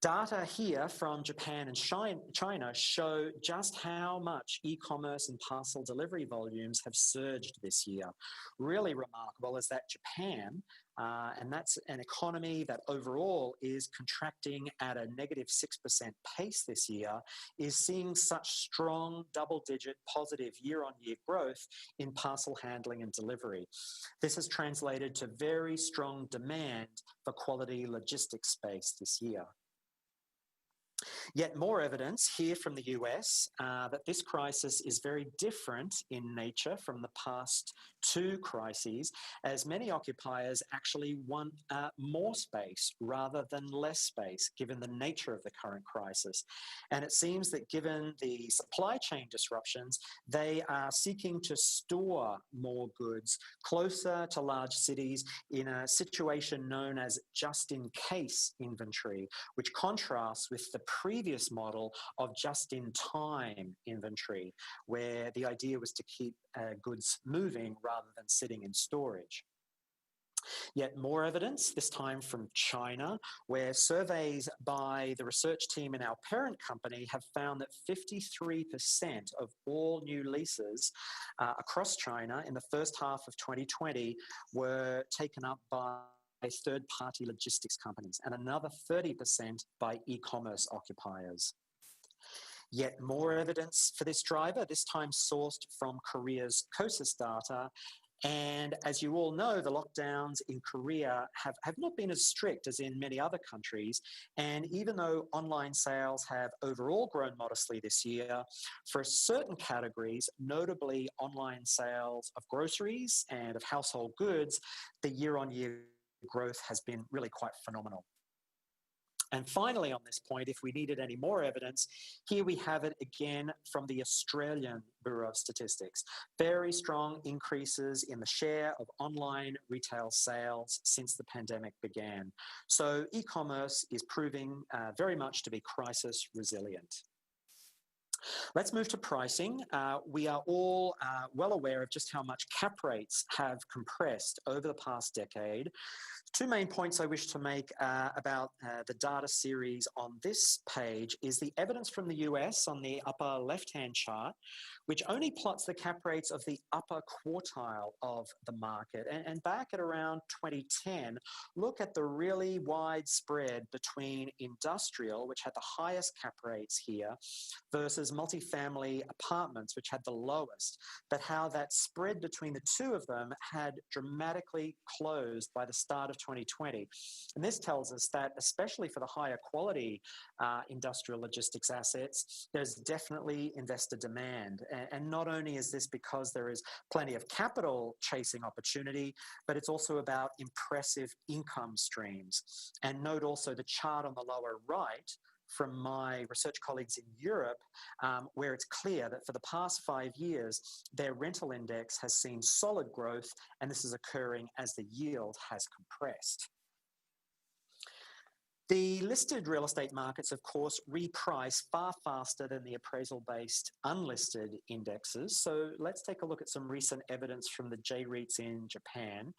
Data here from Japan and China show just how much e-commerce and parcel delivery volumes have surged this year. Really remarkable is that Japan, and that's an economy that overall is contracting at a negative 6% pace this year, is seeing such strong double-digit positive year-on-year growth in parcel handling and delivery. This has translated to very strong demand for quality logistics space this year. Yet more evidence here from the US that this crisis is very different in nature from the past two crises, as many occupiers actually want more space rather than less space, given the nature of the current crisis. And it seems that given the supply chain disruptions, they are seeking to store more goods closer to large cities in a situation known as just-in-case inventory, which contrasts with the previous model of just-in-time inventory, where the idea was to keep goods moving rather than sitting in storage. Yet more evidence, this time from China, where surveys by the research team in our parent company have found that 53% of all new leases across China in the first half of 2020 were taken up by third-party logistics companies, and another 30% by e-commerce occupiers. Yet more evidence for this driver, this time sourced from Korea's COSIS data. And as you all know, the lockdowns in Korea have not been as strict as in many other countries. And even though online sales have overall grown modestly this year, for certain categories, notably online sales of groceries and of household goods, the year-on-year growth has been really quite phenomenal. And finally, on this point, if we needed any more evidence, here we have it again from the Australian Bureau of Statistics. Very strong increases in the share of online retail sales since the pandemic began. So e-commerce is proving very much to be crisis resilient. Let's move to pricing. We are all well aware of just how much cap rates have compressed over the past decade. Two main points I wish to make about the data series on this page is the evidence from the US on the upper left-hand chart, which only plots the cap rates of the upper quartile of the market. And back at around 2010, look at the really wide spread between industrial, which had the highest cap rates here, versus multifamily apartments, which had the lowest, but how that spread between the two of them had dramatically closed by the start of 2020. And this tells us that, especially for the higher quality industrial logistics assets, there's definitely investor demand. And not only is this because there is plenty of capital chasing opportunity, but it's also about impressive income streams. And note also the chart on the lower right from my research colleagues in Europe, where it's clear that for the past 5 years, their rental index has seen solid growth, and this is occurring as the yield has compressed. The listed real estate markets, of course, reprice far faster than the appraisal-based unlisted indexes. So let's take a look at some recent evidence from the J-REITs in Japan.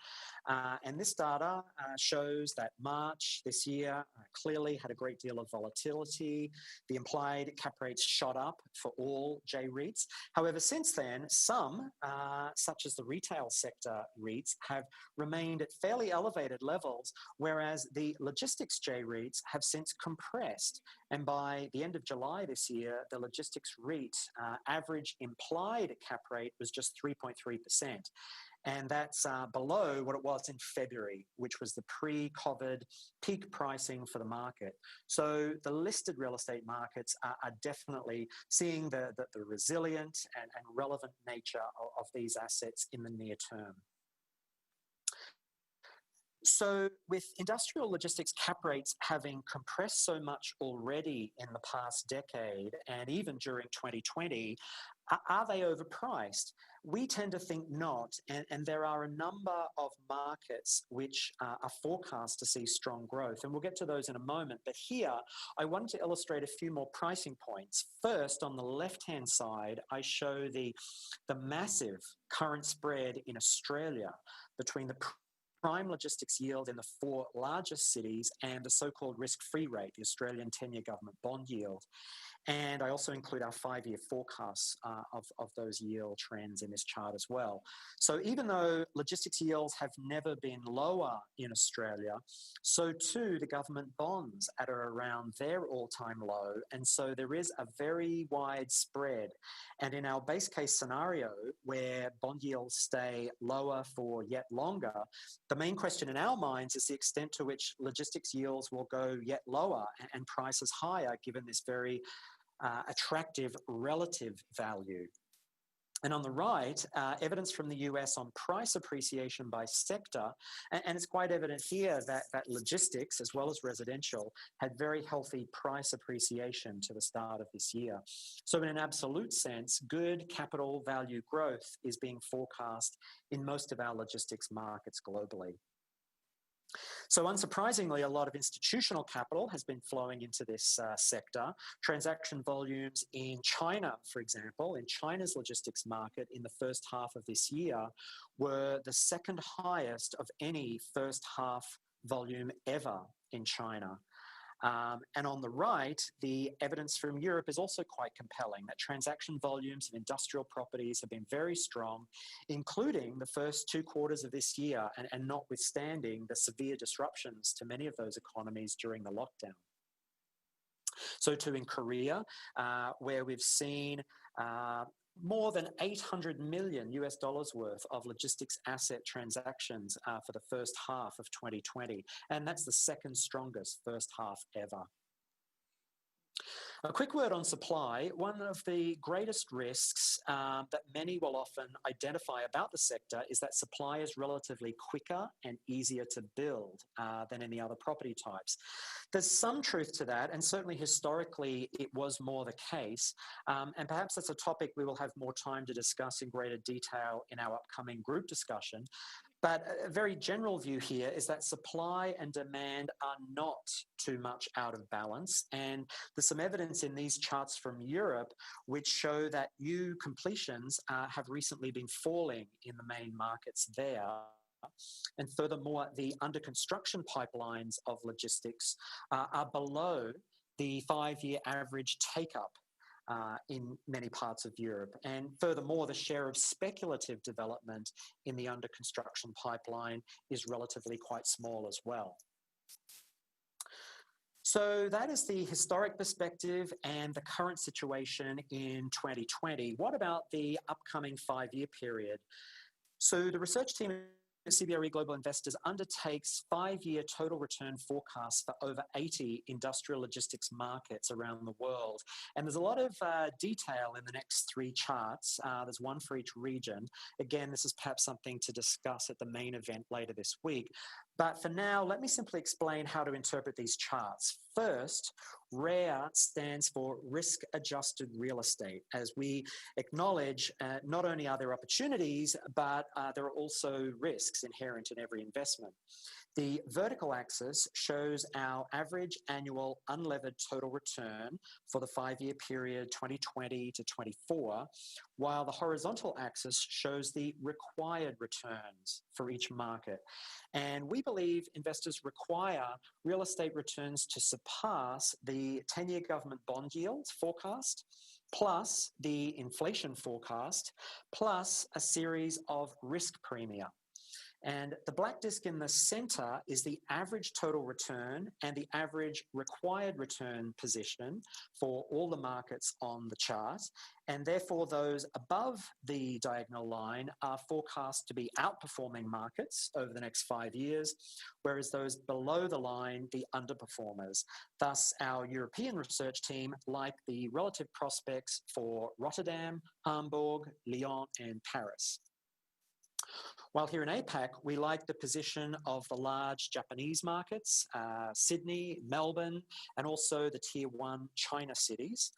And this data shows that March this year clearly had a great deal of volatility. The implied cap rates shot up for all J-REITs. However, since then, some, such as the retail sector REITs, have remained at fairly elevated levels, whereas the logistics J-REITs have since compressed. And by the end of July this year, the logistics REIT average implied cap rate was just 3.3%. And that's below what it was in February, which was the pre-COVID peak pricing for the market. So the listed real estate markets are definitely seeing the resilient and relevant nature of these assets in the near term. So with industrial logistics cap rates having compressed so much already in the past decade, and even during 2020, Are they overpriced? We tend to think not, and there are a number of markets which are forecast to see strong growth, and we'll get to those in a moment. But here, I wanted to illustrate a few more pricing points. First, on the left-hand side, I show the massive current spread in Australia between the prime logistics yield in the 4 largest cities and the so-called risk-free rate, the Australian 10-year government bond yield. And I also include our 5-year forecasts of those yield trends in this chart as well. So even though logistics yields have never been lower in Australia, so too the government bonds at or around their all-time low. And so there is a very wide spread. And in our base case scenario, where bond yields stay lower for yet longer, the main question in our minds is the extent to which logistics yields will go yet lower and prices higher, given this very attractive relative value. And on the right, evidence from the US on price appreciation by sector, and it's quite evident here that logistics, as well as residential, had very healthy price appreciation to the start of this year. So in an absolute sense, good capital value growth is being forecast in most of our logistics markets globally. So unsurprisingly, a lot of institutional capital has been flowing into this sector. Transaction volumes in China, for example, in China's logistics market in the first half of this year were the second highest of any first half volume ever in China. And on the right, the evidence from Europe is also quite compelling, that transaction volumes of industrial properties have been very strong, including the first 2 quarters of this year, and notwithstanding the severe disruptions to many of those economies during the lockdown. So too in Korea, where we've seen more than $800 million worth of logistics asset transactions for the first half of 2020. And that's the second strongest first half ever. A quick word on supply. One of the greatest risks that many will often identify about the sector is that supply is relatively quicker and easier to build than any other property types. There's some truth to that, and certainly historically it was more the case, and perhaps that's a topic we will have more time to discuss in greater detail in our upcoming group discussion. But a very general view here is that supply and demand are not too much out of balance. And there's some evidence in these charts from Europe which show that new completions have recently been falling in the main markets there. And furthermore, the under construction pipelines of logistics are below the 5-year average take-up in many parts of Europe. And furthermore, the share of speculative development in the under construction pipeline is relatively quite small as well. So that is the historic perspective and the current situation in 2020. What about the upcoming 5-year period? So the research team at CBRE Global Investors undertakes 5-year total return forecasts for over 80 industrial logistics markets around the world. And there's a lot of detail in the next 3 charts. There's one for each region. Again, this is perhaps something to discuss at the main event later this week. But for now, let me simply explain how to interpret these charts. First, RARE stands for risk-adjusted real estate, as we acknowledge not only are there opportunities, but there are also risks inherent in every investment. The vertical axis shows our average annual unlevered total return for the 5-year period 2020 to 24, while the horizontal axis shows the required returns for each market. And we believe investors require real estate returns to surpass the 10-year government bond yields forecast, plus the inflation forecast, plus a series of risk premia. And the black disk in the center is the average total return and the average required return position for all the markets on the chart. And therefore, those above the diagonal line are forecast to be outperforming markets over the next 5 years, whereas those below the line, the underperformers. Thus, our European research team like the relative prospects for Rotterdam, Hamburg, Lyon, and Paris. While here in APAC, we like the position of the large Japanese markets, Sydney, Melbourne, and also the Tier 1 China cities.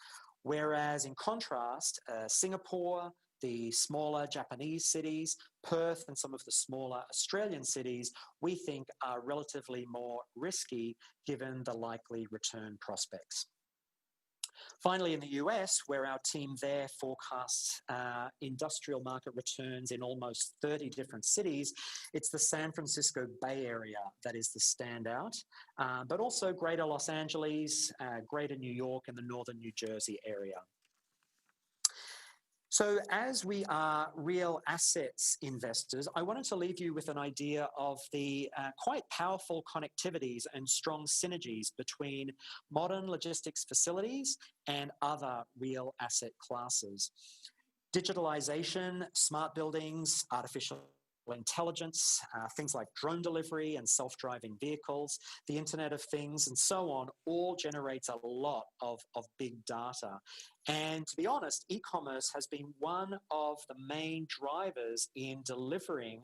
Whereas in contrast, Singapore, the smaller Japanese cities, Perth and some of the smaller Australian cities, we think are relatively more risky given the likely return prospects. Finally, in the US, where our team there forecasts industrial market returns in almost 30 different cities, it's the San Francisco Bay Area that is the standout, but also Greater Los Angeles, Greater New York, and the Northern New Jersey area. So as we are real assets investors, I wanted to leave you with an idea of the quite powerful connectivities and strong synergies between modern logistics facilities and other real asset classes. Digitalization, smart buildings, artificial intelligence, things like drone delivery and self-driving vehicles, the Internet of Things, and so on, all generates a lot of big data. And to be honest, e-commerce has been one of the main drivers in delivering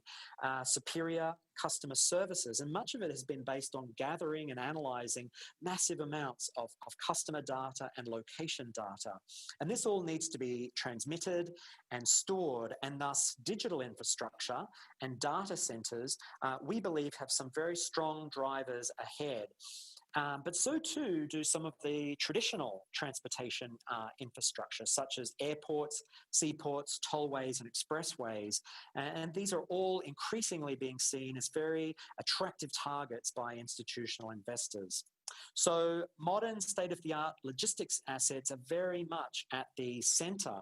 superior customer services. And much of it has been based on gathering and analyzing massive amounts of customer data and location data. And this all needs to be transmitted and stored, and thus digital infrastructure and data centers, we believe, have some very strong drivers ahead. But so too do some of the traditional transportation infrastructure, such as airports, seaports, tollways, and expressways. And these are all increasingly being seen as very attractive targets by institutional investors. So modern state-of-the-art logistics assets are very much at the center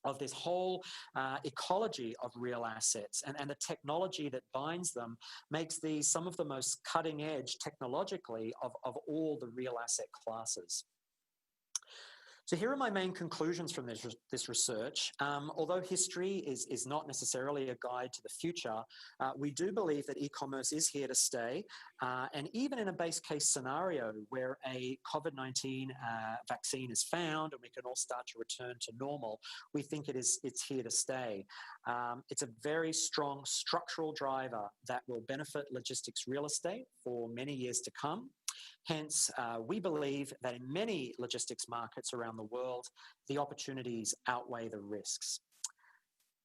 of this whole ecology of real assets, and the technology that binds them makes these some of the most cutting edge technologically of all the real asset classes. So here are my main conclusions from this research. Although history is not necessarily a guide to the future, we do believe that e-commerce is here to stay. And even in a base case scenario where a COVID-19 vaccine is found and we can all start to return to normal, we think it's here to stay. It's a very strong structural driver that will benefit logistics real estate for many years to come. Hence, we believe that in many logistics markets around the world, the opportunities outweigh the risks.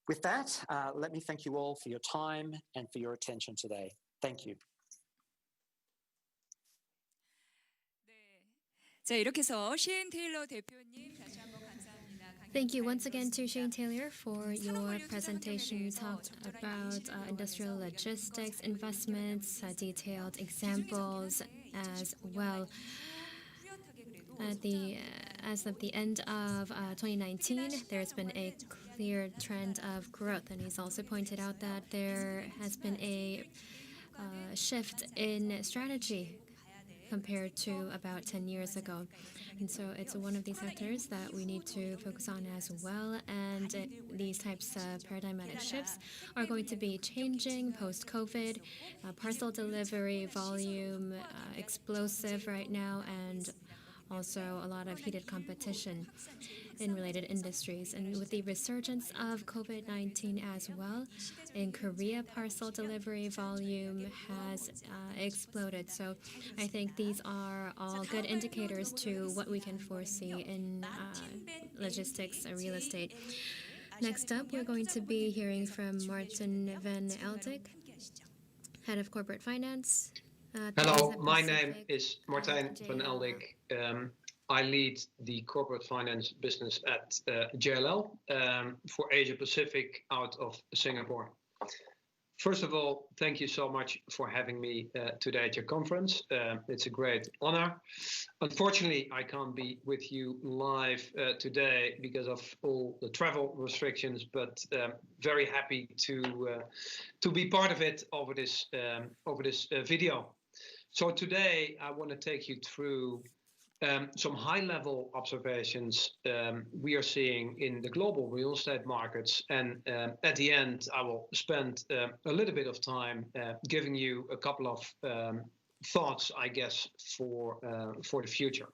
With that, let me thank you all for your time and for your attention today. Thank you. 자, 이렇게 해서 셰인 테일러 대표님 다시 한번 감사합니다. Thank you once again to Shane Taylor for your presentation. You talked about industrial logistics investments, detailed examples as well. As of the end of 2019, there's been a clear trend of growth, and he's also pointed out that there has been a shift in strategy compared to about 10 years ago. And so it's one of these sectors that we need to focus on as well. And these types of paradigmatic shifts are going to be changing post-COVID. Parcel delivery volume explosive right now, and also a lot of heated competition in related industries. And with the resurgence of COVID-19 as well, in Korea, parcel delivery volume has exploded. So I think these are all good indicators to what we can foresee in logistics and real estate. Next up, we're going to be hearing from Martin van Eldik, Head of Corporate Finance. Hello, my name is Martijn van Eldik. I lead the corporate finance business at JLL for Asia Pacific out of Singapore. First of all, thank you so much for having me today at your conference. It's a great honor. Unfortunately, I can't be with you live today because of all the travel restrictions, but very happy to be part of it over this video. So today, I want to take you through some high-level observations we are seeing in the global real estate markets. And at the end, I will spend a little bit of time giving you a couple of thoughts, I guess, for the future.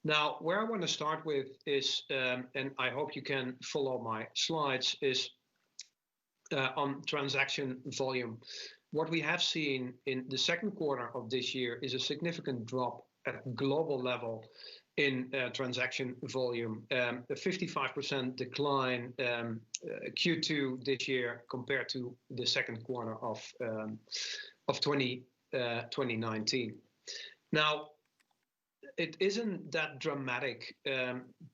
Now, where I want to start with is, and I hope you can follow my slides, is on transaction volume. What we have seen in the second quarter of this year is a significant drop at global level in transaction volume, a 55% decline Q2 this year compared to the second quarter of 2019. Now, it isn't that dramatic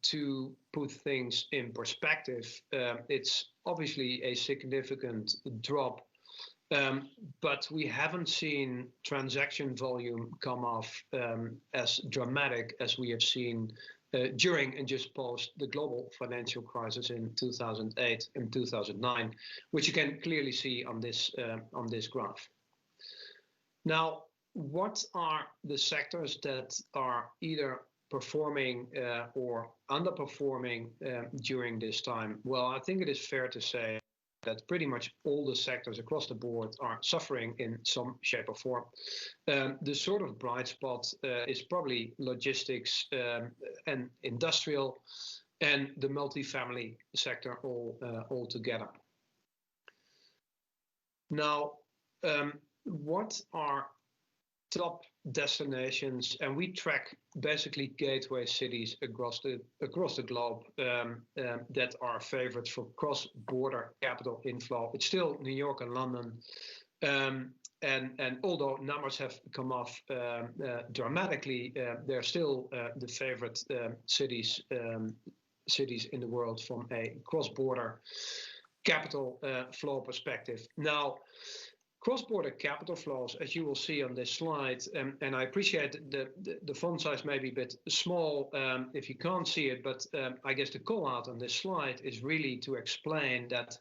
to put things in perspective. It's obviously a significant drop, but we haven't seen transaction volume come off as dramatic as we have seen during and just post the global financial crisis in 2008 and 2009, which you can clearly see on this graph. Now, what are the sectors that are either performing or underperforming during this time? Well, I think it is fair to say that pretty much all the sectors across the board are suffering in some shape or form. The sort of bright spot is probably logistics and industrial, and the multifamily sector all together. Now, what are top destinations, and we track basically gateway cities across the globe that are favored for cross-border capital inflow. It's still New York and London, and although numbers have come off dramatically, they're still the favorite cities in the world from a cross-border capital flow perspective. Now, cross-border capital flows, as you will see on this slide, and I appreciate the font size may be a bit small if you can't see it, but I guess the call out on this slide is really to explain that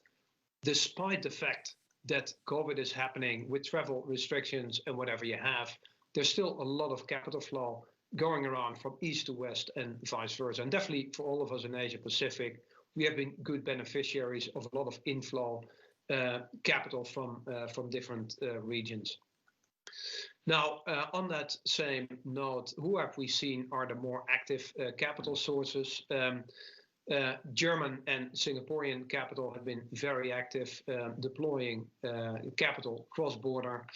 despite the fact that COVID is happening with travel restrictions and whatever you have, there's still a lot of capital flow going around from east to west and vice versa. And definitely for all of us in Asia Pacific, we have been good beneficiaries of a lot of inflow capital from different regions. Now, on that same note, who have we seen are the more active capital sources? German and Singaporean capital have been very active, deploying capital cross-border.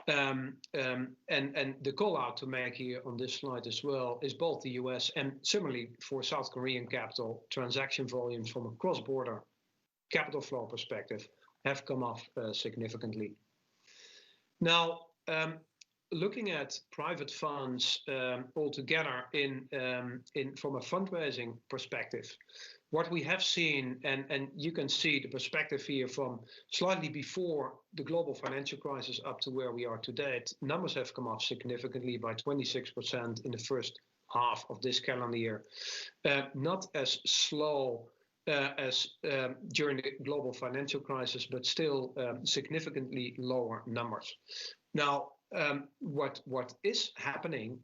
And the call out to make here on this slide as well is both the US and similarly for South Korean capital, transaction volumes from a cross-border capital flow perspective have come off significantly. Now, looking at private funds altogether from a fundraising perspective, what we have seen, and you can see the perspective here from slightly before the global financial crisis up to where we are today, numbers have come off significantly by 26% in the first half of this calendar year. Not as slow as during the global financial crisis, but still significantly lower numbers. Now, what is happening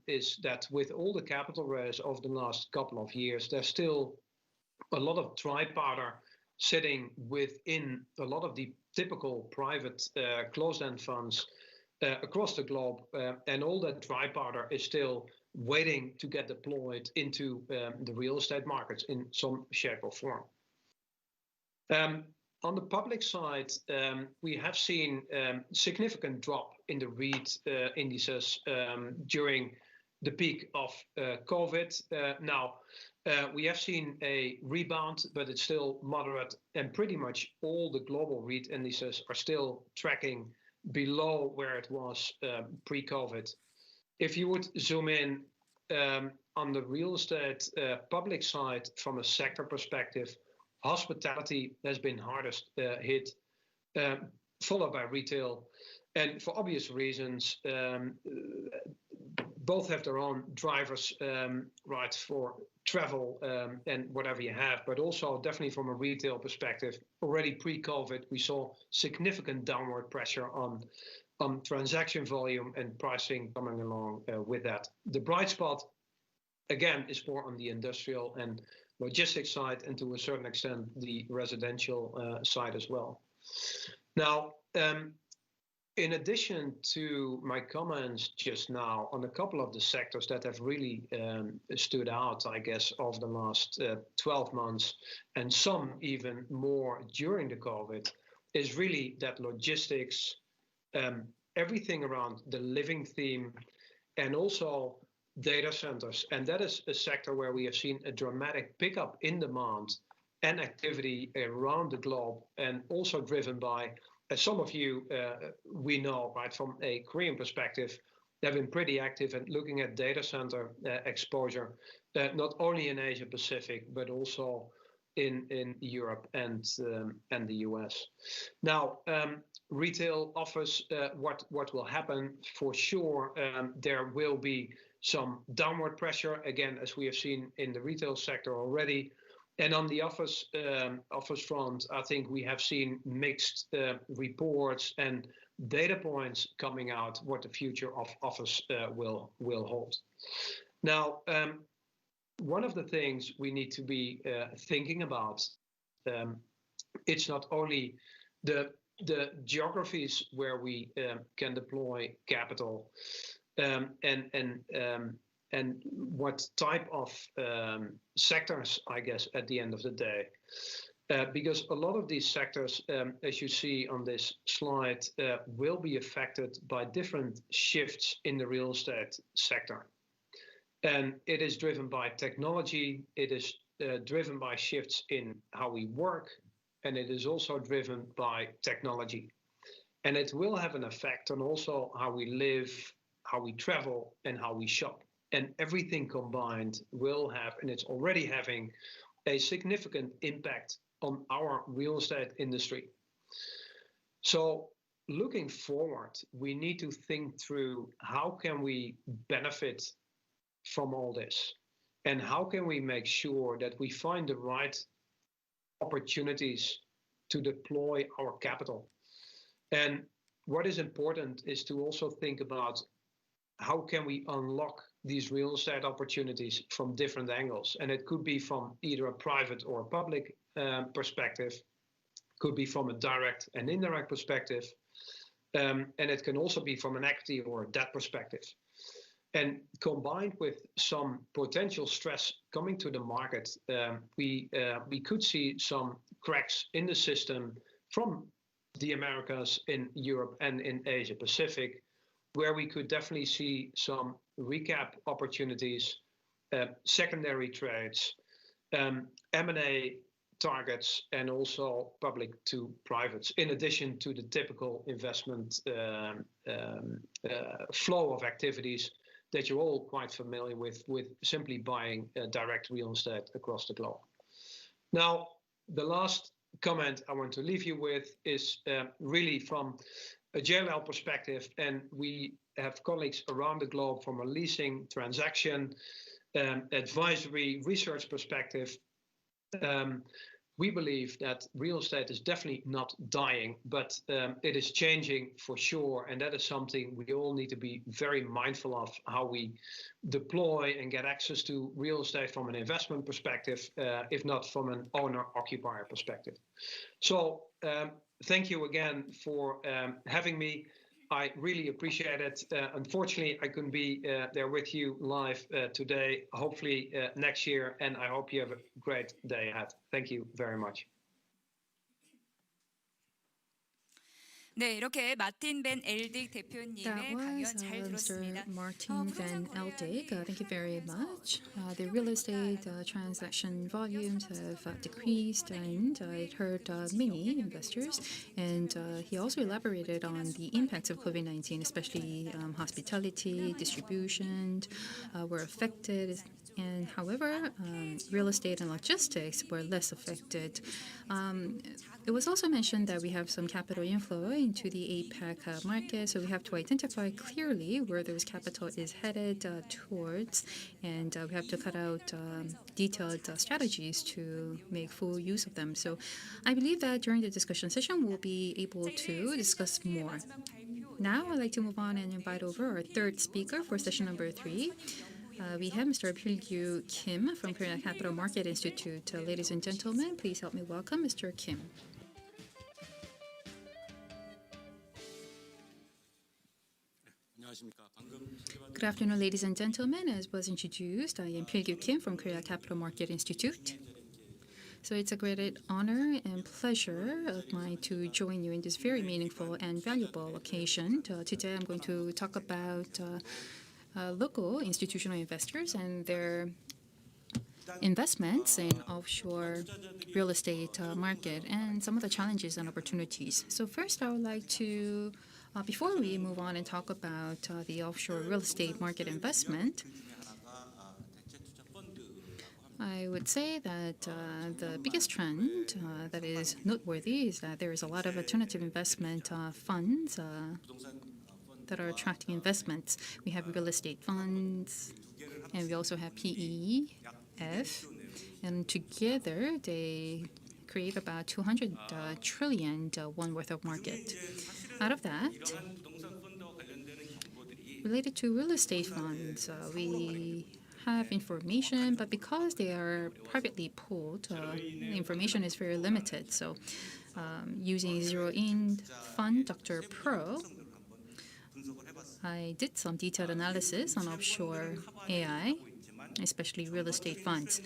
is that with all the capital raise over the last couple of years, there's still a lot of dry powder sitting within a lot of the typical private closed-end funds across the globe, and all that dry powder is still waiting to get deployed into the real estate markets in some shape or form. On the public side, we have seen significant drop in the REIT indices during the peak of COVID. Now, we have seen a rebound, but it's still moderate, and pretty much all the global REIT indices are still tracking below where it was pre-COVID. If you would zoom in on the real estate public side from a sector perspective, hospitality has been hardest hit, followed by retail. And for obvious reasons, both have their own drivers, right, for travel and whatever you have, but also definitely from a retail perspective, already pre-COVID, we saw significant downward pressure on transaction volume and pricing coming along with that. The bright spot, again, is more on the industrial and logistics side, and to a certain extent, the residential side as well. Now, in addition to my comments just now on a couple of the sectors that have really stood out, I guess, over the last 12 months, and some even more during the COVID, is really that logistics, everything around the living theme, and also data centers. And that is a sector where we have seen a dramatic pickup in demand and activity around the globe, and also driven by, as some of you we know, right, from a Korean perspective, they've been pretty active in looking at data center exposure, not only in Asia Pacific, but also in Europe and the US. Now, retail office, what will happen for sure? There will be some downward pressure again, as we have seen in the retail sector already. And on the office front, I think we have seen mixed reports and data points coming out what the future of office will hold. Now, one of the things we need to be thinking about, it's not only the geographies where we can deploy capital, and what type of sectors, I guess, at the end of the day. Because a lot of these sectors, as you see on this slide, will be affected by different shifts in the real estate sector. And it is driven by technology, it is driven by shifts in how we work, and it is also driven by technology. And it will have an effect on also how we live, how we travel, and how we shop. And everything combined will have, and it's already having, a significant impact on our real estate industry. So looking forward, we need to think through how can we benefit from all this, and how can we make sure that we find the right opportunities to deploy our capital. And what is important is to also think about how can we unlock these real estate opportunities from different angles. And it could be from either a private or a public perspective, could be from a direct and indirect perspective, and it can also be from an equity or a debt perspective. And combined with some potential stress coming to the market, we could see some cracks in the system from the Americas, in Europe and in Asia Pacific, where we could definitely see some recap opportunities, secondary trades, M&A targets, and also public to privates, in addition to the typical investment flow of activities that you're all quite familiar with simply buying direct real estate across the globe. Now, the last comment I want to leave you with is really from a JLL perspective, and we have colleagues around the globe from a leasing, transaction, advisory, research perspective. We believe that real estate is definitely not dying, but it is changing for sure, and that is something we all need to be very mindful of, how we deploy and get access to real estate from an investment perspective, if not from an owner-occupier perspective. So thank you again for having me. I really appreciate it. Unfortunately, I couldn't be there with you live today. Hopefully next year, and I hope you have a great day ahead. Thank you very much. 네, 이렇게 마틴 벤 엘딕 대표님의 강연 잘 들었습니다. Mr. Martin Van Eldik. Thank you very much. The real estate transaction volumes have decreased, and it hurt many investors. And he also elaborated on the impacts of COVID-19, especially hospitality, distribution were affected. And however, real estate and logistics were less affected. It was also mentioned that we have some capital inflow into the APAC market, so we have to identify clearly where those capital is headed towards, and we have to cut out detailed strategies to make full use of them. So I believe that during the discussion session, we'll be able to discuss more. Now I'd like to move on and invite over our third speaker for session number 3. We have Mr. Pil-gyu Kim from Korea Capital Market Institute. Ladies and gentlemen, please help me welcome Mr. Kim. Good afternoon, ladies and gentlemen. As was introduced, I am Pil-gyu Kim from Korea Capital Market Institute. So it's a great honor and pleasure of mine to join you in this very meaningful and valuable occasion. Today I'm going to talk about local institutional investors and their investments in offshore real estate market and some of the challenges and opportunities. So first, I would like to, before we move on and talk about the offshore real estate market investment, I would say that the biggest trend that is noteworthy is that there is a lot of alternative investment funds that are attracting investments. We have real estate funds, and we also have PEF, and together they create about 200 trillion won worth of market. Out of that, related to real estate funds, we have information, but because they are privately pooled, the information is very limited. So using zero-in fund Dr. Pro, I did some detailed analysis on offshore AI, especially real estate funds.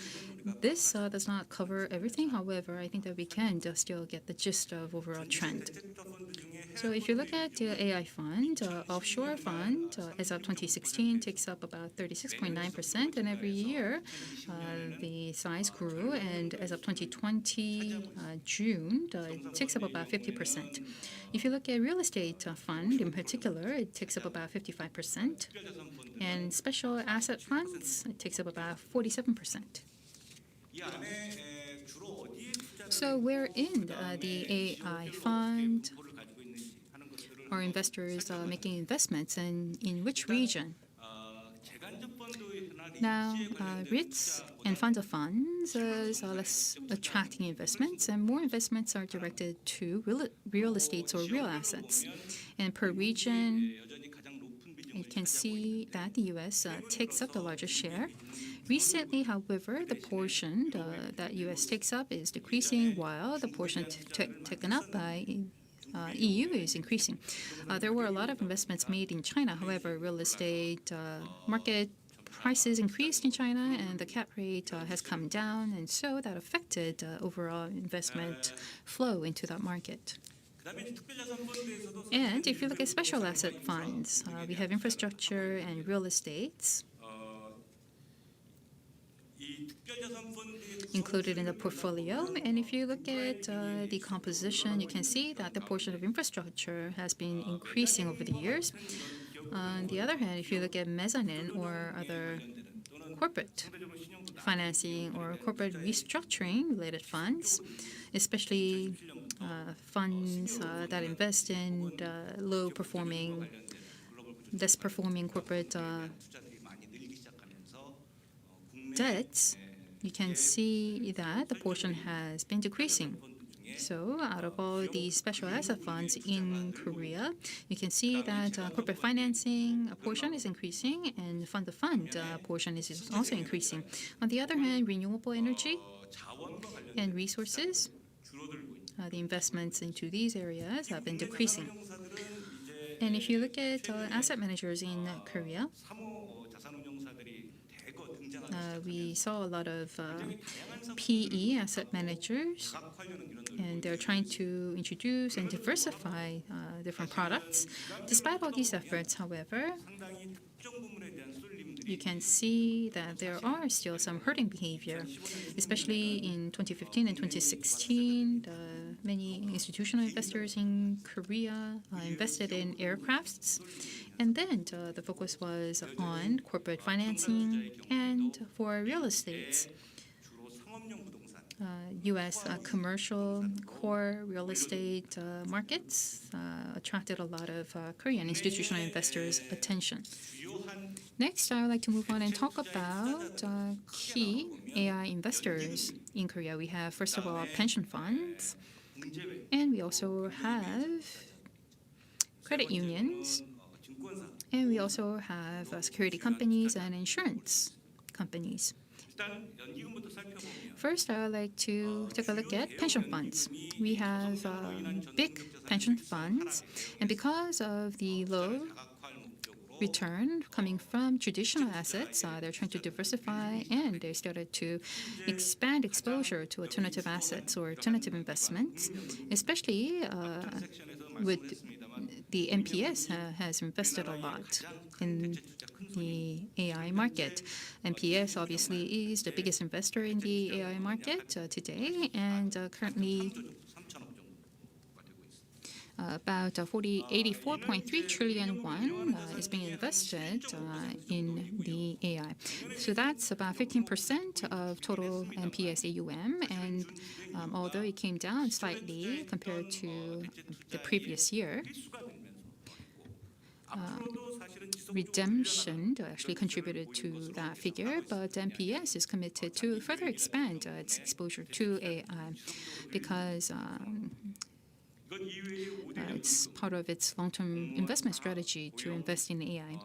This does not cover everything. However, I think that we can still get the gist of overall trend. So if you look at the AI fund, offshore fund, as of 2016, takes up about 36.9%, and every year the size grew, and as of 2020, June, it takes up about 50%. If you look at real estate fund in particular, it takes up about 55%, and special asset funds, it takes up about 47%. So where in the AI fund are investors making investments, and in which region? Now, REITs and funds of funds are less attracting investments, and more investments are directed to real estates or real assets. And per region, you can see that the U.S. Takes up the largest share. Recently, however, the portion that U.S. takes up is decreasing, while the portion taken up by EU is increasing. There were a lot of investments made in China. However, real estate market prices increased in China, and the cap rate has come down, and so that affected overall investment flow into that market. And if you look at special asset funds, we have infrastructure and real estates included in the portfolio. And if you look at the composition, you can see that the portion of infrastructure has been increasing over the years. On the other hand, if you look at mezzanine or other corporate financing or corporate restructuring related funds, especially funds that invest in less performing corporate debts, you can see that the portion has been decreasing. So out of all these special asset funds in Korea, you can see that corporate financing portion is increasing, and fund of fund portion is also increasing. On the other hand, renewable energy and resources, the investments into these areas have been decreasing. And if you look at asset managers in Korea, we saw a lot of PE asset managers, and they're trying to introduce and diversify different products. Despite all these efforts, however, you can see that there are still some herding behavior, especially in 2015 and 2016. Many institutional investors in Korea invested in aircrafts, and then the focus was on corporate financing and for real estates. U.S. Commercial core real estate markets attracted a lot of Korean institutional investors' attention. Next, I would like to move on and talk about key AI investors in Korea. We have, first of all, pension funds, and we also have credit unions, and we also have security companies and insurance companies. First, I would like to take a look at pension funds. We have big pension funds, and because of the low return coming from traditional assets, they're trying to diversify, and they started to expand exposure to alternative assets or alternative investments, especially with the MPS has invested a lot in the AI market. MPS obviously is the biggest investor in the AI market today, and currently about 84.3 trillion won is being invested in the AI. So that's about 15% of total MPS AUM, and although it came down slightly compared to the previous year, redemption actually contributed to that figure, but MPS is committed to further expand its exposure to AI because it's part of its long-term investment strategy to invest in AI.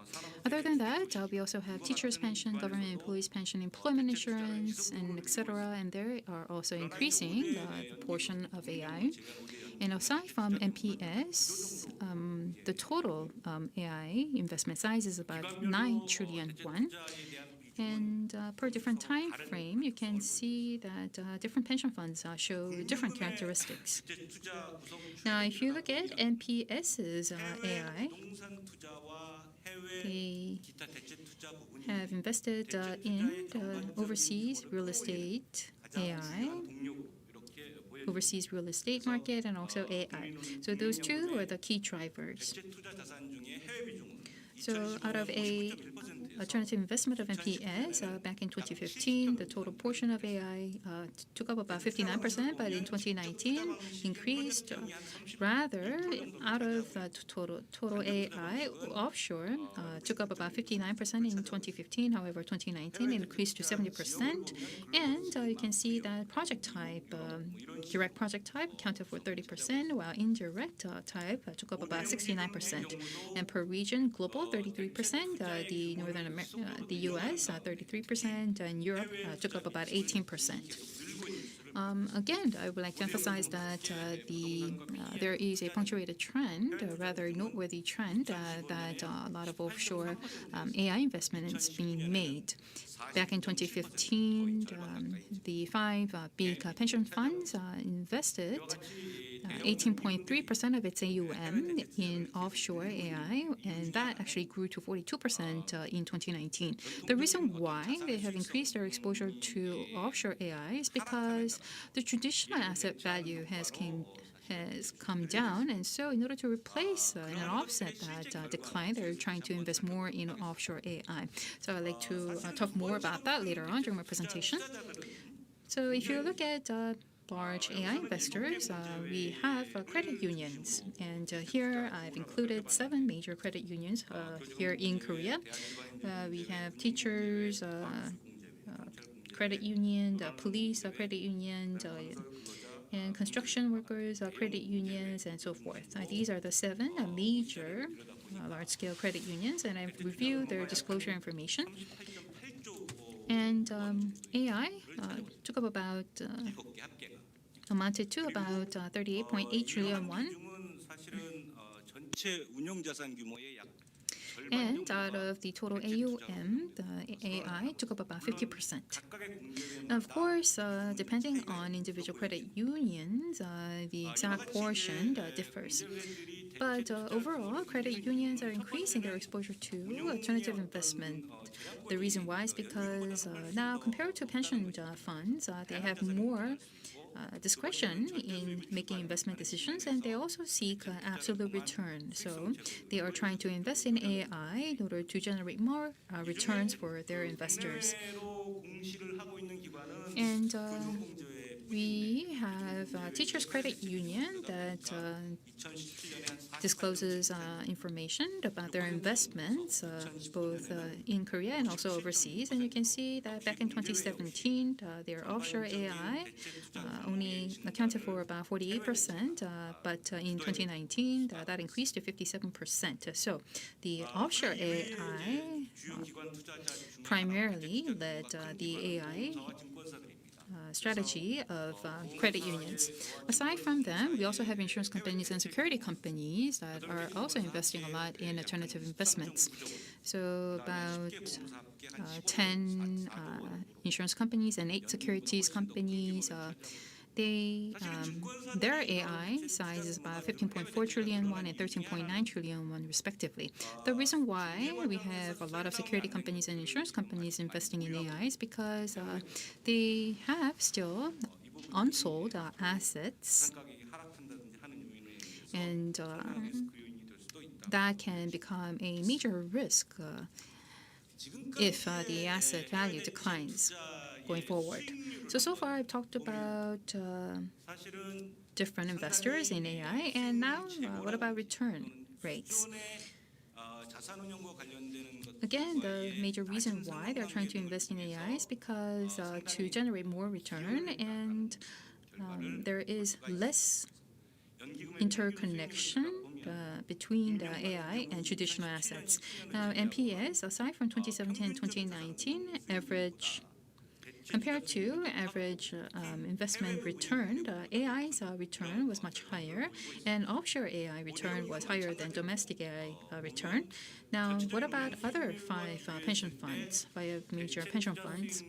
Other than that, we also have teachers' pension, government employees' pension, employment insurance, and etc. And they are also increasing the portion of AI. And aside from MPS, the total AI investment size is about 9 trillion won. And per different time frame, you can see that different pension funds show different characteristics. Now, if you look at MPS's AI, they have invested in overseas real estate AI, overseas real estate market, and also AI. So those two are the key drivers. So out of a alternative investment of MPS back in 2015, the total portion of AI took up about 59%, but in 2019 increased. Rather, out of total AI, offshore took up about 59% in 2015. However, 2019 increased to 70%. And you can see that project type, direct project type accounted for 30%, while indirect type took up about 69%. And per region, global 33%, the US 33%, and Europe took up about 18%. Again, I would like to emphasize that there is a punctuated trend, a rather noteworthy trend, that a lot of offshore AI investment is being made. Back in 2015, the 5 big pension funds invested 18.3% of its AUM in offshore AI, and that actually grew to 42% in 2019. The reason why they have increased their exposure to offshore AI is because the traditional asset value has come down, and so in order to replace and offset that decline, they're trying to invest more in offshore AI. So I'd like to talk more about that later on during my presentation. So if you look at large AI investors, we have credit unions, and here I've included 7 major credit unions here in Korea. We have teachers credit union, police credit union, and construction workers credit unions, and so forth. These are the 7 major large-scale credit unions, and I've reviewed their disclosure information. And AI took up about amounted to about 38.8 trillion won. And out of the total AUM, the AI took up about 50%. Now, of course, depending on individual credit unions, the exact portion differs. But overall, credit unions are increasing their exposure to alternative investment. The reason why is because now, compared to pension funds, they have more discretion in making investment decisions, and they also seek absolute return. So they are trying to invest in AI in order to generate more returns for their investors. And we have a teachers credit union that discloses information about their investments both in Korea and also overseas. And you can see that back in 2017, their offshore AI only accounted for about 48%, but in 2019, that increased to 57%. So the offshore AI primarily led the AI strategy of credit unions. Aside from them, we also have insurance companies and security companies that are also investing a lot in alternative investments. So about 10 insurance companies and 8 securities companies, their AI size is about 15.4 trillion won and 13.9 trillion won respectively. The reason why we have a lot of security companies and insurance companies investing in AI is because they have still unsold assets, and that can become a major risk if the asset value declines going forward. So far I've talked about different investors in AI, and now what about return rates? Again, the major reason why they're trying to invest in AI is because to generate more return, and there is less interconnection between the AI and traditional assets. Now, NPS, aside from 2017 and 2019, compared to average investment return, AI's return was much higher, and offshore AI return was higher than domestic AI return. Now, what about other five pension funds, five major pension funds?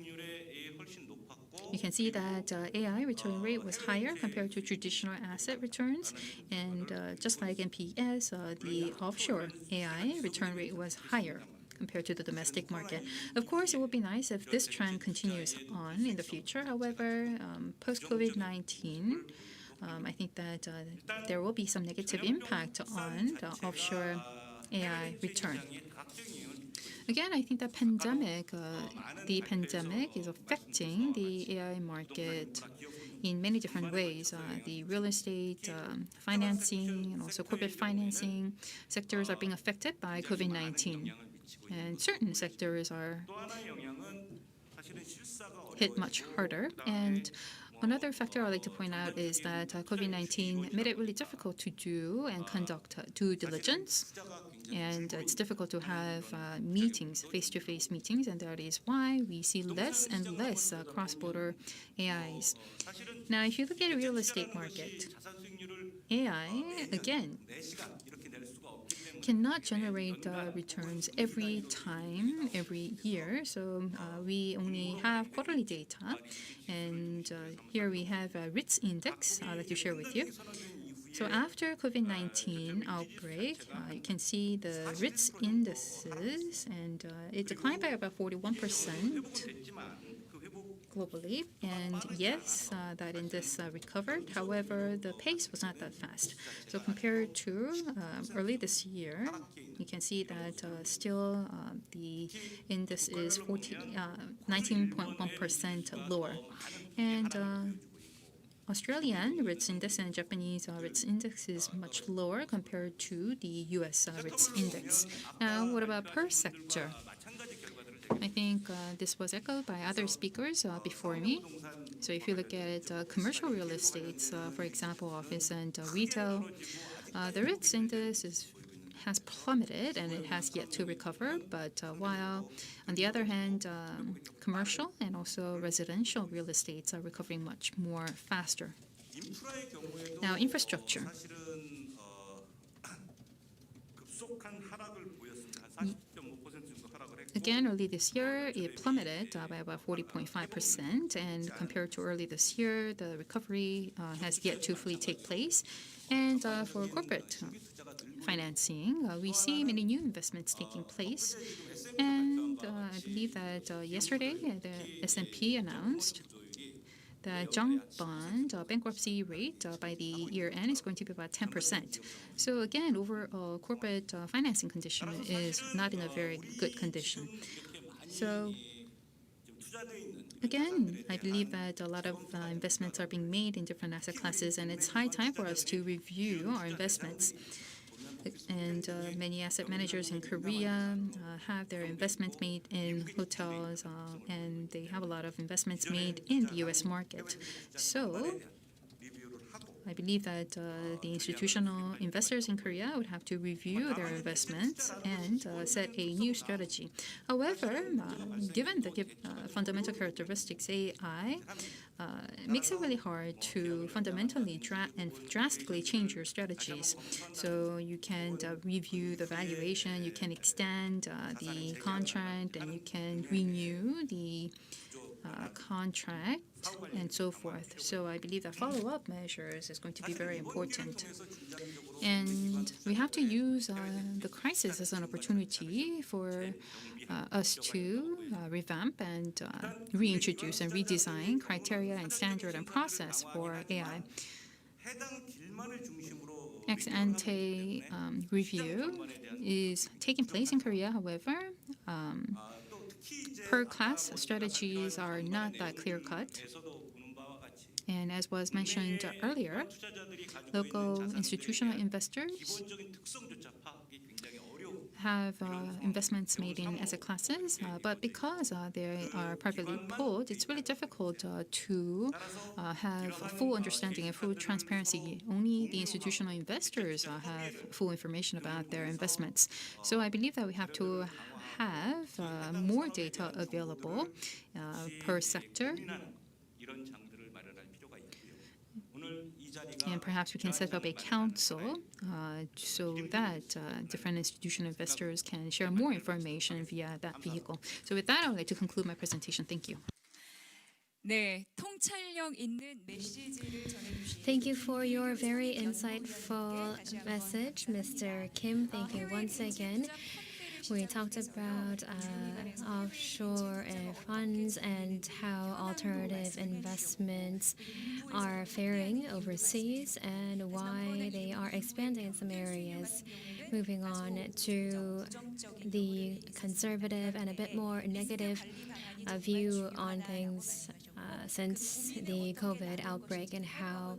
You can see that AI return rate was higher compared to traditional asset returns, and just like NPS, the offshore AI return rate was higher compared to the domestic market. Of course, it would be nice if this trend continues on in the future. However, post-COVID-19, I think that there will be some negative impact on the offshore AI return. Again, I think the pandemic is affecting the AI market in many different ways. The real estate, financing, and also corporate financing sectors are being affected by COVID-19. And certain sectors are hit much harder. And another factor I'd like to point out is that COVID-19 made it really difficult to do and conduct due diligence. And it's difficult to have meetings, face-to-face meetings, and that is why we see less and less cross-border AIs. Now, if you look at the real estate market, AI, again, cannot generate returns every time, every year. So we only have quarterly data. And here we have a REITs index I'd like to share with you. So after COVID-19 outbreak, you can see the REITs indices, and it declined by about 41% globally. And yes, that index recovered. However, the pace was not that fast. So compared to early this year, you can see that still the index is 19.1% lower. And Australian REITs index and Japanese REITs index is much lower compared to the US REITs index. Now, what about per sector? I think this was echoed by other speakers before me. So if you look at commercial real estates, for example, office and retail, the REITs index has plummeted and it has yet to recover. But while, on the other hand, commercial and also residential real estates are recovering much more faster. Now, infrastructure. Again, early this year, it plummeted by about 40.5%. And compared to early this year, the recovery has yet to fully take place. And for corporate financing, we see many new investments taking place. And I believe that yesterday, the S&P announced the Chung bond bankruptcy rate by the year end is going to be about 10%. So again, overall corporate financing condition is not in a very good condition. So again, I believe that a lot of investments are being made in different asset classes, and it's high time for us to review our investments. And many asset managers in Korea have their investments made in hotels, and they have a lot of investments made in the US market. So I believe that the institutional investors in Korea would have to review their investments and set a new strategy. However, given the fundamental characteristics, AI makes it really hard to fundamentally and drastically change your strategies. So you can review the valuation, you can extend the contract, and you can renew the contract and so forth. So I believe that follow-up measures is going to be very important. And we have to use the crisis as an opportunity for us to revamp and reintroduce and redesign criteria and standard and process for AI. Ex-ante review is taking place in Korea, however. Per-class strategies are not that clear-cut. And as was mentioned earlier, local institutional investors have investments made in asset classes, but because they are privately pooled, it's really difficult to have a full understanding and full transparency. Only the institutional investors have full information about their investments. So I believe that we have to have more data available per sector. And perhaps we can set up a council so that different institutional investors can share more information via that vehicle. So with that, I would like to conclude my presentation. Thank you. 네, 통찰력 있는 메시지를 전해주신 Thank you for your very insightful message, Mr. Kim. Thank you once again. We talked about offshore funds and how alternative investments are faring overseas and why they are expanding in some areas. Moving on to the conservative and a bit more negative view on things since the COVID outbreak and how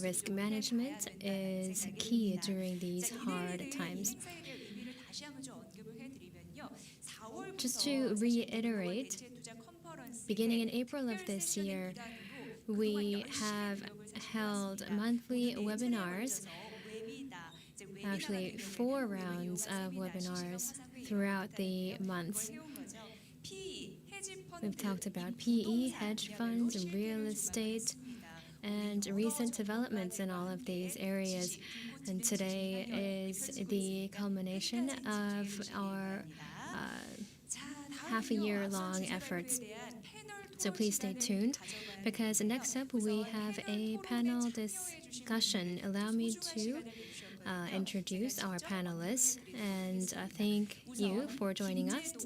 risk management is key during these hard times. Just to reiterate, beginning in April of this year, we have held monthly webinars, actually 4 rounds of webinars throughout the months. We've talked about PE, hedge funds, real estate, and recent developments in all of these areas. And today is the culmination of our half-a-year-long efforts. So please stay tuned, because next up we have a panel discussion. Allow me to introduce our panelists and thank you for joining us.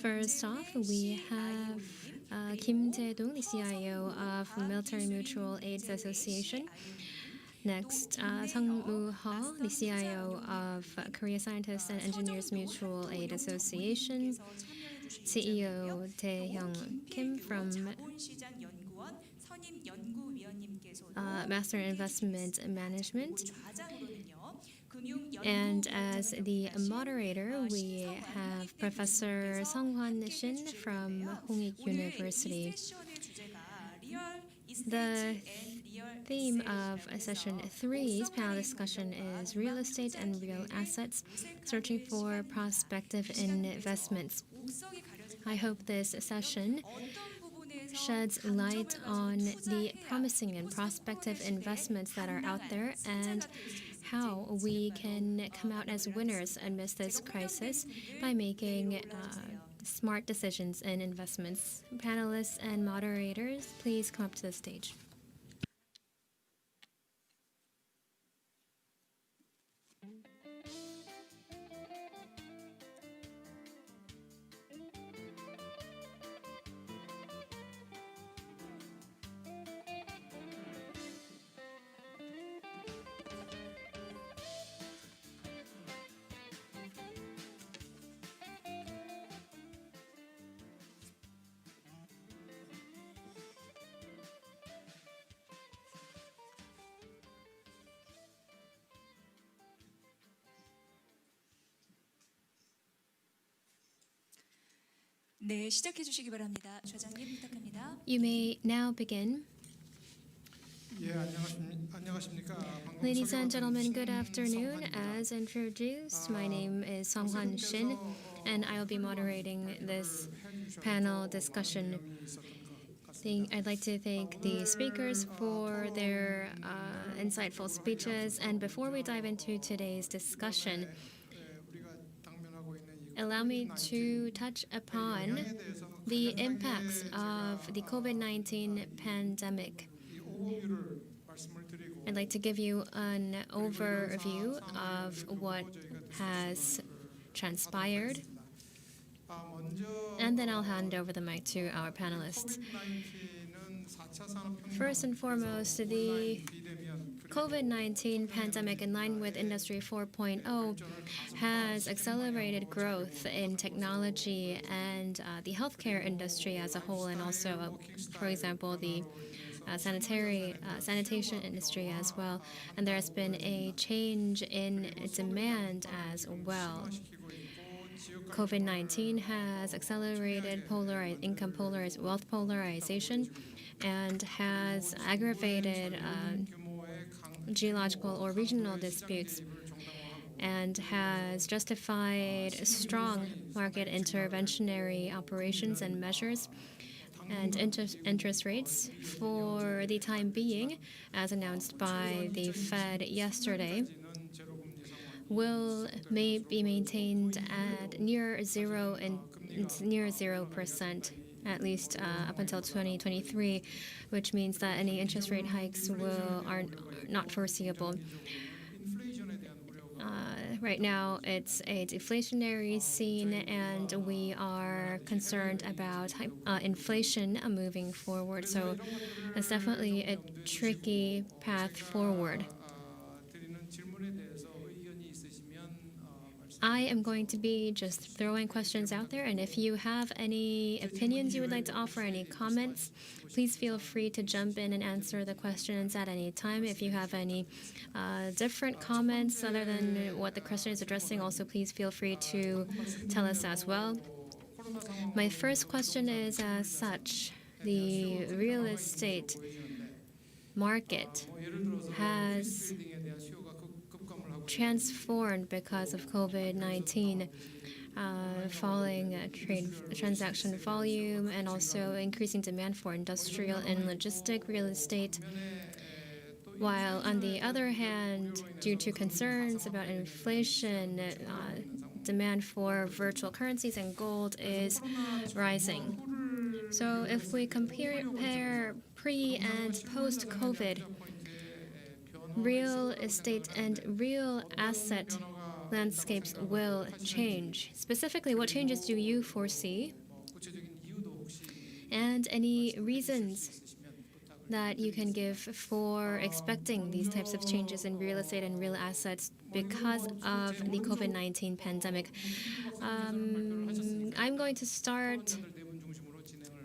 First off, we have Kim Tae-dong, the CIO of Military Mutual Aids Association. Next, Sung Woo-ho, the CIO of Korea Scientists and Engineers Mutual Aid Association. CEO Tae-hyung Kim from Master Investment Management. And as the moderator, we have Professor Sung-hwan Shin from Hongik University. The theme of session 3's panel discussion is real estate and real assets, searching for prospective investments. I hope this session sheds light on the promising and prospective investments that are out there and how we can come out as winners amidst this crisis by making smart decisions in investments. Panelists and moderators, please come up to the stage. 네, 시작해 주시기 바랍니다. 좌장님 부탁합니다. You may now begin. Ladies and gentlemen, good afternoon. As introduced, my name is Sung-hwan Shin, and I will be moderating this panel discussion. I'd like to thank the speakers for their insightful speeches. And before we dive into today's discussion, allow me to touch upon the impacts of the COVID-19 pandemic. I'd like to give you an overview of what has transpired, and then I'll hand over the mic to our panelists. First and foremost, the COVID-19 pandemic, in line with Industry 4.0, has accelerated growth in technology and the healthcare industry as a whole, and also, for example, the sanitation industry as well. And there has been a change in demand as well. COVID-19 has accelerated wealth polarization, and has aggravated geological or regional disputes, and has justified strong market interventionary operations and measures. And interest rates, for the time being, as announced by the Fed yesterday, will be maintained at near 0%, at least up until 2023, which means that any interest rate hikes are not foreseeable. Right now, it's a deflationary scene, and we are concerned about inflation moving forward. So it's definitely a tricky path forward. I am going to be just throwing questions out there, and if you have any opinions you would like to offer, any comments, please feel free to jump in and answer the questions at any time. If you have any different comments other than what the question is addressing, also please feel free to tell us as well. My first question is as such: the real estate market has transformed because of COVID-19, falling transaction volume, and also increasing demand for industrial and logistic real estate. While on the other hand, due to concerns about inflation, demand for virtual currencies and gold is rising. So if we compare pre and post-COVID, real estate and real asset landscapes will change. Specifically, what changes do you foresee? And any reasons that you can give for expecting these types of changes in real estate and real assets because of the COVID-19 pandemic? I'm going to start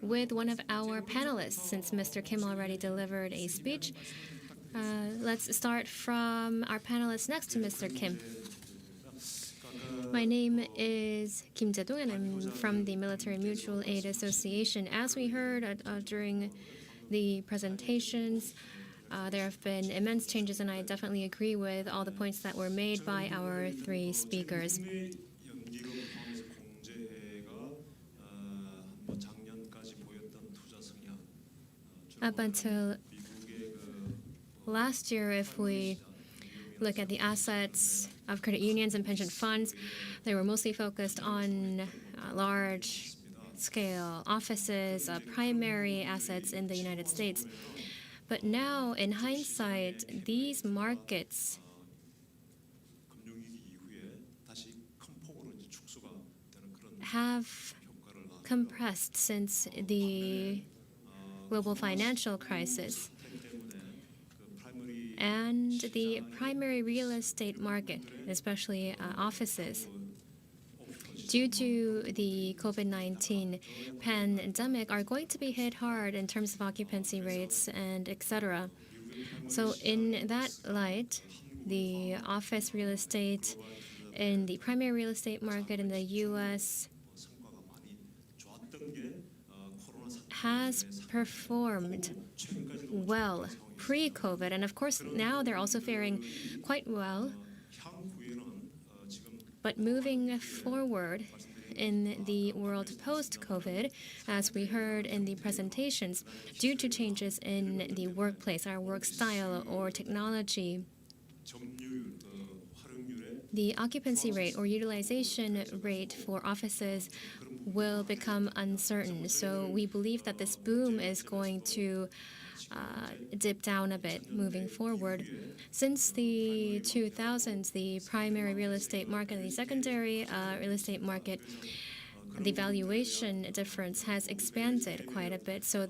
with one of our panelists, since Mr. Kim already delivered a speech. Let's start from our panelist next to Mr. Kim. My name is Kim Jae-dong, and I'm from the Military Mutual Aid Association. As we heard during the presentations, there have been immense changes, and I definitely agree with all the points that were made by our three speakers. Up until last year, if we look at the assets of credit unions and pension funds, they were mostly focused on large-scale offices, primary assets in the United States. But now, in hindsight, these markets have compressed since the global financial crisis. And the primary real estate market, especially offices, due to the COVID-19 pandemic, are going to be hit hard in terms of occupancy rates and etc. So in that light, the office real estate in the primary real estate market in the US has performed well pre-COVID, and of course now they're also faring quite well. But moving forward in the world post-COVID, as we heard in the presentations, due to changes in the workplace, our work style or technology, the occupancy rate or utilization rate for offices will become uncertain. So we believe that this boom is going to dip down a bit moving forward. Since the 2000s, the primary real estate market and the secondary real estate market, the valuation difference has expanded quite a bit. So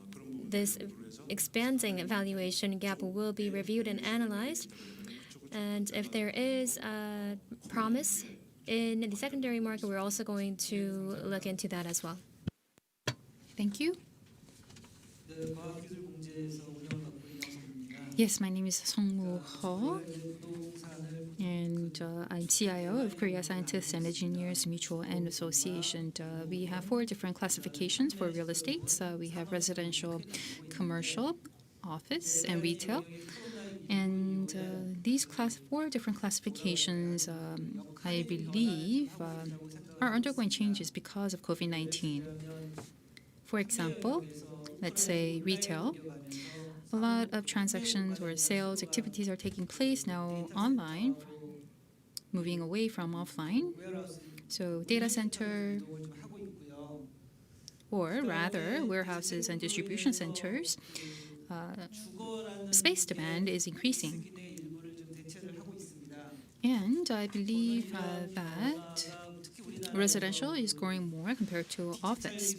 this expanding valuation gap will be reviewed and analyzed. And if there is a promise in the secondary market, we're also going to look into that as well. Thank you. Yes, my name is Sungmoo Ho, and I'm CIO of Korea Scientists and Engineers Mutual and Association. We have 4 different classifications for real estate. We have residential, commercial, office, and retail. And these 4 different classifications, I believe, are undergoing changes because of COVID-19. For example, let's say retail. A lot of transactions or sales activities are taking place now online, moving away from offline. So data center, or rather warehouses and distribution centers, space demand is increasing. And I believe that residential is growing more compared to office.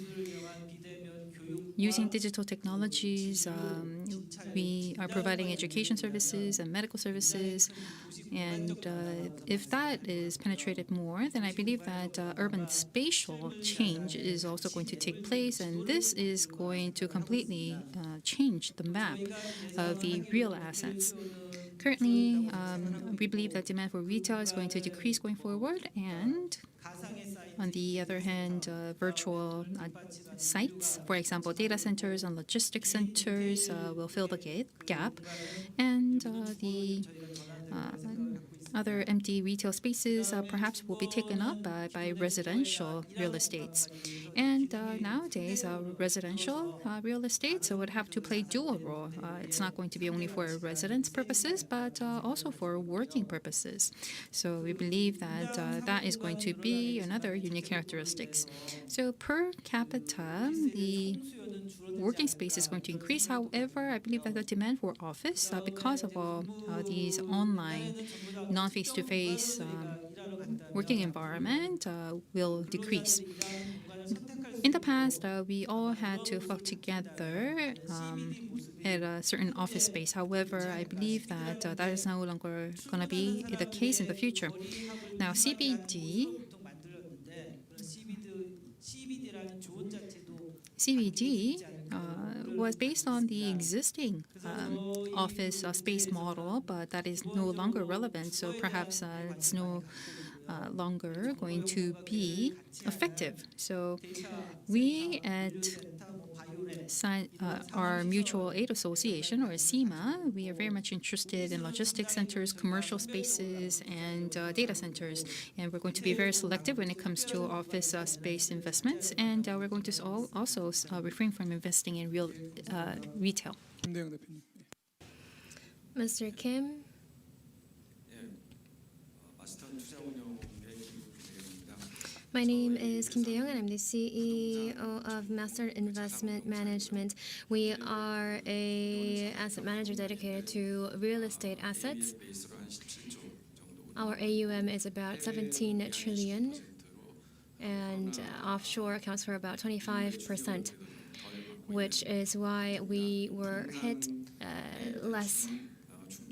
Using digital technologies, we are providing education services and medical services. And if that is penetrated more, then I believe that urban spatial change is also going to take place. And this is going to completely change the map of the real assets. Currently, we believe that demand for retail is going to decrease going forward. And on the other hand, virtual sites, for example, data centers and logistics centers will fill the gap. And the other empty retail spaces perhaps will be taken up by residential real estates. And nowadays, residential real estates would have to play dual role. It's not going to be only for residence purposes, but also for working purposes. So we believe that that is going to be another unique characteristics. So per capita, the working space is going to increase. However, I believe that the demand for office, because of all these online, non-face-to-face working environment, will decrease. In the past, we all had to flock together at a certain office space. However, I believe that that is no longer going to be the case in the future. Now, CBD was based on the existing office space model, but that is no longer relevant. So perhaps it's no longer going to be effective. So we at our mutual aid association, or CIMA, we are very much interested in logistics centers, commercial spaces, and data centers. And we're going to be very selective when it comes to office space investments. And we're going to also refrain from investing in retail. Mr. Kim. My name is Kim Dae-young, and I'm the CEO of Master Investment Management. We are an asset manager dedicated to real estate assets. Our AUM is about 17 trillion, and offshore accounts for about 25%, which is why we were hit less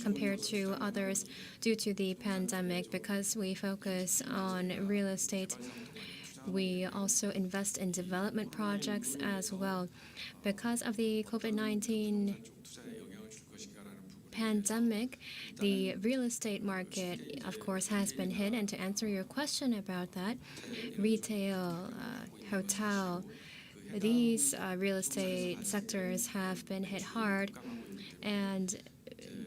compared to others due to the pandemic. Because we focus on real estate, we also invest in development projects as well. Because of the COVID-19 pandemic, the real estate market, of course, has been hit. And to answer your question about that, retail, hotel, these real estate sectors have been hit hard. And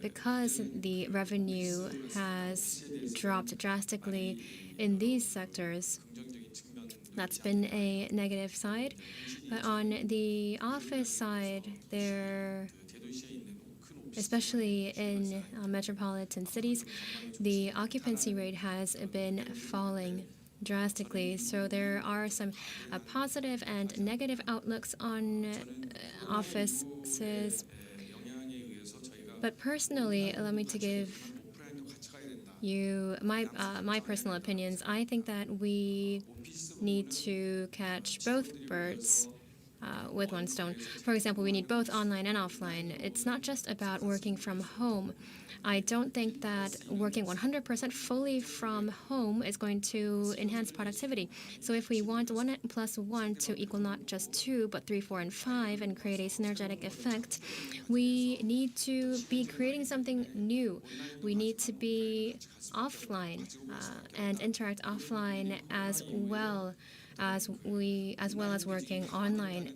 because the revenue has dropped drastically in these sectors, that's been a negative side. But on the office side, there especially in metropolitan cities, the occupancy rate has been falling drastically. So there are some positive and negative outlooks on offices. But personally, allow me to give you my personal opinions. I think that we need to catch both birds with one stone. For example, we need both online and offline. It's not just about working from home. I don't think that working 100% fully from home is going to enhance productivity. So if we want 1 + 1 to equal not just 2, but 3, 4, and 5, and create a synergetic effect, we need to be creating something new. We need to be offline and interact offline as well as working online.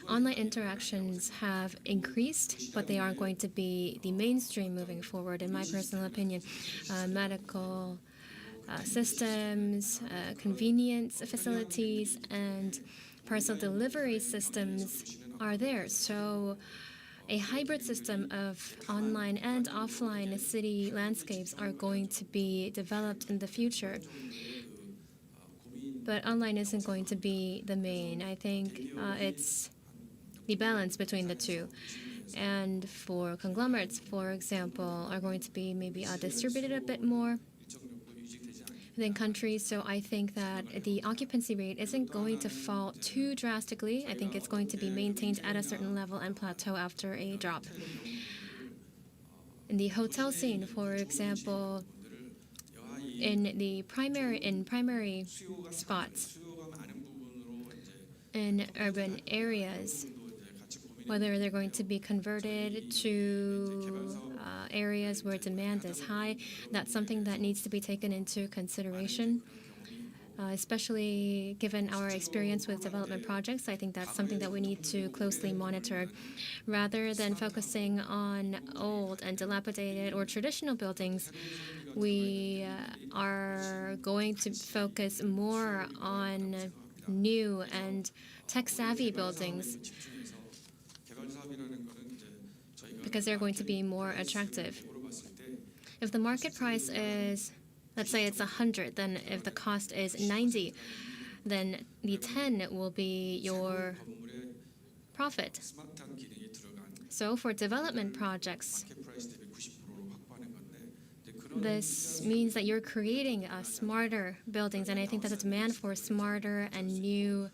Online interactions have increased, but they aren't going to be the mainstream moving forward, in my personal opinion. Medical systems, convenience facilities, and parcel delivery systems are there. So a hybrid system of online and offline city landscapes are going to be developed in the future. But online isn't going to be the main. I think it's the balance between the two. And for conglomerates, for example, are going to be maybe distributed a bit more than countries. So I think that the occupancy rate isn't going to fall too drastically. I think it's going to be maintained at a certain level and plateau after a drop. In the hotel scene, for example, in primary spots, in urban areas, whether they're going to be converted to areas where demand is high, that's something that needs to be taken into consideration. Especially given our experience with development projects, I think that's something that we need to closely monitor. Rather than focusing on old and dilapidated or traditional buildings, we are going to focus more on new and tech-savvy buildings because they're going to be more attractive. If the market price is, let's say it's 100, then if the cost is 90, then the 10 will be your profit. So for development projects, this means that you're creating smarter buildings, and I think that the demand for smarter and new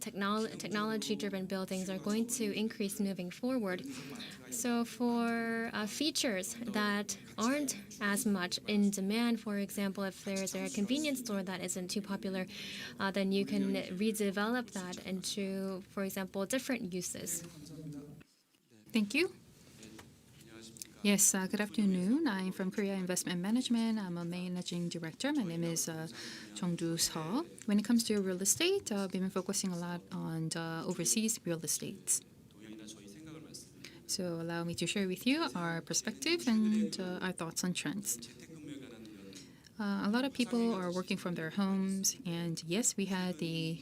technology-driven buildings are going to increase moving forward. So for features that aren't as much in demand, for example, if there's a convenience store that isn't too popular, then you can redevelop that into, for example, different uses. Thank you. Yes, good afternoon. I'm from Korea Investment Management. I'm a managing director. My name is Chung Seo. When it comes to real estate, we've been focusing a lot on overseas real estate. So allow me to share with you our perspective and our thoughts on trends. A lot of people are working from their homes, and yes, we had the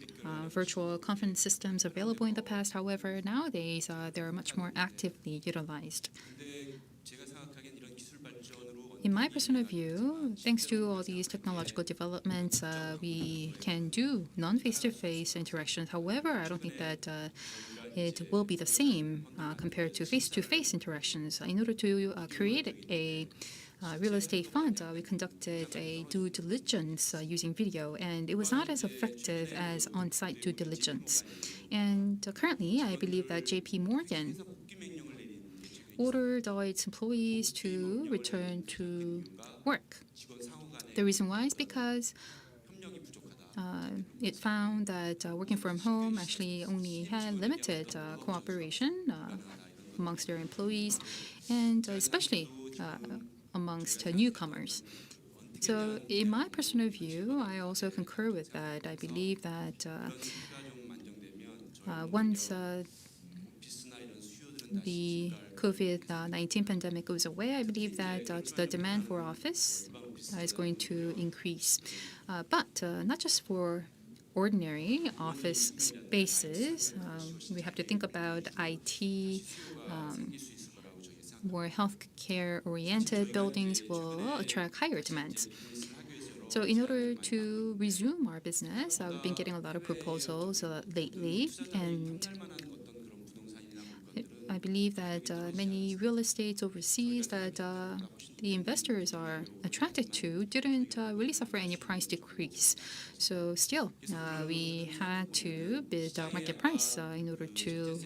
virtual conference systems available in the past. However, nowadays they're much more actively utilized. In my personal view, thanks to all these technological developments, we can do non-face-to-face interactions. However, I don't think that it will be the same compared to face-to-face interactions. In order to create a real estate fund, we conducted a due diligence using video, and it was not as effective as on-site due diligence. And currently, I believe that JP Morgan ordered its employees to return to work. The reason why is because it found that working from home actually only had limited cooperation amongst their employees, and especially amongst newcomers. So in my personal view, I also concur with that. I believe that once the COVID-19 pandemic goes away, I believe that the demand for office is going to increase. But not just for ordinary office spaces. We have to think about IT. More healthcare-oriented buildings will attract higher demands. So in order to resume our business, we've been getting a lot of proposals lately, and I believe that many real estates overseas that the investors are attracted to didn't really suffer any price decrease. So still, we had to bid our market price in order to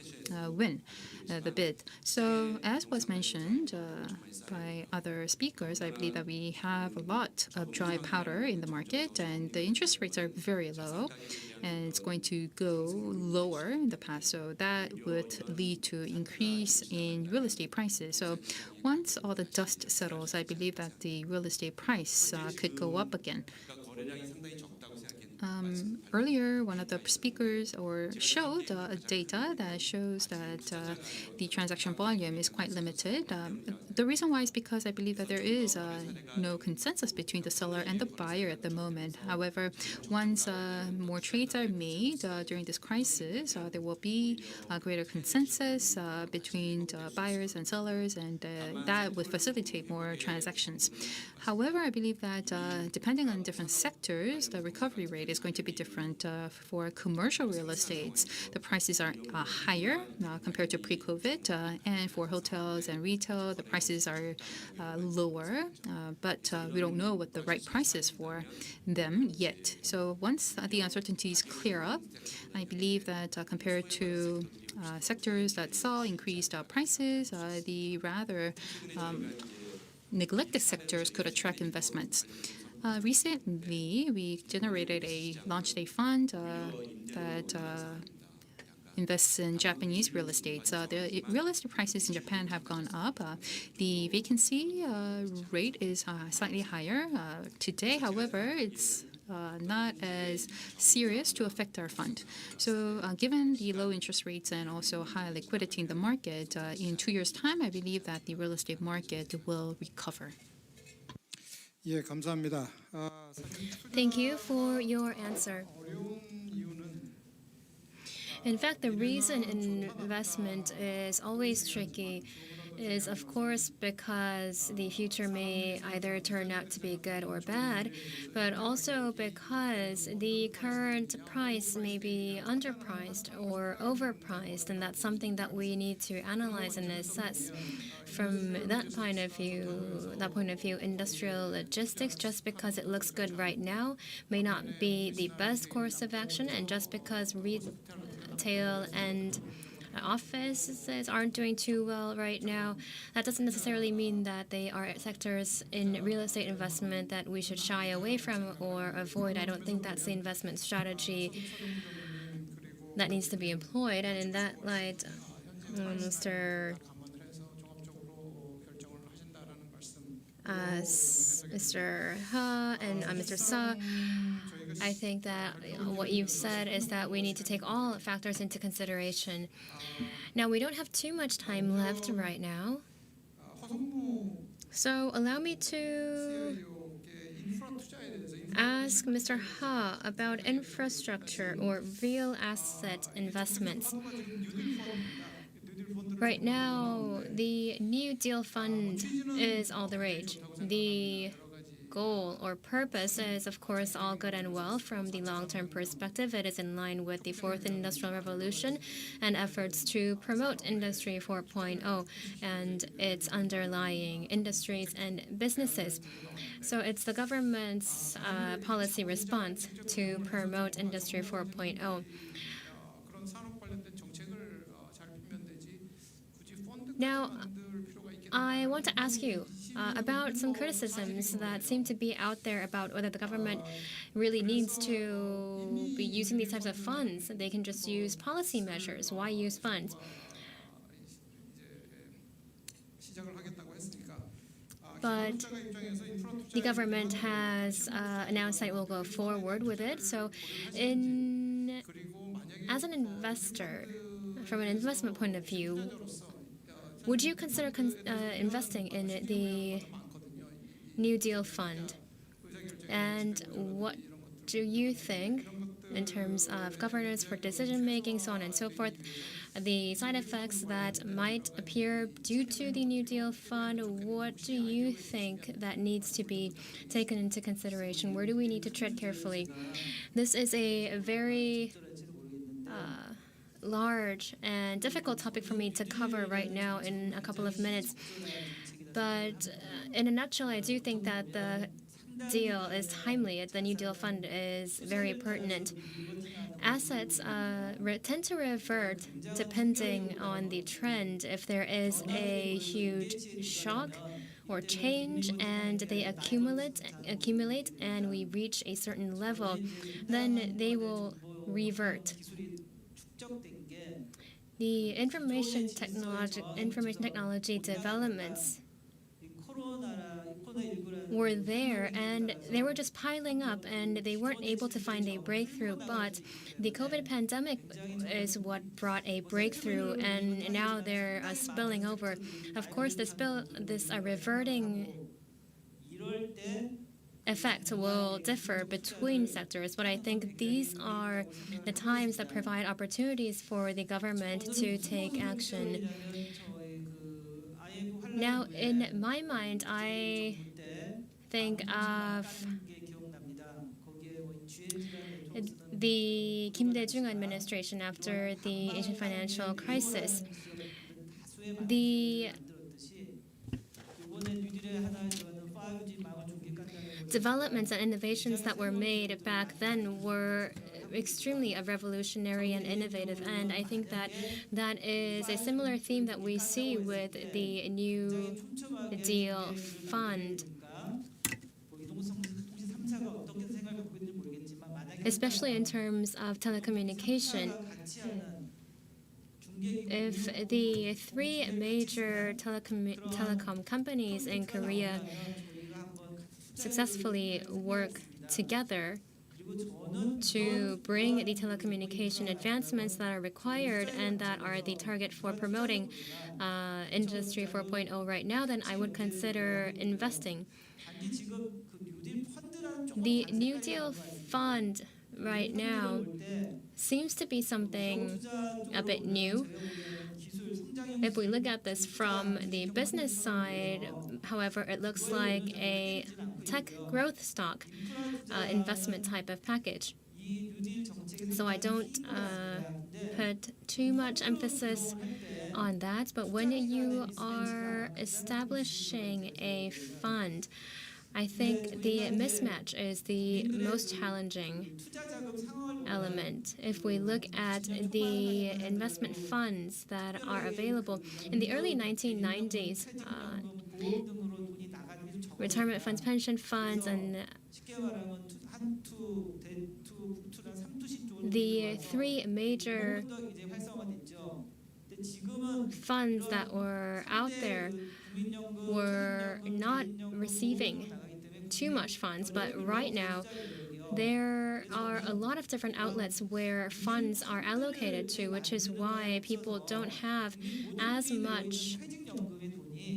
win the bid. So as was mentioned by other speakers, I believe that we have a lot of dry powder in the market, and the interest rates are very low, and it's going to go lower in the past. So that would lead to increase in real estate prices. So once all the dust settles, I believe that the real estate price could go up again. Earlier, one of the speakers showed data that shows that the transaction volume is quite limited. The reason why is because I believe that there is no consensus between the seller and the buyer at the moment. However, once more trades are made during this crisis, there will be a greater consensus between buyers and sellers, and that would facilitate more transactions. However, I believe that depending on different sectors, the recovery rate is going to be different. For commercial real estates, the prices are higher compared to pre-COVID, and for hotels and retail, the prices are lower, but we don't know what the right price is for them yet. So once the uncertainties clear up, I believe that compared to sectors that saw increased prices, the rather neglected sectors could attract investments. Recently, we launched a fund that invests in Japanese real estate. The real estate prices in Japan have gone up. The vacancy rate is slightly higher today. However, it's not as serious to affect our fund. So given the low interest rates and also high liquidity in the market, in 2 years' time, I believe that the real estate market will recover. 예, 감사합니다. Thank you for your answer. In fact, the reason investment is always tricky is, of course, because the future may either turn out to be good or bad, but also because the current price may be underpriced or overpriced, and that's something that we need to analyze and assess. From that point of view, industrial logistics, just because it looks good right now, may not be the best course of action, and just because retail and offices aren't doing too well right now, that doesn't necessarily mean that they are sectors in real estate investment that we should shy away from or avoid. I don't think that's the investment strategy that needs to be employed. And in that light, Mr. Ha and Mr. Sa, I think that what you've said is that we need to take all factors into consideration. Now, we don't have too much time left right now, so allow me to ask Mr. Ha about infrastructure or real asset investments. Right now, the New Deal Fund is all the rage. The goal or purpose is, of course, all good and well from the long-term perspective. It is in line with the Fourth Industrial Revolution and efforts to promote Industry 4.0 and its underlying industries and businesses. So it's the government's policy response to promote Industry 4.0. Now, I want to ask you about some criticisms that seem to be out there about whether the government really needs to be using these types of funds. They can just use policy measures. Why use funds? But the government has announced that it will go forward with it. So as an investor, from an investment point of view, would you consider investing in the New Deal Fund? And what do you think, in terms of governance for decision making, so on and so forth, the side effects that might appear due to the New Deal Fund, what do you think that needs to be taken into consideration? Where do we need to tread carefully? This is a very large and difficult topic for me to cover right now in a couple of minutes. But in a nutshell, I do think that the deal is timely. The New Deal Fund is very pertinent. Assets tend to revert depending on the trend. If there is a huge shock or change and they accumulate and we reach a certain level, then they will revert. The information technology developments were there and they were just piling up and they weren't able to find a breakthrough, but the COVID pandemic is what brought a breakthrough and now they're spilling over. Of course, this reverting effect will differ between sectors, but I think these are the times that provide opportunities for the government to take action. Now, in my mind, I think of the Kim Dae-jung administration after the Asian financial crisis. The developments and innovations that were made back then were extremely revolutionary and innovative, and I think that that is a similar theme that we see with the New Deal Fund. Especially in terms of telecommunication. If the three major telecom companies in Korea successfully work together to bring the telecommunication advancements that are required and that are the target for promoting Industry 4.0 right now, then I would consider investing. The New Deal Fund right now seems to be something a bit new. If we look at this from the business side, however, it looks like a tech growth stock investment type of package. So I don't put too much emphasis on that. But when you are establishing a fund, I think the mismatch is the most challenging element. If we look at the investment funds that are available, in the early 1990s, retirement funds, pension funds, and the three major funds that were out there were not receiving too much funds, but right now there are a lot of different outlets where funds are allocated to, which is why people don't have as much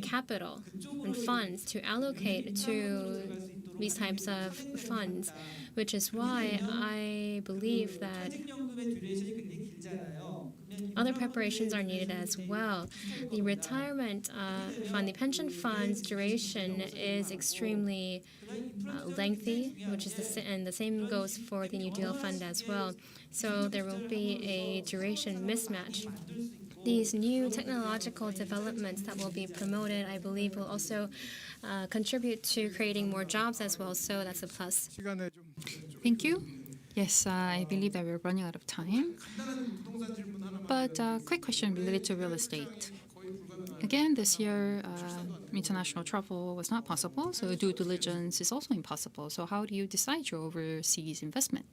capital and funds to allocate to these types of funds, which is why I believe that other preparations are needed as well. The retirement fund, the pension fund's duration is extremely lengthy, which is and the same goes for the New Deal Fund as well. So there will be a duration mismatch. These new technological developments that will be promoted, I believe, will also contribute to creating more jobs as well. So that's a plus. Thank you. Yes, I believe that we're running out of time. But quick question related to real estate. Again, this year, international travel was not possible, so due diligence is also impossible. So how do you decide your overseas investments?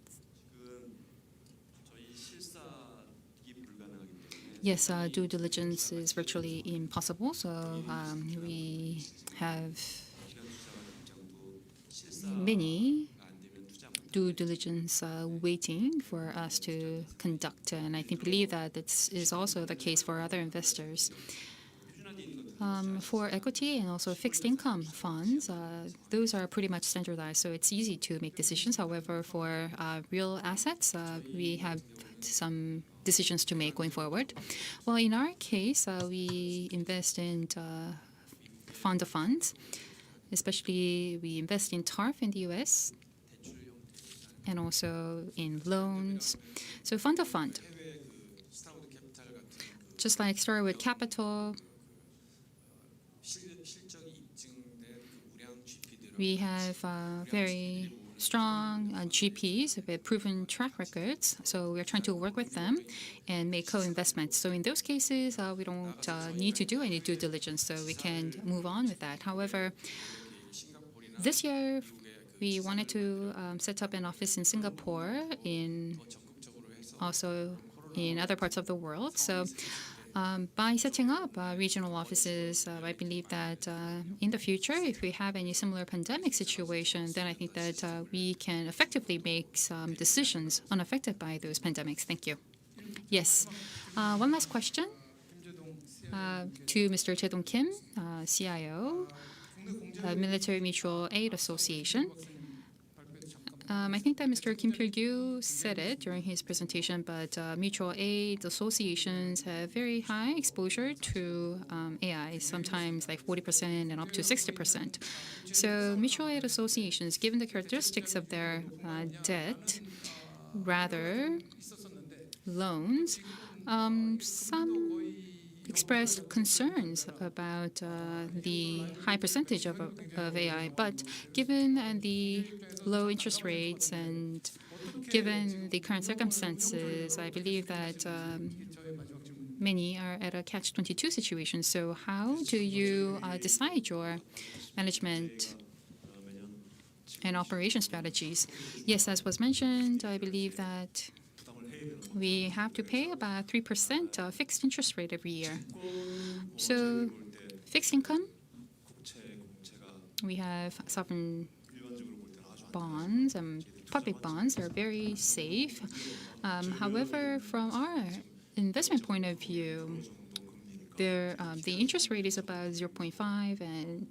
Yes, due diligence is virtually impossible, so we have many due diligence waiting for us to conduct, and I believe that this is also the case for other investors. For equity and also fixed income funds, those are pretty much standardized, so it's easy to make decisions. However, for real assets, we have some decisions to make going forward. Well, in our case, we invest in fund of funds, especially we invest in TARF in the US and also in loans. So fund of fund, just like Starwood Capital, we have very strong GPs with proven track records. So we're trying to work with them and make co-investments. So in those cases, we don't need to do any due diligence, so we can move on with that. However, this year, we wanted to set up an office in Singapore, also in other parts of the world. So by setting up regional offices, I believe that in the future, if we have any similar pandemic situation, then I think that we can effectively make some decisions unaffected by those pandemics. Thank you. Yes. One last question to Mr. Jae-dong Kim, CIO, Military Mutual Aid Association. I think that Mr. Kim Pil-gyu said it during his presentation, but mutual aid associations have very high exposure to AI, sometimes like 40% and up to 60%. So mutual aid associations, given the characteristics of their debt, rather loans, some expressed concerns about the high percentage of AI. But given the low interest rates and given the current circumstances, I believe that many are at a catch-22 situation. So how do you decide your management and operation strategies? Yes, as was mentioned, I believe that we have to pay about 3% fixed interest rate every year. So fixed income, we have sovereign bonds and public bonds are very safe. However, from our investment point of view, the interest rate is about 0.5 and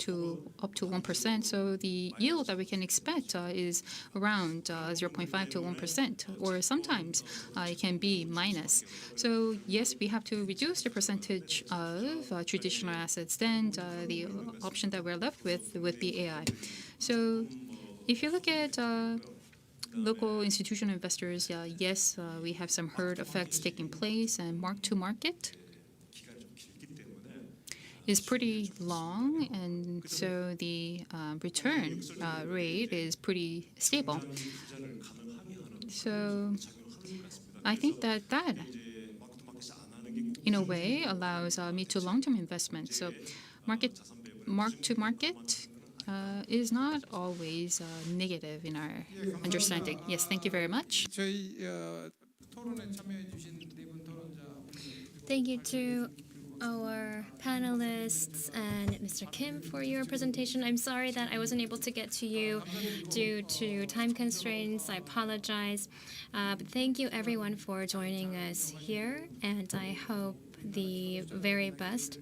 up to 1%. So the yield that we can expect is around 0.5 to 1%, or sometimes it can be minus. So yes, we have to reduce the percentage of traditional assets. Then the option that we're left with would be AI. So if you look at local institutional investors, yes, we have some herd effects taking place, and mark-to-market is pretty long, and so the return rate is pretty stable. So I think that in a way, allows mid to long-term investment. So mark-to-market is not always negative in our understanding. Yes, thank you very much. Thank you to our panelists and Mr. Kim for your presentation. I'm sorry that I wasn't able to get to you due to time constraints. I apologize. But thank you everyone for joining us here, and I hope the very best,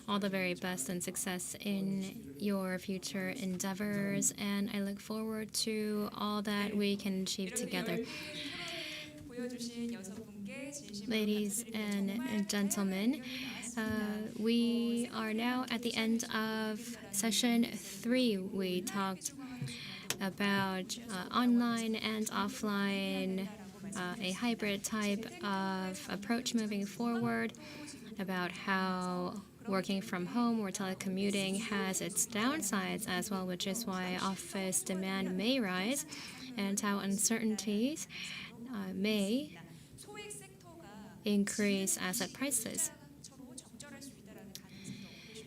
all the very best and success in your future endeavors, and I look forward to all that we can achieve together. Ladies and gentlemen, we are now at the end of session 3. We talked about online and offline, a hybrid type of approach moving forward, about how working from home or telecommuting has its downsides as well, which is why office demand may rise, and how uncertainties may increase asset prices.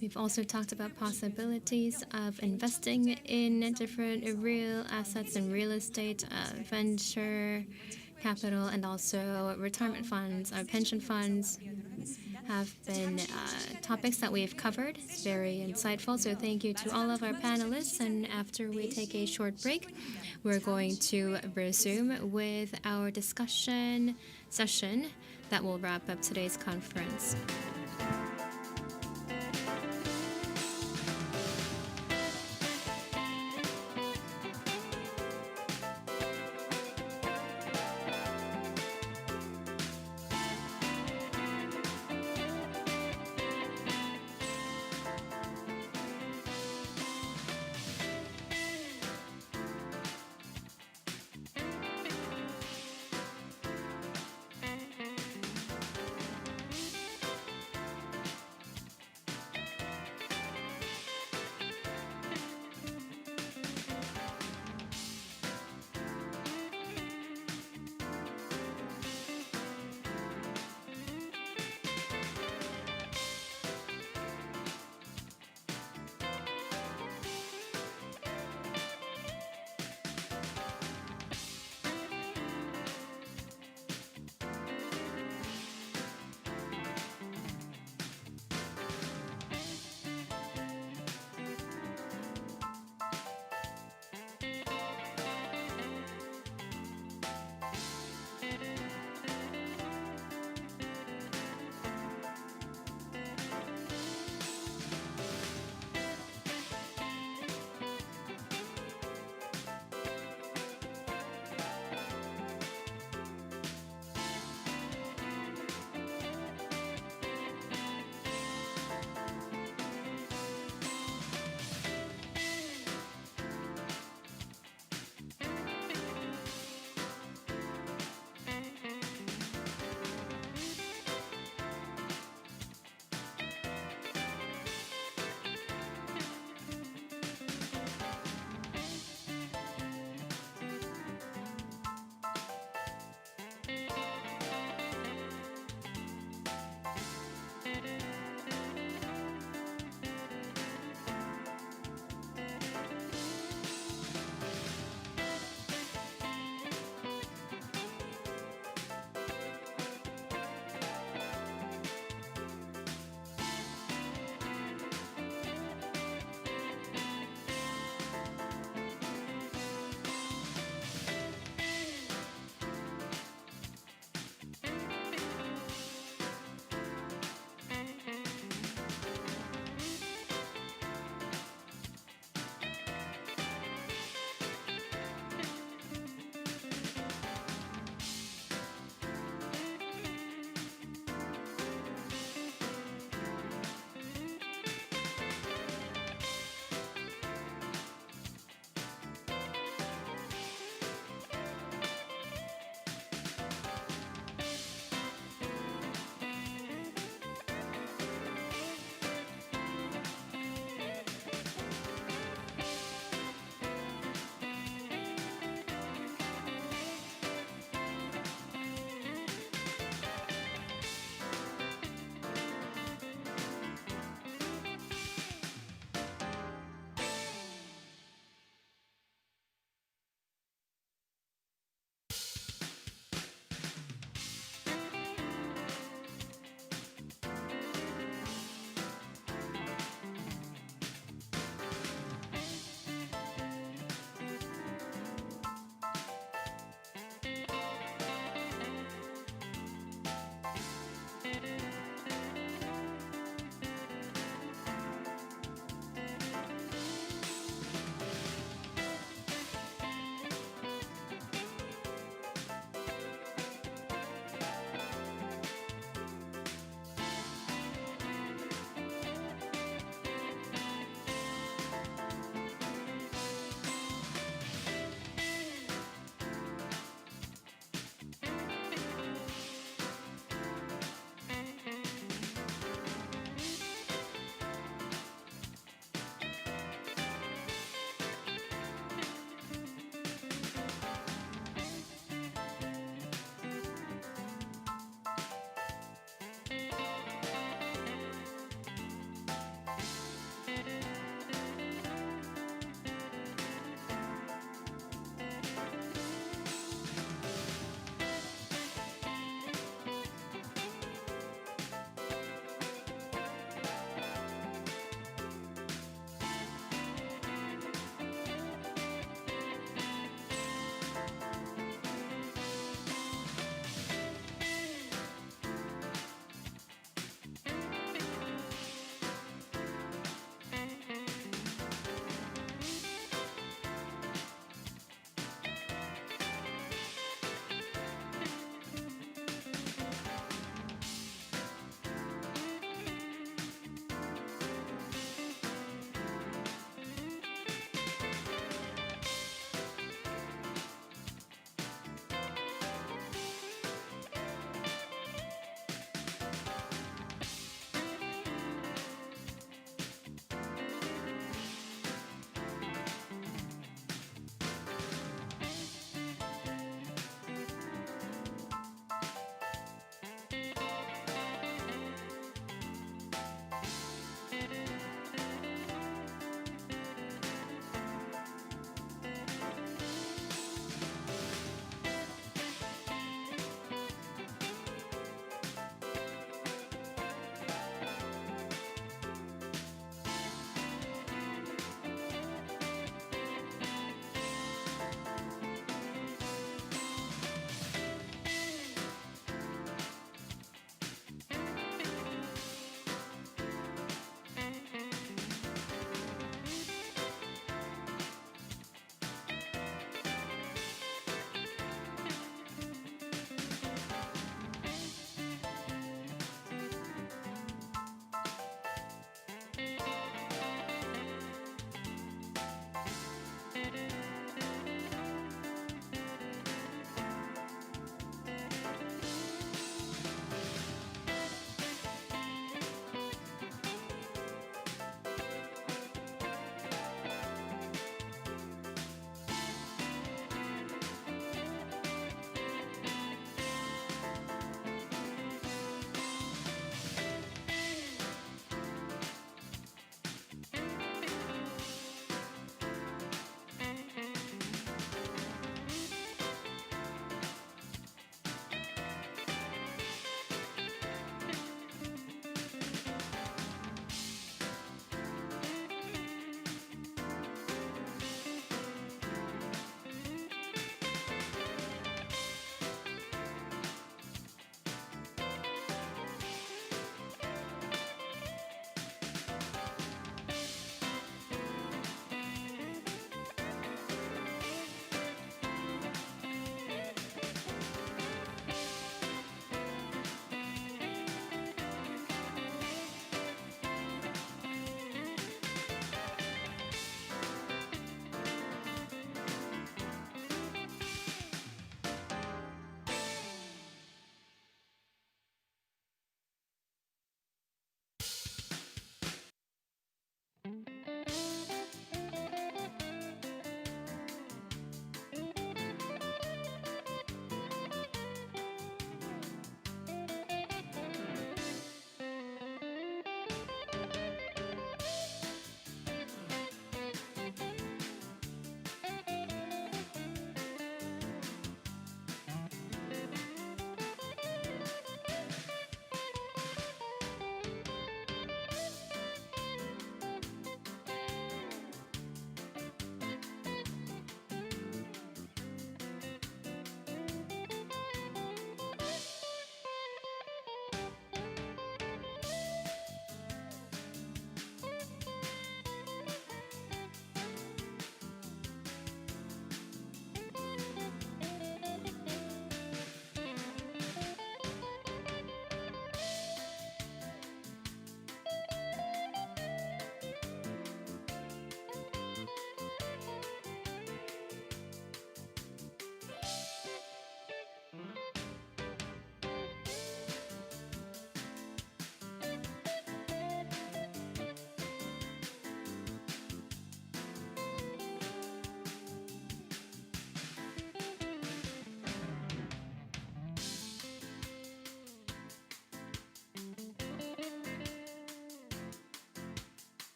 We've also talked about possibilities of investing in different real assets and real estate, venture capital, and also retirement funds, pension funds have been topics that we've covered. It's very insightful. So thank you to all of our panelists. And after we take a short break, we're going to resume with our discussion session that will wrap up today's conference.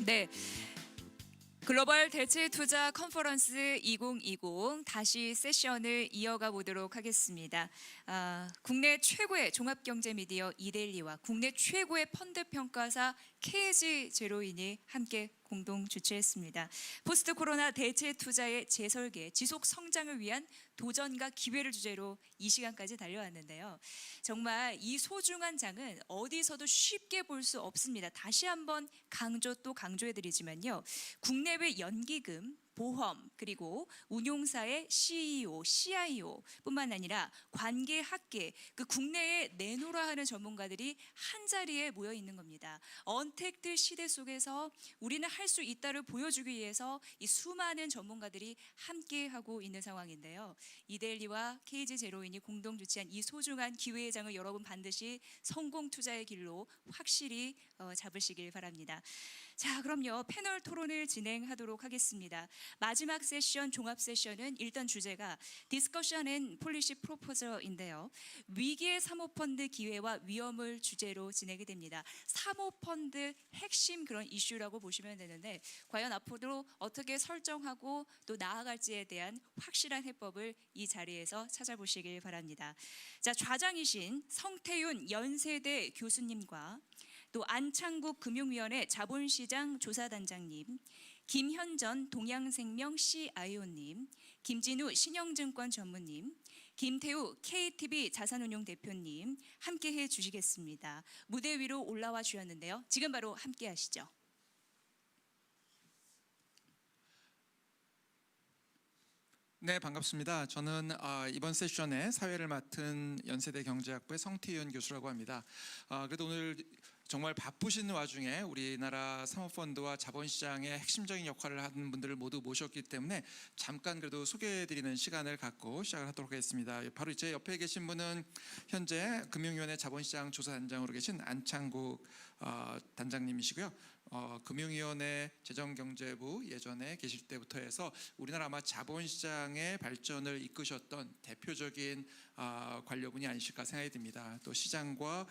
네. 글로벌 대체 투자 컨퍼런스 2020 다시 세션을 이어가 보도록 하겠습니다. 국내 최고의 종합경제 미디어 이데일리와 국내 최고의 펀드 평가사 KG 제로인이 함께 공동 주최했습니다. 포스트 코로나 대체 투자의 재설계, 지속 성장을 위한 도전과 기회를 주제로 이 시간까지 달려왔는데요. 정말 이 소중한 장은 어디서도 쉽게 볼 수 없습니다. 다시 한번 강조해드리지만요. 국내외 연기금, 보험, 그리고 운용사의 CEO, CIO뿐만 아니라 관계 학계, 그 국내에 내놓으라 하는 전문가들이 한 자리에 모여 있는 겁니다. 언택트 시대 속에서 우리는 할 수 있다를 보여주기 위해서 이 수많은 전문가들이 함께하고 있는 상황인데요. 이데일리와 KG 제로인이 공동 주최한 이 소중한 기회의 장을 여러분 반드시 성공 투자의 길로 확실히 잡으시길 바랍니다. 자, 그럼요. 패널 토론을 진행하도록 하겠습니다. 마지막 세션, 종합 세션은 일단 주제가 디스커션 앤 폴리시 프로포저인데요. 위기의 사모펀드 기회와 위험을 주제로 진행이 됩니다. 사모펀드 핵심 그런 이슈라고 보시면 되는데 과연 앞으로 어떻게 설정하고 또 나아갈지에 대한 확실한 해법을 이 자리에서 찾아보시길 바랍니다. 자, 좌장이신 성태윤 연세대 교수님과 또 안창국 금융위원회 자본시장 조사단장님, 김현전 동양생명 CIO님, 김진우 신영증권 전무님, 김태우 KTB 자산운용 대표님 함께해 주시겠습니다. 무대 위로 올라와 주셨는데요. 지금 바로 함께 하시죠. 네, 반갑습니다. 저는 이번 세션에 사회를 맡은 연세대 경제학부의 성태윤 교수라고 합니다. 그래도 오늘 정말 바쁘신 와중에 우리나라 사모펀드와 자본시장의 핵심적인 역할을 하는 분들을 모두 모셨기 때문에 잠깐 그래도 소개해드리는 시간을 갖고 시작을 하도록 하겠습니다. 바로 제 옆에 계신 분은 현재 금융위원회 자본시장 조사단장으로 계신 안창국 단장님이시고요. 금융위원회 재정경제부 예전에 계실 때부터 해서 우리나라 아마 자본시장의 발전을 이끄셨던 대표적인 관료분이 아니실까 생각이 듭니다. 또 시장과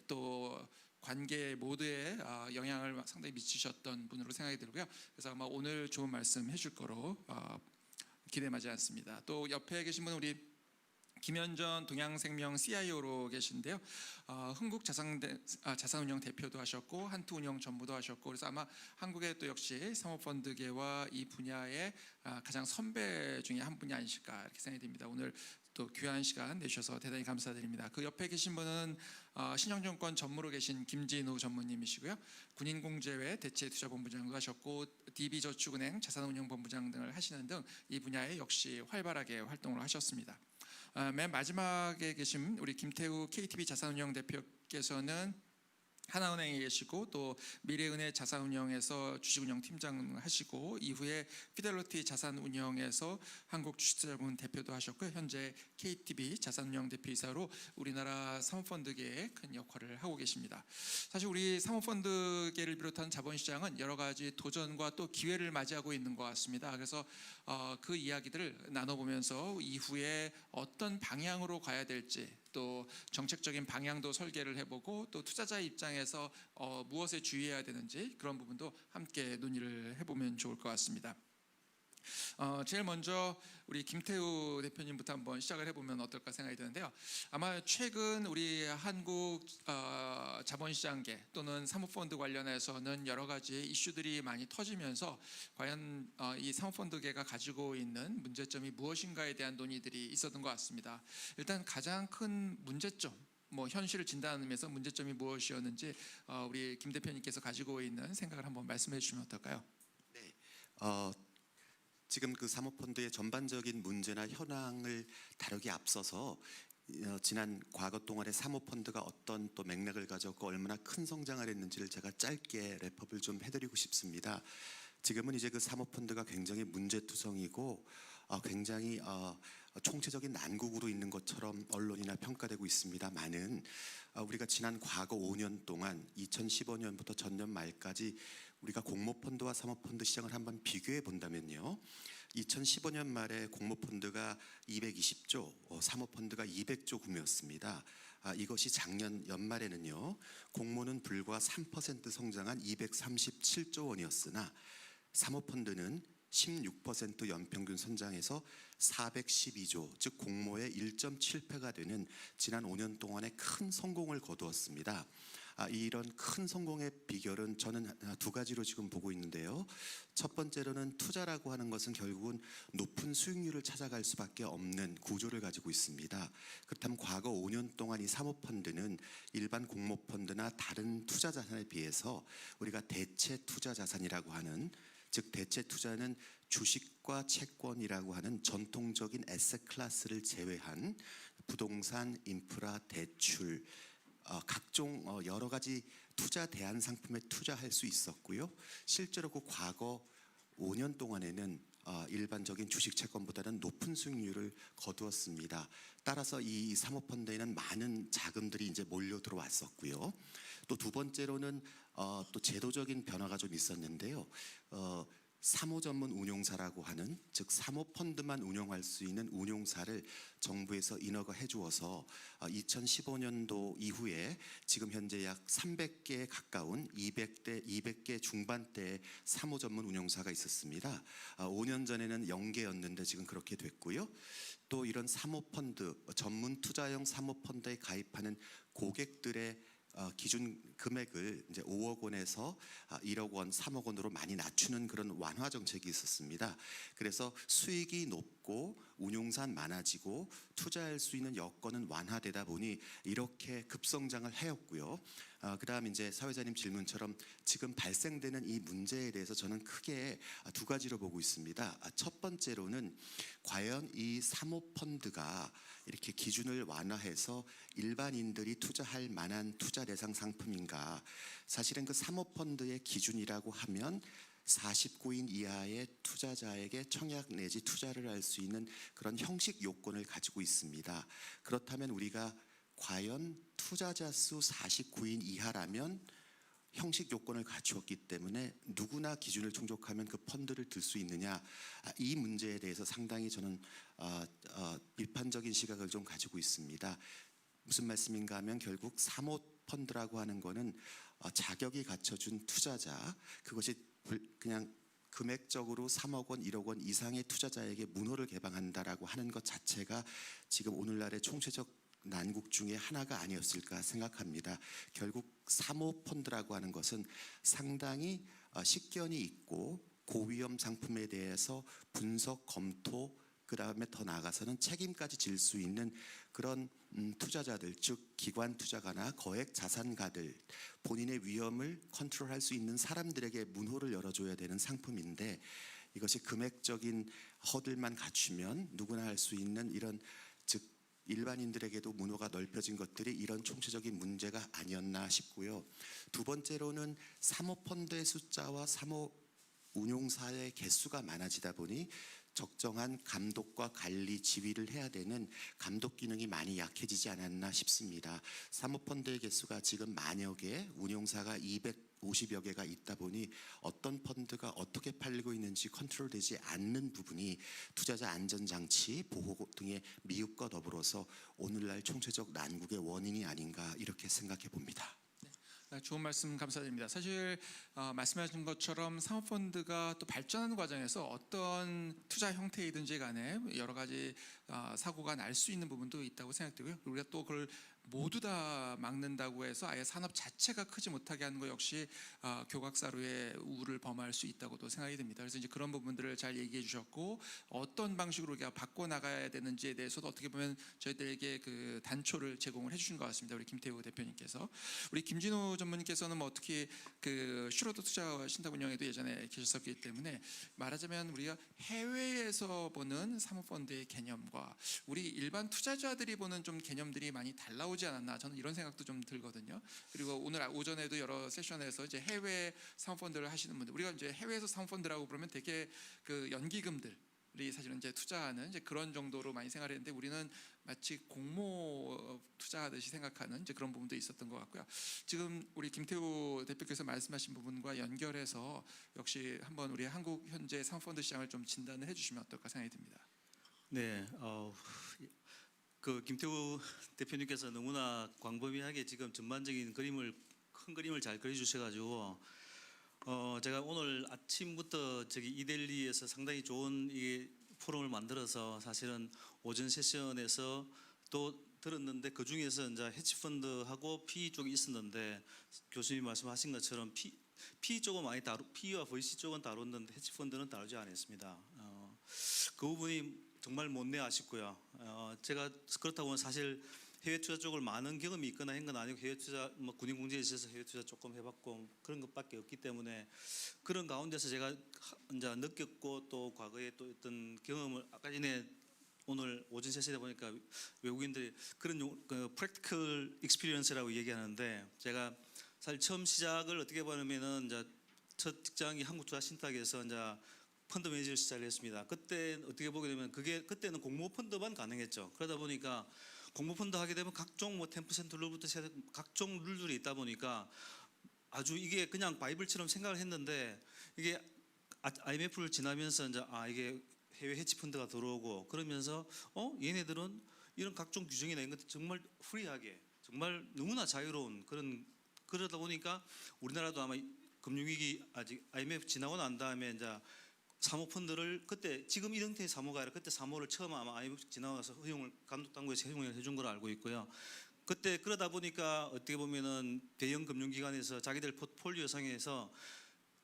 또 관계 모두에 영향을 상당히 미치셨던 분으로 생각이 들고요. 그래서 아마 오늘 좋은 말씀 해줄 거로 기대하지 않습니다. 또 옆에 계신 분은 우리 김현전 동양생명 CIO로 계신데요. 흥국 자산운용 대표도 하셨고 한투운용 전무도 하셨고 그래서 아마 한국의 또 역시 사모펀드계와 이 분야의 가장 선배 중에 한 분이 아니실까 이렇게 생각이 듭니다. 오늘 또 귀한 시간 내주셔서 대단히 감사드립니다. 그 옆에 계신 분은 신영증권 전무로 계신 김진우 전무님이시고요. 군인공제회 대체투자본부장도 하셨고 DB저축은행 자산운용본부장 등을 하시는 등 이 분야에 역시 활발하게 활동을 하셨습니다. 맨 마지막에 계신 우리 김태우 KTB 자산운용 대표께서는 하나은행에 계시고 또 미래은행 자산운용에서 주식운용 팀장 하시고 이후에 피델리티 자산운용에서 한국 주식자본 대표도 하셨고 현재 KTB 자산운용 대표이사로 우리나라 사모펀드계에 큰 역할을 하고 계십니다. 사실 우리 사모펀드계를 비롯한 자본시장은 여러 가지 도전과 또 기회를 맞이하고 있는 것 같습니다. 그래서 그 이야기들을 나눠보면서 이후에 어떤 방향으로 가야 될지 또 정책적인 방향도 설계를 해보고 또 투자자 입장에서 무엇에 주의해야 되는지 그런 부분도 함께 논의를 해보면 좋을 것 같습니다. 제일 먼저 우리 김태우 대표님부터 한번 시작을 해보면 어떨까 생각이 드는데요. 아마 최근 우리 한국 자본시장계 또는 사모펀드 관련해서는 여러 가지 이슈들이 많이 터지면서 과연 이 사모펀드계가 가지고 있는 문제점이 무엇인가에 대한 논의들이 있었던 것 같습니다. 일단 가장 큰 문제점 현실을 진단하면서 문제점이 무엇이었는지 우리 김 대표님께서 가지고 있는 생각을 한번 말씀해 주시면 어떨까요? 네. 지금 그 사모펀드의 전반적인 문제나 현황을 다루기 앞서서 지난 과거 동안의 사모펀드가 어떤 또 맥락을 가졌고 얼마나 큰 성장을 했는지를 제가 짧게 랩업을 좀 해드리고 싶습니다. 지금은 이제 그 사모펀드가 굉장히 문제투성이고 굉장히 총체적인 난국으로 있는 것처럼 언론이나 평가되고 있습니다만은 우리가 지난 과거 5년 동안 2015년부터 전년 말까지 우리가 공모펀드와 사모펀드 시장을 한번 비교해 본다면요. 2015년 말에 공모펀드가 220조, 사모펀드가 200조 규모였습니다. 이것이 작년 연말에는요. 공모는 불과 3% 성장한 237조 원이었으나 사모펀드는 16% 연평균 성장해서 412조, 즉 공모의 1.7배가 되는 지난 5년 동안의 큰 성공을 거두었습니다. 이런 큰 성공의 비결은 저는 두 가지로 지금 보고 있는데요. 첫 번째로는 투자라고 하는 것은 결국은 높은 수익률을 찾아갈 수밖에 없는 구조를 가지고 있습니다. 그렇다면 과거 5년 동안 이 사모펀드는 일반 공모펀드나 다른 투자 자산에 비해서 우리가 대체 투자 자산이라고 하는, 즉 대체 투자는 주식과 채권이라고 하는 전통적인 에셋 클래스를 제외한 부동산, 인프라, 대출, 각종 여러 가지 투자 대안 상품에 투자할 수 있었고요. 실제로 그 과거 5년 동안에는 일반적인 주식 채권보다는 높은 수익률을 거두었습니다. 따라서 이 사모펀드에는 많은 자금들이 이제 몰려 들어왔었고요. 또 두 번째로는 또 제도적인 변화가 좀 있었는데요. 사모 전문 운용사라고 하는, 즉 사모펀드만 운영할 수 있는 운용사를 정부에서 인허가 해주어서 2015년도 이후에 지금 현재 약 300개에 가까운 200개 중반대의 사모 전문 운용사가 있었습니다. 5년 전에는 0개였는데 지금 그렇게 됐고요. 또 이런 사모펀드, 전문 투자형 사모펀드에 가입하는 고객들의 기준 금액을 이제 5억 원에서 1억 원, 3억 원으로 많이 낮추는 그런 완화 정책이 있었습니다. 그래서 수익이 높고 운용사 많아지고 투자할 수 있는 여건은 완화되다 보니 이렇게 급성장을 해왔고요. 그다음 이제 사회자님 질문처럼 지금 발생되는 이 문제에 대해서 저는 크게 두 가지로 보고 있습니다. 첫 번째로는 과연 이 사모펀드가 이렇게 기준을 완화해서 일반인들이 투자할 만한 투자 대상 상품인가? 사실은 그 사모펀드의 기준이라고 하면 49인 이하의 투자자에게 청약 내지 투자를 할 수 있는 그런 형식 요건을 가지고 있습니다. 그렇다면 우리가 과연 투자자 수 49인 이하라면 형식 요건을 갖추었기 때문에 누구나 기준을 충족하면 그 펀드를 들 수 있느냐, 이 문제에 대해서 상당히 저는 비판적인 시각을 좀 가지고 있습니다. 무슨 말씀인가 하면 결국 사모펀드라고 하는 거는 자격이 갖춰준 투자자, 그것이 그냥 금액적으로 3억 원, 1억 원 이상의 투자자에게 문호를 개방한다라고 하는 것 자체가 지금 오늘날의 총체적 난국 중에 하나가 아니었을까 생각합니다. 결국 사모펀드라고 하는 것은 상당히 식견이 있고 고위험 상품에 대해서 분석, 검토, 그 다음에 더 나아가서는 책임까지 질 수 있는 그런 투자자들, 즉 기관 투자가나 거액 자산가들, 본인의 위험을 컨트롤할 수 있는 사람들에게 문호를 열어줘야 되는 상품인데, 이것이 금액적인 허들만 갖추면 누구나 할 수 있는 이런, 즉 일반인들에게도 문호가 넓혀진 것들이 이런 총체적인 문제가 아니었나 싶고요. 두 번째로는 사모펀드의 숫자와 사모 운용사의 개수가 많아지다 보니 적정한 감독과 관리, 지휘를 해야 되는 감독 기능이 많이 약해지지 않았나 싶습니다. 사모펀드의 개수가 지금 만여 개, 운용사가 250여 개가 있다 보니 어떤 펀드가 어떻게 팔리고 있는지 컨트롤되지 않는 부분이 투자자 안전장치, 보호 등의 미흡과 더불어서 오늘날 총체적 난국의 원인이 아닌가 이렇게 생각해 봅니다. 좋은 말씀 감사드립니다. 사실 말씀하신 것처럼 사모펀드가 또 발전하는 과정에서 어떤 투자 형태이든지 간에 여러 가지 사고가 날 수 있는 부분도 있다고 생각되고요. 우리가 또 그걸 모두 다 막는다고 해서 아예 산업 자체가 크지 못하게 하는 것 역시 교각사루의 우를 범할 수 있다고도 생각이 듭니다. 그래서 이제 그런 부분들을 잘 얘기해 주셨고, 어떤 방식으로 우리가 바꿔 나가야 되는지에 대해서도 어떻게 보면 저희들에게 그 단초를 제공을 해주신 것 같습니다. 우리 김태우 대표님께서. 우리 김진호 전문님께서는 뭐 어떻게 그 슈로드 투자 신탁 운영에도 예전에 계셨었기 때문에 말하자면 우리가 해외에서 보는 사모펀드의 개념과 우리 일반 투자자들이 보는 좀 개념들이 많이 달라오지 않았나, 저는 이런 생각도 좀 들거든요. 그리고 오늘 오전에도 여러 세션에서 이제 해외 사모펀드를 하시는 분들, 우리가 이제 해외에서 사모펀드라고 그러면 되게 그 연기금들이 사실은 이제 투자하는 이제 그런 정도로 많이 생각했는데, 우리는 마치 공모 투자하듯이 생각하는 이제 그런 부분도 있었던 것 같고요. 지금 우리 김태우 대표께서 말씀하신 부분과 연결해서 역시 한번 우리 한국 현재 사모펀드 시장을 좀 진단을 해주시면 어떨까 생각이 듭니다. 네, 그 김태우 대표님께서 너무나 광범위하게 지금 전반적인 큰 그림을 잘 그려주셔가지고 제가 오늘 아침부터 저기 이데일리에서 상당히 좋은 이 포럼을 만들어서 사실은 오전 세션에서 또 들었는데 그 중에서 이제 헤지펀드하고 PE 쪽이 있었는데 교수님 말씀하신 것처럼 PE 쪽은 많이 PE와 VC 쪽은 다뤘는데 헤지펀드는 다루지 않았습니다. 그 부분이 정말 못내 아쉽고요. 제가 그렇다고 사실 해외 투자 쪽을 많은 경험이 있거나 한 건 아니고 해외 투자 뭐 군인공제에 있어서 해외 투자 조금 해봤고 그런 것밖에 없기 때문에 그런 가운데서 제가 이제 느꼈고 또 과거에 또 어떤 경험을 아까 전에 오늘 오전 세션에 보니까 외국인들이 그런 그 practical experience라고 얘기하는데 제가 사실 처음 시작을 어떻게 보면은 이제 첫 직장이 한국투자신탁에서 이제 펀드 매니저를 시작을 했습니다. 그때 어떻게 보게 되면 그때는 공모 펀드만 가능했죠. 그러다 보니까 공모 펀드 하게 되면 각종 뭐 10% 룰부터 각종 룰들이 있다 보니까 아주 이게 그냥 바이블처럼 생각을 했는데 이게 IMF를 지나면서 이제 이게 해외 헤지 펀드가 들어오고 그러면서 얘네들은 이런 각종 규정이나 이런 것들 정말 프리하게 정말 너무나 자유로운 그러다 보니까 우리나라도 아마 금융위기 아직 IMF 지나고 난 다음에 이제 사모펀드를 그때 지금 이 형태의 사모가 아니라 그때 사모를 처음 아마 IMF 지나고 나서 감독당국에서 허용을 해준 걸로 알고 있고요. 그때 그러다 보니까 어떻게 보면은 대형 금융기관에서 자기들 포트폴리오 상에서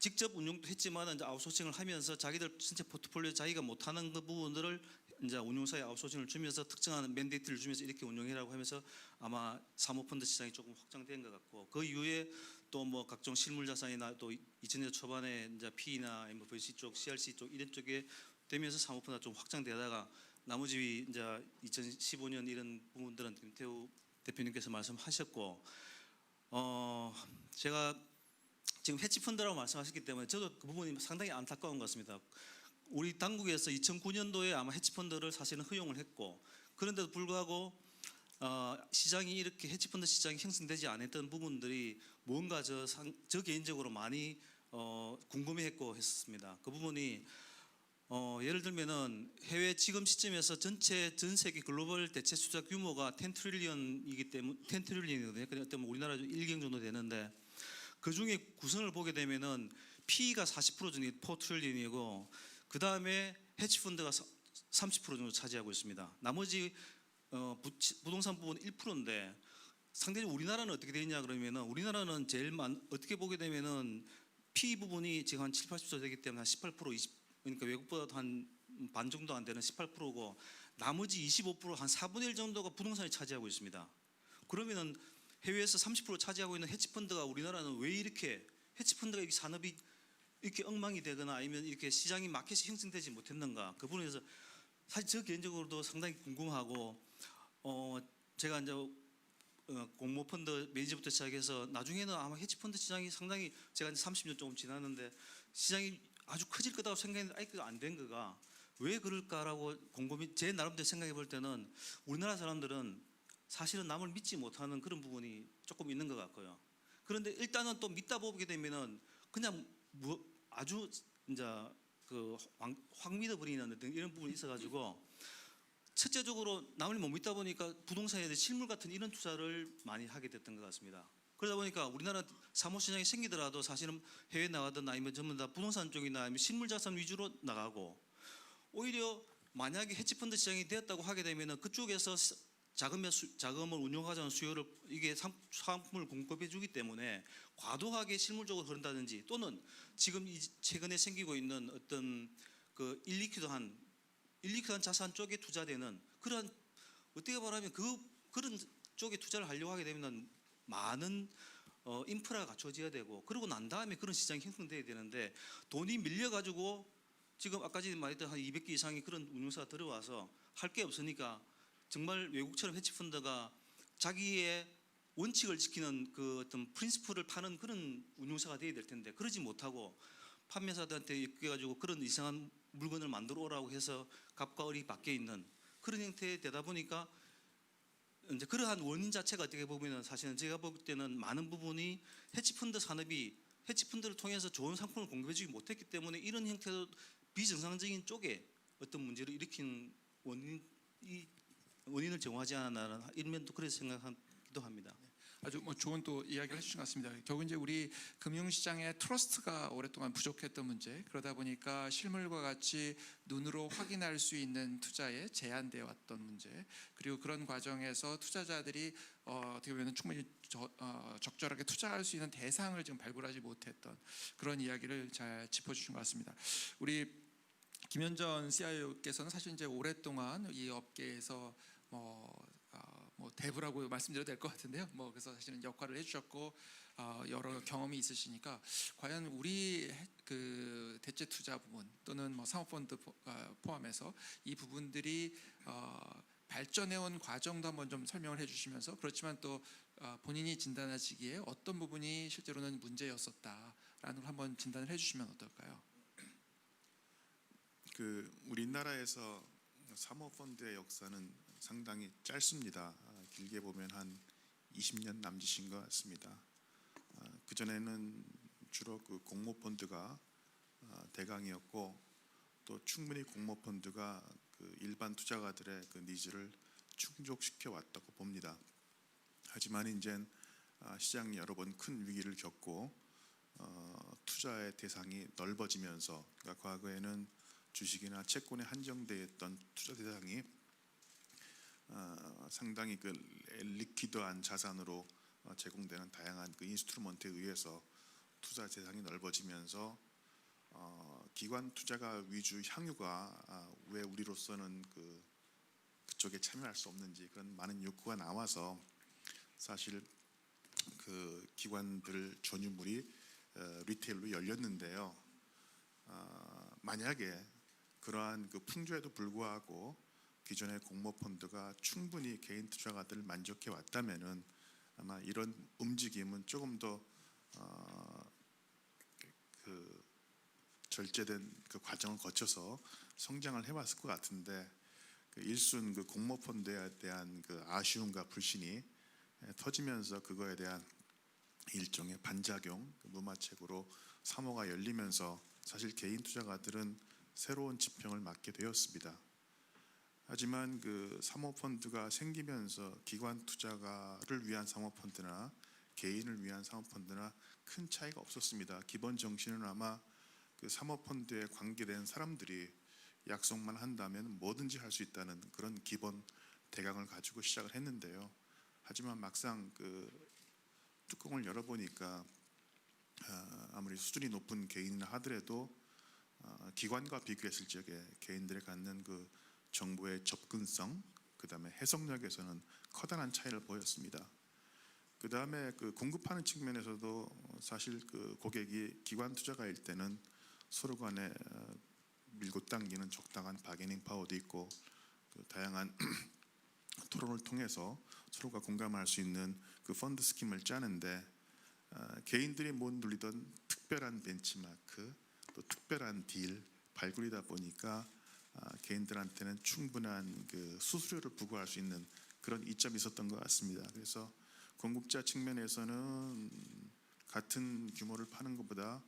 직접 운용도 했지만 이제 아웃소싱을 하면서 자기들 전체 포트폴리오 자기가 못하는 그 부분들을 이제 운용사에 아웃소싱을 주면서 특정한 맨데이트를 주면서 이렇게 운용해라고 하면서 아마 사모펀드 시장이 조금 확장된 것 같고 그 이후에 또 뭐 각종 실물자산이나 또 2000년 초반에 이제 PE나 VC 쪽, CRC 쪽 이런 쪽에 되면서 사모펀드가 좀 확장되다가 나머지 이제 2015년 이런 부분들은 김태우 대표님께서 말씀하셨고 제가 지금 헤지펀드라고 말씀하셨기 때문에 저도 그 부분이 상당히 안타까운 것 같습니다. 우리 당국에서 2009년도에 아마 헤지펀드를 사실은 허용을 했고 그런데도 불구하고 시장이 이렇게 헤지펀드 시장이 형성되지 않았던 부분들이 뭔가 저 개인적으로 많이 궁금해했고 했습니다. 그 부분이 예를 들면은 해외 지금 시점에서 전 세계 글로벌 대체 투자 규모가 10트릴리언이기 때문에 10트릴리언이거든요. 그때 우리나라 1경 정도 되는데 그 중에 구성을 보게 되면은 PE가 40% 정도 4트릴리언이고 그 다음에 헤지펀드가 30% 정도 차지하고 있습니다. 나머지 부동산 부분은 1%인데 상당히 우리나라는 어떻게 되냐 그러면은 우리나라는 제일 어떻게 보게 되면은 PE 부분이 지금 한 7, 80% 되기 때문에 한 18%, 20 그러니까 외국보다 한 반 정도 안 되는 18%고 나머지 25% 한 4분의 1 정도가 부동산이 차지하고 있습니다. 그러면은 해외에서 30% 차지하고 있는 헤지펀드가 우리나라는 왜 이렇게 헤지펀드가 이 산업이 이렇게 엉망이 되거나 아니면 이렇게 시장이 마켓이 형성되지 못했는가 그 부분에서 사실 저 개인적으로도 상당히 궁금하고 제가 이제 공모펀드 매니저부터 시작해서 나중에는 아마 헤지펀드 시장이 상당히 제가 이제 30년 조금 지났는데 시장이 아주 커질 거라고 생각했는데 그거 안 된 거가 왜 그럴까라고 곰곰이 제 나름대로 생각해 볼 때는 우리나라 사람들은 사실은 남을 믿지 못하는 그런 부분이 조금 있는 것 같고요. 그런데 일단은 또 믿다 보게 되면은 그냥 아주 이제 확 믿어버리는 어떤 이런 부분이 있어가지고 첫째적으로 남을 못 믿다 보니까 부동산에 실물 같은 이런 투자를 많이 하게 됐던 것 같습니다. 그러다 보니까 우리나라 사모시장이 생기더라도 사실은 해외 나가든 아니면 전부 다 부동산 쪽이나 아니면 실물자산 위주로 나가고 오히려 만약에 헤지펀드 시장이 되었다고 하게 되면은 그쪽에서 자금을 운용하자는 수요를 이게 상품을 공급해 주기 때문에 과도하게 실물적으로 흐른다든지 또는 지금 최근에 생기고 있는 어떤 그 일리퀴드한 자산 쪽에 투자되는 그런 어떻게 말하면 그런 쪽에 투자를 하려고 하게 되면 많은 인프라가 갖춰져야 되고 그러고 난 다음에 그런 시장이 형성돼야 되는데 돈이 밀려가지고 지금 아까 전에 말했던 한 200개 이상의 그런 운용사가 들어와서 할 게 없으니까 정말 외국처럼 헤지펀드가 자기의 원칙을 지키는 그 어떤 프린시플을 파는 그런 운용사가 돼야 될 텐데 그러지 못하고 판매사들한테 엮여가지고 그런 이상한 물건을 만들어 오라고 해서 갑과 을이 바뀌어 있는 그런 형태에 되다 보니까 이제 그러한 원인 자체가 어떻게 보면은 사실은 제가 볼 때는 많은 부분이 헤지펀드 산업이 헤지펀드를 통해서 좋은 상품을 공급해주지 못했기 때문에 이런 형태로 비정상적인 쪽에 어떤 문제를 일으키는 원인이 원인을 정하지 않았나는 일면도 그래서 생각하기도 합니다. 아주 좋은 또 이야기를 해주신 것 같습니다. 결국 이제 우리 금융시장의 트러스트가 오랫동안 부족했던 문제, 그러다 보니까 실물과 같이 눈으로 확인할 수 있는 투자에 제한되어 왔던 문제, 그리고 그런 과정에서 투자자들이 어떻게 보면 충분히 적절하게 투자할 수 있는 대상을 지금 발굴하지 못했던 그런 이야기를 잘 짚어주신 것 같습니다. 우리 김현전 CIO께서는 사실 이제 오랫동안 이 업계에서 뭐 대부라고 말씀드려도 될 것 같은데요. 그래서 사실은 역할을 해주셨고 여러 경험이 있으시니까 과연 우리 그 대체 투자 부분 또는 사모펀드 포함해서 이 부분들이 발전해온 과정도 한번 좀 설명을 해주시면서, 그렇지만 또 본인이 진단하시기에 어떤 부분이 실제로는 문제였었다라는 걸 한번 진단을 해주시면 어떨까요? 우리나라에서 사모펀드의 역사는 상당히 짧습니다. 길게 보면 한 20년 남짓인 것 같습니다. 그 전에는 주로 공모펀드가 대강이었고, 또 충분히 공모펀드가 일반 투자가들의 니즈를 충족시켜 왔다고 봅니다. 하지만 이제 시장이 여러 번 큰 위기를 겪고 투자의 대상이 넓어지면서, 그러니까 과거에는 주식이나 채권에 한정되어 있던 투자 대상이 상당히 리퀴드한 자산으로 제공되는 다양한 인스트루먼트에 의해서 투자 대상이 넓어지면서 기관 투자가 위주 향유가 왜 우리로서는 그쪽에 참여할 수 없는지 그런 많은 욕구가 나와서 사실 기관들 전유물이 리테일로 열렸는데요. 만약에 그러한 풍조에도 불구하고 기존의 공모펀드가 충분히 개인 투자가들을 만족해 왔다면은 아마 이런 움직임은 조금 더 절제된 과정을 거쳐서 성장을 해왔을 것 같은데, 일순 공모펀드에 대한 아쉬움과 불신이 터지면서 그거에 대한 일종의 반작용, 무마책으로 사모가 열리면서 사실 개인 투자가들은 새로운 지평을 맞게 되었습니다. 하지만 사모펀드가 생기면서 기관 투자가를 위한 사모펀드나 개인을 위한 사모펀드나 큰 차이가 없었습니다. 기본 정신은 아마 사모펀드에 관계된 사람들이 약속만 한다면 뭐든지 할 수 있다는 그런 기본 대강을 가지고 시작을 했는데요. 하지만 막상 뚜껑을 열어보니까 아무리 수준이 높은 개인이나 하더라도 기관과 비교했을 적에 개인들이 갖는 정보의 접근성, 그 다음에 해석력에서는 커다란 차이를 보였습니다. 그 다음에 공급하는 측면에서도 사실 고객이 기관 투자가일 때는 서로 간에 밀고 당기는 적당한 바게닝 파워도 있고 다양한 토론을 통해서 서로가 공감할 수 있는 펀드 스킴을 짜는데, 개인들이 못 누리던 특별한 벤치마크, 또 특별한 딜 발굴이다 보니까 개인들한테는 충분한 수수료를 부과할 수 있는 그런 이점이 있었던 것 같습니다. 그래서 공급자 측면에서는 같은 규모를 파는 것보다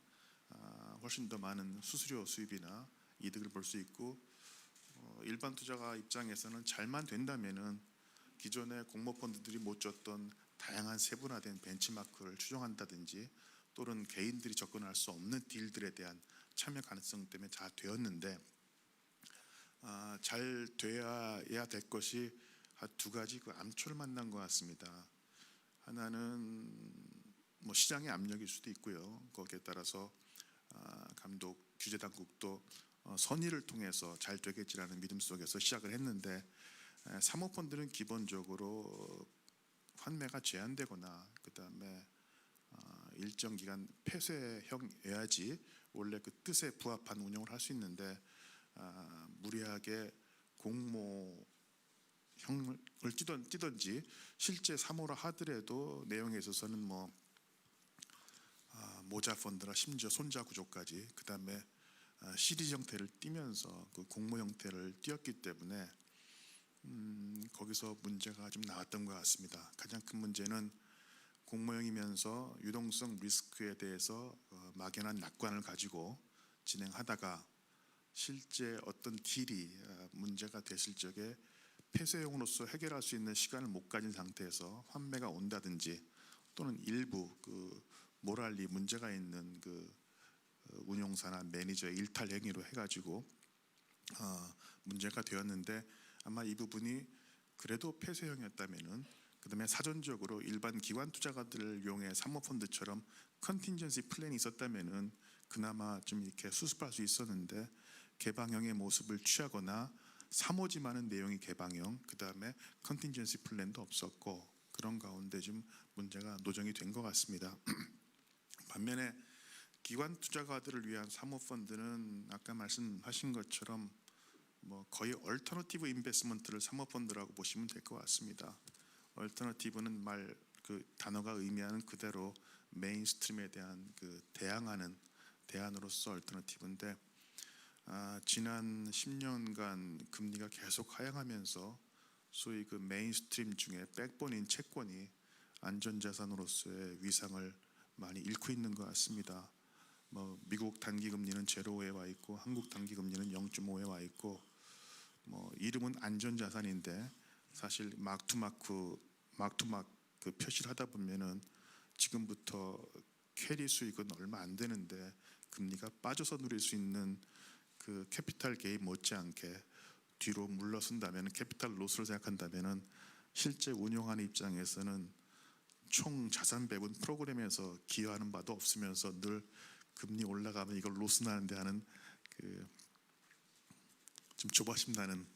훨씬 더 많은 수수료 수입이나 이득을 볼 수 있고, 일반 투자가 입장에서는 잘만 된다면은 기존의 공모펀드들이 못 줬던 다양한 세분화된 벤치마크를 추정한다든지, 또는 개인들이 접근할 수 없는 딜들에 대한 참여 가능성 때문에 잘 되었는데, 잘 돼야 될 것이 한 두 가지 암초를 만난 것 같습니다. 하나는 시장의 압력일 수도 있고요. 거기에 따라서 감독 규제 당국도 선의를 통해서 잘 되겠지라는 믿음 속에서 시작을 했는데, 사모펀드는 기본적으로 환매가 제한되거나 그 다음에 일정 기간 폐쇄형해야지 원래 뜻에 부합한 운영을 할 수 있는데, 무리하게 공모형을 띄든지 실제 사모를 하더라도 내용에 있어서는 모자 펀드나 심지어 손자 구조까지, 그 다음에 시리즈 형태를 띄면서 공모 형태를 띄었기 때문에 거기서 문제가 좀 나왔던 것 같습니다. 가장 큰 문제는 공모형이면서 유동성 리스크에 대해서 막연한 낙관을 가지고 진행하다가 실제 어떤 딜이 문제가 됐을 적에 폐쇄형으로서 해결할 수 있는 시간을 못 가진 상태에서 환매가 온다든지 또는 일부 그 모랄리 문제가 있는 그 운용사나 매니저의 일탈 행위로 해가지고 문제가 되었는데 아마 이 부분이 그래도 폐쇄형이었다면은 그다음에 사전적으로 일반 기관 투자가들을 이용해 사모펀드처럼 컨틴전시 플랜이 있었다면은 그나마 좀 이렇게 수습할 수 있었는데 개방형의 모습을 취하거나 사모지 많은 내용이 개방형, 그다음에 컨틴전시 플랜도 없었고 그런 가운데 좀 문제가 노정이 된 것 같습니다. 반면에 기관 투자가들을 위한 사모펀드는 아까 말씀하신 것처럼 뭐 거의 얼터너티브 인베스트먼트를 사모펀드라고 보시면 될 것 같습니다. 얼터너티브는 말 그 단어가 의미하는 그대로 메인스트림에 대한 그 대안으로서 얼터너티브인데 지난 10년간 금리가 계속 하향하면서 소위 그 메인스트림 중에 백본인 채권이 안전자산으로서의 위상을 많이 잃고 있는 것 같습니다. 뭐 미국 단기금리는 제로에 와 있고 한국 단기금리는 0.5에 와 있고 뭐 이름은 안전자산인데 사실 막투마크 그 표시를 하다 보면은 지금부터 캐리 수익은 얼마 안 되는데 금리가 빠져서 누릴 수 있는 그 캐피탈 게인 못지않게 뒤로 물러선다면 캐피탈 로스를 생각한다면은 실제 운용하는 입장에서는 총 자산 배분 프로그램에서 기여하는 바도 없으면서 늘 금리 올라가면 이걸 로스 나는데 하는 그 좀 조바심 나는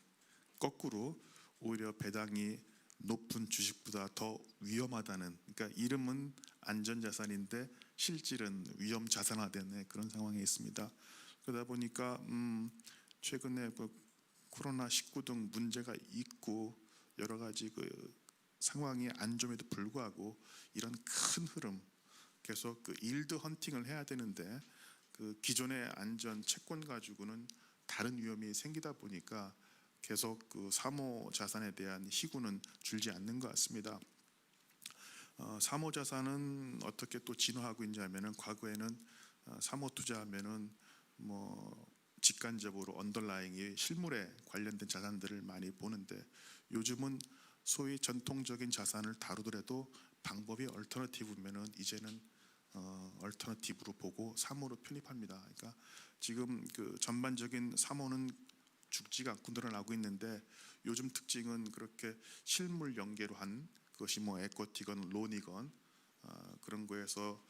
거꾸로 오히려 배당이 높은 주식보다 더 위험하다는, 그러니까 이름은 안전자산인데 실질은 위험자산화된 그런 상황에 있습니다. 그러다 보니까 최근에 그 코로나19 등 문제가 있고 여러 가지 그 상황이 안 좋음에도 불구하고 이런 큰 흐름 계속 그 일드 헌팅을 해야 되는데 그 기존의 안전 채권 가지고는 다른 위험이 생기다 보니까 계속 그 사모 자산에 대한 희구는 줄지 않는 것 같습니다. 사모 자산은 어떻게 또 진화하고 있냐면은 과거에는 사모 투자하면은 뭐 직간접으로 언더라잉이 실물에 관련된 자산들을 많이 보는데 요즘은 소위 전통적인 자산을 다루더라도 방법이 얼터너티브면은 이제는 얼터너티브로 보고 사모로 편입합니다. 그러니까 지금 그 전반적인 사모는 죽지가 않고 늘어나고 있는데 요즘 특징은 그렇게 실물 연계로 한 그것이 뭐 에쿼티건 론이건 그런 거에서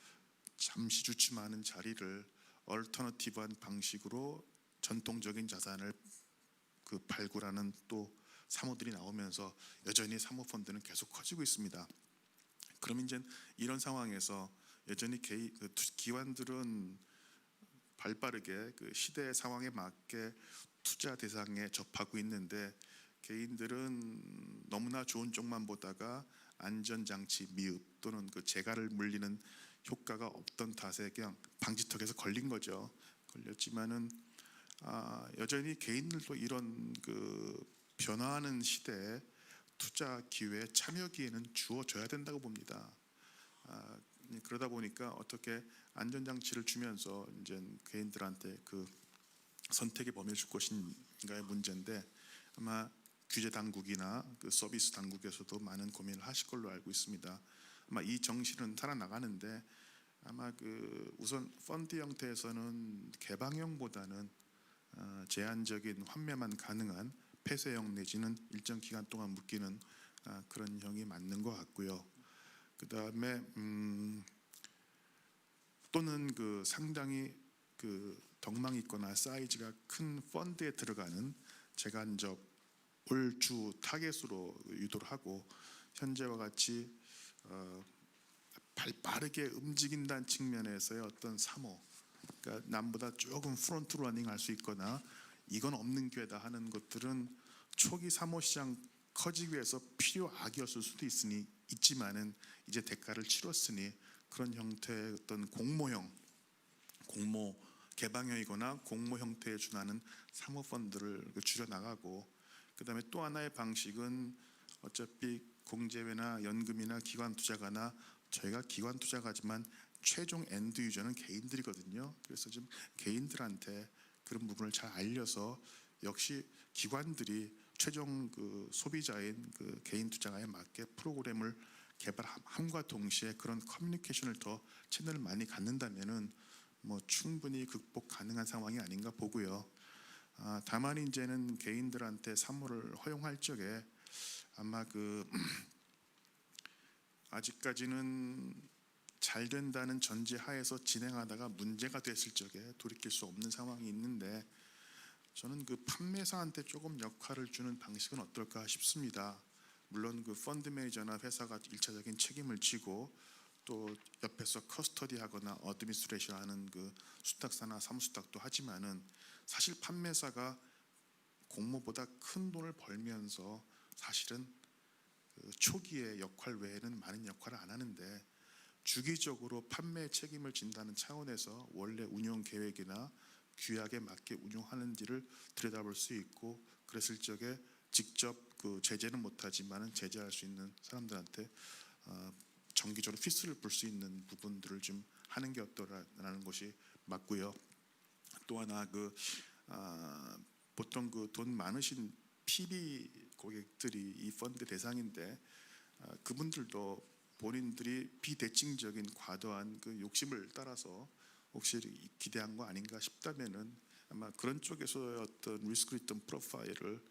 잠시 주춤하는 자리를 얼터너티브한 방식으로 전통적인 자산을 그 발굴하는 또 사모들이 나오면서 여전히 사모펀드는 계속 커지고 있습니다. 그럼 이제 이런 상황에서 여전히 기관들은 발빠르게 그 시대 상황에 맞게 투자 대상에 접하고 있는데 개인들은 너무나 좋은 쪽만 보다가 안전장치 미흡 또는 그 재갈을 물리는 효과가 없던 탓에 그냥 방지턱에서 걸린 거죠. 걸렸지만은 여전히 개인들도 이런 그 변화하는 시대에 투자 기회 참여 기회는 주어져야 된다고 봅니다. 그러다 보니까 어떻게 안전장치를 주면서 이제 개인들한테 그 선택의 범위를 줄 것인가의 문제인데 아마 규제 당국이나 그 서비스 당국에서도 많은 고민을 하실 걸로 알고 있습니다. 아마 이 정신은 살아나가는데 아마 그 우선 펀드 형태에서는 개방형보다는 제한적인 환매만 가능한 폐쇄형 내지는 일정 기간 동안 묶이는 그런 형이 맞는 것 같고요. 그 다음에 또는 그 상당히 그 덕망이 있거나 사이즈가 큰 펀드에 들어가는 재간접을 주 타겟으로 유도를 하고 현재와 같이 빠르게 움직인다는 측면에서의 어떤 사모, 그러니까 남보다 조금 프론트 러닝 할 수 있거나 이건 없는 게다 하는 것들은 초기 사모 시장 커지기 위해서 필요악이었을 수도 있지만은 이제 대가를 치렀으니 그런 형태의 어떤 공모 개방형이거나 공모 형태에 준하는 사모펀드를 줄여나가고 그다음에 또 하나의 방식은 어차피 공제회나 연금이나 기관 투자가나 저희가 기관 투자가지만 최종 엔드 유저는 개인들이거든요. 그래서 좀 개인들한테 그런 부분을 잘 알려서 역시 기관들이 최종 그 소비자인 그 개인 투자가에 맞게 프로그램을 개발함과 동시에 그런 커뮤니케이션을 더 채널을 많이 갖는다면은 뭐 충분히 극복 가능한 상황이 아닌가 보고요. 다만 이제는 개인들한테 사무를 허용할 적에 아마 그 아직까지는 잘 된다는 전제 하에서 진행하다가 문제가 됐을 적에 돌이킬 수 없는 상황이 있는데 저는 그 판매사한테 조금 역할을 주는 방식은 어떨까 싶습니다. 물론 그 펀드 매니저나 회사가 일차적인 책임을 지고 또 옆에서 커스터디하거나 어드미니스트레이션 하는 그 수탁사나 사무수탁도 하지만은 사실 판매사가 공모보다 큰 돈을 벌면서 사실은 그 초기의 역할 외에는 많은 역할을 안 하는데 주기적으로 판매 책임을 진다는 차원에서 원래 운영 계획이나 규약에 맞게 운용하는지를 들여다볼 수 있고 그랬을 적에 직접 그 제재는 못하지만은 제재할 수 있는 사람들한테 정기적으로 피스를 볼 수 있는 부분들을 좀 하는 게 어떠라는 것이 맞고요. 또 하나 보통 그 돈 많으신 PB 고객들이 이 펀드 대상인데 그분들도 본인들이 비대칭적인 과도한 그 욕심을 따라서 혹시 기대한 거 아닌가 싶다면은 아마 그런 쪽에서의 어떤 리스크 리턴 프로파일을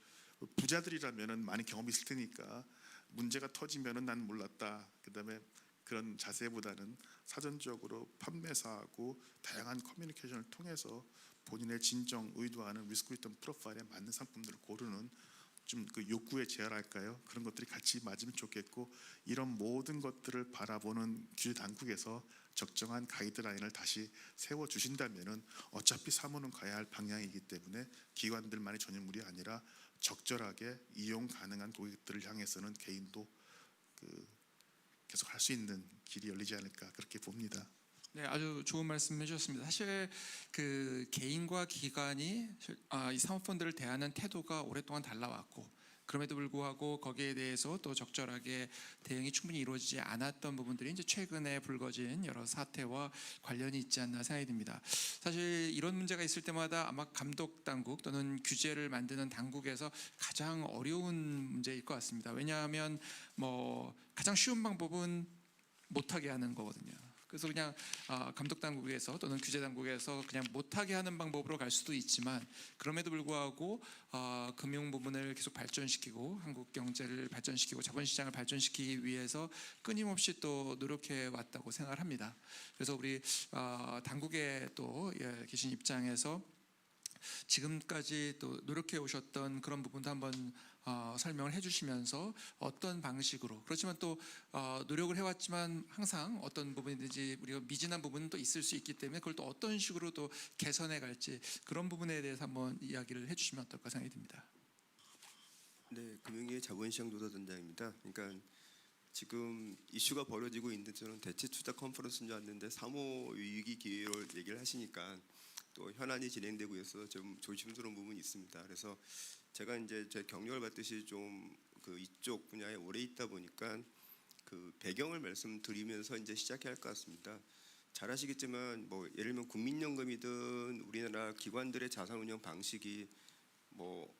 부자들이라면은 많이 경험이 있을 테니까 문제가 터지면은 난 몰랐다. 그다음에 그런 자세보다는 사전적으로 판매사하고 다양한 커뮤니케이션을 통해서 본인의 진정 의도하는 리스크 리턴 프로파일에 맞는 상품들을 고르는 좀 그 욕구에 제어랄까요? 그런 것들이 같이 맞으면 좋겠고 이런 모든 것들을 바라보는 규제 당국에서 적정한 가이드라인을 다시 세워 주신다면은 어차피 사무는 가야 할 방향이기 때문에 기관들만의 전유물이 아니라 적절하게 이용 가능한 고객들을 향해서는 개인도 계속 할 수 있는 길이 열리지 않을까 그렇게 봅니다. 네, 아주 좋은 말씀 해주셨습니다. 사실 그 개인과 기관이 이 사모펀드를 대하는 태도가 오랫동안 달라왔고 그럼에도 불구하고 거기에 대해서 또 적절하게 대응이 충분히 이루어지지 않았던 부분들이 이제 최근에 불거진 여러 사태와 관련이 있지 않나 생각이 듭니다. 사실 이런 문제가 있을 때마다 아마 감독 당국 또는 규제를 만드는 당국에서 가장 어려운 문제일 것 같습니다. 왜냐하면 뭐 가장 쉬운 방법은 못하게 하는 거거든요. 그래서 그냥 감독 당국에서 또는 규제 당국에서 그냥 못하게 하는 방법으로 갈 수도 있지만 그럼에도 불구하고 금융 부분을 계속 발전시키고 한국 경제를 발전시키고 자본시장을 발전시키기 위해서 끊임없이 또 노력해 왔다고 생각을 합니다. 그래서 우리 당국에 또 계신 입장에서 지금까지 또 노력해 오셨던 그런 부분도 한번 설명을 해주시면서 어떤 방식으로 그렇지만 또 노력을 해왔지만 항상 어떤 부분이든지 우리가 미진한 부분은 또 있을 수 있기 때문에 그걸 또 어떤 식으로 또 개선해 갈지 그런 부분에 대해서 한번 이야기를 해주시면 어떨까 생각이 듭니다. 네, 금융위의 자본시장 조사단장입니다. 그러니까 지금 이슈가 벌어지고 있는데 저는 대체 투자 컨퍼런스인 줄 알았는데 사모 위기 기회로 얘기를 하시니까 또 현안이 진행되고 있어서 좀 조심스러운 부분이 있습니다. 그래서 제가 이제 제 경력을 봤듯이 좀 그 이쪽 분야에 오래 있다 보니까 그 배경을 말씀드리면서 이제 시작해야 할 것 같습니다. 잘 아시겠지만 뭐 예를 들면 국민연금이든 우리나라 기관들의 자산운용 방식이 뭐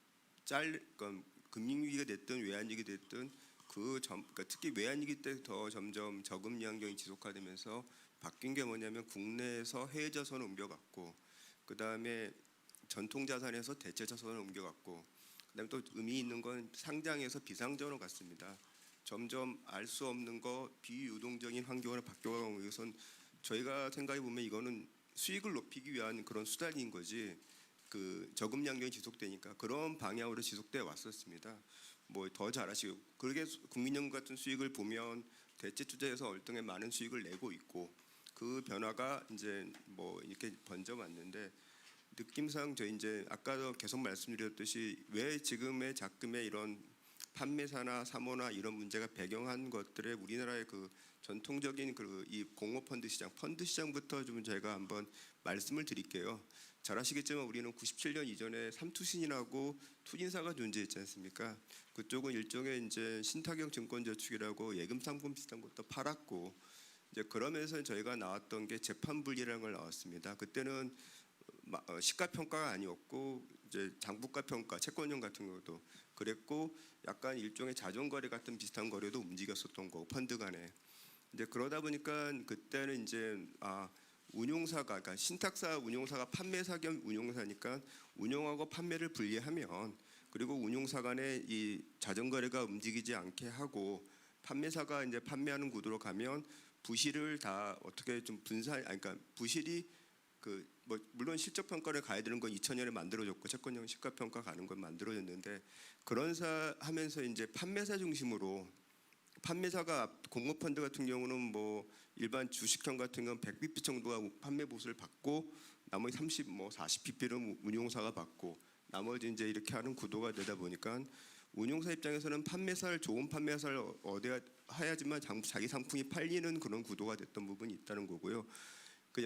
금융위기가 됐든 외환위기 됐든 그러니까 특히 외환위기 때 더 점점 저금리 환경이 지속화되면서 바뀐 게 뭐냐면 국내에서 해외 자산을 옮겨갔고 그 다음에 전통 자산에서 대체 자산을 옮겨갔고 그다음에 또 의미 있는 건 상장에서 비상장으로 갔습니다. 점점 알 수 없는 거 비유동적인 환경으로 바뀌어가고 위해선 저희가 생각해 보면 이거는 수익을 높이기 위한 그런 수단인 거지 그 저금리 환경이 지속되니까 그런 방향으로 지속돼 왔었습니다. 뭐 더 잘하시고 그렇게 국민연금 같은 수익을 보면 대체 투자에서 얼등에 많은 수익을 내고 있고 그 변화가 이제 뭐 이렇게 번져왔는데 느낌상 저희 이제 아까도 계속 말씀드렸듯이 왜 지금의 작금의 이런 판매사나 사모나 이런 문제가 배경한 것들에 우리나라의 그 전통적인 그 이 공모 펀드 시장부터 좀 제가 한번 말씀을 드릴게요. 잘 아시겠지만 우리는 97년 이전에 삼투신이라고 투신사가 존재했지 않습니까? 그쪽은 일종의 이제 신탁형 증권저축이라고 예금 상품 비슷한 것도 팔았고 이제 그러면서 저희가 나왔던 게 재판분리라는 걸 나왔습니다. 그때는 시가평가가 아니었고 이제 장부가 평가, 채권형 같은 것도 그랬고 약간 일종의 자존거래 같은 비슷한 거래도 움직였었던 거고 펀드 간에. 이제 그러다 보니까 그때는 이제 운용사가 그러니까 신탁사 운용사가 판매사 겸 운용사니까 운용하고 판매를 분리하면 그리고 운용사 간에 이 자전거래가 움직이지 않게 하고 판매사가 이제 판매하는 구도로 가면 부실을 다 어떻게 좀 그러니까 부실이 뭐 물론 실적 평가를 가야 되는 건 2000년에 만들어졌고 채권형 시가 평가 가는 건 만들어졌는데 그런 하면서 이제 판매사 중심으로 판매사가 공모펀드 같은 경우는 뭐 일반 주식형 같은 건 100bp 정도가 판매 보수를 받고 나머지 40bp는 운용사가 받고 나머지 이제 이렇게 하는 구도가 되다 보니까 운용사 입장에서는 좋은 판매사를 얻어야 해야지만 자기 상품이 팔리는 그런 구도가 됐던 부분이 있다는 거고요.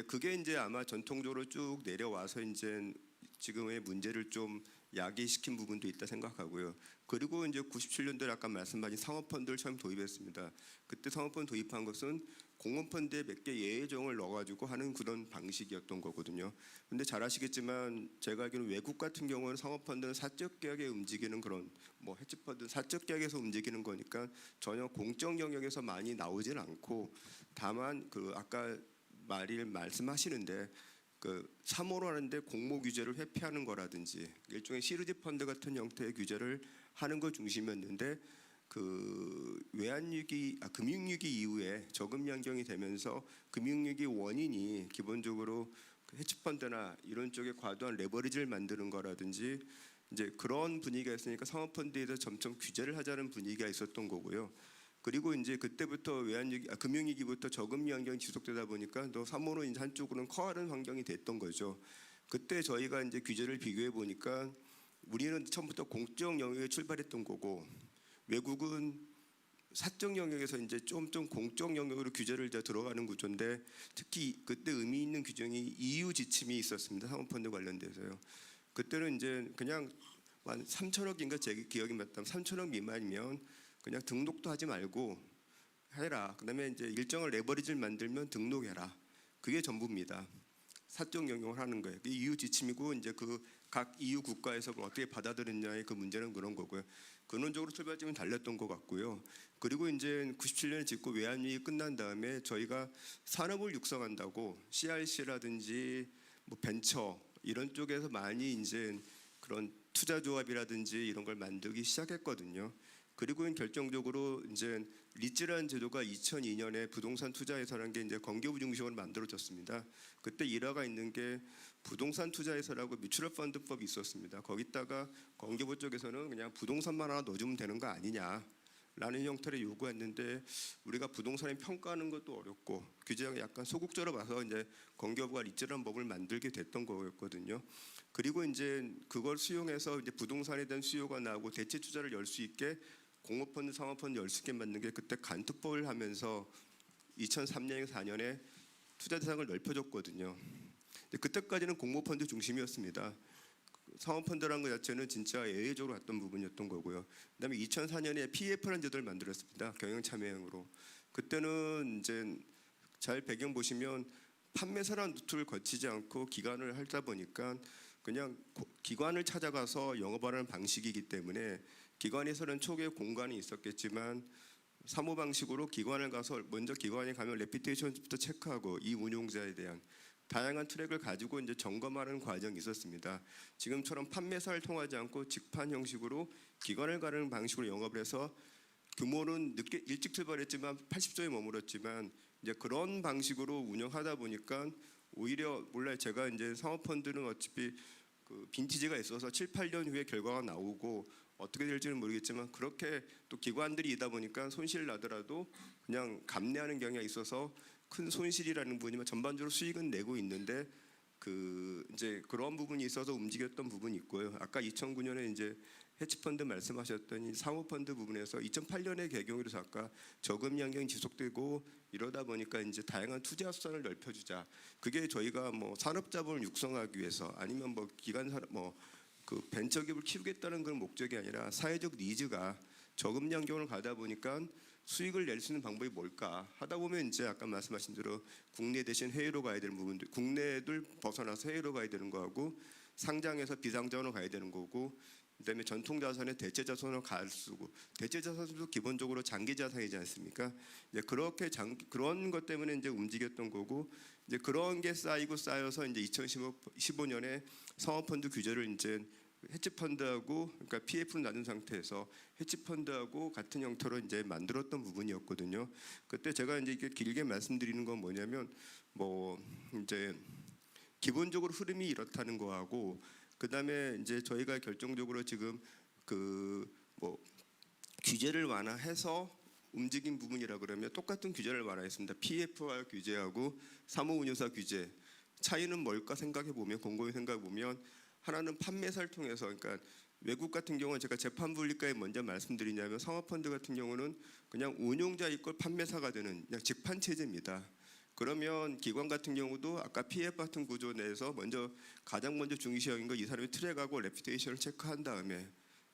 그게 이제 아마 전통적으로 쭉 내려와서 이제 지금의 문제를 좀 야기시킨 부분도 있다 생각하고요. 그리고 이제 97년도에 아까 말씀하신 상업펀드를 처음 도입했습니다. 그때 상업펀드 도입한 것은 공모펀드에 몇 개 예외종을 넣어가지고 하는 그런 방식이었던 거거든요. 근데 잘 아시겠지만 제가 알기로는 외국 같은 경우는 상업펀드는 사적 계약에 움직이는 그런 뭐 헤지펀드 사적 계약에서 움직이는 거니까 전혀 공적 영역에서 많이 나오진 않고 다만 아까 말씀하시는데 3호로 하는데 공모 규제를 회피하는 거라든지 일종의 시리즈 펀드 같은 형태의 규제를 하는 것 중심이었는데 금융위기 이후에 저금리 환경이 되면서 금융위기 원인이 기본적으로 헤지펀드나 이런 쪽에 과도한 레버리지를 만드는 거라든지 이제 그런 분위기가 있으니까 상업펀드에서 점점 규제를 하자는 분위기가 있었던 거고요. 그리고 이제 그때부터 금융위기부터 저금리 환경이 지속되다 보니까 또 3호로 이제 한쪽으로는 커하는 환경이 됐던 거죠. 그때 저희가 이제 규제를 비교해 보니까 우리는 처음부터 공적 영역에 출발했던 거고 외국은 사적 영역에서 이제 좀 공적 영역으로 규제를 이제 들어가는 구조인데 특히 그때 의미 있는 규정이 EU 지침이 있었습니다. 사모펀드 관련돼서요. 그때는 이제 그냥 한 3천억인가 제 기억이 맞다면 3천억 미만이면 그냥 등록도 하지 말고 해라. 그다음에 이제 일정한 레버리지를 만들면 등록해라. 그게 전부입니다. 사적 영역을 하는 거예요. 그게 EU 지침이고 이제 각 EU 국가에서 어떻게 받아들였냐의 문제는 그런 거고요. 근원적으로 출발점은 달렸던 것 같고요. 그리고 이제 97년에 짓고 외환위기 끝난 다음에 저희가 산업을 육성한다고 CRC라든지 뭐 벤처 이런 쪽에서 많이 이제 그런 투자 조합이라든지 이런 걸 만들기 시작했거든요. 그리고 결정적으로 이제 리츠라는 제도가 2002년에 부동산 투자회사라는 게 이제 건교부 중심으로 만들어졌습니다. 그때 일화가 있는 게 부동산 투자회사라고 뮤추얼 펀드법이 있었습니다. 거기다가 건교부 쪽에서는 그냥 부동산만 하나 넣어주면 되는 거 아니냐라는 형태를 요구했는데 우리가 부동산을 평가하는 것도 어렵고 규제가 약간 소극적으로 봐서 이제 건교부가 리츠라는 법을 만들게 됐던 거였거든요. 그리고 이제 그걸 수용해서 이제 부동산에 대한 수요가 나오고 대체 투자를 열 수 있게 공모펀드, 상업펀드 열 수 있게 만든 게 그때 간특법을 하면서 2003년에서 4년에 투자 대상을 넓혀줬거든요. 그때까지는 공모펀드 중심이었습니다. 상업펀드라는 것 자체는 진짜 예외적으로 했던 부분이었던 거고요. 그다음에 2004년에 PF라는 제도를 만들었습니다. 경영참여형으로. 그때는 이제 잘 배경 보시면 판매사라는 루트를 거치지 않고 기관을 하다 보니까 그냥 기관을 찾아가서 영업하는 방식이기 때문에 기관에서는 초기에 공간이 있었겠지만 사모 방식으로 기관을 가서 먼저 기관에 가면 레피테이션부터 체크하고 이 운용자에 대한 다양한 트랙을 가지고 이제 점검하는 과정이 있었습니다. 지금처럼 판매사를 통하지 않고 직판 형식으로 기관을 가는 방식으로 영업을 해서 규모는 일찍 출발했지만 80조에 머물렀지만 이제 그런 방식으로 운영하다 보니까 오히려 몰라요. 제가 이제 상업펀드는 어차피 빈티지가 있어서 7, 8년 후에 결과가 나오고 어떻게 될지는 모르겠지만 그렇게 또 기관들이다 보니까 손실 나더라도 그냥 감내하는 경향이 있어서 큰 손실이라는 부분이면 전반적으로 수익은 내고 있는데 이제 그런 부분이 있어서 움직였던 부분이 있고요. 아까 2009년에 이제 헤지펀드 말씀하셨더니 사모펀드 부분에서 2008년에 개경으로 아까 저금리 환경이 지속되고 이러다 보니까 이제 다양한 투자 수단을 넓혀주자. 그게 저희가 뭐 산업자본을 육성하기 위해서 아니면 뭐 기관 산업 벤처기업을 키우겠다는 그런 목적이 아니라 사회적 니즈가 저금리 환경을 가다 보니까 수익을 낼 수 있는 방법이 뭘까 하다 보면 이제 아까 말씀하신 대로 국내 대신 해외로 가야 되는 부분들, 국내를 벗어나서 해외로 가야 되는 거하고 상장해서 비상장으로 가야 되는 거고 그다음에 전통 자산의 대체 자산으로 가쓰고 대체 자산도 기본적으로 장기 자산이지 않습니까? 이제 그렇게 그런 것 때문에 이제 움직였던 거고 이제 그런 게 쌓여서 이제 2015년에 상업펀드 규제를 이제 헤지펀드하고 그러니까 PF를 나눈 상태에서 헤지펀드하고 같은 형태로 이제 만들었던 부분이었거든요. 그때 제가 이제 이렇게 길게 말씀드리는 건 뭐냐면 뭐 이제 기본적으로 흐름이 이렇다는 거하고 그다음에 이제 저희가 결정적으로 지금 그 뭐 규제를 완화해서 움직인 부분이라 그러면 똑같은 규제를 완화했습니다. PF와 규제하고 사무운용사 규제 차이는 뭘까 생각해 보면 곰곰이 생각해 보면 하나는 판매사를 통해서 그러니까 외국 같은 경우는 제가 재판 분리가에 먼저 말씀드리냐면 상업펀드 같은 경우는 그냥 운용자 이꼴 판매사가 되는 그냥 직판 체제입니다. 그러면 기관 같은 경우도 아까 PF 같은 구조 내에서 가장 먼저 중시형인 거 이 사람이 트랙하고 레퓨테이션을 체크한 다음에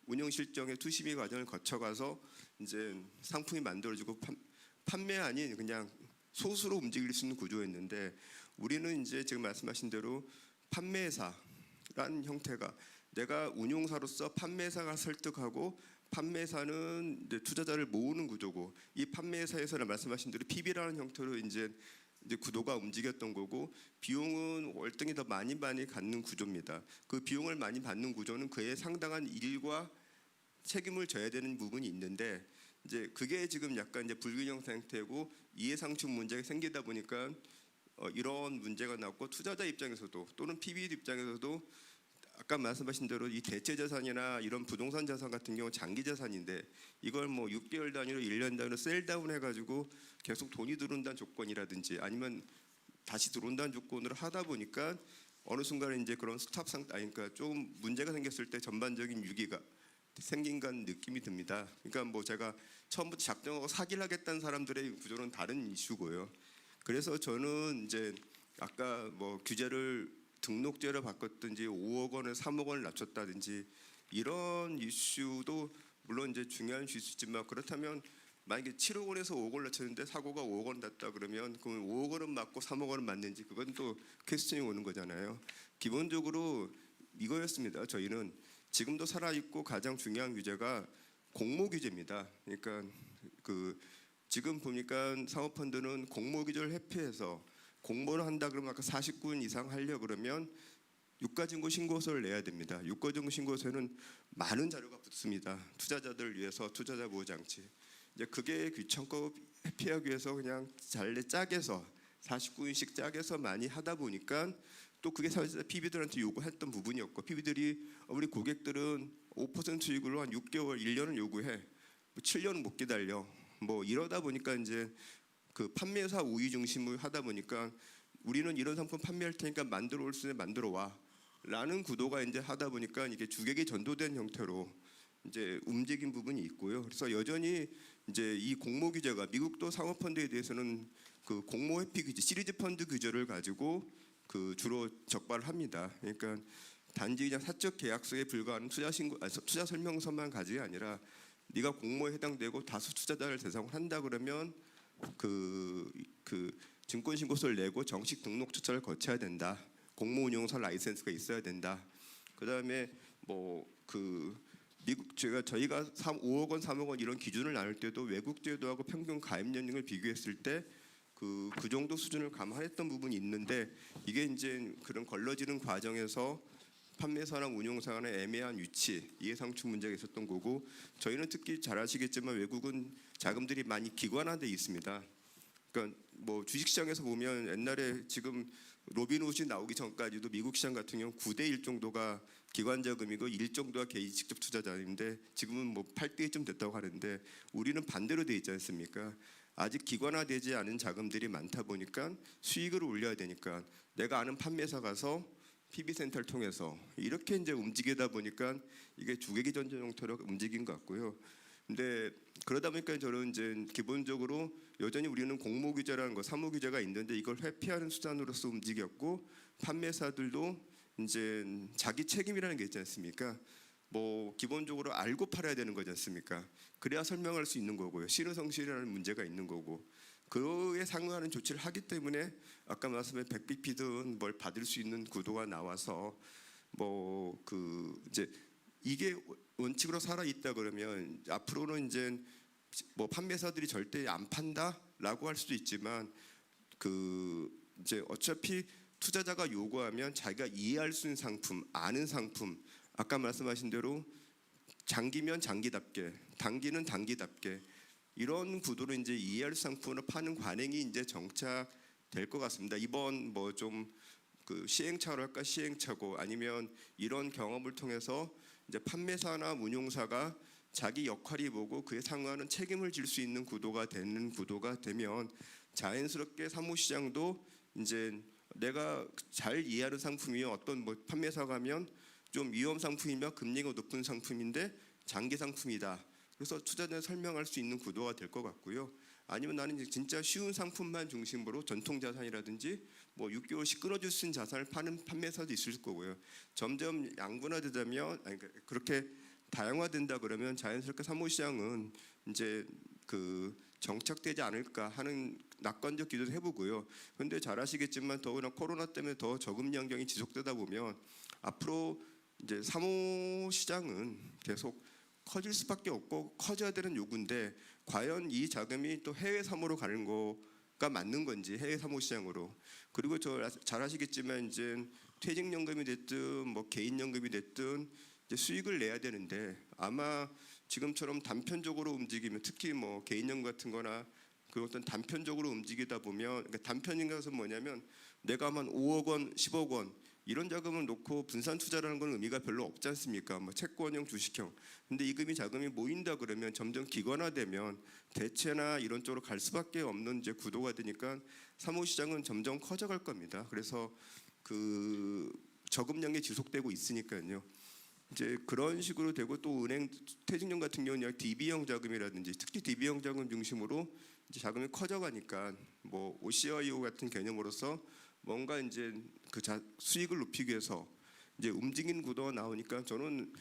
운영 실정의 투심의 과정을 거쳐가서 이제 상품이 만들어지고 판매 아닌 그냥 소수로 움직일 수 있는 구조였는데 우리는 이제 지금 말씀하신 대로 판매사라는 형태가 내가 운용사로서 판매사가 설득하고 판매사는 이제 투자자를 모으는 구조고 이 판매사에서는 말씀하신 대로 PB라는 형태로 이제 구도가 움직였던 거고 비용은 월등히 더 많이 갖는 구조입니다. 그 비용을 많이 받는 구조는 그에 상당한 일과 책임을 져야 되는 부분이 있는데 이제 그게 지금 약간 이제 불균형 상태고 이해상충 문제가 생기다 보니까 이런 문제가 나왔고 투자자 입장에서도 또는 PB 입장에서도 아까 말씀하신 대로 이 대체 자산이나 이런 부동산 자산 같은 경우 장기 자산인데 이걸 뭐 6개월 단위로 1년 단위로 셀다운 해가지고 계속 돈이 들어온다는 조건이라든지 아니면 다시 들어온다는 조건으로 하다 보니까 어느 순간에 이제 그런 스탑 상태 그러니까 조금 문제가 생겼을 때 전반적인 위기가 생긴 간 느낌이 듭니다. 그러니까 뭐 제가 처음부터 작정하고 사기를 하겠다는 사람들의 구조는 다른 이슈고요. 그래서 저는 이제 아까 뭐 규제를 등록제로 바꿨든지 5억 원을 3억 원을 낮췄다든지 이런 이슈도 물론 이제 중요한 이슈지만 그렇다면 만약에 7억 원에서 5억 원을 낮췄는데 사고가 5억 원 났다 그러면 그럼 5억 원은 맞고 3억 원은 맞는지 그건 또 퀘스천이 오는 거잖아요. 기본적으로 이거였습니다. 저희는 지금도 살아있고 가장 중요한 규제가 공모 규제입니다. 그러니까 지금 보니까 상업펀드는 공모 규제를 회피해서 공모를 한다 그러면 아까 49인 이상 하려 그러면 유가증고 신고서를 내야 됩니다. 유가증고 신고서에는 많은 자료가 붙습니다. 투자자들을 위해서 투자자 보호 장치. 이제 그게 귀찮고 회피하기 위해서 그냥 잘래 짜게서 49인씩 짜게서 많이 하다 보니까 또 그게 사실 PB들한테 요구했던 부분이었고 PB들이 우리 고객들은 5% 수익으로 한 6개월, 1년을 요구해. 7년은 못 기다려. 뭐 이러다 보니까 이제 그 판매사 우위 중심을 하다 보니까 우리는 이런 상품 판매할 테니까 만들어 올 수 있는 만들어 와라는 구도가 이제 하다 보니까 이게 주객이 전도된 형태로 이제 움직인 부분이 있고요. 그래서 여전히 이제 이 공모 규제가 미국도 상업펀드에 대해서는 그 공모 회피 규제, 시리즈 펀드 규제를 가지고 그 주로 적발을 합니다. 그러니까 단지 그냥 사적 계약서에 불과한 투자 설명서만 가지가 아니라 네가 공모에 해당되고 다수 투자자를 대상으로 한다 그러면 그 증권신고서를 내고 정식 등록 절차를 거쳐야 된다. 공모운용사 라이센스가 있어야 된다. 그다음에 뭐 미국 저희가 5억 원, 3억 원 이런 기준을 나눌 때도 외국 제도하고 평균 가입 연령을 비교했을 때 그 정도 수준을 감안했던 부분이 있는데 이게 이제 그런 걸러지는 과정에서 판매사나 운용사 간의 애매한 위치, 이해상충 문제가 있었던 거고 저희는 특히 잘 아시겠지만 외국은 자금들이 많이 기관화돼 있습니다. 그러니까 뭐 주식시장에서 보면 옛날에 지금 로빈훗이 나오기 전까지도 미국 시장 같은 경우 9대1 정도가 기관 자금이고 1 정도가 개인 직접 투자자인데 지금은 뭐 8대1쯤 됐다고 하는데 우리는 반대로 돼 있지 않습니까? 아직 기관화되지 않은 자금들이 많다 보니까 수익을 올려야 되니까 내가 아는 판매사 가서 PB센터를 통해서 이렇게 이제 움직이다 보니까 이게 주객이 전전 형태로 움직인 것 같고요. 근데 그러다 보니까 저는 이제 기본적으로 여전히 우리는 공모 규제라는 거, 사무 규제가 있는데 이걸 회피하는 수단으로서 움직였고 판매사들도 이제 자기 책임이라는 게 있지 않습니까? 뭐 기본적으로 알고 팔아야 되는 거지 않습니까? 그래야 설명할 수 있는 거고요. 신의성실이라는 문제가 있는 거고 그에 상응하는 조치를 하기 때문에 아까 말씀한 100bp든 뭘 받을 수 있는 구도가 나와서 뭐 이제 이게 원칙으로 살아 있다 그러면 앞으로는 이제 뭐 판매사들이 절대 안 판다라고 할 수도 있지만 이제 어차피 투자자가 요구하면 자기가 이해할 수 있는 상품, 아는 상품, 아까 말씀하신 대로 장기면 장기답게, 단기는 단기답게 이런 구도로 이제 이해할 상품을 파는 관행이 이제 정착될 것 같습니다. 이번 뭐 좀 시행착오로 할까 시행착오 아니면 이런 경험을 통해서 이제 판매사나 운용사가 자기 역할이 뭐고 그에 상응하는 책임을 질 수 있는 구도가 되면 자연스럽게 사무시장도 이제 내가 잘 이해하는 상품이 어떤 뭐 판매사가 하면 좀 위험 상품이며 금리가 높은 상품인데 장기 상품이다. 그래서 투자자에 설명할 수 있는 구도가 될 것 같고요. 아니면 나는 이제 진짜 쉬운 상품만 중심으로 전통 자산이라든지 뭐 6개월씩 끊어줄 수 있는 자산을 파는 판매사도 있을 거고요. 점점 양분화되다면 그렇게 다양화된다 그러면 자연스럽게 사무시장은 이제 정착되지 않을까 하는 낙관적 기도도 해보고요. 그런데 잘 아시겠지만 더구나 코로나 때문에 더 저금 양경이 지속되다 보면 앞으로 이제 사무시장은 계속 커질 수밖에 없고 커져야 되는 요구인데 과연 이 자금이 또 해외 사무로 가는 거가 맞는 건지 해외 사무시장으로 그리고 잘 아시겠지만 이제 퇴직연금이 됐든 뭐 개인연금이 됐든 이제 수익을 내야 되는데 아마 지금처럼 단편적으로 움직이면 특히 뭐 개인연금 같은 거나 그 어떤 단편적으로 움직이다 보면 단편인 것은 뭐냐면 내가 한 5억 원, 10억 원 이런 자금을 놓고 분산 투자라는 건 의미가 별로 없지 않습니까? 뭐 채권형, 주식형. 근데 이 자금이 모인다 그러면 점점 기관화되면 대체나 이런 쪽으로 갈 수밖에 없는 이제 구도가 되니까 사무시장은 점점 커져갈 겁니다. 그래서 저금량이 지속되고 있으니까요. 이제 그런 식으로 되고 또 은행 퇴직금 같은 경우는 DB형 자금이라든지 특히 DB형 자금 중심으로 이제 자금이 커져가니까 뭐 OCIO 같은 개념으로서 뭔가 이제 수익을 높이기 위해서 이제 움직이는 구도가 나오니까 저는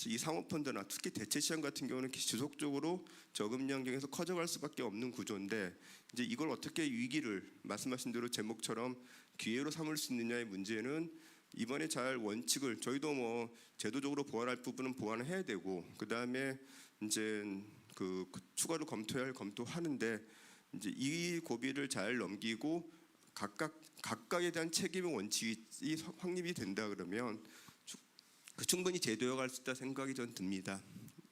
이 사모펀드나 특히 대체 시장 같은 경우는 지속적으로 저금량경에서 커져갈 수밖에 없는 구조인데 이제 이걸 어떻게 위기를 말씀하신 대로 제목처럼 기회로 삼을 수 있느냐의 문제는 이번에 잘 원칙을 저희도 뭐 제도적으로 보완할 부분은 보완을 해야 되고 그 다음에 이제 추가로 검토하는데 이제 이 고비를 잘 넘기고 각각에 대한 책임의 원칙이 확립이 된다 그러면 충분히 제도화할 수 있다 생각이 전 듭니다.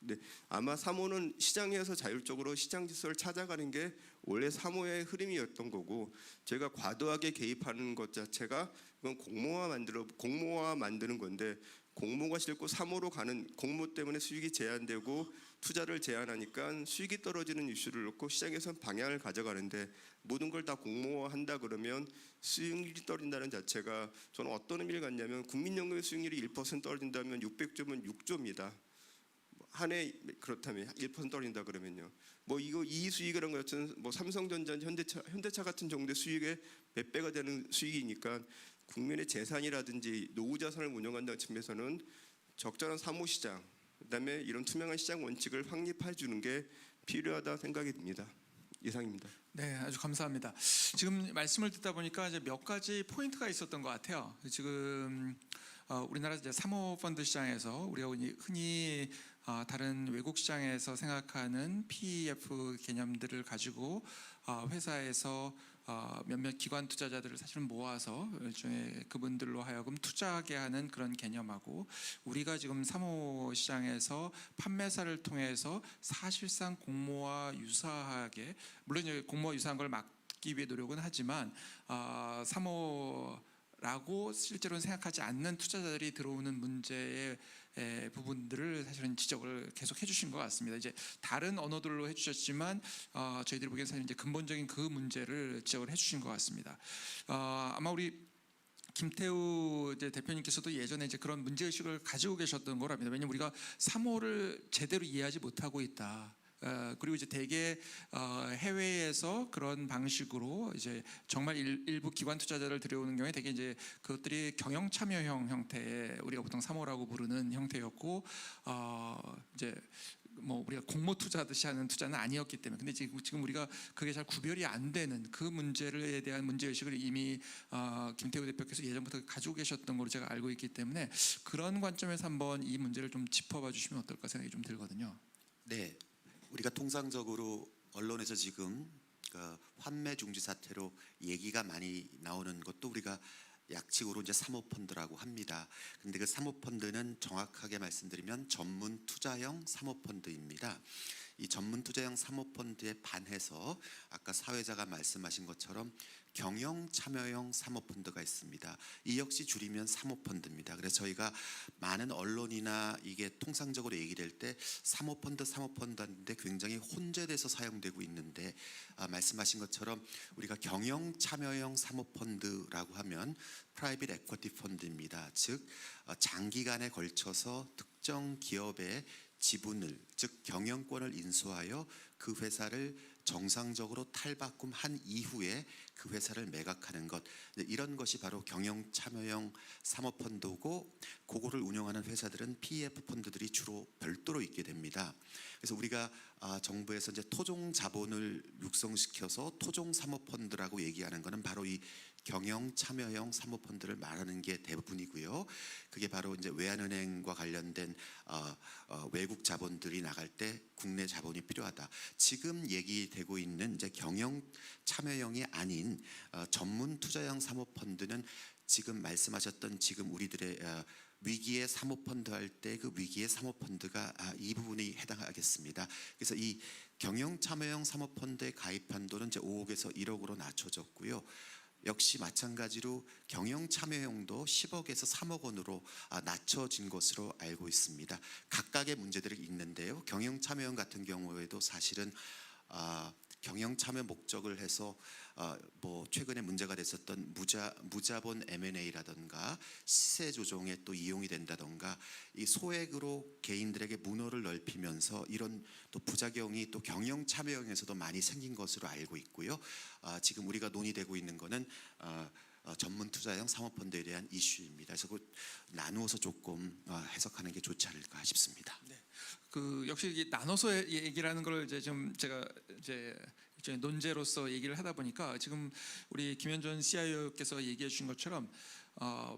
네, 아마 사모는 시장에서 자율적으로 시장 질서를 찾아가는 게 원래 사모의 흐름이었던 거고 제가 과도하게 개입하는 것 자체가 그건 공모화 만드는 건데 공모가 싫고 사모로 가는 공모 때문에 수익이 제한되고 투자를 제한하니까 수익이 떨어지는 이슈를 놓고 시장에서 방향을 가져가는데 모든 걸 다 공모화한다 그러면 수익률이 떨어진다는 자체가 저는 어떤 의미를 갖냐면 국민연금의 수익률이 1% 떨어진다면 600조면 6조입니다. 한 해 그렇다면 1% 떨어진다 그러면요. 뭐 이 수익이라는 것은 뭐 삼성전자, 현대차 같은 정도의 수익의 몇 배가 되는 수익이니까 국민의 재산이라든지 노후 자산을 운영한다는 측면에서는 적절한 사무시장, 그다음에 이런 투명한 시장 원칙을 확립해 주는 게 필요하다 생각이 듭니다. 이상입니다. 네, 아주 감사합니다. 지금 말씀을 듣다 보니까 이제 몇 가지 포인트가 있었던 것 같아요. 지금 우리나라 이제 사모펀드 시장에서 우리가 흔히 다른 외국 시장에서 생각하는 PEF 개념들을 가지고 회사에서 몇몇 기관 투자자들을 사실은 모아서 일종의 그분들로 하여금 투자하게 하는 그런 개념하고 우리가 지금 사모 시장에서 판매사를 통해서 사실상 공모와 유사하게 물론 이제 공모와 유사한 걸 막기 위해 노력은 하지만 사모라고 실제로는 생각하지 않는 투자자들이 들어오는 문제의 부분들을 사실은 지적을 계속 해주신 것 같습니다. 이제 다른 언어들로 해주셨지만 저희들이 보기엔 사실 이제 근본적인 그 문제를 지적을 해주신 것 같습니다. 아마 우리 김태우 이제 대표님께서도 예전에 이제 그런 문제 의식을 가지고 계셨던 거랍니다. 왜냐하면 우리가 사모를 제대로 이해하지 못하고 있다. 그리고 이제 대개 해외에서 그런 방식으로 이제 정말 일부 기관 투자자를 들여오는 경우에 대개 이제 그것들이 경영 참여형 형태의 우리가 보통 사모라고 부르는 형태였고 이제 뭐 우리가 공모 투자하듯이 하는 투자는 아니었기 때문에 근데 지금 우리가 그게 잘 구별이 안 되는 그 문제에 대한 문제 의식을 이미 김태우 대표께서 예전부터 가지고 계셨던 걸로 제가 알고 있기 때문에 그런 관점에서 한번 이 문제를 좀 짚어봐 주시면 어떨까 생각이 좀 들거든요. 네, 우리가 통상적으로 언론에서 지금 그 환매 중지 사태로 얘기가 많이 나오는 것도 우리가 약칭으로 이제 사모펀드라고 합니다. 근데 그 사모펀드는 정확하게 말씀드리면 전문 투자형 사모펀드입니다. 이 전문 투자형 사모펀드에 반해서 아까 사회자가 말씀하신 것처럼 경영 참여형 사모펀드가 있습니다. 이 역시 줄이면 사모펀드입니다. 그래서 저희가 많은 언론이나 이게 통상적으로 얘기될 때 사모펀드인데 굉장히 혼재돼서 사용되고 있는데 말씀하신 것처럼 우리가 경영 참여형 사모펀드라고 하면 프라이빗 에쿼티 펀드입니다. 즉 장기간에 걸쳐서 특정 기업의 지분을 즉 경영권을 인수하여 그 회사를 정상적으로 탈바꿈한 이후에 그 회사를 매각하는 것 이런 것이 바로 경영 참여형 사모펀드고 그거를 운영하는 회사들은 PEF 펀드들이 주로 별도로 있게 됩니다. 그래서 우리가 정부에서 이제 토종 자본을 육성시켜서 토종 사모펀드라고 얘기하는 것은 바로 이 경영 참여형 사모펀드를 말하는 게 대부분이고요. 그게 바로 이제 외환은행과 관련된 외국 자본들이 나갈 때 국내 자본이 필요하다. 지금 얘기되고 있는 이제 경영 참여형이 아닌 전문 투자형 사모펀드는 지금 말씀하셨던 지금 우리들의 위기의 사모펀드 할 때 그 위기의 사모펀드가 이 부분이 해당하겠습니다. 그래서 이 경영 참여형 사모펀드에 가입 한도는 이제 5억에서 1억으로 낮춰졌고요. 역시 마찬가지로 경영 참여형도 10억에서 3억 원으로 낮춰진 것으로 알고 있습니다. 각각의 문제들이 있는데요. 경영 참여형 같은 경우에도 사실은 경영 참여 목적을 해서 뭐 최근에 문제가 됐었던 무자본 M&A라든가 시세 조정에 또 이용이 된다든가 이 소액으로 개인들에게 문호를 넓히면서 이런 또 부작용이 또 경영 참여형에서도 많이 생긴 것으로 알고 있고요. 지금 우리가 논의되고 있는 거는 전문 투자형 사모펀드에 대한 이슈입니다. 그래서 그 나누어서 조금 해석하는 게 좋지 않을까 싶습니다. 네. 그 역시 이게 나눠서 얘기라는 걸 이제 좀 제가 이제 논제로서 얘기를 하다 보니까 지금 우리 김현준 CIO께서 얘기해 주신 것처럼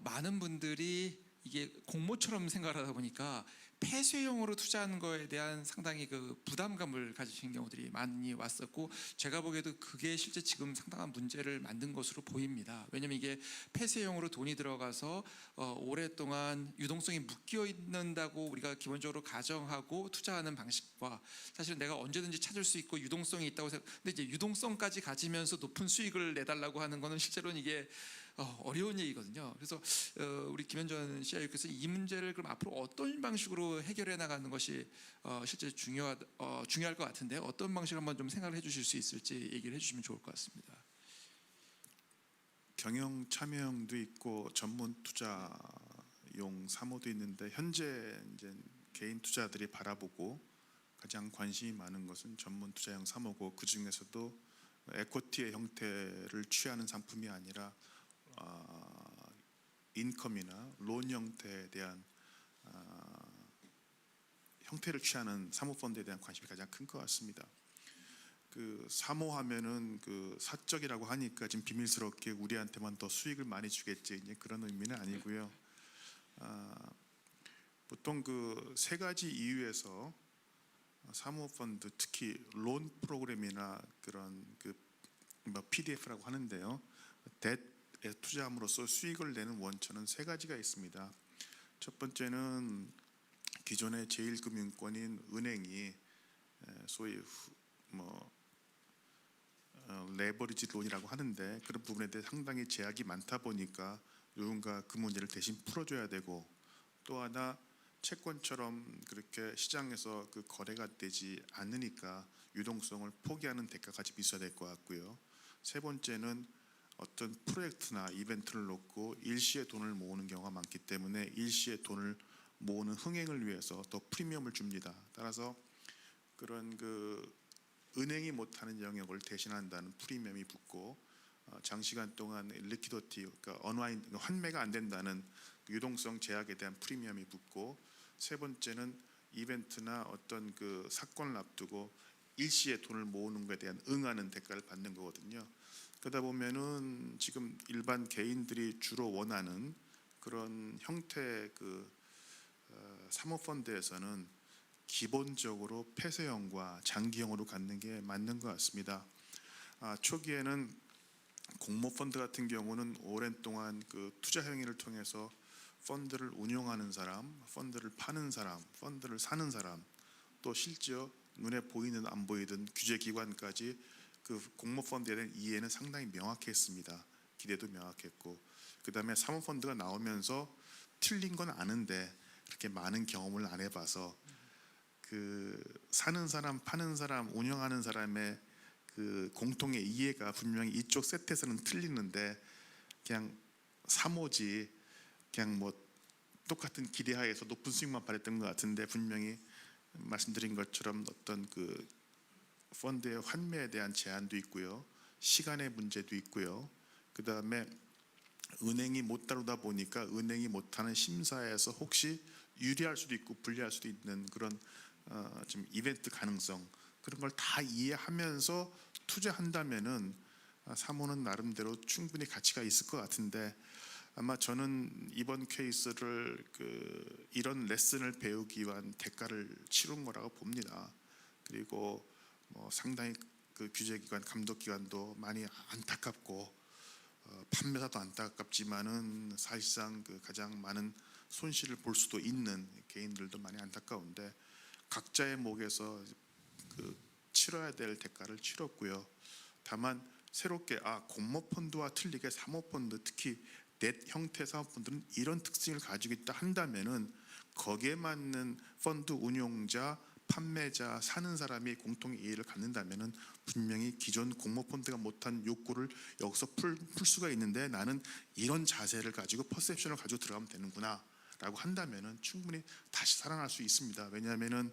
많은 분들이 이게 공모처럼 생각을 하다 보니까 폐쇄형으로 투자하는 거에 대한 상당히 그 부담감을 가지신 경우들이 많이 왔었고 제가 보기에도 그게 실제 지금 상당한 문제를 만든 것으로 보입니다. 왜냐하면 이게 폐쇄형으로 돈이 들어가서 오랫동안 유동성이 묶여 있는다고 우리가 기본적으로 가정하고 투자하는 방식과 사실은 내가 언제든지 찾을 수 있고 유동성이 있다고 생각. 근데 이제 유동성까지 가지면서 높은 수익을 내달라고 하는 거는 실제로는 이게 어려운 얘기거든요. 그래서 우리 김현준 CIO께서 이 문제를 그럼 앞으로 어떤 방식으로 해결해 나가는 것이 실제 중요할 것 같은데 어떤 방식으로 한번 좀 생각을 해주실 수 있을지 얘기를 해주시면 좋을 것 같습니다. 경영 참여형도 있고 전문 투자용 사모도 있는데 현재 이제 개인 투자들이 바라보고 가장 관심이 많은 것은 전문 투자형 사모고 그 중에서도 에쿼티의 형태를 취하는 상품이 아니라 인컴이나 론 형태에 대한 형태를 취하는 사모펀드에 대한 관심이 가장 큰 것 같습니다. 그 사모하면은 그 사적이라고 하니까 지금 비밀스럽게 우리한테만 더 수익을 많이 주겠지 그런 의미는 아니고요. 보통 그 세 가지 이유에서 사모펀드 특히 론 프로그램이나 그런 그 PDF라고 하는데요. 투자함으로써 수익을 내는 원천은 세 가지가 있습니다. 첫 번째는 기존의 제1금융권인 은행이 소위 레버리지 론이라고 하는데 그런 부분에 대해 상당히 제약이 많다 보니까 누군가 그 문제를 대신 풀어줘야 되고 또 하나 채권처럼 그렇게 시장에서 그 거래가 되지 않으니까 유동성을 포기하는 대가가 좀 있어야 될 것 같고요. 세 번째는 어떤 프로젝트나 이벤트를 놓고 일시에 돈을 모으는 경우가 많기 때문에 일시에 돈을 모으는 흥행을 위해서 더 프리미엄을 줍니다. 따라서 그런 그 은행이 못하는 영역을 대신한다는 프리미엄이 붙고 장시간 동안 리퀴디티 그러니까 환매가 안 된다는 유동성 제약에 대한 프리미엄이 붙고 세 번째는 이벤트나 어떤 그 사건을 앞두고 일시에 돈을 모으는 것에 대한 응하는 대가를 받는 거거든요. 그러다 보면은 지금 일반 개인들이 주로 원하는 그런 형태의 그 사모펀드에서는 기본적으로 폐쇄형과 장기형으로 갖는 게 맞는 것 같습니다. 초기에는 공모펀드 같은 경우는 오랜 동안 그 투자 행위를 통해서 펀드를 운용하는 사람, 펀드를 파는 사람, 펀드를 사는 사람, 또 실제 눈에 보이든 안 보이든 규제기관까지 그 공모펀드에 대한 이해는 상당히 명확했습니다. 기대도 명확했고, 그 다음에 사모펀드가 나오면서 틀린 건 아는데 그렇게 많은 경험을 안 해봐서 그 사는 사람, 파는 사람, 운영하는 사람의 그 공통의 이해가 분명히 이쪽 세트에서는 틀리는데 그냥 사모지 그냥 뭐 똑같은 기대하에서 높은 수익만 바랬던 것 같은데, 분명히 말씀드린 것처럼 어떤 그 펀드의 환매에 대한 제한도 있고요, 시간의 문제도 있고요, 그 다음에 은행이 못 다루다 보니까 은행이 못하는 심사에서 혹시 유리할 수도 있고 불리할 수도 있는 그런 좀 이벤트 가능성, 그런 걸 다 이해하면서 투자한다면은 사모는 나름대로 충분히 가치가 있을 것 같은데, 아마 저는 이번 케이스를 그 이런 레슨을 배우기 위한 대가를 치른 거라고 봅니다. 그리고 뭐 상당히 그 규제기관, 감독기관도 많이 안타깝고 판매사도 안타깝지만은 사실상 그 가장 많은 손실을 볼 수도 있는 개인들도 많이 안타까운데, 각자의 목에서 그 치러야 될 대가를 치렀고요. 다만 새롭게 공모펀드와 틀리게 사모펀드, 특히 넷 형태 사모펀드는 이런 특징을 가지고 있다 한다면은 거기에 맞는 펀드 운용자, 판매자, 사는 사람이 공통의 이해를 갖는다면은 분명히 기존 공모펀드가 못한 욕구를 여기서 풀 수가 있는데, 나는 이런 자세를 가지고 퍼셉션을 가지고 들어가면 되는구나 라고 한다면은 충분히 다시 살아날 수 있습니다. 왜냐하면은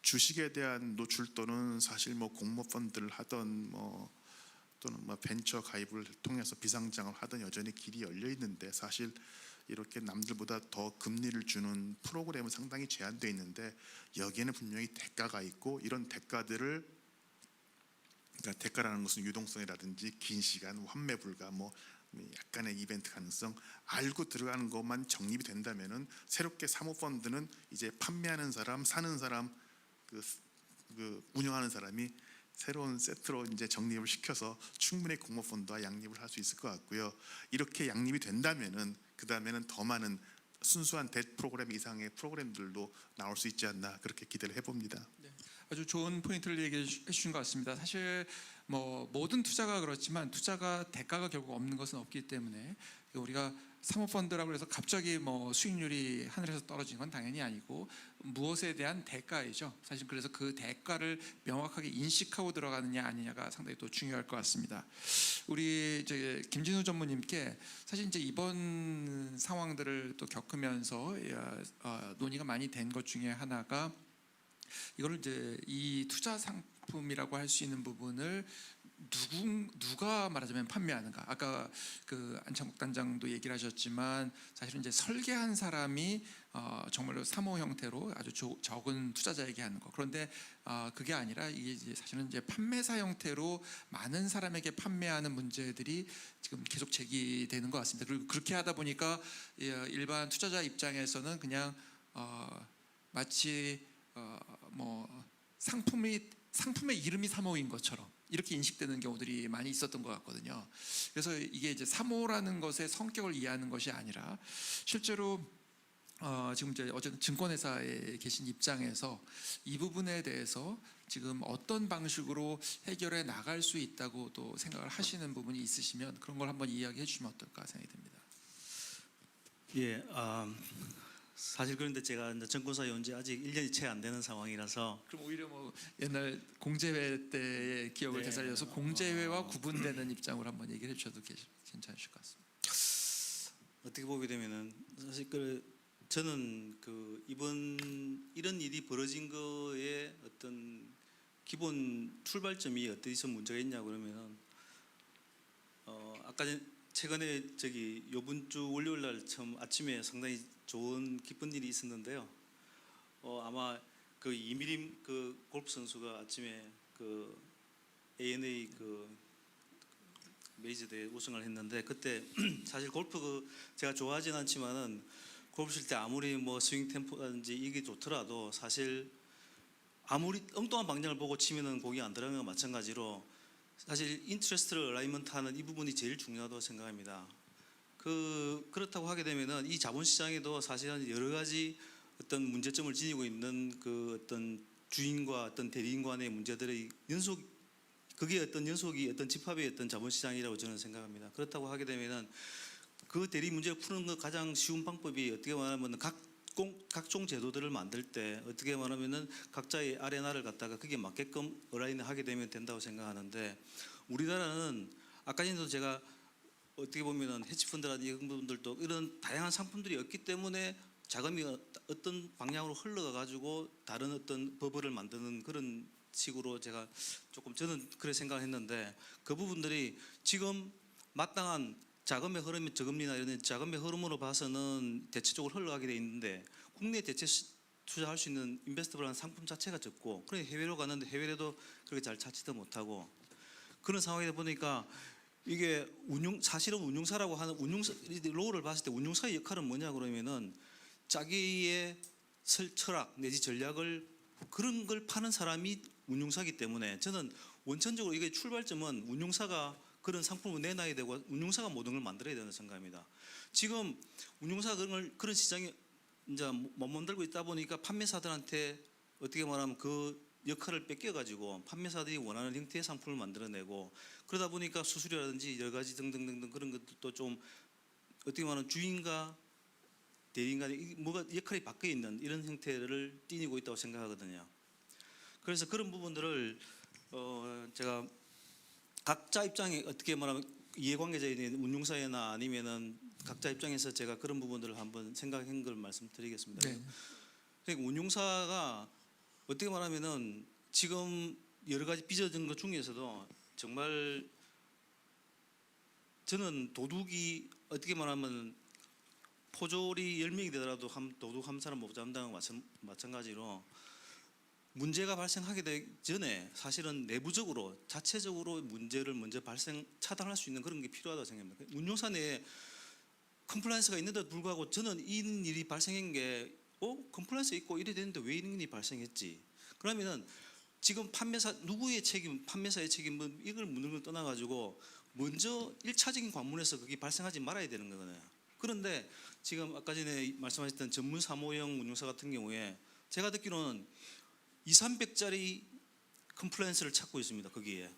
주식에 대한 노출 또는 사실 뭐 공모펀드를 하던 또는 뭐 벤처 가입을 통해서 비상장을 하던 여전히 길이 열려 있는데, 사실 이렇게 남들보다 더 금리를 주는 프로그램은 상당히 제한되어 있는데, 여기에는 분명히 대가가 있고, 이런 대가들을, 그러니까 대가라는 것은 유동성이라든지 긴 시간, 환매 불가, 뭐 약간의 이벤트 가능성 알고 들어가는 것만 정립이 된다면은 새롭게 사모펀드는 이제 판매하는 사람, 사는 사람, 그 운영하는 사람이 새로운 세트로 이제 정립을 시켜서 충분히 공모펀드와 양립을 할 수 있을 것 같고요. 이렇게 양립이 된다면은 그 다음에는 더 많은 순수한 뎃 프로그램 이상의 프로그램들도 나올 수 있지 않나, 그렇게 기대를 해봅니다. 네, 아주 좋은 포인트를 얘기해 주신 것 같습니다. 사실 뭐 모든 투자가 그렇지만 투자가 대가가 결국 없는 것은 없기 때문에, 우리가 사모펀드라고 해서 갑자기 뭐 수익률이 하늘에서 떨어진 건 당연히 아니고 무엇에 대한 대가이죠. 사실 그래서 그 대가를 명확하게 인식하고 들어가느냐 아니냐가 상당히 또 중요할 것 같습니다. 우리 이제 김진우 전무님께 사실 이제 이번 상황들을 또 겪으면서 논의가 많이 된 것 중에 하나가, 이거를 이제 이 투자 상품이라고 할 수 있는 부분을 누가 말하자면 판매하는가. 아까 그 안창국 단장도 얘기를 하셨지만 사실은 이제 설계한 사람이 정말로 사모 형태로 아주 적은 투자자에게 하는 거. 그런데 그게 아니라 이게 이제 사실은 이제 판매사 형태로 많은 사람에게 판매하는 문제들이 지금 계속 제기되는 것 같습니다. 그리고 그렇게 하다 보니까 일반 투자자 입장에서는 그냥 마치 뭐 상품의 이름이 사모인 것처럼 이렇게 인식되는 경우들이 많이 있었던 것 같거든요. 그래서 이게 이제 사모라는 것의 성격을 이해하는 것이 아니라, 실제로 지금 이제 어쨌든 증권회사에 계신 입장에서 이 부분에 대해서 지금 어떤 방식으로 해결해 나갈 수 있다고 또 생각을 하시는 부분이 있으시면 그런 걸 한번 이야기해 주시면 어떨까 생각이 듭니다. 예, 사실 그런데 제가 이제 증권사에 온 지 아직 1년이 채 안 되는 상황이라서. 그럼 오히려 뭐 옛날 공제회 때의 기억을 되살려서 공제회와 구분되는 입장으로 한번 얘기를 해주셔도 괜찮으실 것 같습니다. 어떻게 보게 되면은 사실 저는 이런 일이 벌어진 거에 어떤 기본 출발점이 어디서 문제가 있냐 그러면은 아까 최근에 요번 주 월요일 날 처음 아침에 상당히 좋은 기쁜 일이 있었는데요. 아마 그 이미림 그 골프 선수가 아침에 그 ANA 그 메이저 대회 우승을 했는데 그때 사실 골프 제가 좋아하진 않지만은 골프 칠 때 아무리 뭐 스윙 템포라든지 이게 좋더라도 사실 아무리 엉뚱한 방향을 보고 치면은 공이 안 들어가는 것과 마찬가지로 사실 인트레스트를 얼라이먼트하는 이 부분이 제일 중요하다고 생각합니다. 그렇다고 하게 되면은 이 자본시장에도 사실은 여러 가지 어떤 문제점을 지니고 있는 그 어떤 주인과 어떤 대리인 간의 문제들의 그게 어떤 연속이 어떤 집합의 어떤 자본시장이라고 저는 생각합니다. 그렇다고 하게 되면은 그 대리 문제를 푸는 것 가장 쉬운 방법이 어떻게 말하면 각종 제도들을 만들 때 어떻게 말하면은 각자의 아레나를 갖다가 그게 맞게끔 어라인을 하게 되면 된다고 생각하는데 우리나라는 아까 전에도 제가 어떻게 보면은 헤지펀드라든지 이런 분들도 이런 다양한 상품들이 없기 때문에 자금이 어떤 방향으로 흘러가 가지고 다른 어떤 버블을 만드는 그런 식으로 제가 조금 저는 그렇게 생각을 했는데 그 부분들이 지금 마땅한 자금의 흐름이 저금리나 이런 자금의 흐름으로 봐서는 대체적으로 흘러가게 돼 있는데 국내 대체 투자할 수 있는 인베스터블한 상품 자체가 적고 그래 해외로 갔는데 해외에도 그렇게 잘 찾지도 못하고 그런 상황이다 보니까 이게 사실은 운용사라고 하는 롤을 봤을 때 운용사의 역할은 뭐냐 그러면은 자기의 철학 내지 전략을 그런 걸 파는 사람이 운용사이기 때문에 저는 원천적으로 이게 출발점은 운용사가 그런 상품을 내놔야 되고 운용사가 모든 걸 만들어야 된다고 생각합니다. 지금 운용사가 그런 시장에 이제 못 만들고 있다 보니까 판매사들한테 어떻게 말하면 그 역할을 뺏겨가지고 판매사들이 원하는 형태의 상품을 만들어내고 그러다 보니까 수수료라든지 여러 가지 등등등등 그런 것들도 좀 어떻게 말하면 주인과 대리인 간에 뭐가 역할이 바뀌어 있는 이런 형태를 띠고 있다고 생각하거든요. 그래서 그런 부분들을 제가 각자 입장에 어떻게 말하면 이해관계자인 운용사회나 아니면은 각자 입장에서 제가 그런 부분들을 한번 생각한 걸 말씀드리겠습니다. 네. 그러니까 운용사가 어떻게 말하면은 지금 여러 가지 빚어진 것 중에서도 정말 저는 도둑이 어떻게 말하면 포졸이 10명이 되더라도 도둑 한 사람 못 잡는다는 마찬가지로 문제가 발생하게 되기 전에 사실은 내부적으로 자체적으로 문제를 먼저 차단할 수 있는 그런 게 필요하다고 생각합니다. 운용사 내에 컴플라이언스가 있는데도 불구하고 저는 이 일이 발생한 게 컴플라이언스 있고 이래 되는데 왜 이런 일이 발생했지? 그러면은 지금 누구의 책임, 판매사의 책임 이걸 묻는 걸 떠나가지고 먼저 1차적인 관문에서 그게 발생하지 말아야 되는 거거든요. 그런데 지금 아까 전에 말씀하셨던 전문 사모형 운용사 같은 경우에 제가 듣기로는 200~300짜리 컴플라이언스를 찾고 있습니다. 거기에.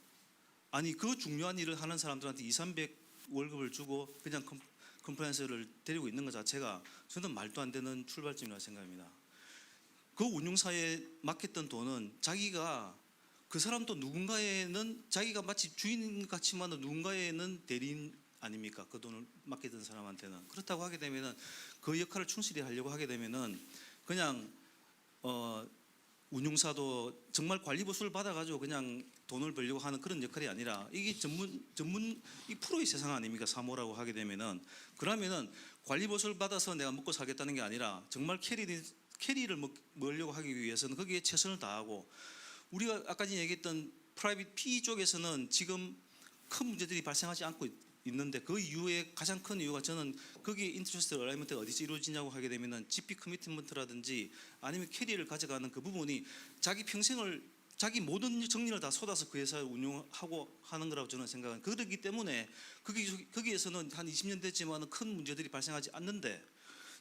아니 그 중요한 일을 하는 사람들한테 200~300 월급을 주고 그냥 컴플라이언스를 데리고 있는 것 자체가 저는 말도 안 되는 출발점이라고 생각합니다. 그 운용사에 맡겼던 돈은 자기가 그 사람도 누군가에는 자기가 마치 주인같이만 누군가에는 대리인 아닙니까? 그 돈을 맡겼던 사람한테는. 그렇다고 하게 되면은 그 역할을 충실히 하려고 하게 되면은 그냥 운용사도 정말 관리 보수를 받아가지고 그냥 돈을 벌려고 하는 그런 역할이 아니라 이게 이 프로의 세상 아닙니까? 사모라고 하게 되면은 그러면은 관리 보수를 받아서 내가 먹고 살겠다는 게 아니라 정말 캐리를 먹으려고 하기 위해서는 거기에 최선을 다하고 우리가 아까 전에 얘기했던 프라이빗 PE 쪽에서는 지금 큰 문제들이 발생하지 않고 있는데 그 이유의 가장 큰 이유가 저는 거기에 인트레스트 얼라이먼트가 어디서 이루어지냐고 하게 되면은 GP 커미트먼트라든지 아니면 캐리를 가져가는 그 부분이 자기 평생을 자기 모든 정신을 다 쏟아서 그 회사를 운영하고 하는 거라고 저는 생각합니다. 그렇기 때문에 거기에서는 한 20년 됐지만 큰 문제들이 발생하지 않는데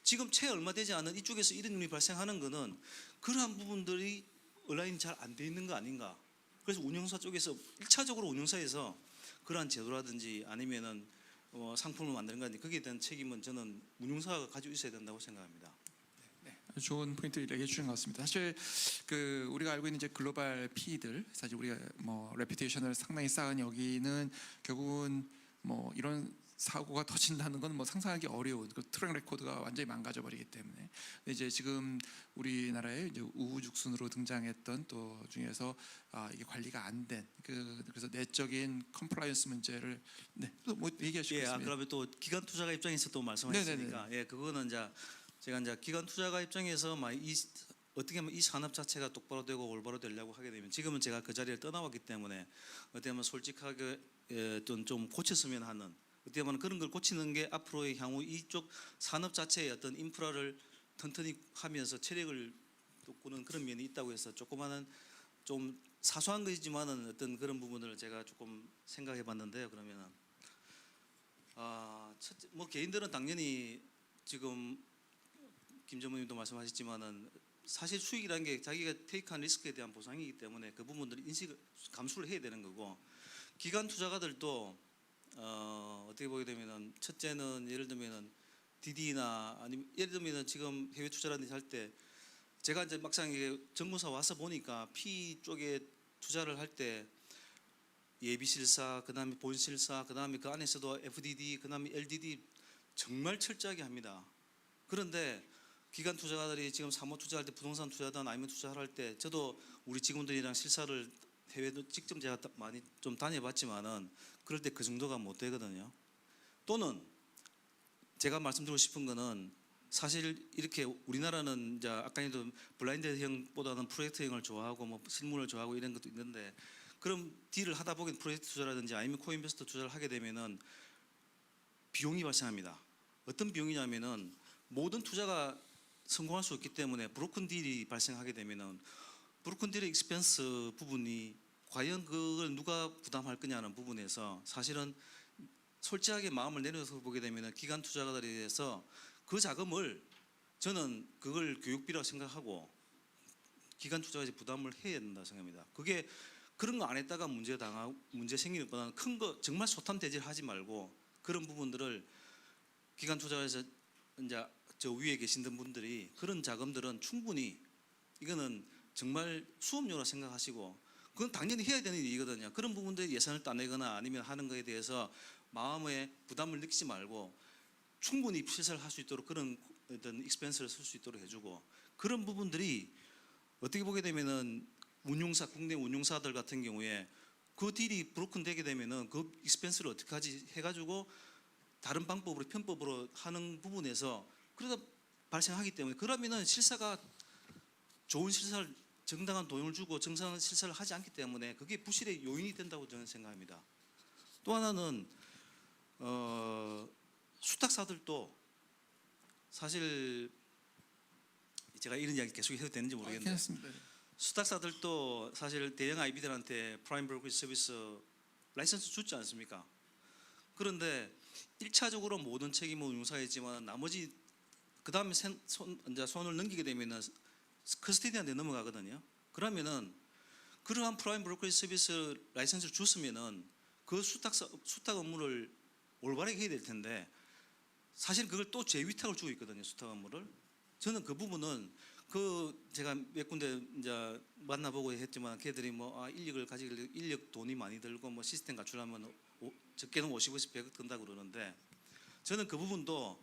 지금 채 얼마 되지 않은 이쪽에서 이런 일이 발생하는 거는 그러한 부분들이 얼라인이 잘 안 돼 있는 거 아닌가. 그래서 운영사 쪽에서 1차적으로 운영사에서 그러한 제도라든지 아니면은 상품을 만드는 거 거기에 대한 책임은 저는 운용사가 가지고 있어야 된다고 생각합니다. 좋은 포인트 얘기해 주신 것 같습니다. 사실 그 우리가 알고 있는 이제 글로벌 PE들 사실 우리가 뭐 레퓨테이션을 상당히 쌓은 여기는 결국은 뭐 이런 사고가 터진다는 건 뭐 상상하기 어려운 그 트랙 레코드가 완전히 망가져 버리기 때문에 근데 이제 지금 우리나라에 이제 우후죽순으로 등장했던 또 중에서 이게 관리가 안 된 그래서 내적인 컴플라이언스 문제를 뭐 얘기하시겠습니다. 그러면 또 기관 투자가 입장에서 또 말씀하셨으니까 그거는 제가 기관 투자가 입장에서 어떻게 하면 이 산업 자체가 똑바로 되고 올바로 되려고 하게 되면 지금은 제가 그 자리를 떠나왔기 때문에 어떻게 하면 솔직하게 좀 고쳤으면 하는 어떻게 보면 그런 걸 고치는 게 앞으로의 향후 이쪽 산업 자체의 어떤 인프라를 튼튼히 하면서 체력을 돋구는 그런 면이 있다고 해서 조그마한 좀 사소한 것이지만은 어떤 그런 부분을 제가 조금 생각해 봤는데요. 그러면은 뭐 개인들은 당연히 지금 김 전무님도 말씀하셨지만은 사실 수익이라는 게 자기가 테이크한 리스크에 대한 보상이기 때문에 그 부분들을 감수를 해야 되는 거고 기관 투자가들도 어떻게 보게 되면은 첫째는 예를 들면은 DD나 아니면 예를 들면은 지금 해외 투자라든지 할 때 제가 이제 막상 이게 정보사 와서 보니까 P 쪽에 투자를 할 때 예비실사, 그다음에 본실사, 그다음에 그 안에서도 FDD, 그다음에 LDD 정말 철저하게 합니다. 그런데 기관 투자가들이 지금 사모 투자할 때 부동산 투자든 아니면 투자할 때 저도 우리 직원들이랑 실사를 해외도 직접 제가 많이 좀 다녀봤지만은 그럴 때 그 정도가 못 되거든요. 또는 제가 말씀드리고 싶은 거는 사실 이렇게 우리나라는 이제 아까도 블라인드형보다는 프로젝트형을 좋아하고 뭐 실물을 좋아하고 이런 것도 있는데 그럼 딜을 하다 보면 프로젝트 투자라든지 아니면 코인베스트 투자를 하게 되면은 비용이 발생합니다. 어떤 비용이냐면은 모든 투자가 성공할 수 없기 때문에 브로큰 딜이 발생하게 되면은 브로큰 딜의 익스펜스 부분이 과연 그걸 누가 부담할 거냐는 부분에서 사실은 솔직하게 마음을 내려서 보게 되면은 기관 투자가들에 대해서 그 자금을 저는 그걸 교육비라고 생각하고 기관 투자가 부담을 해야 된다 생각합니다. 그게 그런 거 안 했다가 문제 생기는 것보다는 큰 거 정말 소탐대질 하지 말고 그런 부분들을 기관 투자에서 이제 저 위에 계신 분들이 그런 자금들은 충분히 이거는 정말 수업료로 생각하시고 그건 당연히 해야 되는 일이거든요. 그런 부분들에 예산을 따내거나 아니면 하는 거에 대해서 마음의 부담을 느끼지 말고 충분히 실사를 할 수 있도록 그런 어떤 익스펜스를 쓸 수 있도록 해주고 그런 부분들이 어떻게 보게 되면은 국내 운용사들 같은 경우에 그 딜이 브로큰 되게 되면은 그 익스펜스를 어떻게 하지 해가지고 다른 방법으로 편법으로 하는 부분에서 그러다 발생하기 때문에 그러면은 실사가 좋은 실사를 정당한 돈을 주고 정상한 실사를 하지 않기 때문에 그게 부실의 요인이 된다고 저는 생각합니다. 또 하나는 수탁사들도 사실 제가 이런 이야기 계속 해도 되는지 모르겠는데 수탁사들도 사실 대형 IB들한테 프라임 브로커리지 서비스 라이선스 주지 않습니까? 그런데 1차적으로 모든 책임은 운용사이지만 나머지 그 다음에 손을 넘기게 되면은 커스티디한테 넘어가거든요. 그러면은 그러한 프라임 브로커리지 서비스 라이선스를 줬으면은 그 수탁 업무를 올바르게 해야 될 텐데 사실 그걸 또 재위탁을 주고 있거든요. 수탁 업무를. 저는 그 부분은 제가 몇 군데 이제 만나보고 했지만 걔들이 뭐 인력을 가지고 인력 돈이 많이 들고 뭐 시스템 갖추려면 적게는 50에서 100억 든다고 그러는데 저는 그 부분도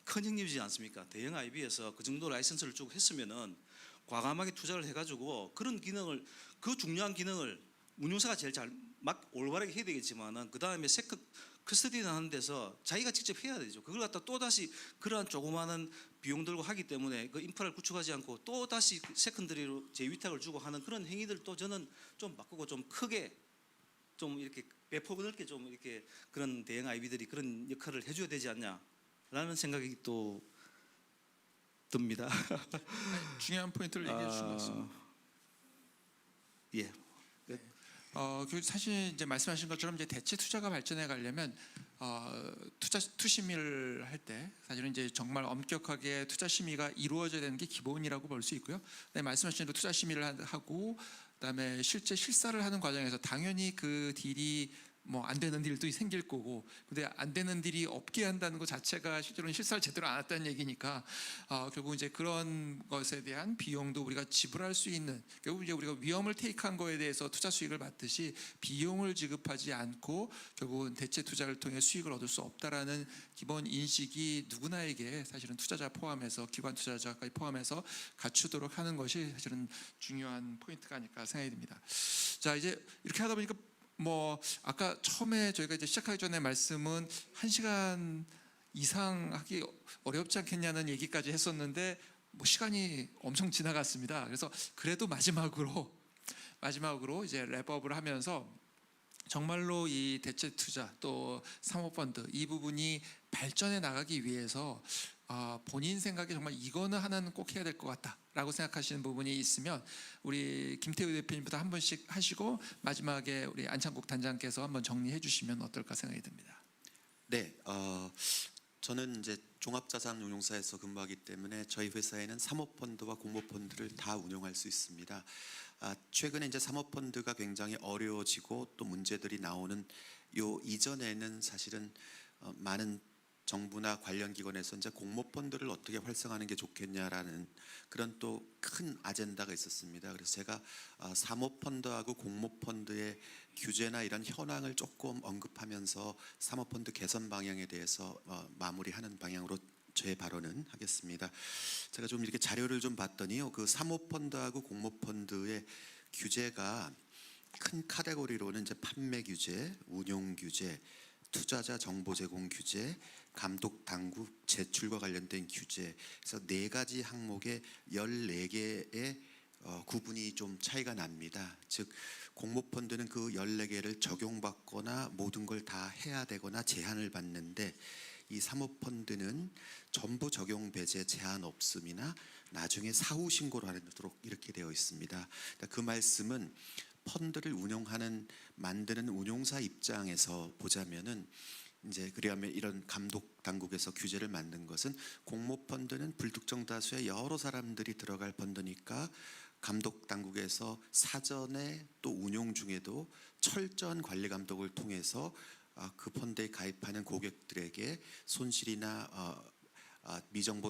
큰 형님이지 않습니까? 대형 IB에서 그 정도 라이선스를 주고 했으면은 과감하게 투자를 해가지고 그런 기능을 그 중요한 기능을 운용사가 제일 잘 올바르게 해야 되겠지만은 그 다음에 커스터디는 하는 데서 자기가 직접 해야 되죠. 그걸 갖다 또 다시 그러한 조그마한 비용 들고 하기 때문에 그 인프라를 구축하지 않고 또 다시 세컨더리로 재위탁을 주고 하는 그런 행위들도 저는 좀 바꾸고 좀 크게 좀 이렇게 배폭 넓게 좀 이렇게 그런 대형 IB들이 그런 역할을 해줘야 되지 않냐라는 생각이 또 듭니다. 중요한 포인트를 얘기해 주신 것 같습니다. 예. 사실 이제 말씀하신 것처럼 이제 대체 투자가 발전해 가려면 투자 심의를 할 때 사실은 이제 정말 엄격하게 투자 심의가 이루어져야 되는 게 기본이라고 볼 수 있고요. 그다음에 말씀하신 대로 투자 심의를 하고 그다음에 실제 실사를 하는 과정에서 당연히 그 딜이 뭐 안 되는 딜도 생길 거고, 근데 안 되는 딜이 없게 한다는 것 자체가 실제로는 실사를 제대로 안 했다는 얘기니까 결국 이제 그런 것에 대한 비용도 우리가 지불할 수 있는, 결국 이제 우리가 위험을 테이크한 거에 대해서 투자 수익을 받듯이 비용을 지급하지 않고 결국은 대체 투자를 통해 수익을 얻을 수 없다라는 기본 인식이 누구나에게 사실은 투자자 포함해서 기관 투자자까지 포함해서 갖추도록 하는 것이 사실은 중요한 포인트가 아닐까 생각이 듭니다. 자, 이제 이렇게 하다 보니까 뭐 아까 처음에 저희가 이제 시작하기 전에 말씀은 1시간 이상 하기 어렵지 않겠냐는 얘기까지 했었는데 뭐 시간이 엄청 지나갔습니다. 그래서 그래도 마지막으로 이제 랩업을 하면서 정말로 이 대체 투자 또 사모펀드 이 부분이 발전해 나가기 위해서 본인 생각에 정말 이거는 하나는 꼭 해야 될 것 같다라고 생각하시는 부분이 있으면 우리 김태우 대표님부터 한 번씩 하시고 마지막에 우리 안창국 단장께서 한번 정리해 주시면 어떨까 생각이 듭니다. 네, 저는 이제 종합자산운용사에서 근무하기 때문에 저희 회사에는 사모펀드와 공모펀드를 다 운용할 수 있습니다. 최근에 이제 사모펀드가 굉장히 어려워지고 또 문제들이 나오는 요 이전에는 사실은 많은 정부나 관련 기관에서 이제 공모펀드를 어떻게 활성화하는 게 좋겠냐라는 그런 또 큰 아젠다가 있었습니다. 그래서 제가 사모펀드하고 공모펀드의 규제나 이런 현황을 조금 언급하면서 사모펀드 개선 방향에 대해서 마무리하는 방향으로 제 발언은 하겠습니다. 제가 좀 이렇게 자료를 좀 봤더니요, 그 사모펀드하고 공모펀드의 규제가 큰 카테고리로는 이제 판매 규제, 운용 규제, 투자자 정보 제공 규제, 감독 당국 제출과 관련된 규제, 그래서 4가지 항목에 14개의 구분이 좀 차이가 납니다. 즉 공모펀드는 그 14개를 적용받거나 모든 걸 다 해야 되거나 제한을 받는데, 이 사모펀드는 전부 적용 배제 제한 없음이나 나중에 사후 신고를 하도록 이렇게 되어 있습니다. 그 말씀은 펀드를 만드는 운용사 입장에서 보자면은 이제 그러면 이런 감독 당국에서 규제를 만든 것은 공모펀드는 불특정 다수의 여러 사람들이 들어갈 펀드니까 감독 당국에서 사전에 또 운용 중에도 철저한 관리 감독을 통해서 그 펀드에 가입하는 고객들에게 손실이나 미정보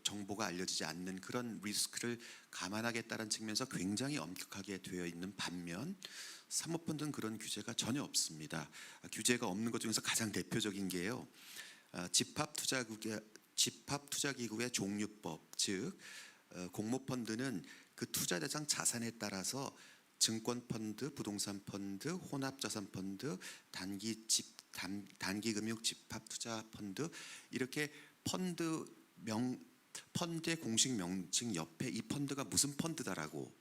정보가 알려지지 않는 그런 리스크를 감안하겠다는 측면에서 굉장히 엄격하게 되어 있는 반면, 사모펀드는 그런 규제가 전혀 없습니다. 규제가 없는 것 중에서 가장 대표적인 게요, 집합투자기구의 종류법, 즉 공모펀드는 그 투자 대상 자산에 따라서 증권펀드, 부동산펀드, 혼합자산펀드, 단기금융 집합투자펀드, 이렇게 펀드의 공식 명칭 옆에 이 펀드가 무슨 펀드다라고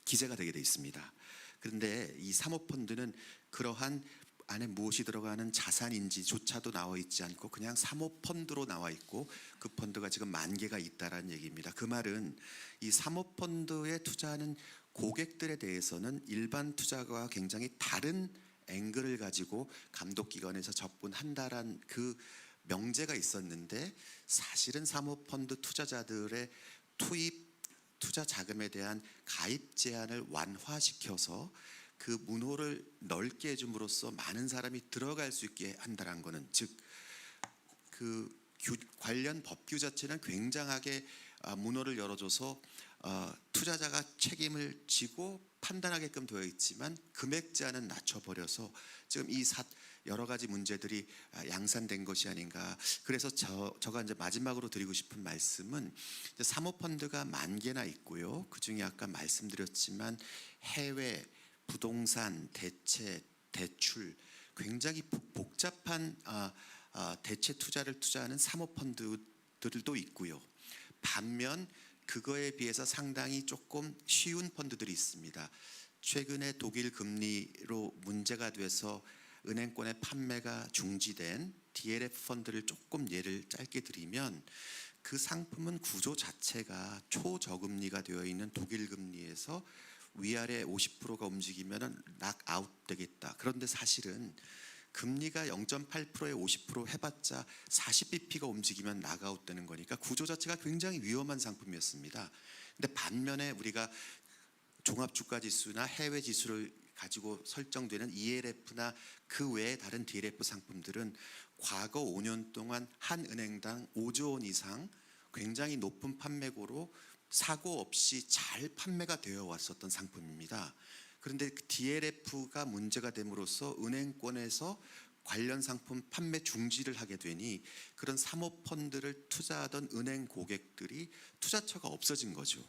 기재가 되게 돼 있습니다. 그런데 이 사모펀드는 그러한 안에 무엇이 들어가는 자산인지조차도 나와 있지 않고 그냥 사모펀드로 나와 있고, 그 펀드가 지금 10,000개가 있다라는 얘기입니다. 그 말은 이 사모펀드에 투자하는 고객들에 대해서는 일반 투자가와 굉장히 다른 앵글을 가지고 감독기관에서 접근한다란 그 명제가 있었는데, 사실은 사모펀드 투자자들의 투자 자금에 대한 가입 제한을 완화시켜서 그 문호를 넓게 해줌으로써 많은 사람이 들어갈 수 있게 한다는 것은, 즉 그 관련 법규 자체는 굉장하게 문호를 열어줘서 투자자가 책임을 지고 판단하게끔 되어 있지만 금액 제한은 낮춰버려서 지금 이 여러 가지 문제들이 양산된 것이 아닌가. 그래서 저가 이제 마지막으로 드리고 싶은 말씀은, 이제 사모펀드가 10,000개나 있고요. 그 중에 아까 말씀드렸지만 해외, 부동산, 대체, 대출, 굉장히 복잡한 대체 투자를 투자하는 사모펀드들도 있고요. 반면 그거에 비해서 상당히 조금 쉬운 펀드들이 있습니다. 최근에 독일 금리로 문제가 돼서 은행권의 판매가 중지된 DLF 펀드를 조금 예를 짧게 드리면, 그 상품은 구조 자체가 초저금리가 되어 있는 독일 금리에서 위아래 50%가 움직이면 락아웃 되겠다. 그런데 사실은 금리가 0.8%에 50% 해봤자 40bp가 움직이면 락아웃 되는 거니까 구조 자체가 굉장히 위험한 상품이었습니다. 근데 반면에 우리가 종합주가지수나 해외 지수를 가지고 설정되는 ELF나 그 외의 다른 DLF 상품들은 과거 5년 동안 한 은행당 5조 원 이상 굉장히 높은 판매고로 사고 없이 잘 판매가 되어 왔었던 상품입니다. 그런데 DLF가 문제가 됨으로써 은행권에서 관련 상품 판매 중지를 하게 되니 그런 사모펀드를 투자하던 은행 고객들이 투자처가 없어진 거죠.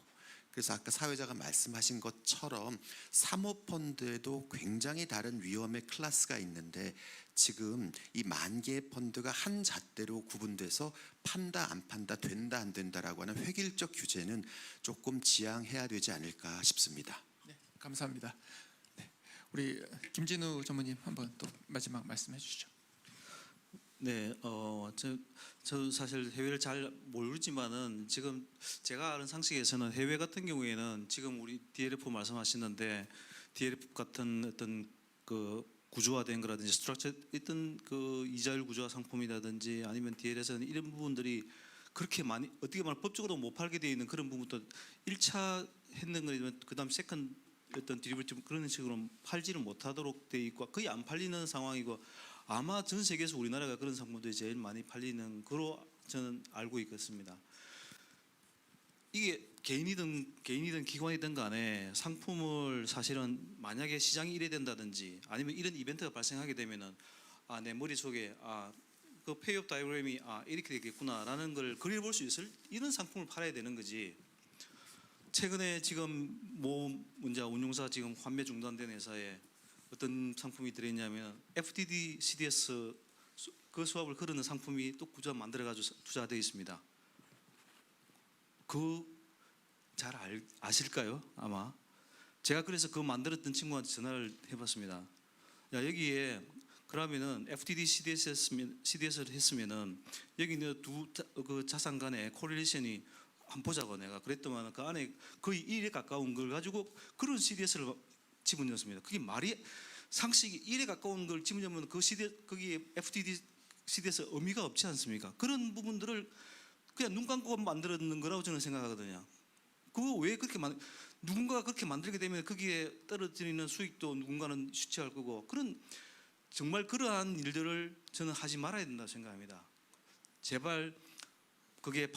그래서 아까 사회자가 말씀하신 것처럼 사모펀드에도 굉장히 다른 위험의 클래스가 있는데 지금 이 만 개의 펀드가 한 잣대로 구분돼서 판다 안 판다 된다 안 된다라고 하는 획일적 규제는 조금 지양해야 되지 않을까 싶습니다. 네, 감사합니다. 네, 우리 김진우 전무님 한번 또 마지막 말씀해 주시죠. 네, 저 사실 해외를 잘 모르지만은 지금 제가 아는 상식에서는 해외 같은 경우에는 지금 우리 DLF 말씀하시는데 DLF 같은 어떤 그 구조화된 거라든지 스트럭처 있던 그 이자율 구조화 상품이라든지 아니면 DL에서는 이런 부분들이 그렇게 많이 어떻게 말하면 법적으로 못 팔게 되어 있는 그런 부분도 1차 했는 거면 그다음 세컨 어떤 디리버티브 그런 식으로 팔지를 못하도록 돼 있고 거의 안 팔리는 상황이고 아마 전 세계에서 우리나라가 그런 상품들이 제일 많이 팔리는 거로 저는 알고 있겠습니다. 이게 개인이든 기관이든 간에 상품을 사실은 만약에 시장이 이래 된다든지 아니면 이런 이벤트가 발생하게 되면은 내 머릿속에 그 페이업 다이어그램이 이렇게 되겠구나라는 걸 그려볼 수 있을 이런 상품을 팔아야 되는 거지. 최근에 지금 문자 운용사 지금 환매 중단된 회사에 어떤 상품이 들어있냐면 FTD CDS 그 수합을 거르는 상품이 또 구조 만들어가지고 투자되어 있습니다. 잘 아실까요? 아마 제가 그래서 그 만들었던 친구한테 전화를 해봤습니다. 야 여기에 그러면은 FTD CDS를 했으면은 여기 있는 그 자산 간의 코릴레이션이 한 보자고 내가 그랬더만 그 안에 거의 1에 가까운 걸 가지고 그런 CDS를 집어넣었습니다. 그게 말이 상식이 1에 가까운 걸 집어넣으면 거기에 FTD CDS 의미가 없지 않습니까? 그런 부분들을 그냥 눈 감고 만들었는 거라고 저는 생각하거든요. 그거 왜 그렇게 누군가가 그렇게 만들게 되면 거기에 떨어지는 수익도 누군가는 취할 거고 정말 그러한 일들을 저는 하지 말아야 된다고 생각합니다. 제발 그게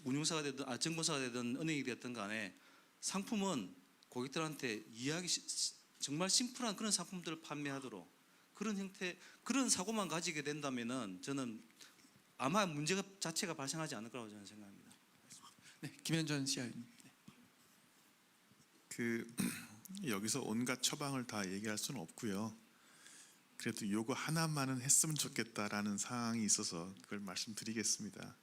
운용사가 되든 증권사가 되든 은행이 되든 간에 상품은 고객들한테 정말 심플한 그런 상품들을 판매하도록 그런 형태 그런 사고만 가지게 된다면은 저는 아마 문제가 자체가 발생하지 않을 거라고 저는 생각합니다. 네, 김현전 CIO님. 여기서 온갖 처방을 다 얘기할 수는 없고요. 그래도 요거 하나만은 했으면 좋겠다라는 사항이 있어서 그걸 말씀드리겠습니다.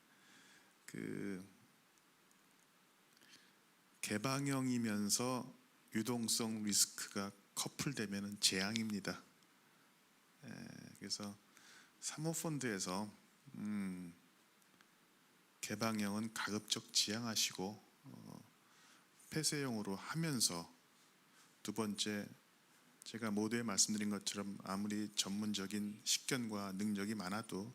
개방형이면서 유동성 리스크가 커플되면은 재앙입니다. 그래서 사모펀드에서 개방형은 가급적 지양하시고 폐쇄형으로 하면서 두 번째 제가 모두에 말씀드린 것처럼 아무리 전문적인 식견과 능력이 많아도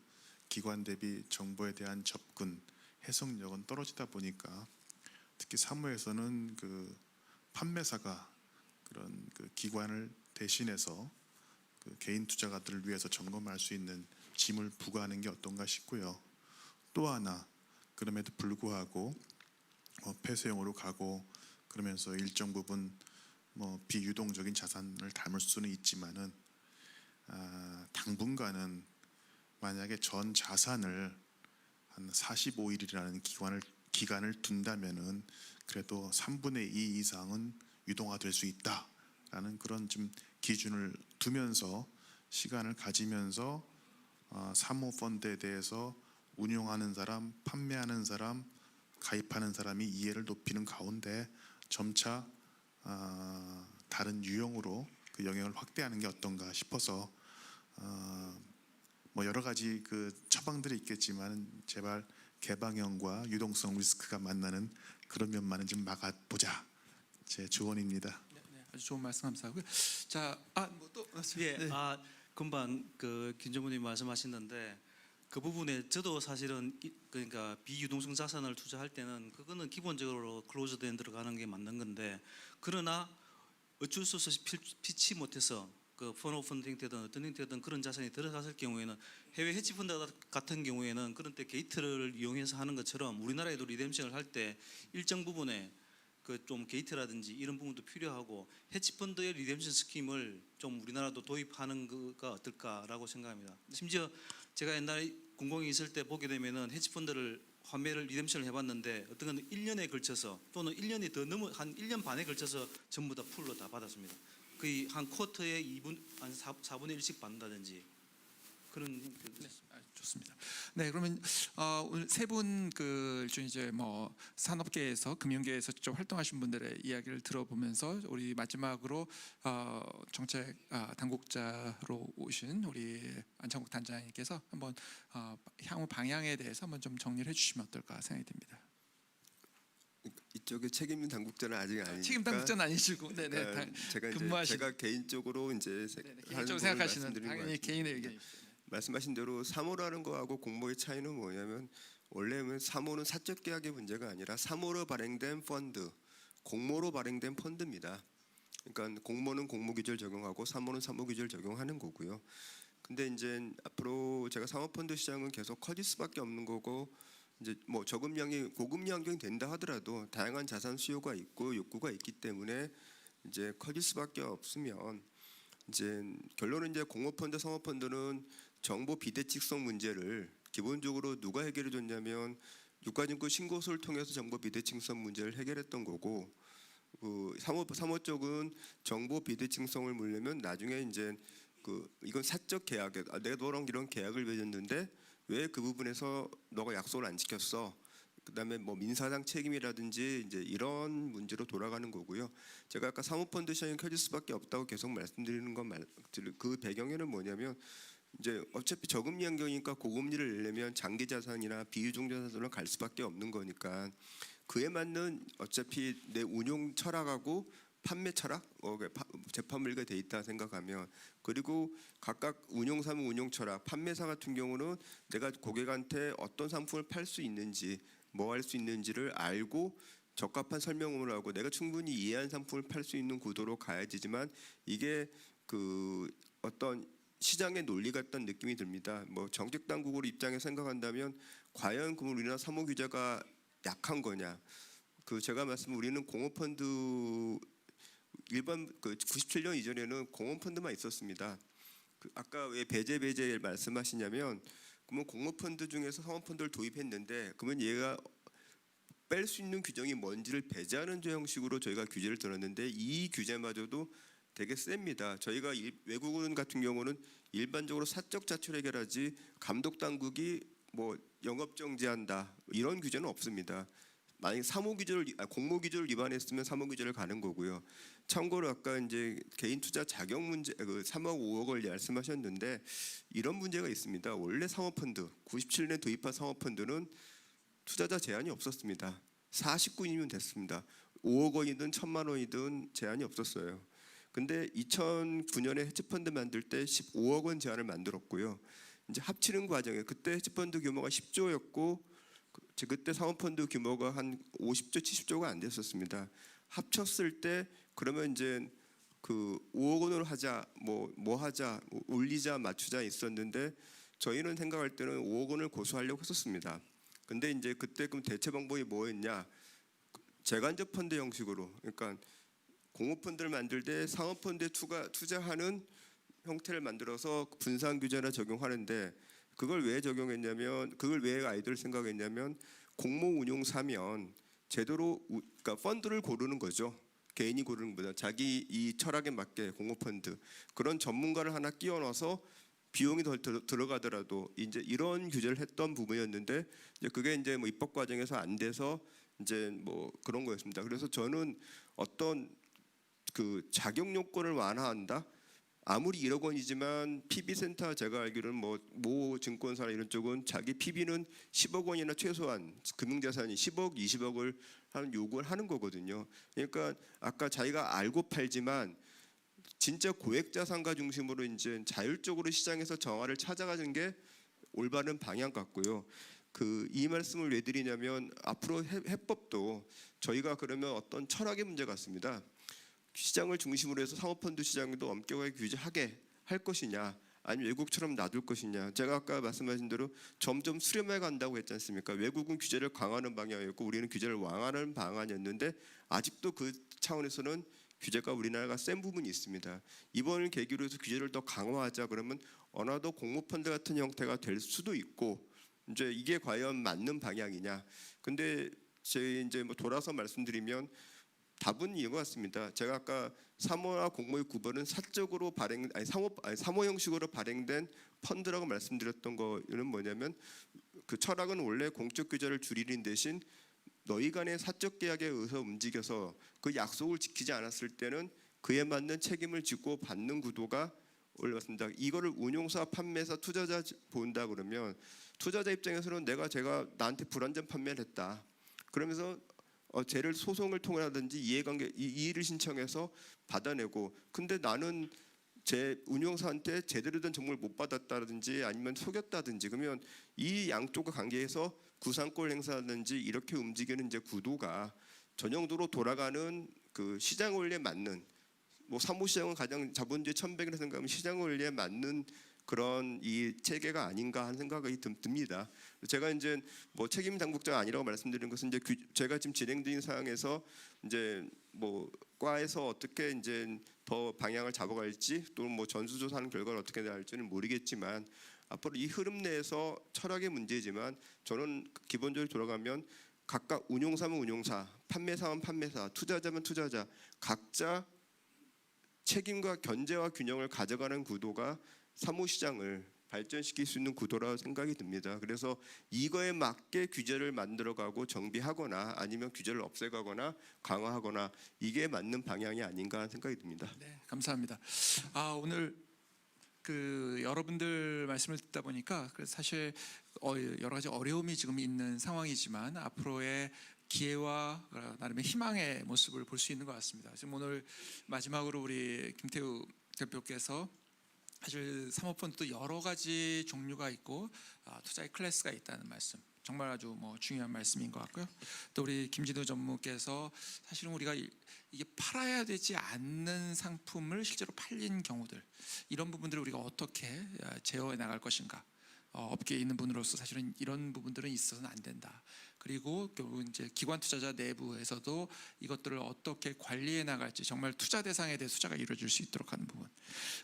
기관 대비 정보에 대한 접근, 해석력은 떨어지다 보니까 특히 사모에서는 그 판매사가 그런 그 기관을 대신해서 그 개인 투자가들을 위해서 점검할 수 있는 짐을 부과하는 게 어떤가 싶고요. 또 하나 그럼에도 불구하고 폐쇄형으로 가고 그러면서 일정 부분 비유동적인 자산을 담을 수는 있지만은 당분간은 만약에 전 자산을 한 45일이라는 기간을 둔다면은 그래도 3분의 2 이상은 유동화될 수 있다라는 그런 좀 기준을 두면서 시간을 가지면서 사모펀드에 대해서 운용하는 사람, 판매하는 사람, 가입하는 사람이 이해를 높이는 가운데 점차 다른 유형으로 그 영역을 확대하는 게 어떤가 싶어서 여러 가지 그 처방들이 있겠지만 제발 개방형과 유동성 리스크가 만나는 그런 면만은 좀 막아보자. 제 조언입니다. 네, 아주 좋은 말씀 감사하고요. 자, 금방 그 김 전무님 말씀하셨는데 그 부분에 저도 사실은 그러니까 비유동성 자산을 투자할 때는 그거는 기본적으로 클로즈드 엔드로 가는 게 맞는 건데 그러나 어쩔 수 없이 피치 못해서 그 펀드 형태든 어떤 형태든 그런 자산이 들어갔을 경우에는 해외 헤지펀드 같은 경우에는 그런 때 게이트를 이용해서 하는 것처럼 우리나라에도 리뎀션을 할 때 일정 부분에 그 좀 게이트라든지 이런 부분도 필요하고 헤지펀드의 리뎀션 스킴을 좀 우리나라도 도입하는 거가 어떨까라고 생각합니다. 심지어 제가 옛날에 공공이 있을 때 보게 되면은 헤지펀드를 환매를 리뎀션을 해봤는데 어떤 건 1년에 걸쳐서 또는 1년이 더 넘어 한 1년 반에 걸쳐서 전부 다 풀로 다 받았습니다. 거의 한 쿼터에 2분 한 4분의 1씩 받는다든지 그런 좋습니다. 네, 그러면 오늘 세 분 그 이제 뭐 산업계에서 금융계에서 직접 활동하신 분들의 이야기를 들어보면서 우리 마지막으로 정책 당국자로 오신 우리 안창국 단장님께서 한번 향후 방향에 대해서 한번 좀 정리를 해주시면 어떨까 생각이 듭니다. 이쪽에 책임 있는 당국자는 아직 아니니까. 책임 당국자는 아니시고, 네네. 제가 개인적으로 이제 개인적으로 생각하시는 당연히 개인의 의견. 말씀하신 대로 사모라는 거하고 공모의 차이는 뭐냐면 원래는 사모는 사적 계약의 문제가 아니라 사모로 발행된 펀드, 공모로 발행된 펀드입니다. 그러니까 공모는 공모 규제를 적용하고 사모는 사모 규제를 적용하는 거고요. 근데 이제 앞으로 제가 사모펀드 시장은 계속 커질 수밖에 없는 거고 이제 뭐 저금량이 고금량이 된다 하더라도 다양한 자산 수요가 있고 욕구가 있기 때문에 이제 커질 수밖에 없으면 이제 결론은 이제 공모펀드, 사모펀드는 정보 비대칭성 문제를 기본적으로 누가 해결해 줬냐면 유가증권 신고서를 통해서 정보 비대칭성 문제를 해결했던 거고 사모 쪽은 정보 비대칭성을 물려면 나중에 이제 이건 사적 계약에 내가 너랑 이런 계약을 맺었는데 왜 그 부분에서 너가 약속을 안 지켰어? 그다음에 뭐 민사상 책임이라든지 이제 이런 문제로 돌아가는 거고요. 제가 아까 사모펀드 시장이 켜질 수밖에 없다고 계속 말씀드리는 그 배경에는 뭐냐면 이제 어차피 저금리 환경이니까 고금리를 내려면 장기 자산이나 비유종 자산으로 갈 수밖에 없는 거니까 그에 맞는 어차피 내 운용 철학하고 판매 철학, 재판물가 돼 있다 생각하면 그리고 각각 운용사무 운용 철학, 판매사 같은 경우는 내가 고객한테 어떤 상품을 팔 수 있는지 뭐 할 수 있는지를 알고 적합한 설명을 하고 내가 충분히 이해한 상품을 팔 수 있는 구도로 가야지만 이게 어떤 시장의 논리 같다는 느낌이 듭니다. 뭐 정책 당국으로 입장에서 생각한다면 과연 그럼 우리나라 사모 규제가 약한 거냐? 제가 우리는 공모펀드 일반 97년 이전에는 공모펀드만 있었습니다. 아까 왜 배제 말씀하시냐면 그러면 공모펀드 중에서 사모펀드를 도입했는데 그러면 얘가 뺄 수 있는 규정이 뭔지를 배제하는 형식으로 저희가 규제를 들었는데 이 규제마저도 되게 셉니다. 저희가 외국은 같은 경우는 일반적으로 사적 자출 해결하지 감독 당국이 뭐 영업 정지한다 이런 규제는 없습니다. 만약 공모 규제를 위반했으면 사모 규제를 가는 거고요. 참고로 아까 이제 개인 투자 자격 문제 3억 5억을 말씀하셨는데 이런 문제가 있습니다. 원래 사모펀드 97년에 도입한 사모펀드는 투자자 제한이 없었습니다. 49인이면 됐습니다. 5억 원이든 1,000만 원이든 제한이 없었어요. 근데 2009년에 헤지펀드 만들 때 15억 원 제한을 만들었고요. 이제 합치는 과정에 그때 헤지펀드 규모가 10조였고 그때 사모펀드 규모가 한 50조, 70조가 안 됐었습니다. 합쳤을 때 그러면 이제 5억 원으로 하자, 뭐 하자, 올리자, 맞추자 있었는데 저희는 생각할 때는 5억 원을 고수하려고 했었습니다. 근데 이제 그때 그럼 대체 방법이 뭐였냐? 재간접 펀드 형식으로, 그러니까 공모펀드를 만들 때 상업펀드에 투자하는 형태를 만들어서 분산 규제나 적용하는데 그걸 왜 적용했냐면 그걸 왜 아이들 생각했냐면 공모 운용사면 제대로 그러니까 펀드를 고르는 거죠. 개인이 고르는 것보다 자기 이 철학에 맞게 공모펀드 그런 전문가를 하나 끼워 넣어서 비용이 더 들어가더라도 이제 이런 규제를 했던 부분이었는데 이제 그게 이제 뭐 입법 과정에서 안 돼서 이제 뭐 그런 거였습니다. 그래서 저는 어떤 자격 요건을 완화한다. 아무리 1억 원이지만 PB센터 제가 알기로는 모 증권사나 이런 쪽은 자기 PB는 10억 원이나 최소한 금융자산이 10억, 20억을 하는 요구를 하는 거거든요. 그러니까 아까 자기가 알고 팔지만 진짜 고액자산가 중심으로 이제 자율적으로 시장에서 정화를 찾아가는 게 올바른 방향 같고요. 이 말씀을 왜 드리냐면 앞으로 해법도 저희가 그러면 어떤 철학의 문제 같습니다. 시장을 중심으로 해서 사모펀드 시장도 엄격하게 규제하게 할 것이냐 아니면 외국처럼 놔둘 것이냐. 제가 아까 말씀하신 대로 점점 수렴해 간다고 했지 않습니까? 외국은 규제를 강화하는 방향이었고 우리는 규제를 완화하는 방안이었는데 아직도 그 차원에서는 규제가 우리나라가 센 부분이 있습니다. 이번을 계기로 해서 규제를 더 강화하자 그러면 어느 더 공모펀드 같은 형태가 될 수도 있고 이제 이게 과연 맞는 방향이냐. 근데 제 이제 뭐 돌아서 말씀드리면 답은 이거 같습니다. 제가 아까 사모와 공모의 구별은 사적으로 사모 형식으로 발행된 펀드라고 말씀드렸던 거는 뭐냐면 그 철학은 원래 공적 규제를 줄이는 대신 너희 간의 사적 계약에 의해서 움직여서 그 약속을 지키지 않았을 때는 그에 맞는 책임을 지고 받는 구도가 올라왔습니다. 이거를 운용사, 판매사, 투자자 본다 그러면 투자자 입장에서는 제가 나한테 불완전 판매를 했다. 그러면서 쟤를 소송을 통해라든지 이의를 신청해서 받아내고 근데 나는 제 운용사한테 제대로 된 정보를 못 받았다든지 아니면 속였다든지 그러면 이 양쪽의 관계에서 구상권 행사라든지 이렇게 움직이는 이제 구도가 전형적으로 돌아가는 그 시장 원리에 맞는 뭐 사무시장은 가장 자본주의 천백이라 생각하면 시장 원리에 맞는 그런 이 체계가 아닌가 하는 생각이 듭니다. 제가 이제 뭐 책임 당국자가 아니라고 말씀드리는 것은 이제 제가 지금 진행되는 상황에서 이제 뭐 과에서 어떻게 이제 더 방향을 잡아갈지 또 뭐 전수조사하는 결과를 어떻게 나올지는 모르겠지만 앞으로 이 흐름 내에서 철학의 문제지만 저는 기본적으로 돌아가면 각각 운용사면 운용사, 판매사면 판매사, 투자자면 투자자 각자 책임과 견제와 균형을 가져가는 구도가 사무시장을 발전시킬 수 있는 구도라고 생각이 듭니다. 그래서 이거에 맞게 규제를 만들어가고 정비하거나 아니면 규제를 없애가거나 강화하거나 이게 맞는 방향이 아닌가 하는 생각이 듭니다. 네, 감사합니다. 오늘 그 여러분들 말씀을 듣다 보니까 사실 여러 가지 어려움이 지금 있는 상황이지만 앞으로의 기회와 나름의 희망의 모습을 볼 수 있는 것 같습니다. 지금 오늘 마지막으로 우리 김태우 대표께서 사실 사모펀드도 여러 가지 종류가 있고 투자의 클래스가 있다는 말씀 정말 아주 뭐 중요한 말씀인 것 같고요. 또 우리 김진우 전무께서 사실은 우리가 이게 팔아야 되지 않는 상품을 실제로 팔린 경우들 이런 부분들을 우리가 어떻게 제어해 나갈 것인가. 업계에 있는 분으로서 사실은 이런 부분들은 있어서는 안 된다. 그리고 결국 이제 기관 투자자 내부에서도 이것들을 어떻게 관리해 나갈지 정말 투자 대상에 대해 투자가 이루어질 수 있도록 하는 부분.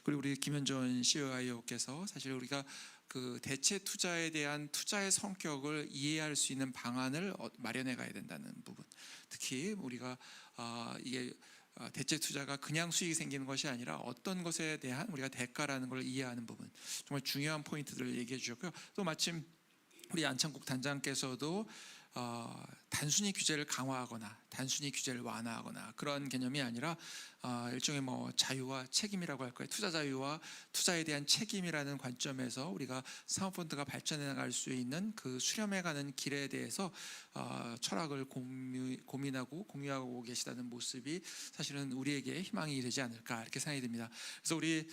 그리고 우리 김현준 CIO께서 사실 우리가 그 대체 투자에 대한 투자의 성격을 이해할 수 있는 방안을 마련해 가야 된다는 부분. 특히 우리가 이게 대체 투자가 그냥 수익이 생기는 것이 아니라 어떤 것에 대한 우리가 대가라는 걸 이해하는 부분 정말 중요한 포인트들을 얘기해 주셨고요. 또 마침 우리 안창국 단장께서도 단순히 규제를 강화하거나 단순히 규제를 완화하거나 그런 개념이 아니라 일종의 뭐 자유와 책임이라고 할까요? 투자 자유와 투자에 대한 책임이라는 관점에서 우리가 사모펀드가 발전해 나갈 수 있는 그 수렴해가는 길에 대해서 철학을 고민하고 공유하고 계시다는 모습이 사실은 우리에게 희망이 되지 않을까 이렇게 생각이 듭니다. 그래서 우리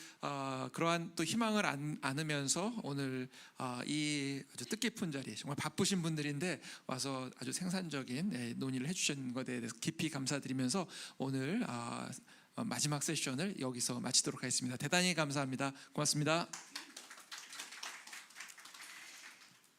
그러한 또 희망을 안으면서 오늘 이 아주 뜻깊은 자리 정말 바쁘신 분들인데 와서 아주 생산적인 논의를 해주신 것에 대해서 깊이 감사드리면서 오늘 마지막 세션을 여기서 마치도록 하겠습니다. 대단히 감사합니다. 고맙습니다.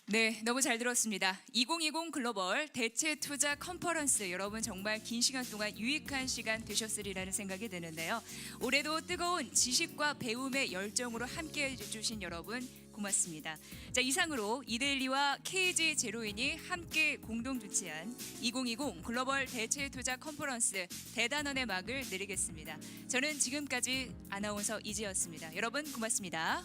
네, 너무 잘 들었습니다. 2020 글로벌 대체 투자 컨퍼런스 여러분 정말 긴 시간 동안 유익한 시간 되셨으리라는 생각이 드는데요. 올해도 뜨거운 지식과 배움의 열정으로 함께해 주신 여러분 고맙습니다. 자, 이상으로 이데일리와 KG 제로인이 함께 공동 주최한 2020 글로벌 대체 투자 컨퍼런스 대단원의 막을 내리겠습니다. 저는 지금까지 아나운서 이지였습니다. 여러분 고맙습니다.